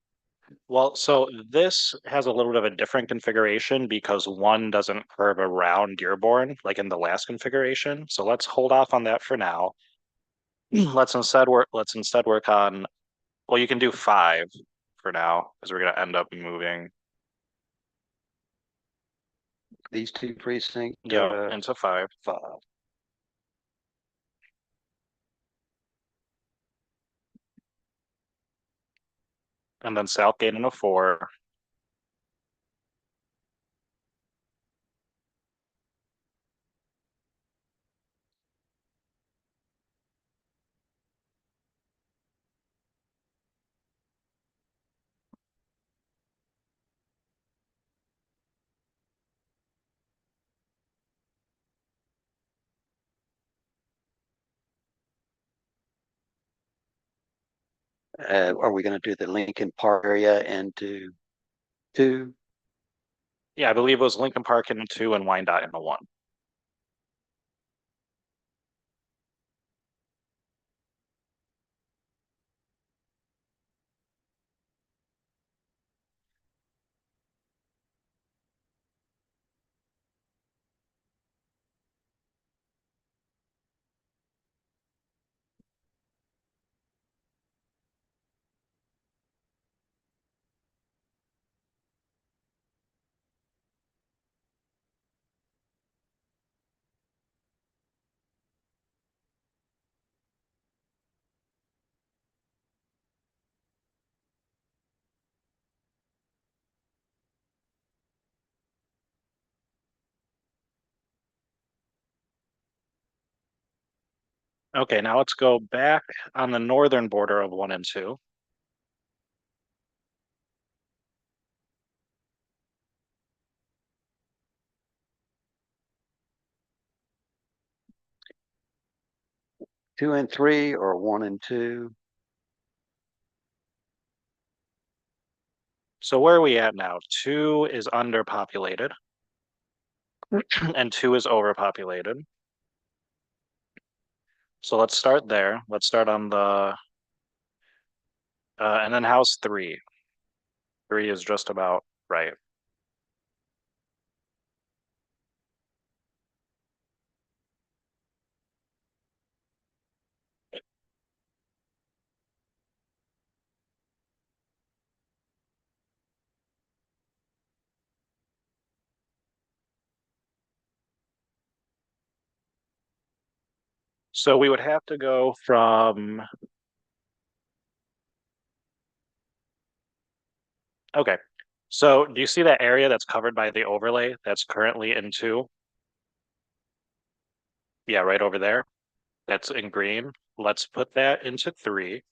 Well, so this has a little bit of a different configuration because 1 doesn't curve around Dearborn like in the last configuration. So let's hold off on that for now. Let's instead work on, well, you can do 5 for now because we're gonna end up moving, These two precincts? yeah, into 5. 5. And then Southgate into 4. Are we going to do the Lincoln Park area into 2? Yeah, I believe it was Lincoln Park into 2 and Wyandotte into 1. Okay, now let's go back on the northern border of 1 and 2. Two and 3 or 1 and 2? So where are we at now? 2 is underpopulated and 2 is overpopulated. So let's start there. Let's start on the, and then how's 3? 3 is just about right. So we would have to go from, okay. So do you see that area that's covered by the overlay that's currently in 2? Yeah, right over there. That's in green. Let's put that into 3.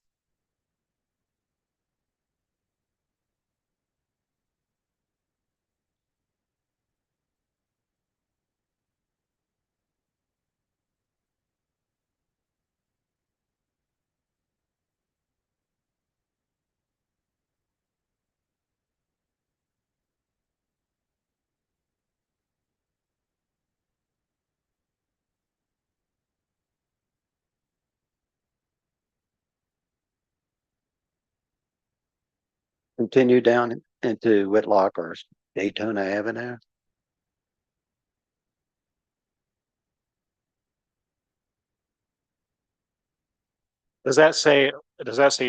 continue down into Whitlock or Daytona Avenue. Does that say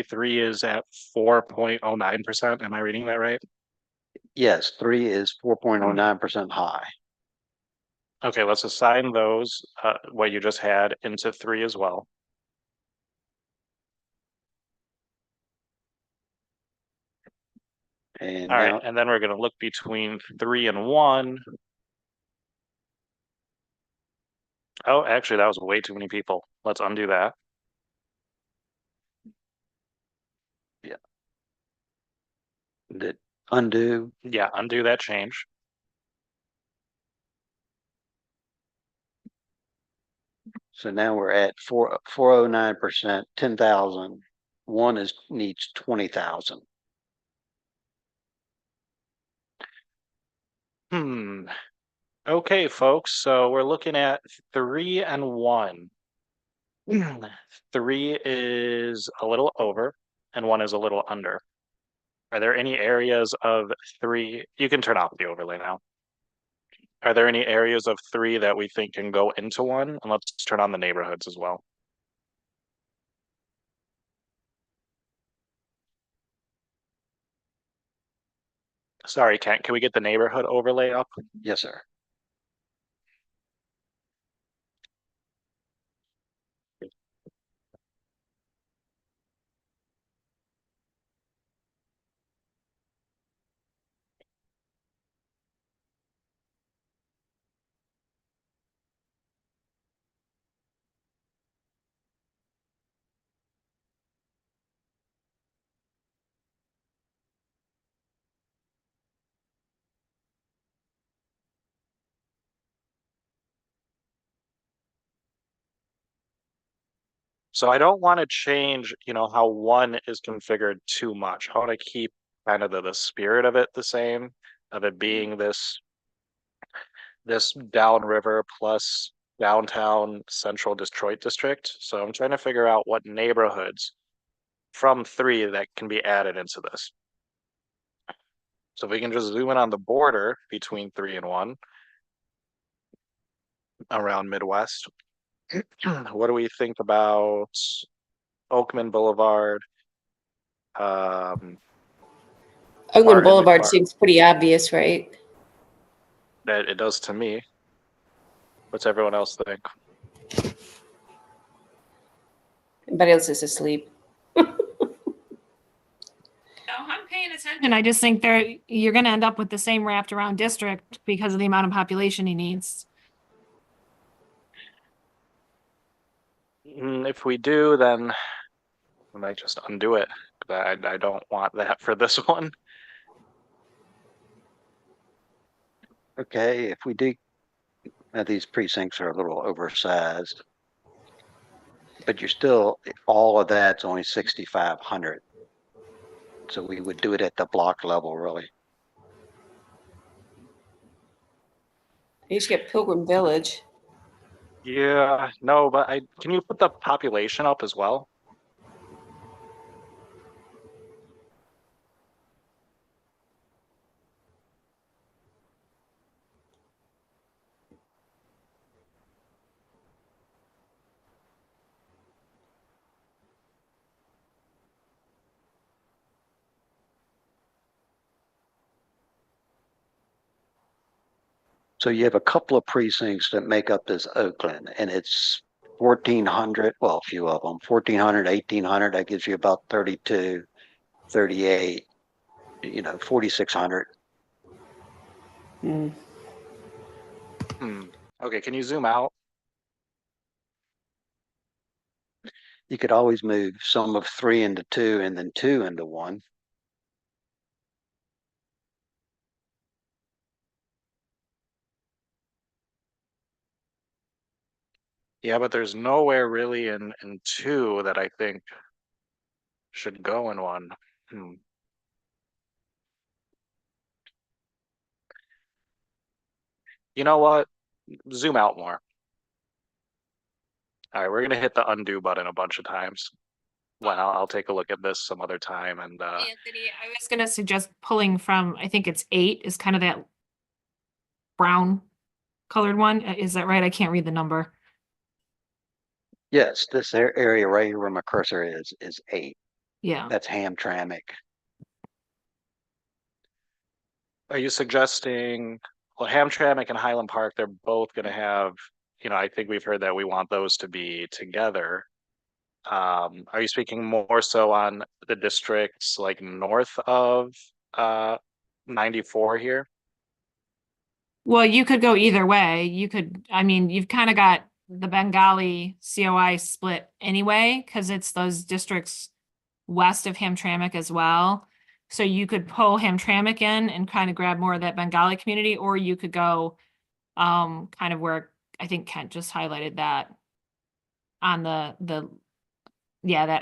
3 is at 4.09%? Am I reading that right? Yes, 3 is 4.09% high. Okay, let's assign those, what you just had, into 3 as well. And All now, right, and then we're going to look between 3 and 1. Oh, actually, that was way too many people. Let's undo that. yeah. Did undo. Yeah, undo that change. So now we're at 409%, 10,000. One needs 20,000. Okay, folks, so we're looking at 3 and 1. 3 is a little over and 1 is a little under. Are there any areas of 3? You can turn off the overlay now. Are there any areas of 3 that we think can go into 1? And let's turn on the neighborhoods as well. Sorry, Kent, can we get the neighborhood overlay up? Yes, sir. So I don't want to change, how 1 is configured too much. I want to keep kind of the spirit of it the same, of it being this downriver plus downtown central Detroit district. So I'm trying to figure out what neighborhoods from 3 that can be added into this. So if we can just zoom in on the border between 3 and 1 around Midwest. What do we think about Oakman Boulevard? Oakland Bar Boulevard Bar- seems pretty obvious, right? That it does to me. What's everyone else think? Everybody else is asleep. No, I'm paying attention. I just think you're gonna end up with the same wrapped around district because of the amount of population he needs. If we do, then I might just undo it. I don't want that for this one. Okay, if we do, these precincts are a little oversized, but you're still, all of that's only 6,500. So we would do it at the block level, really. You should get Pilgrim Village. Yeah, no, but can you put the population up as well? So you have a couple of precincts that make up this Oakland, and it's 1,400, well, a few of them, 1,400, 1,800, that gives you about 32, 38, 4,600. Okay, can you zoom out? You could always move some of 3 into 2 and then 2 into 1. Yeah, but there's nowhere really in 2 that I think should go in 1. You know what? Zoom out more. All right, we're gonna hit the undo button a bunch of times. Well, I'll take a look at this some other time and Anthony, I was gonna suggest pulling from, I think it's 8 is kind of that brown colored one. Is that right? I can't read the number. Yes, this area right here where my cursor is 8. Yeah. That's Hamtramck. are you suggesting, well, Hamtramck and Highland Park, they're both gonna have, I think we've heard that we want those to be together. Are you speaking more so on the districts like north of 94 here? Well, you could go either way. I mean, you've kind of got the Bengali COI split anyway, because it's those districts west of Hamtramck as well. So you could pull Hamtramck in and kind of grab more of that Bengali community, or you could go kind of where I think Kent just highlighted that on that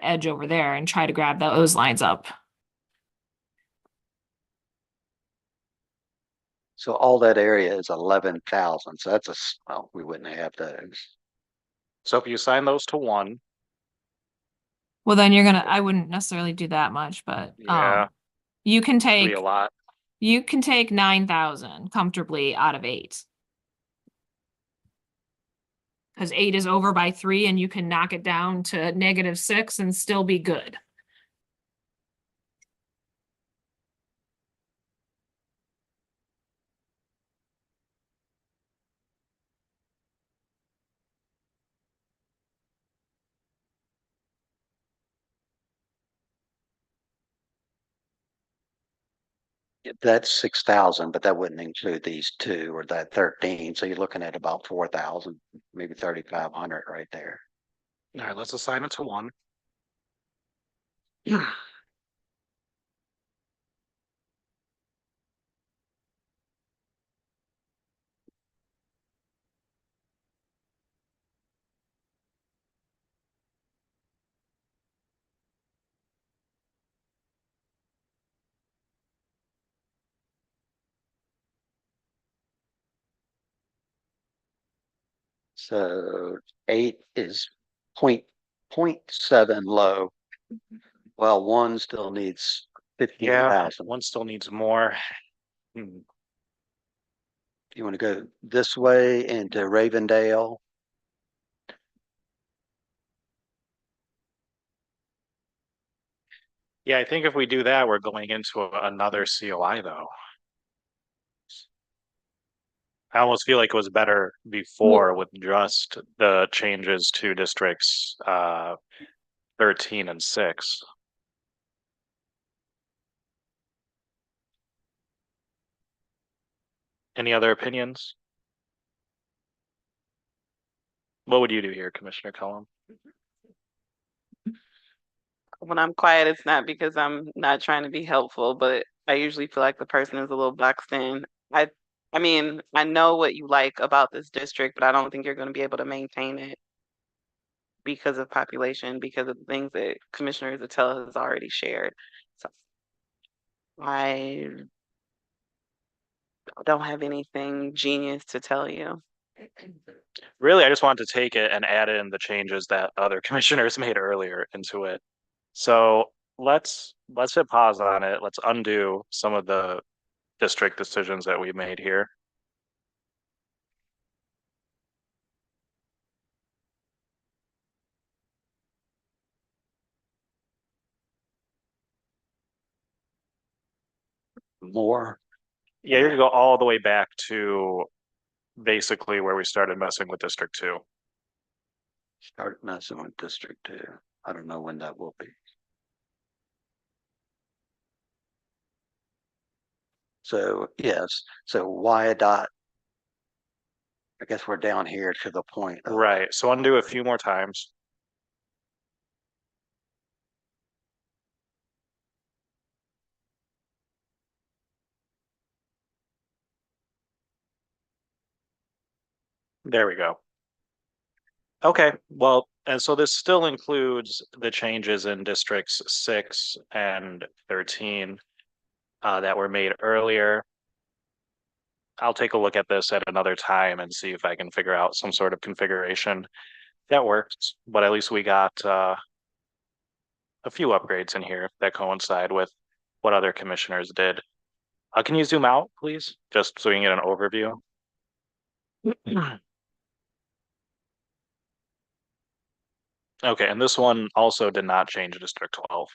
edge over there and try to grab those lines up. So all that area is 11,000. So well, we wouldn't have those. So if you assign those to 1, Well, then I wouldn't necessarily do that much, but yeah, you can it'd be take a lot. 9,000 comfortably out of 8. Because 8 is over by 3 and you can knock it down to -6 and still be good. That's 6,000, but that wouldn't include these 2 or that 13. So you're looking at about 4,000, maybe 3,500 right there. All right, let's assign it to 1. So 8 is point 7 low. Well, 1 still needs Yeah, 15,000. 1 still needs more. You want to go this way into Ravendale? Yeah, I think if we do that, we're going into another COI though. I almost feel like it was better before with just the changes to districts 13 and 6. Any other opinions? What would you do here, Commissioner Cullum? When I'm quiet, it's not because I'm not trying to be helpful, but I usually feel like the person is a little boxed in. I mean, I know what you like about this district, but I don't think you're going to be able to maintain it because of population, because of the things that Commissioner Zatella has already shared. So I don't have anything genius to tell you. Really, I just wanted to take it and add in the changes that other commissioners made earlier into it. So let's hit pause on it. Let's undo some of the district decisions that we made here. More? Yeah, you're gonna go all the way back to basically where we started messing with District 2. Start messing with District 2. I don't know when that will be. So yes, so Wyandotte, I guess we're down here to the point. Right, so undo a few more times. There we go. Okay, well, and so this still includes the changes in districts 6 and 13 that were made earlier. I'll take a look at this at another time and see if I can figure out some sort of configuration that works, but at least we got a few upgrades in here that coincide with what other commissioners did. Can you zoom out, please? Just so we can get an overview. Okay, and this one also did not change District 12.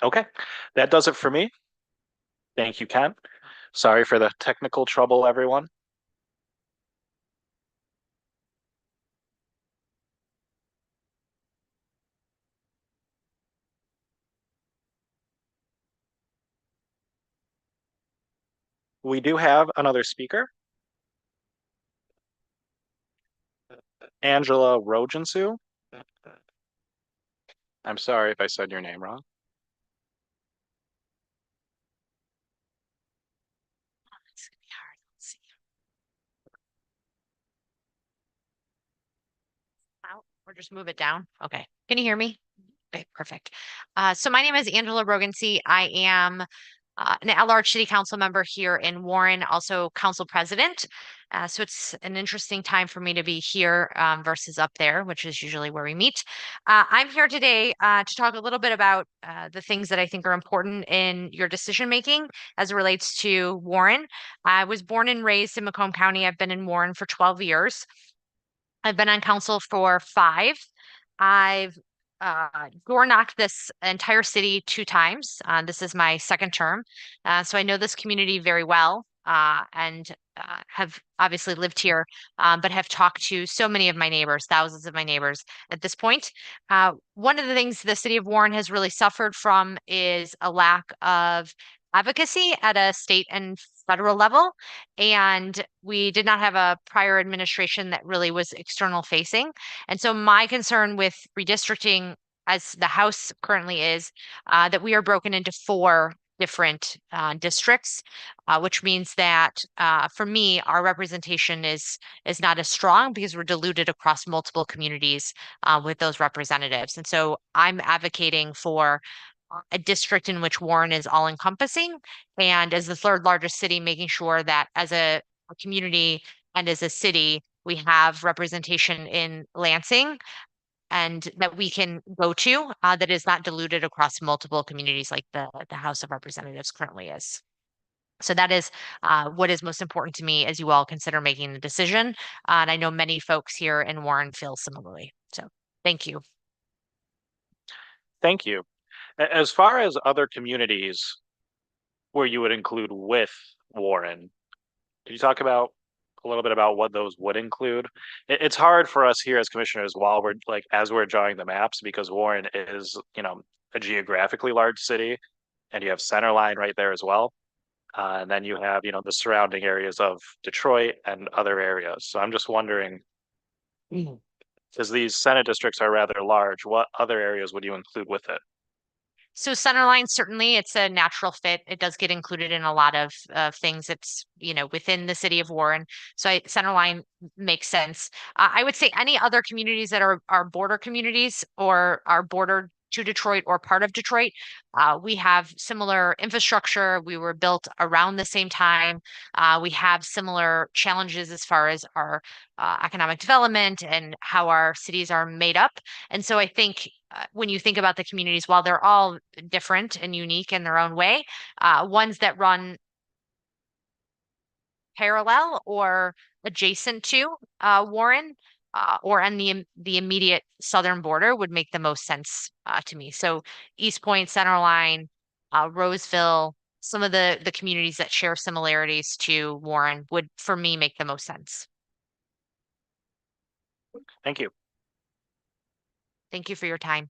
Okay, that does it for me. Thank you, Ken. Sorry for the technical trouble, everyone. We do have another speaker, Angela Rogensu. I'm sorry if I said your name wrong. It's gonna be hard. Let's see. Out or just move it down. Okay. Can you hear me? Okay, perfect. So my name is Angela Rogansey. I am an at-large city council member here in Warren, also council president. So it's an interesting time for me to be here versus up there, which is usually where we meet. I'm here today to talk a little bit about the things that I think are important in your decision making as it relates to Warren. I was born and raised in Macomb County. I've been in Warren for 12 years. I've been on council for 5. I've door knocked this entire city 2 times. This is my second term. So I know this community very well and have obviously lived here, but have talked to so many of my neighbors, thousands of my neighbors at this point. One of the things the city of Warren has really suffered from is a lack of advocacy at a state and federal level. And we did not have a prior administration that really was external facing. And so my concern with redistricting, as the House currently is, that we are broken into 4 different districts, which means that for me, our representation is not as strong because we're diluted across multiple communities with those representatives. And so I'm advocating for a district in which Warren is all encompassing, and as the 3rd largest city, making sure that as a community and as a city, we have representation in Lansing and that we can go to that is not diluted across multiple communities like the House of Representatives currently is. So that is what is most important to me as you all consider making the decision. And I know many folks here in Warren feel similarly. So thank you. Thank you. As far as other communities where you would include with Warren, could you talk about a little bit about what those would include? It's hard for us here as commissioners while we're like as we're drawing the maps because Warren is, a geographically large city, and you have Centerline right there as well. And then you have, the surrounding areas of Detroit and other areas. So I'm just wondering, because these Senate districts are rather large, what other areas would you include with it? So Centerline, certainly it's a natural fit. It does get included in a lot of things that's, within the city of Warren. So Centerline makes sense. I would say any other communities that are border communities or are bordered to Detroit or part of Detroit, we have similar infrastructure. We were built around the same time. We have similar challenges as far as our economic development and how our cities are made up. And so I think when you think about the communities, while they're all different and unique in their own way, ones that run parallel or adjacent to Warren or on the immediate southern border would make the most sense to me. So East Point, Centerline, Roseville, some of the communities that share similarities to Warren would, for me, make the most sense. Thank you. Thank you for your time.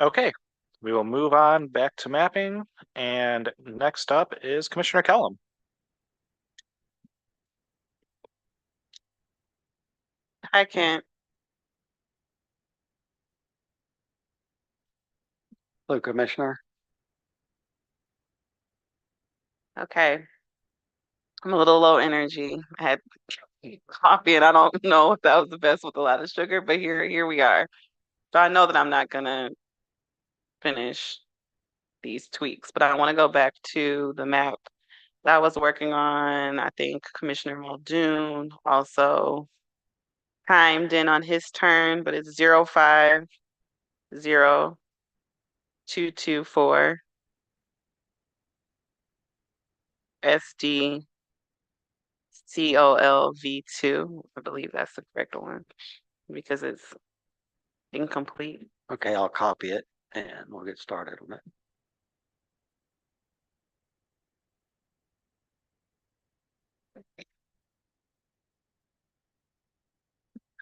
Okay, we will move on back to mapping. And next up is Commissioner Kellum. Hi, Kent. Hello, Commissioner. Okay. I'm a little low energy. I had coffee and I don't know if that was the best with a lot of sugar, but here we are. So I know that I'm not gonna finish these tweaks, but I want to go back to the map that I was working on. I think Commissioner Muldoon also timed in on his turn, but it's 050224 SD COLV2. I believe that's the correct one because it's incomplete. Okay, I'll copy it and we'll get started on it.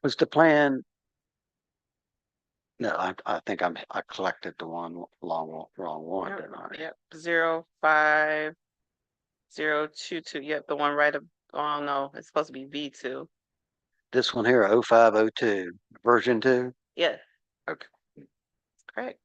Was the plan? No, I think I collected the one wrong one, Yep, didn't I? yep. 05022. Yep, the one right up. Oh no, it's supposed to be V2. This one here, 0502, version 2? Yes. Okay. Correct.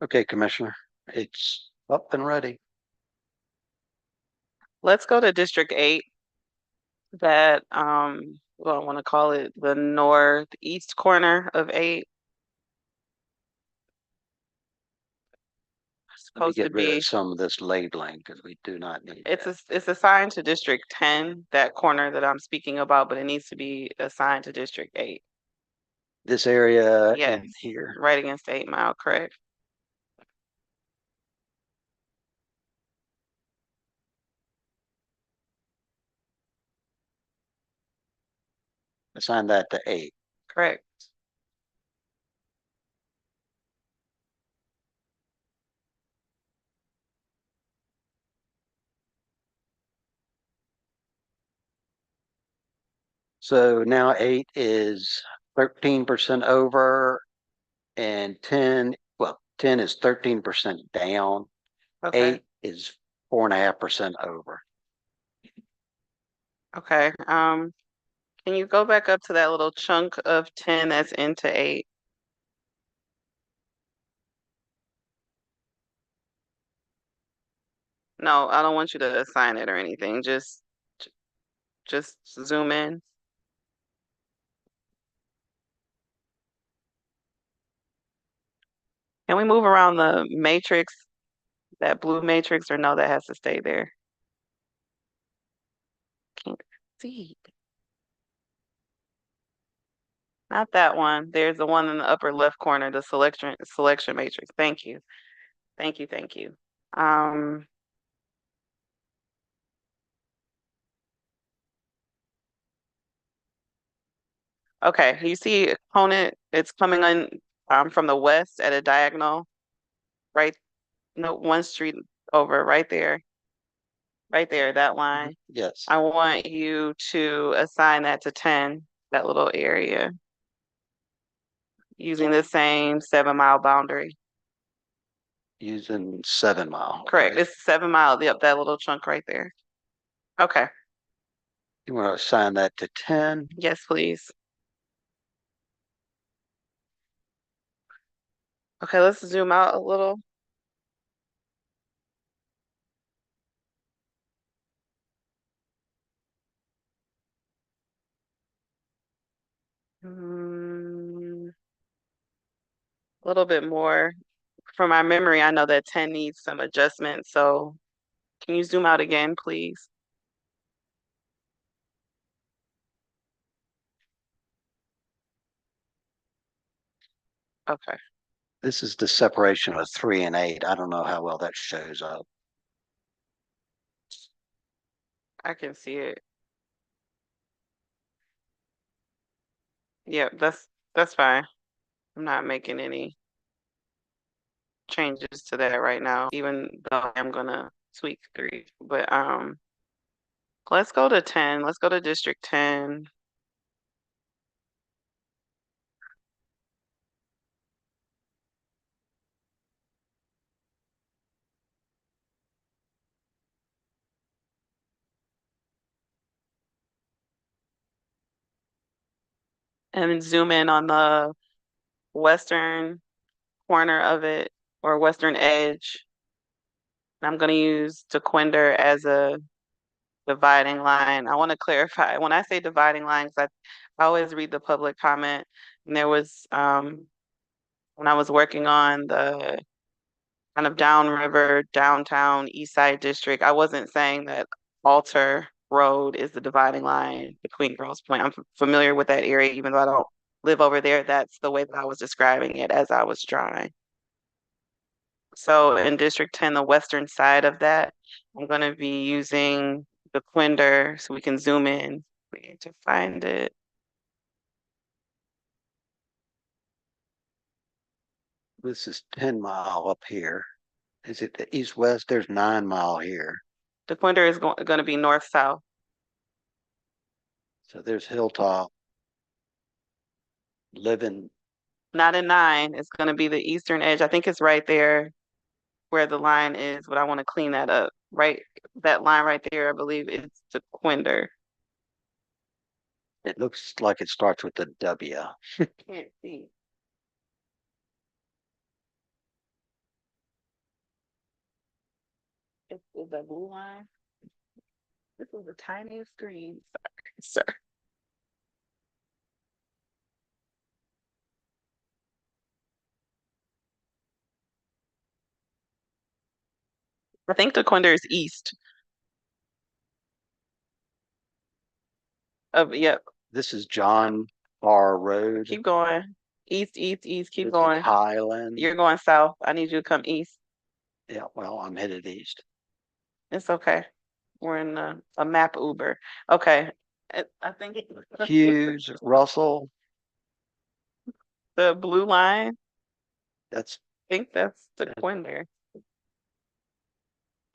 Okay, Commissioner, it's up and ready. Let's go to District 8. That well, I want to call it the northeast corner of 8. Let me Supposed to get rid be. of some of this labeling because we do not need that. It's assigned to District 10, that corner that I'm speaking about, but it needs to be assigned to District 8. This area Yes, in here. right against 8 Mile, correct? Assign that to 8. Correct. So now 8 is 13% over and 10, well, 10 is 13% down. Okay. 8 is 4.5% over. Okay. Can you go back up to that little chunk of 10 that's into 8? No, I don't want you to assign it or anything. Just zoom in. Can we move around the matrix, that blue matrix, or no, that has to stay there? Can't see. Not that one. There's the one in the upper left corner, the selection matrix. Thank you. Thank you, thank you. Okay, you see opponent, it's coming in from the west at a diagonal, right? No, one street over, right there. Right there, that line. Yes. I want you to assign that to 10, that little area, using the same 7 mile boundary. Using 7 Mile. Correct. It's 7 mile. Yep, that little chunk right there. Okay. You want to assign that to 10? Yes, please. Okay, let's zoom out a little. A little bit more. From my memory, I know that 10 needs some adjustment. So can you zoom out again, please? Okay. This is the separation of 3 and 8. I don't know how well that shows up. I can see it. Yep, that's fine. I'm not making any changes to that right now, even though I'm gonna tweak 3. But Let's go to 10. Let's go to District 10. And zoom in on the western corner of it, or western edge. I'm going to use DeQuinder as a dividing line. I want to clarify, when I say dividing lines, I always read the public comment. And there was, when I was working on the kind of downriver, downtown, east side district, I wasn't saying that Alter Road is the dividing line between Grosse Pointe. I'm familiar with that area, even though I don't live over there. That's the way that I was describing it as I was drawing. So in District 10, the western side of that, I'm going to be using the Quinder so we can zoom in. We need to find it. This is 10 Mile up here. Is it the east-west? There's 9 Mile here. The Quinder is going to be north-south. So there's Hilltop. Living. Not in 9. It's going to be the eastern edge. I think it's right there where the line is, but I want to clean that up. Right, that line right there, I believe it's the Quinder. It looks like it starts with a W. Can't see. Is that blue line? This is the tiniest screen. Sorry, sir. I think the Quinder is east. Yep. This is John Barr Road. Keep going. East, east, east. Keep This is going. Highland. You're going south. I need you to come east. Yeah, well, I'm headed east. It's okay. We're in a map Uber. Okay. I think Hughes, Russell. the blue line. That's I think that's the Quinder.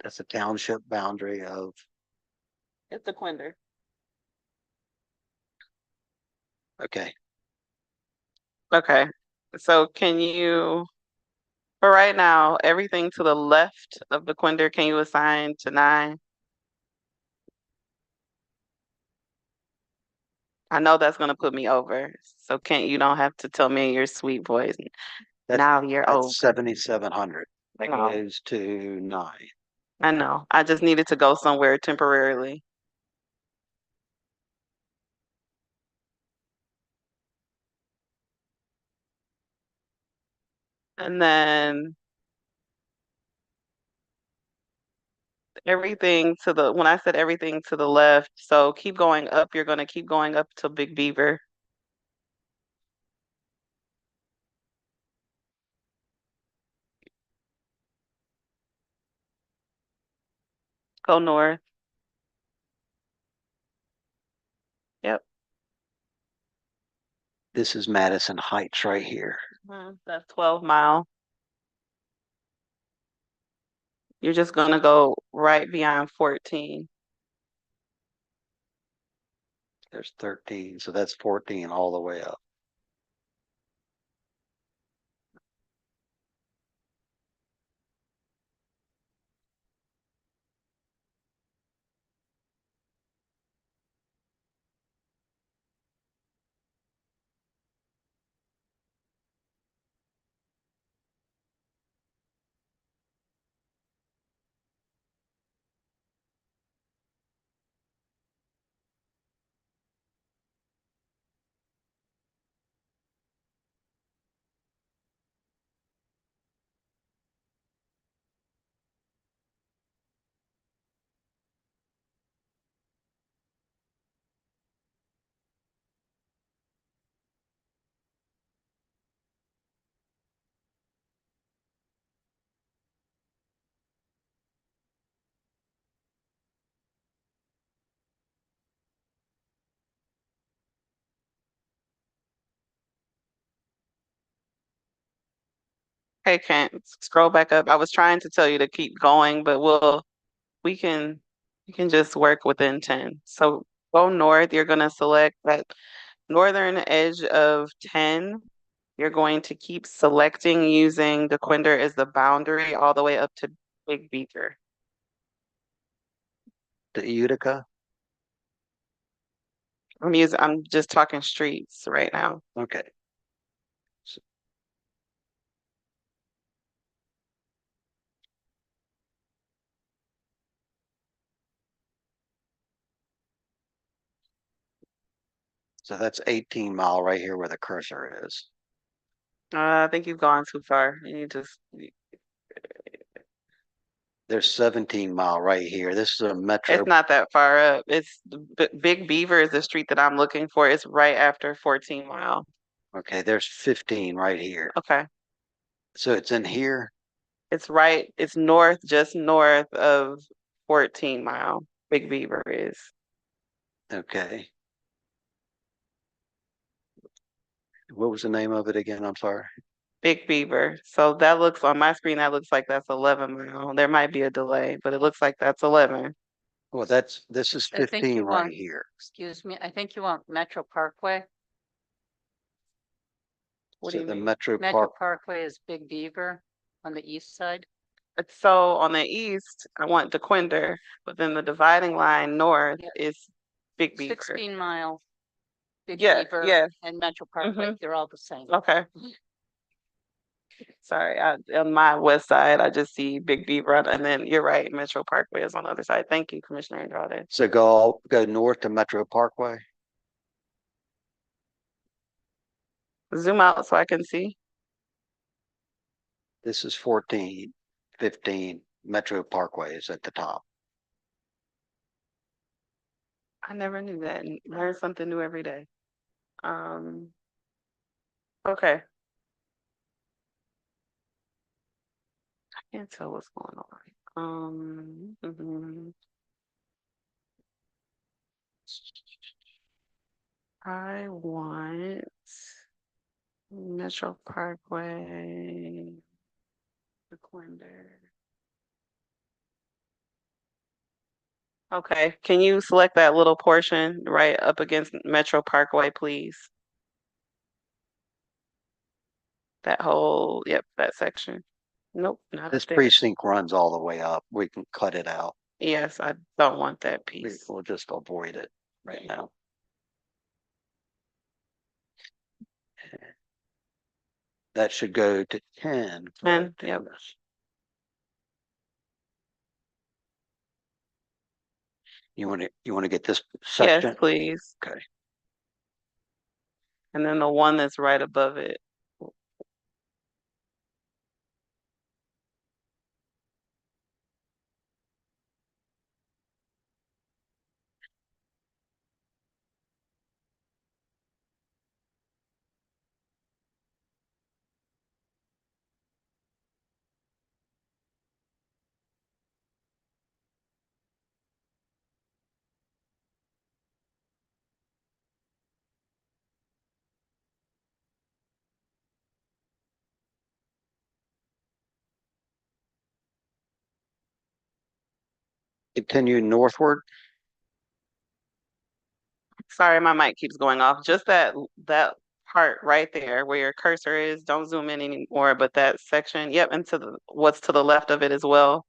That's the township boundary of. It's the Quinder. Okay. Okay. So can you, for right now, everything to the left of the Quinder, can you assign to 9? I know that's gonna put me over. So you don't have to tell me in your sweet voice. Now you're over. 7,700. That No. goes to 9. I know. I just needed to go somewhere temporarily. And then everything to the, when I said everything to the left, so keep going up, you're gonna keep going up to Big Beaver. Go north. Yep. This is Madison Heights right here. That's 12 Mile. You're just gonna go right beyond 14. There's 13, so that's 14 all the way up. Hey, Kent, scroll back up. I was trying to tell you to keep going, but we can You can just work within 10. So go north, you're gonna select that northern edge of 10. You're going to keep selecting using DeQuinder as the boundary all the way up to Big Beaver. The Utica? I'm just talking streets right now. Okay. So that's 18 Mile right here where the cursor is. I think you've gone too far. There's 17 Mile right here. This is a metro. It's not that far up. It's Big Beaver is the street that I'm looking for. It's right after 14 Mile. Okay, there's 15 right here. Okay. So it's in here? It's north, just north of 14 Mile. Big Beaver is. Okay. What was the name of it again? I'm sorry. Big Beaver. So that looks on my screen, that looks like that's 11 Mile. There might be a delay, but it looks like that's 11. Well, this is I think 15 you right want, here. excuse me, I think you want Metro Parkway. What do So you the mean? Metro Metro Parkway is Big Beaver on the east side. So on the east, I want DeQuinder, but then the dividing line north is Big Beaver. 16 Mile, Big Yeah, Beaver, yeah. and Metro Parkway, they're all the same. Okay. Sorry, on my west side, I just see Big Beaver, and then you're right, Metro Parkway is on the other side. Thank you, Commissioner Andrade. So go north to Metro Parkway. Zoom out so I can see. This is 14, 15. Metro Parkway is at the top. I never knew that. Learn something new every day. Okay. I can't tell what's going on. I want Metro Parkway, DeQuinder. Okay, can you select that little portion right up against Metro Parkway, please? That whole, yep, that section. Nope, not This up there. precinct runs all the way up. We can cut it out. Yes, I don't want that piece. We'll just avoid it right now. That should go to 10. 10, yep. You want to get this section? Yes, please. Okay. And then the one that's right above it. Continue northward. Sorry, my mic keeps going off. Just that part right there where your cursor is, don't zoom in anymore, but that section, yep, and to what's to the left of it as well.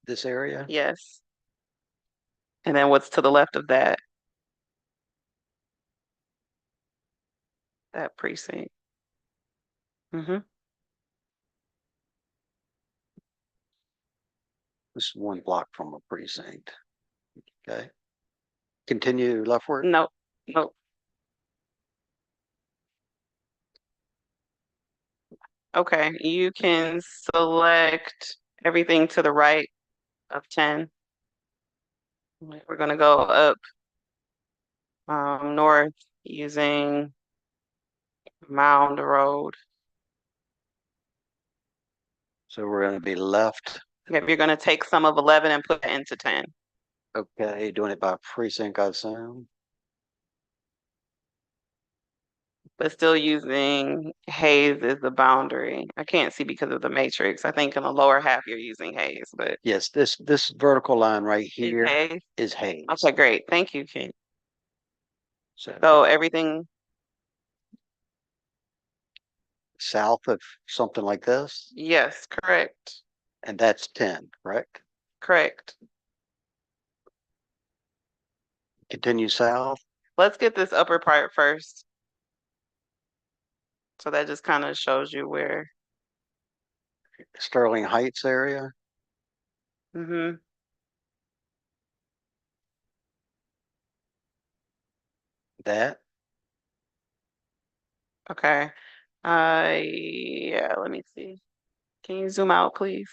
This area? Yes. And then what's to the left of that? That precinct. This is 1 block from a precinct. Okay. Continue leftward? Nope. Nope. Okay, you can select everything to the right of 10. We're gonna go up north using Mound Road. So we're going to be left. Yep, you're gonna take some of 11 and put it into 10. Okay, doing it by precinct, I assume. but still using haze as the boundary. I can't see because of the matrix. I think in the lower half you're using haze, but Yes, this vertical line right here haze. is haze. Okay, great. Thank you, King. So So everything, south of something like this, yes, correct, and that's 10, correct? correct. Continue south. Let's get this upper part first. So that just kind of shows you where. Sterling Heights area. Mm-hmm. That. Okay. Yeah, let me see. Can you zoom out, please?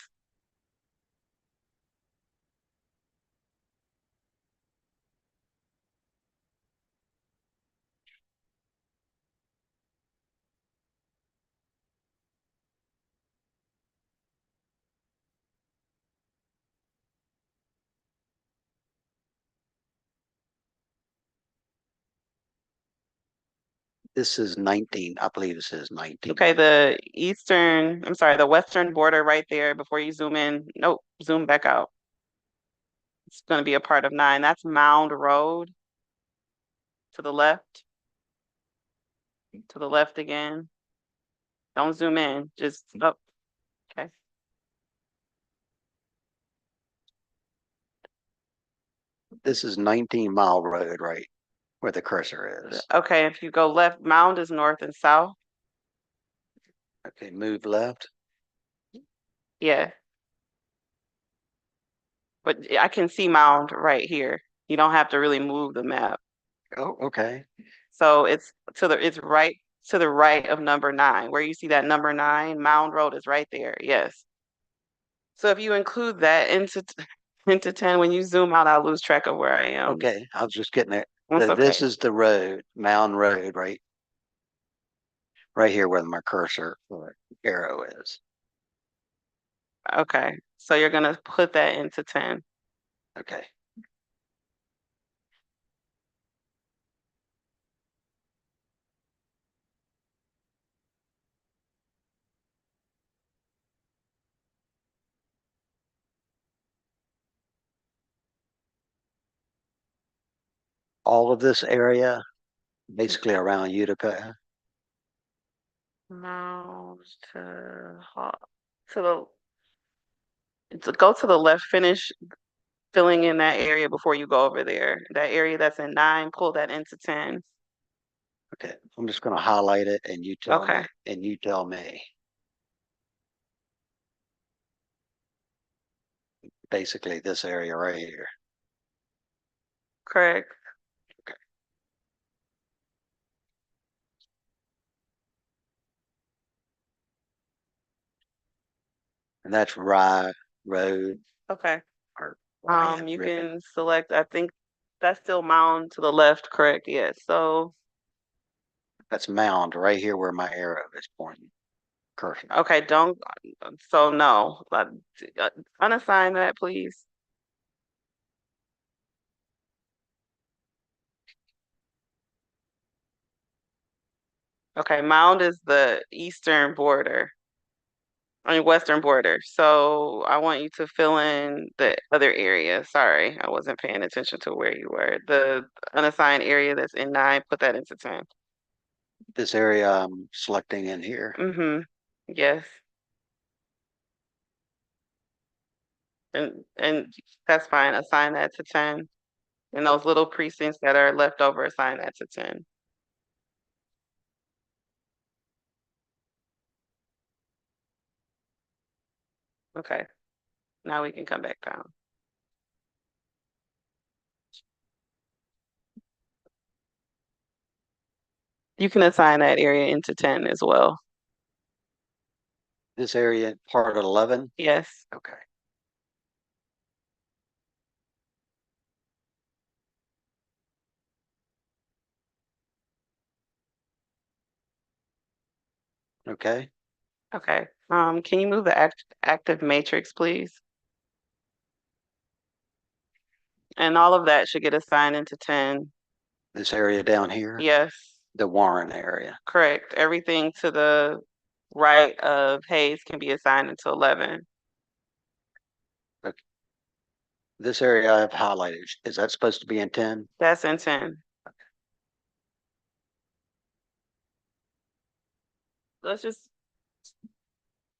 This is 19. I believe this is 19. Okay, the western border right there before you zoom in. Nope, zoom back out. It's going to be a part of 9. That's Mound Road. To the left. To the left again. Don't zoom in, just up. Okay. This is 19 Mile Road, right where the cursor is. Okay, if you go left, Mound is north and south. Okay, move left. Yeah. But I can see Mound right here. You don't have to really move the map. Oh, okay. So it's right to the right of number 9. Where you see that number 9, Mound Road is right there. Yes. So if you include that into 10, when you zoom out, I'll lose track of where I am. Okay, I was just getting there. That's So this okay. is the road, Mound Road, right? Right here where my cursor or arrow is. Okay. So you're gonna put that into 10. Okay. All of this area, basically around Utica. Mound to go to the left, finish filling in that area before you go over there. That area that's in 9, pull that into 10. Okay, I'm just going to highlight it and you tell Okay. me. And you tell me. Basically this area right here. Correct. And that's Rye Road. Okay. Or You can select, I think that's still Mound to the left, correct? Yes. So that's Mound right here where my arrow is pointing. Cursor. okay, no. Unassign that, please. Okay, Mound is the eastern border. I mean, western border. So I want you to fill in the other area. Sorry, I wasn't paying attention to where you were. The unassigned area that's in 9, put that into 10. This area I'm selecting in here. Mm-hmm. Yes. And that's fine. Assign that to 10. And those little precincts that are left over, assign that to 10. Okay. Now we can come back down. You can assign that area into 10 as well. This area part of 11? Yes. Okay. Okay. Okay. Can you move the active matrix, please? And all of that should get assigned into 10. This area down here? Yes. The Warren area. Correct. Everything to the right of Hayes can be assigned into 11. This area I have highlighted, is that supposed to be in 10? That's in 10. Let's just,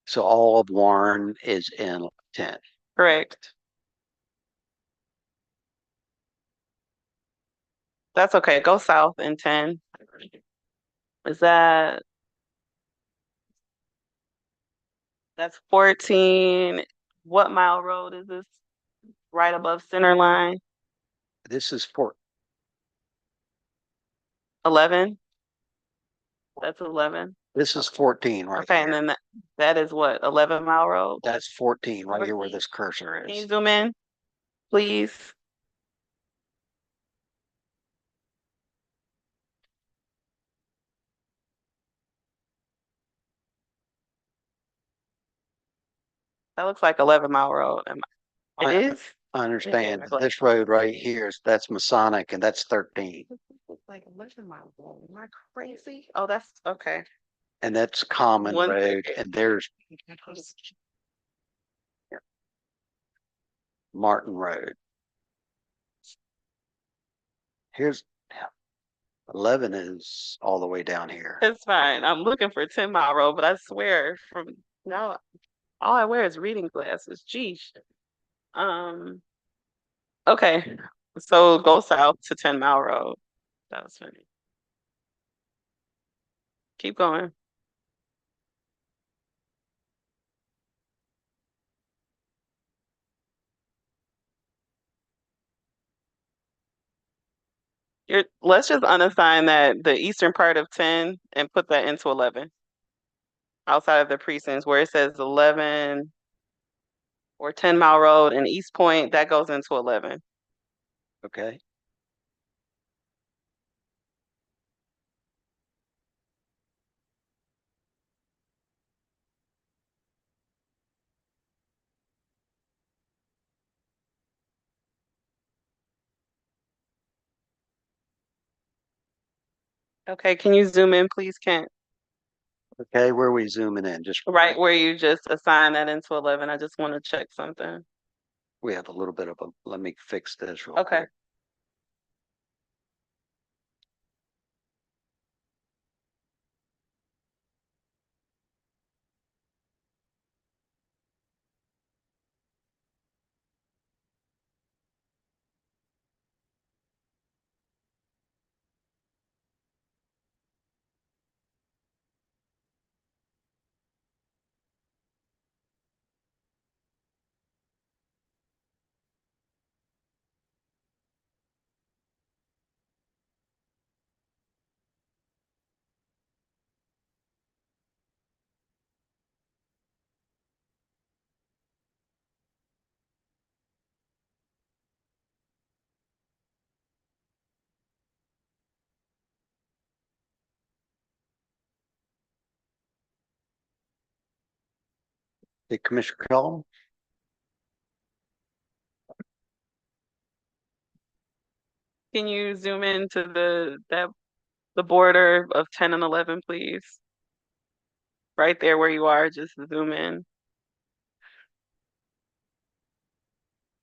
So all of Warren is in 10. correct. That's okay. Go south in 10. Is that's 14. What mile road is this? Right above center line? This is 11? That's 11. This is 14 right Okay, here. and then that is what, 11 Mile Road? That's 14 right here where this cursor Can you is. zoom in, please? That looks like 11 Mile Road. It is? I understand. This road right here that's Masonic and that's 13. It's like 11 Mile Road. Am I crazy? Oh, that's okay. And that's Common One- Road and there's Martin Road. Here's 11 is all the way down here. It's fine. I'm looking for 10 Mile Road, but I swear from now, all I wear is reading glasses. Geez. Okay. So go south to 10 Mile Road. That was funny. Keep going. Let's just unassign that the eastern part of 10 and put that into 11. Outside of the precincts where it says 11 or 10 Mile Road and East Point, that goes into 11. Okay. Okay, can you zoom in, please, Kent? Okay, where are we zooming in? Just Right where you just assign that into 11. I just want to check something. we have a little bit of a, let me fix this real Okay. quick. Hey, Commissioner Cullum? Can you zoom into the border of 10 and 11, please? Right there where you are, just zoom in.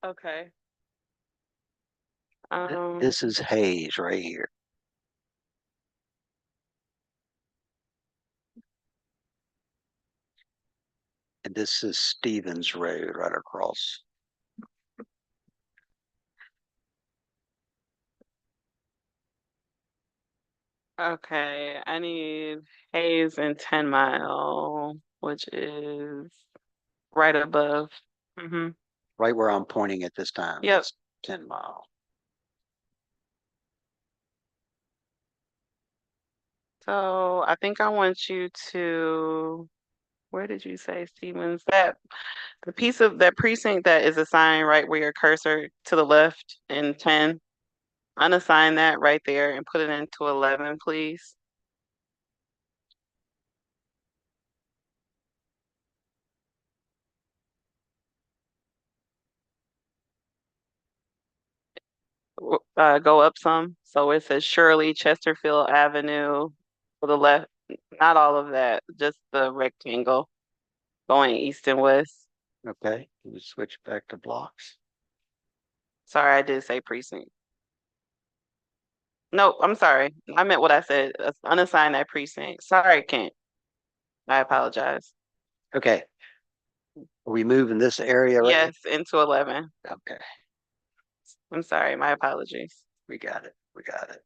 Okay. This is Hayes right here. And this is Stevens Road right across. Okay, I need Hayes and 10 Mile, which is right above. Right where I'm pointing at this time. Yep. It's 10 Mile. So I think I want you to, where did you say, Stevens? That the piece of that precinct that is assigned right where your cursor to the left in 10, unassign that right there and put it into 11, please. go up some. So it says Shirley, Chesterfield Avenue, to the left, not all of that, just the rectangle going east and west. Okay, we switch back to blocks. Sorry, I did say precinct. No, I'm sorry. I meant what I said. Unassign that precinct. Sorry, Kent. I apologize. Okay. Are we moving this area right? Yes, into 11. Okay, I'm sorry. My apologies. we got it. We got it.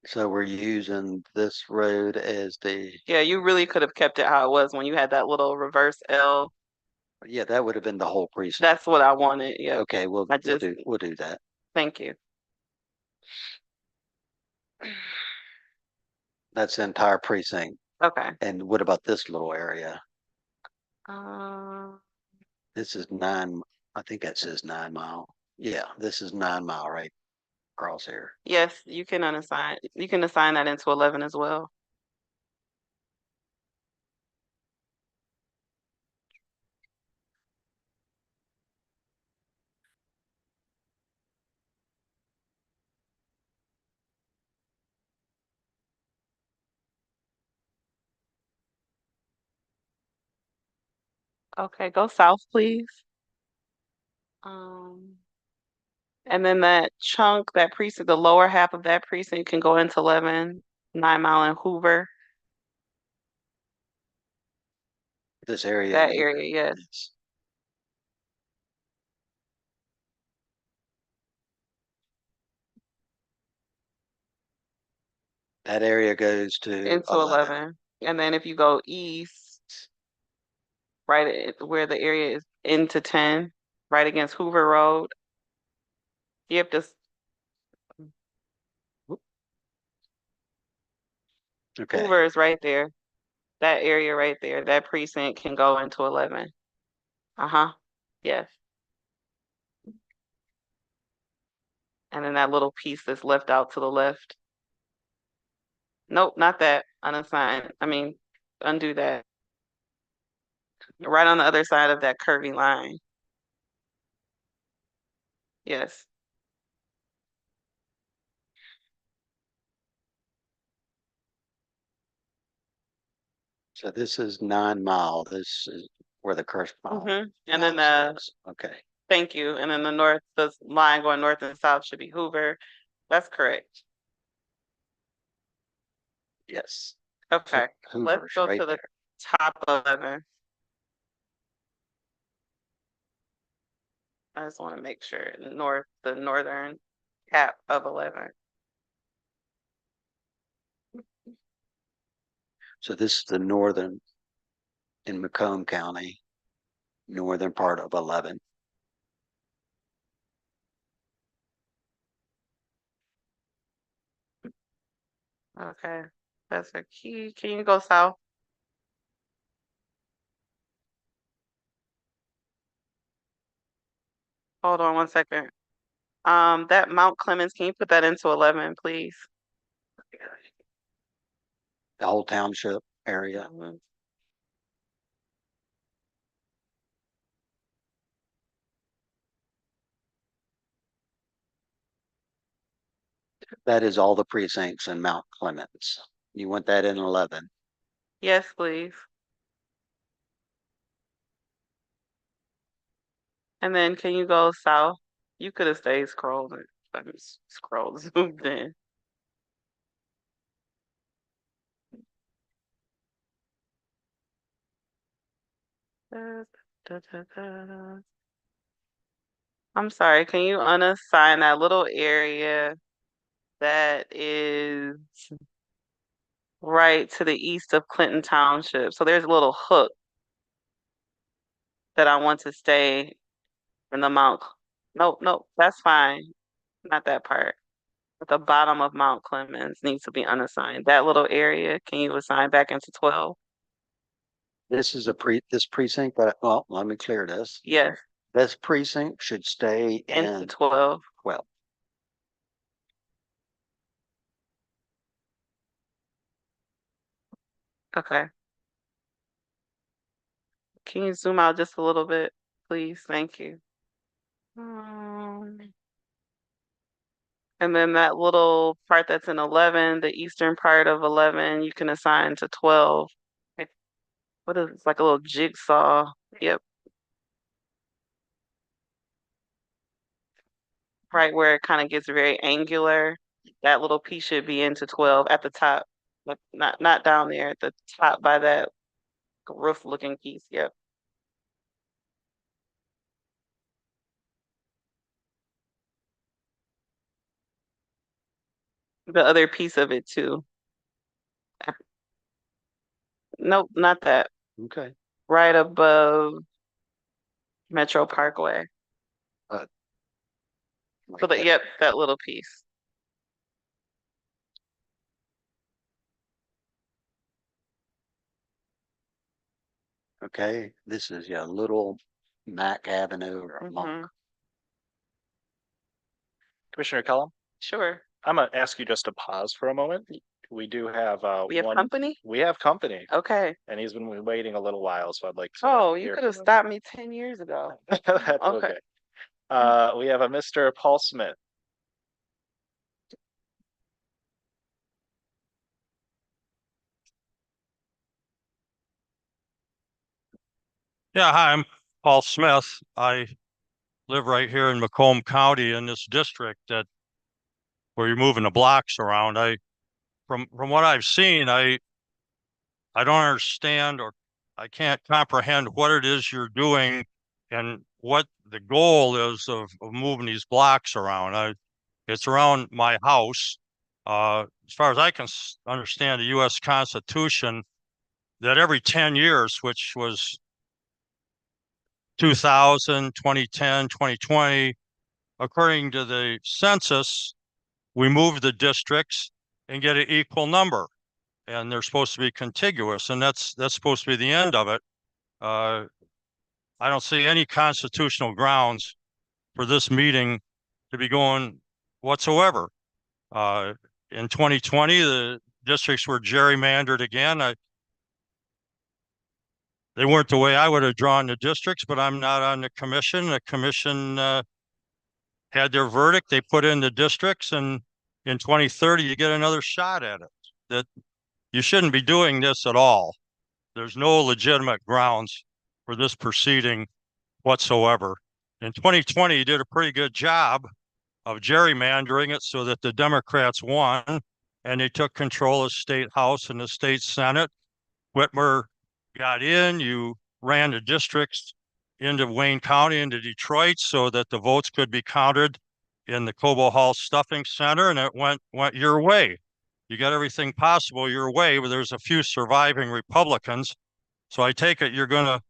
So we're using this road as the, Yeah, you really could have kept it how it was when you had that little reverse L. yeah, that would have been the whole precinct. That's what I wanted. Yeah. Okay, I just, we'll do that. thank you. That's the entire precinct. Okay. And what about this little area? Uh, This is I think that says 9 Mile. Yeah, this is 9 Mile right across here. yes, you can unassign. You can assign that into 11 as well. Okay, go south, please. And then that chunk, that precinct, the lower half of that precinct can go into 11, 9 Mile and Hoover. This area. That area, yes. That area goes to Into 11. And then if you go east, right where the area is into 10, right against Hoover Road, you have to. Okay. Hoover is right there. That area right there, that precinct can go into 11. Uh-huh. Yes. And then that little piece that's left out to the left. Nope, not that. Unassigned. I mean, undo that. Right on the other side of that curvy line. Yes. So this is 9 Mile. This is where the curse mile. And then the, Okay. thank you. And then the line going north and south should be Hoover. That's correct. Yes. Okay. Let's Hoover's go right to the there. top 11. I just want to make sure the northern cap of 11. So this is the northern in Macomb County, northern part of 11. Okay. That's a key. Can you go south? Hold on 1 second. That Mount Clemens, can you put that into 11, please? The whole township area. That is all the precincts in Mount Clemens. You want that in 11? Yes, please. And then can you go south? You could have stayed scrolling. Let me scroll zoomed in. I'm sorry, can you unassign that little area that is right to the east of Clinton Township? So there's a little hook that I want to stay in the Mount. Nope, nope, that's fine. Not that part. At the bottom of Mount Clemens needs to be unassigned. That little area, can you assign back into 12? This is this precinct, but well, let me clear this. Yes. This precinct should stay Into in 12. 12. Okay. Can you zoom out just a little bit, please? Thank you. And then that little part that's in 11, the eastern part of 11, you can assign to 12. What is it? It's like a little jigsaw. Yep. Right where it kind of gets very angular. That little piece should be into 12 at the top. But not down there at the top by that roof looking piece. Yep. The other piece of it too. Nope, not that. Okay. Right above Metro Parkway. So that, yep, that little piece. Okay, this is Little Mac Avenue or Monk. Commissioner Cullum, Sure. I'm gonna ask you just to pause for a moment. We do have We have company? We have company, Okay. and he's been waiting a little while, so I'd like to. Oh, you hear could have from him. stopped me 10 years ago. That's Okay. okay. We have a Mr. Paul Smith. Yeah, hi, I'm Paul Smith. I live right here in Macomb County in this district that where you're moving the blocks around. From what I've seen, I don't understand or I can't comprehend what it is you're doing and what the goal is of moving these blocks around. It's around my house. As far as I can understand the U.S. Constitution, that every 10 years, which was 2000, 2010, 2020, according to the census, we move the districts and get an equal number. And they're supposed to be contiguous, and that's supposed to be the end of it. I don't see any constitutional grounds for this meeting to be going whatsoever. In 2020, the districts were gerrymandered again. They weren't the way I would have drawn the districts, but I'm not on the commission. The commission had their verdict. They put in the districts, and in 2030, you get another shot at it. That you shouldn't be doing this at all. There's no legitimate grounds for this proceeding whatsoever. In 2020, you did a pretty good job of gerrymandering it so that the Democrats won and they took control of state house and the state senate. Whitmer got in, you ran the districts into Wayne County, into Detroit, so that the votes could be counted in the Cobo Hall Stuffing Center, and it went your way. You got everything possible your way, but there's a few surviving Republicans. So I take it you're going to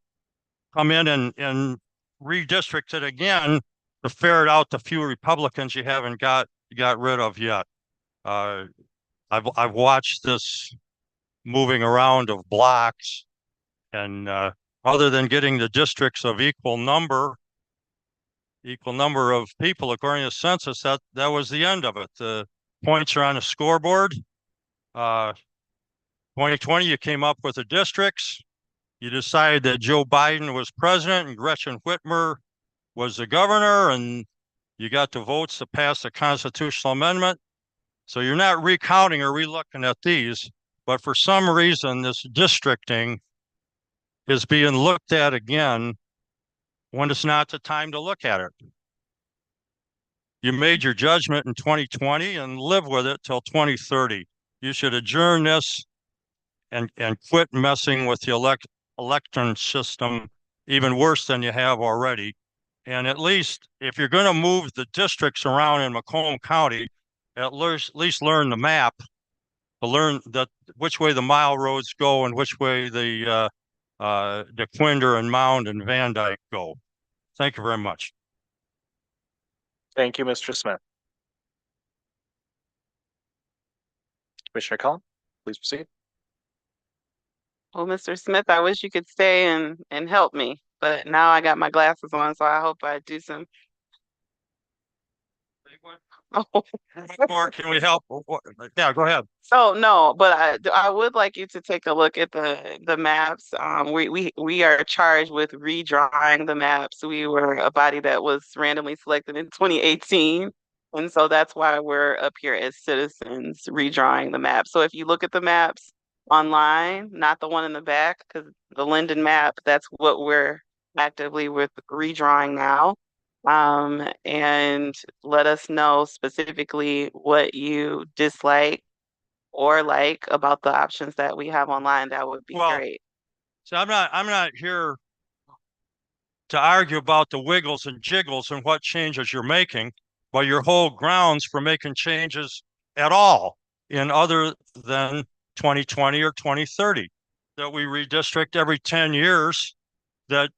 come in and redistrict it again to ferret out the few Republicans you haven't got rid of yet. I've watched this moving around of blocks, and other than getting the districts of equal number of people according to the census, that was the end of it. The points are on the scoreboard. 2020, you came up with the districts. You decided that Joe Biden was president and Gretchen Whitmer was the governor, and you got the votes to pass the constitutional amendment. So you're not recounting or relooking at these, but for some reason, this districting is being looked at again when it's not the time to look at it. You made your judgment in 2020 and live with it till 2030. You should adjourn this and quit messing with the election system even worse than you have already. And at least if you're going to move the districts around in Macomb County, at least learn the map to learn that which way the mile roads go and which way the Quinder and Mound and Van Dyke go. Thank you very much. Thank you, Mr. Smith. Commissioner Cullum, please proceed. Well, Mr. Smith, I wish you could stay and help me, but now I got my glasses on, so I hope I do some. Oh. Or can we help? Yeah, go ahead. So no, but I would like you to take a look at the maps. We are charged with redrawing the maps. We were a body that was randomly selected in 2018. And so that's why we're up here as citizens redrawing the map. So if you look at the maps online, not the one in the back, because the Linden map, that's what we're actively with redrawing now. And let us know specifically what you dislike or like about the options that we have online. That would be Well, great. so I'm not here to argue about the wiggles and jiggles and what changes you're making, but your whole grounds for making changes at all in other than 2020 or 2030, that we redistrict every 10 years, that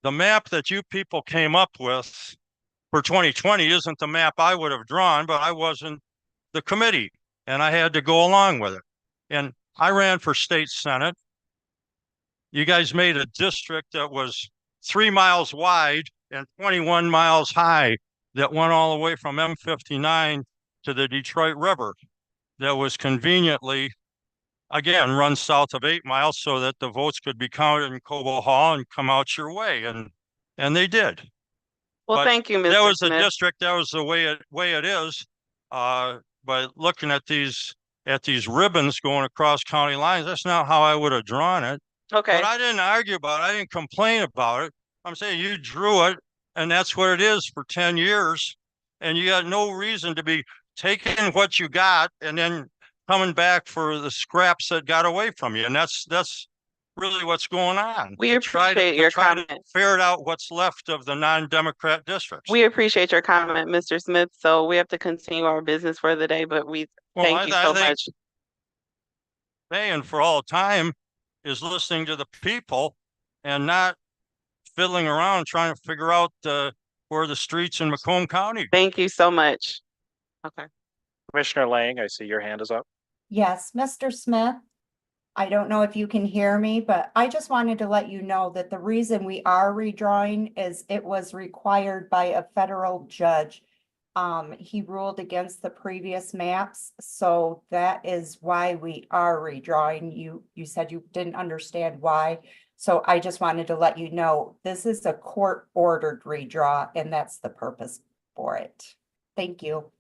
the map that you people came up with for 2020 isn't the map I would have drawn, but I wasn't the committee and I had to go along with it. And I ran for state senate. You guys made a district that was 3 miles wide and 21 miles high that went all the way from M59 to the Detroit River, that was conveniently, again, run south of 8 miles so that the votes could be counted in Cobo Hall and come out your way. And they did. Well, But thank you, that Mr. was the Smith. district, that was the way it is. But looking at these ribbons going across county lines, that's not how I would have drawn it. Okay. But I didn't argue about it. I didn't complain about it. I'm saying you drew it, and that's what it is for 10 years. And you got no reason to be taking what you got and then coming back for the scraps that got away from you. And that's really what's going on. We to appreciate your try to comment. ferret out what's left of the non-Democrat districts. We appreciate your comment, Mr. Smith. So we have to continue our business for the day, but we thank you so much. Paying for all time is listening to the people and not fiddling around trying to figure out where the streets in Macomb County. Thank you so much. Okay. Commissioner Lang, I see your hand is up. Yes, Mr. Smith, I don't know if you can hear me, but I just wanted to let you know that the reason we are redrawing is it was required by a federal judge. He ruled against the previous maps, so that is why we are redrawing. You said you didn't understand why, so I just wanted to let you know this is a court-ordered redraw, and that's the purpose for it. Thank you.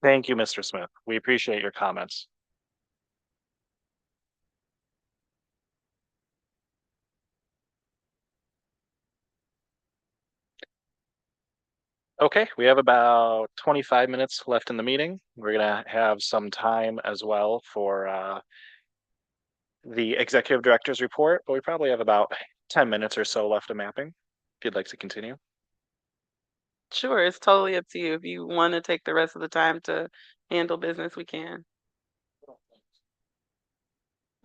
Thank you, Mr. Smith. We appreciate your comments. Okay, we have about 25 minutes left in the meeting. We're gonna have some time as well for the executive director's report, but we probably have about 10 minutes or so left of mapping, if you'd like to continue. Sure, it's totally up to you. If you want to take the rest of the time to handle business, we can.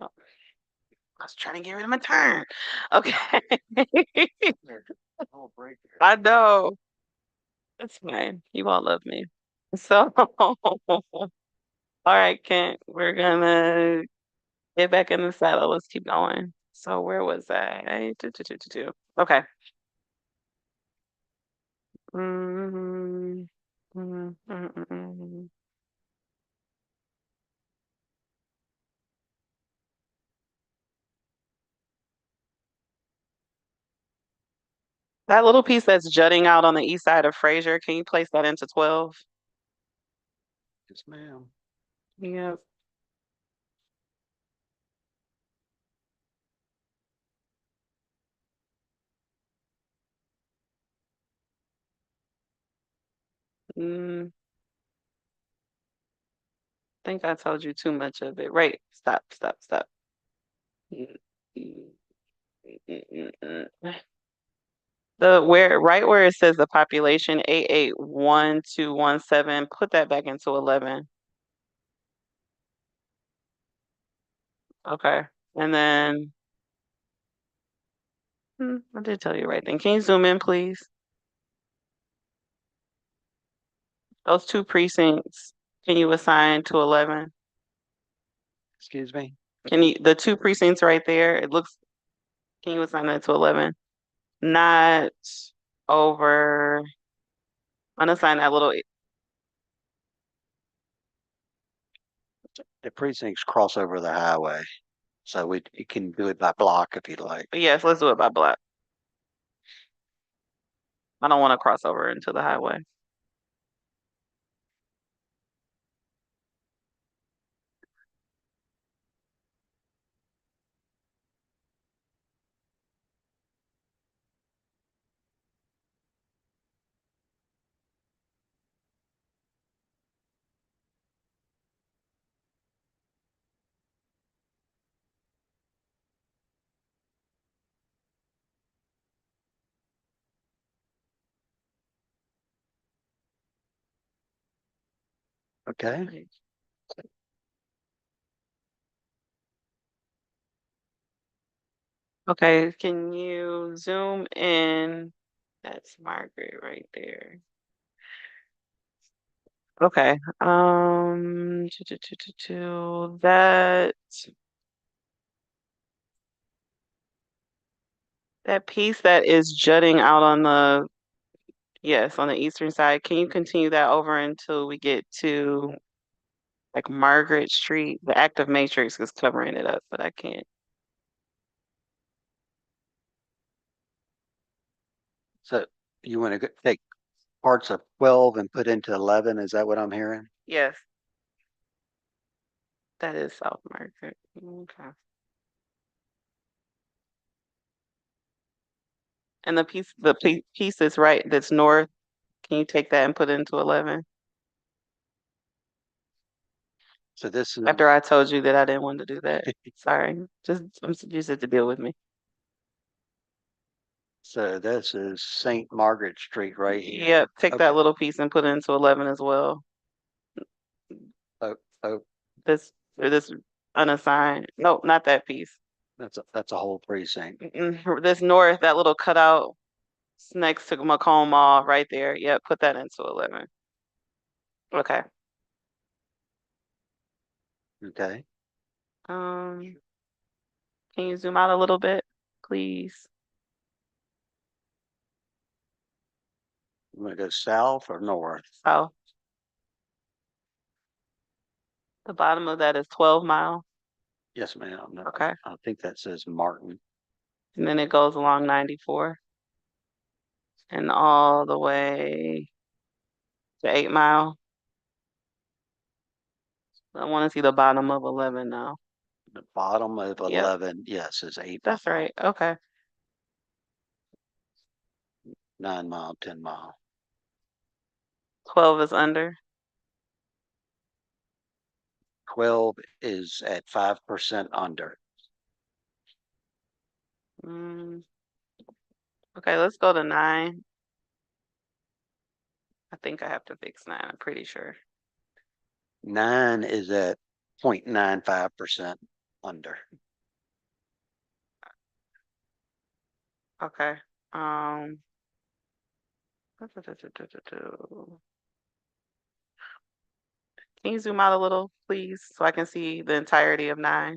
Oh, I was trying to give him a turn. Okay. I know. It's fine. You all love me. So, all right, Kent, we're gonna get back in the saddle. Let's keep going. So where was I? Okay. Mhm. Mhm, mhm, mhm, mhm. That little piece that's jutting out on the east side of Fraser, can you place that into 12? Yes, ma'am. Yeah. Mm, I think I told you too much of it. Right. Stop, stop, stop. Mm, mm, mm. The right where it says the population 881217, put that back into 11. Okay. And then I did tell you right then. Can you zoom in, please? Those two precincts, can you assign to 11? Excuse me? The two precincts right there, can you assign that to 11? Not over, unassign that little, The precincts cross over the highway. So you can do it by block if you'd like. yes, let's do it by block. I don't want to cross over into the highway. Okay. Okay, can you zoom in? That's Margaret right there. Okay, that piece that is jutting out on the, yes, on the eastern side, can you continue that over until we get to like Margaret Street? The active matrix is covering it up, but I can't. So you want to take parts of 12 and put into 11? Is that what I'm hearing? Yes. That is South Market. Okay. And the piece that's right, that's north, can you take that and put it into 11? So this is After I told you that I didn't want to do that. Sorry. You just have to deal with me. so this is St. Margaret Street right here. Yep, take Okay. that little piece and put it into 11 as well. Oh, This unassigned. No, not that piece. that's a whole precinct. This north, that little cutout next to Macomb Mall right there. Yep, put that into 11. Okay. Okay. Can you zoom out a little bit, please? You want to go south or north? South. The bottom of that is 12 Mile. Yes, ma'am. No, Okay. I think that says Martin. And then it goes along 94 and all the way to 8 Mile. I want to see the bottom of 11 now. The bottom of Yep. 11, yes, is 8 That's mile, right. Okay. 9 mile, 10 mile. 12 is under. 12 is at 5% under. Okay, let's go to 9. I think I have to fix 9. I'm pretty sure. 9 is at 0.95% under. Okay. Can you zoom out a little, please, so I can see the entirety of 9?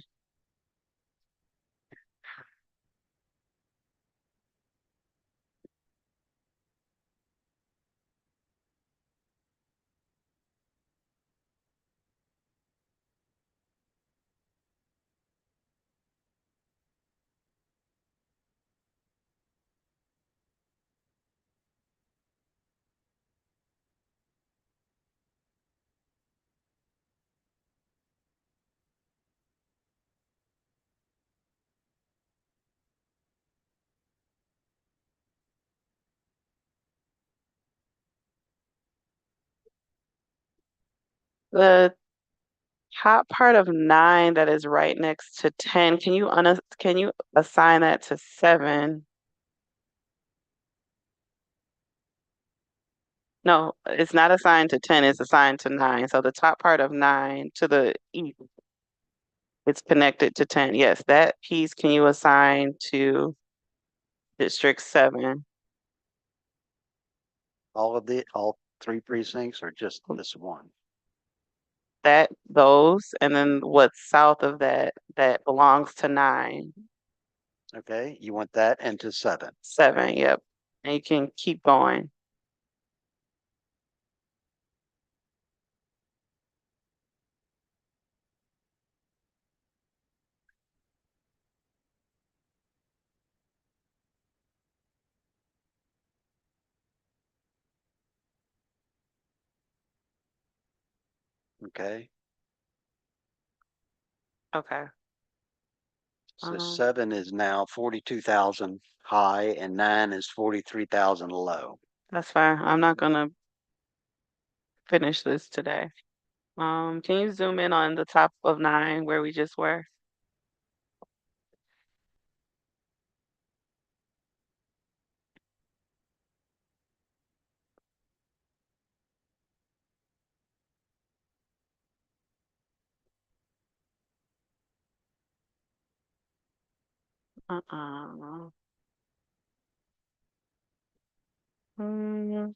The top part of 9 that is right next to 10, can you assign that to 7? No, it's not assigned to 10, it's assigned to 9. So the top part of 9 to the east, it's connected to 10. Yes, that piece can you assign to District 7? All 3 precincts or just this one? Those, and then what's south of that, that belongs to 9. Okay, you want that into 7. 7, yep. And you can keep going. Okay, Okay. so 7 is now 42,000 high and 9 is 43,000 low. That's fine. I'm not gonna finish this today. Can you zoom in on the top of 9 where we just were? Uh-uh. Mm,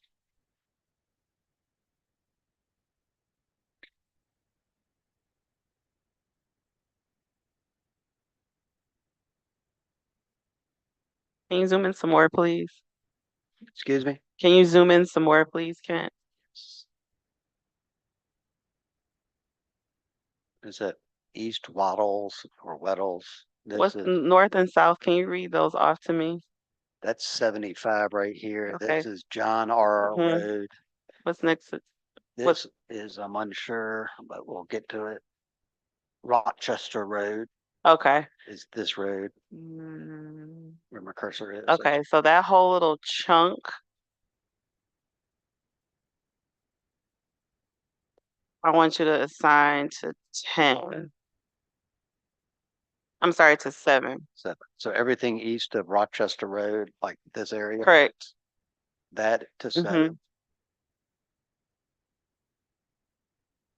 can you zoom in some more, please? Excuse me? Can you zoom in some more, please, Kent? Is it East Waddles or Weddles? What's This is, north and south? Can you read those off to me? that's 75 right here. Okay. This is John R. Mhm. Road. What's next? This is, I'm unsure, but we'll get to it. Rochester Road Okay. is this road Mm, where my cursor is. okay, so that whole little chunk. I want you to assign to 10. I'm sorry, to 7. 7. So everything east of Rochester Road, like this area, Correct. that to 7. Mhm.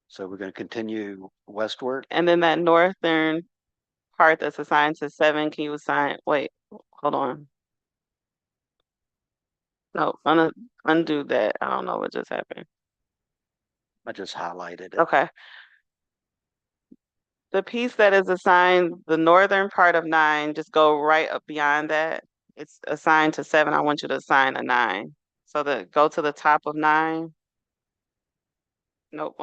So we're going to continue westward. And then that northern part that's assigned to 7, can you assign, wait, hold on. No, undo that. I don't know what just happened. I just highlighted it. Okay. The piece that is assigned, the northern part of 9, just go right up beyond that. It's assigned to 7. I want you to assign a 9. So go to the top of 9. Nope.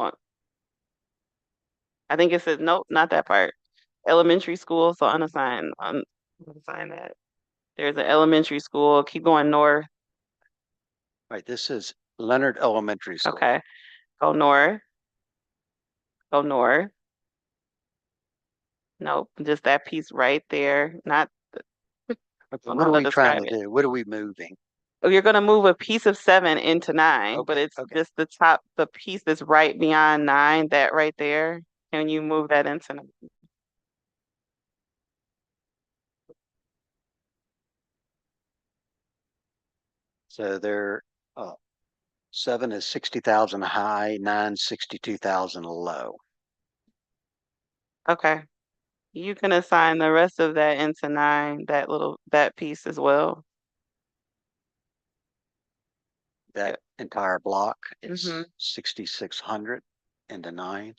I think it says, nope, not that part. Elementary school, so unassign, unassign that. There's an elementary school. Keep going north. Right, this is Leonard Elementary School. Okay. Go north. Go north. Nope, just that piece right there. Not. What are we trying to do? What are we moving? You're going to move a piece of 7 into 9, but it's just the piece that's right beyond 9, that right there. Can you move that into 9? So there, 7 is 60,000 high, 9 62,000 low. Okay. You can assign the rest of that into 9, that piece as well. That entire block is Mhm. 6,600 into 9.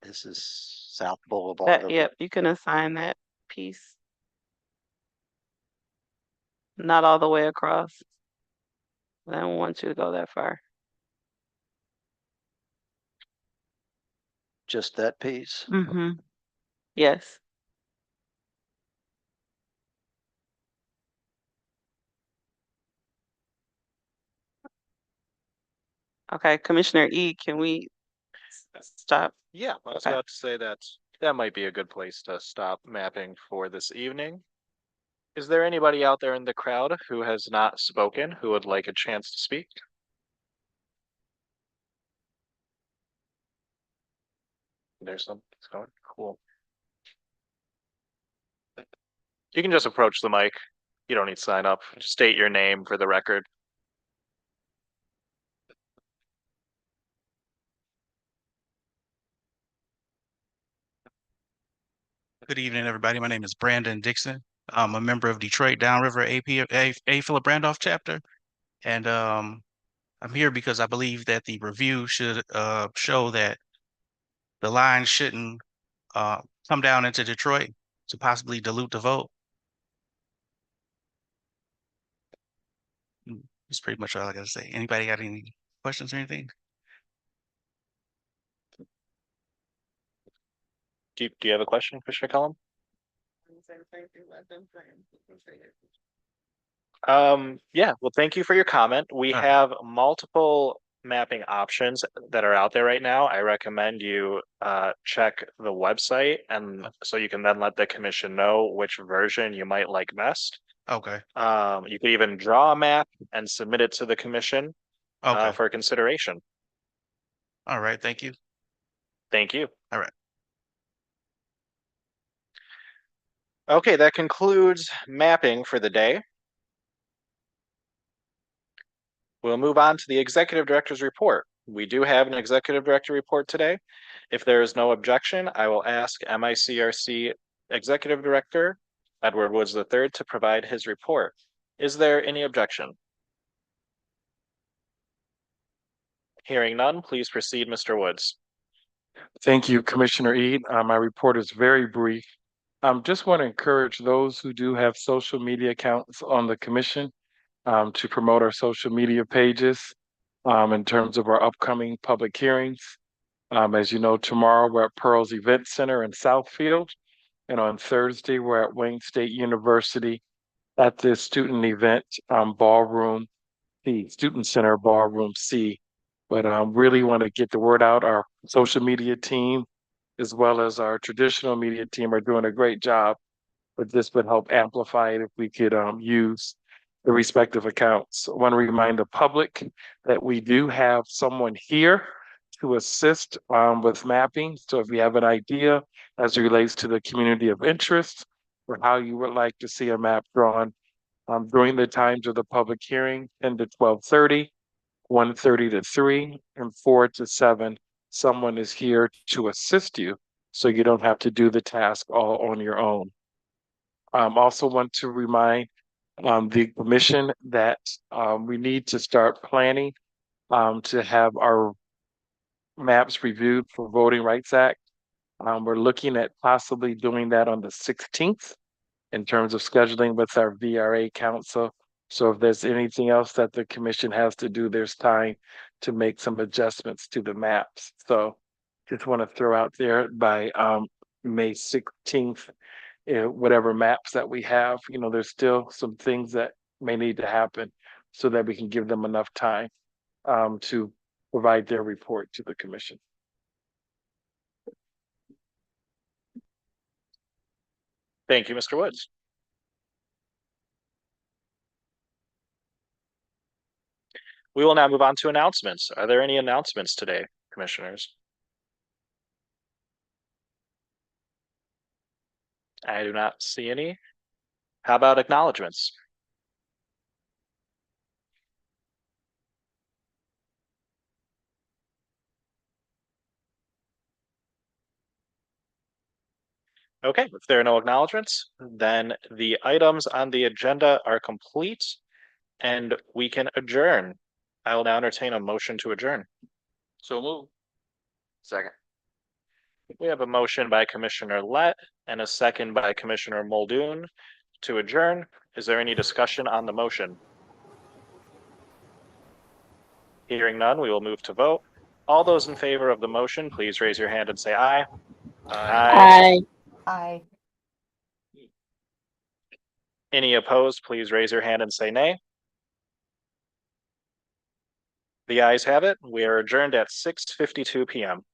This is South Boulevard. Yep, you can assign that piece. Not all the way across. I don't want you to go that far. Just that piece? Mm-hmm. Yes. Okay, Commissioner E, can we stop? Yeah, I was Okay. about to say that that might be a good place to stop mapping for this evening. Is there anybody out there in the crowd who has not spoken who would like a chance to speak? There's some. It's going. Cool. You can just approach the mic. You don't need to sign up. Just state your name for the record. Good evening, everybody. My name is Brandon Dixon. I'm a member of Detroit Downriver AP Philip Randolph chapter. And I'm here because I believe that the review should show that the line shouldn't come down into Detroit to possibly dilute the vote. That's pretty much all I gotta say. Anybody got any questions or anything? Do you have a question, Commissioner Cullum? Yeah, well, thank you for your comment. We have multiple mapping options that are out there right now. I recommend you check the website, and so you can then let the commission know which version you might like best. Okay. You could even draw a map and submit it to the commission Okay. for consideration. All right. Thank you. Thank you. All right. Okay, that concludes mapping for the day. We'll move on to the executive director's report. We do have an executive director report today. If there is no objection, I will ask MICRC Executive Director Edward Woods III to provide his report. Is there any objection? Hearing none, please proceed, Mr. Woods. Thank you, Commissioner Eid. My report is very brief. Just want to encourage those who do have social media accounts on the commission to promote our social media pages in terms of our upcoming public hearings. As you know, tomorrow we're at Pearl's Event Center in Southfield, and on Thursday we're at Wayne State University at the student event ballroom, the Student Center Ballroom C. But really want to get the word out. Our social media team, as well as our traditional media team, are doing a great job. But this would help amplify it if we could use the respective accounts. I want to remind the public that we do have someone here to assist with mapping. So if you have an idea as it relates to the community of interest or how you would like to see a map drawn during the times of the public hearing, 10 to 12:30, 1:30 to 3, and 4 to 7, someone is here to assist you so you don't have to do the task all on your own. Also want to remind the commission that we need to start planning to have our maps reviewed for Voting Rights Act. We're looking at possibly doing that on the 16th in terms of scheduling with our VRA council. So if there's anything else that the commission has to do, there's time to make some adjustments to the maps. So just want to throw out there by May 16th, whatever maps that we have, there's still some things that may need to happen so that we can give them enough time to provide their report to the commission. Thank you, Mr. Woods. We will now move on to announcements. Are there any announcements today, commissioners? I do not see any. How about acknowledgements? Okay, if there are no acknowledgements, then the items on the agenda are complete and we can adjourn. I will now entertain a motion to adjourn. So move. Second. We have a motion by Commissioner Lett and a second by Commissioner Muldoon to adjourn. Is there any discussion on the motion? Hearing none, we will move to vote. All those in favor of the motion, please raise your hand and say aye. Aye. Aye. Any opposed, please raise your hand and say nay. The ayes have it. We are adjourned at 6:52 p.m.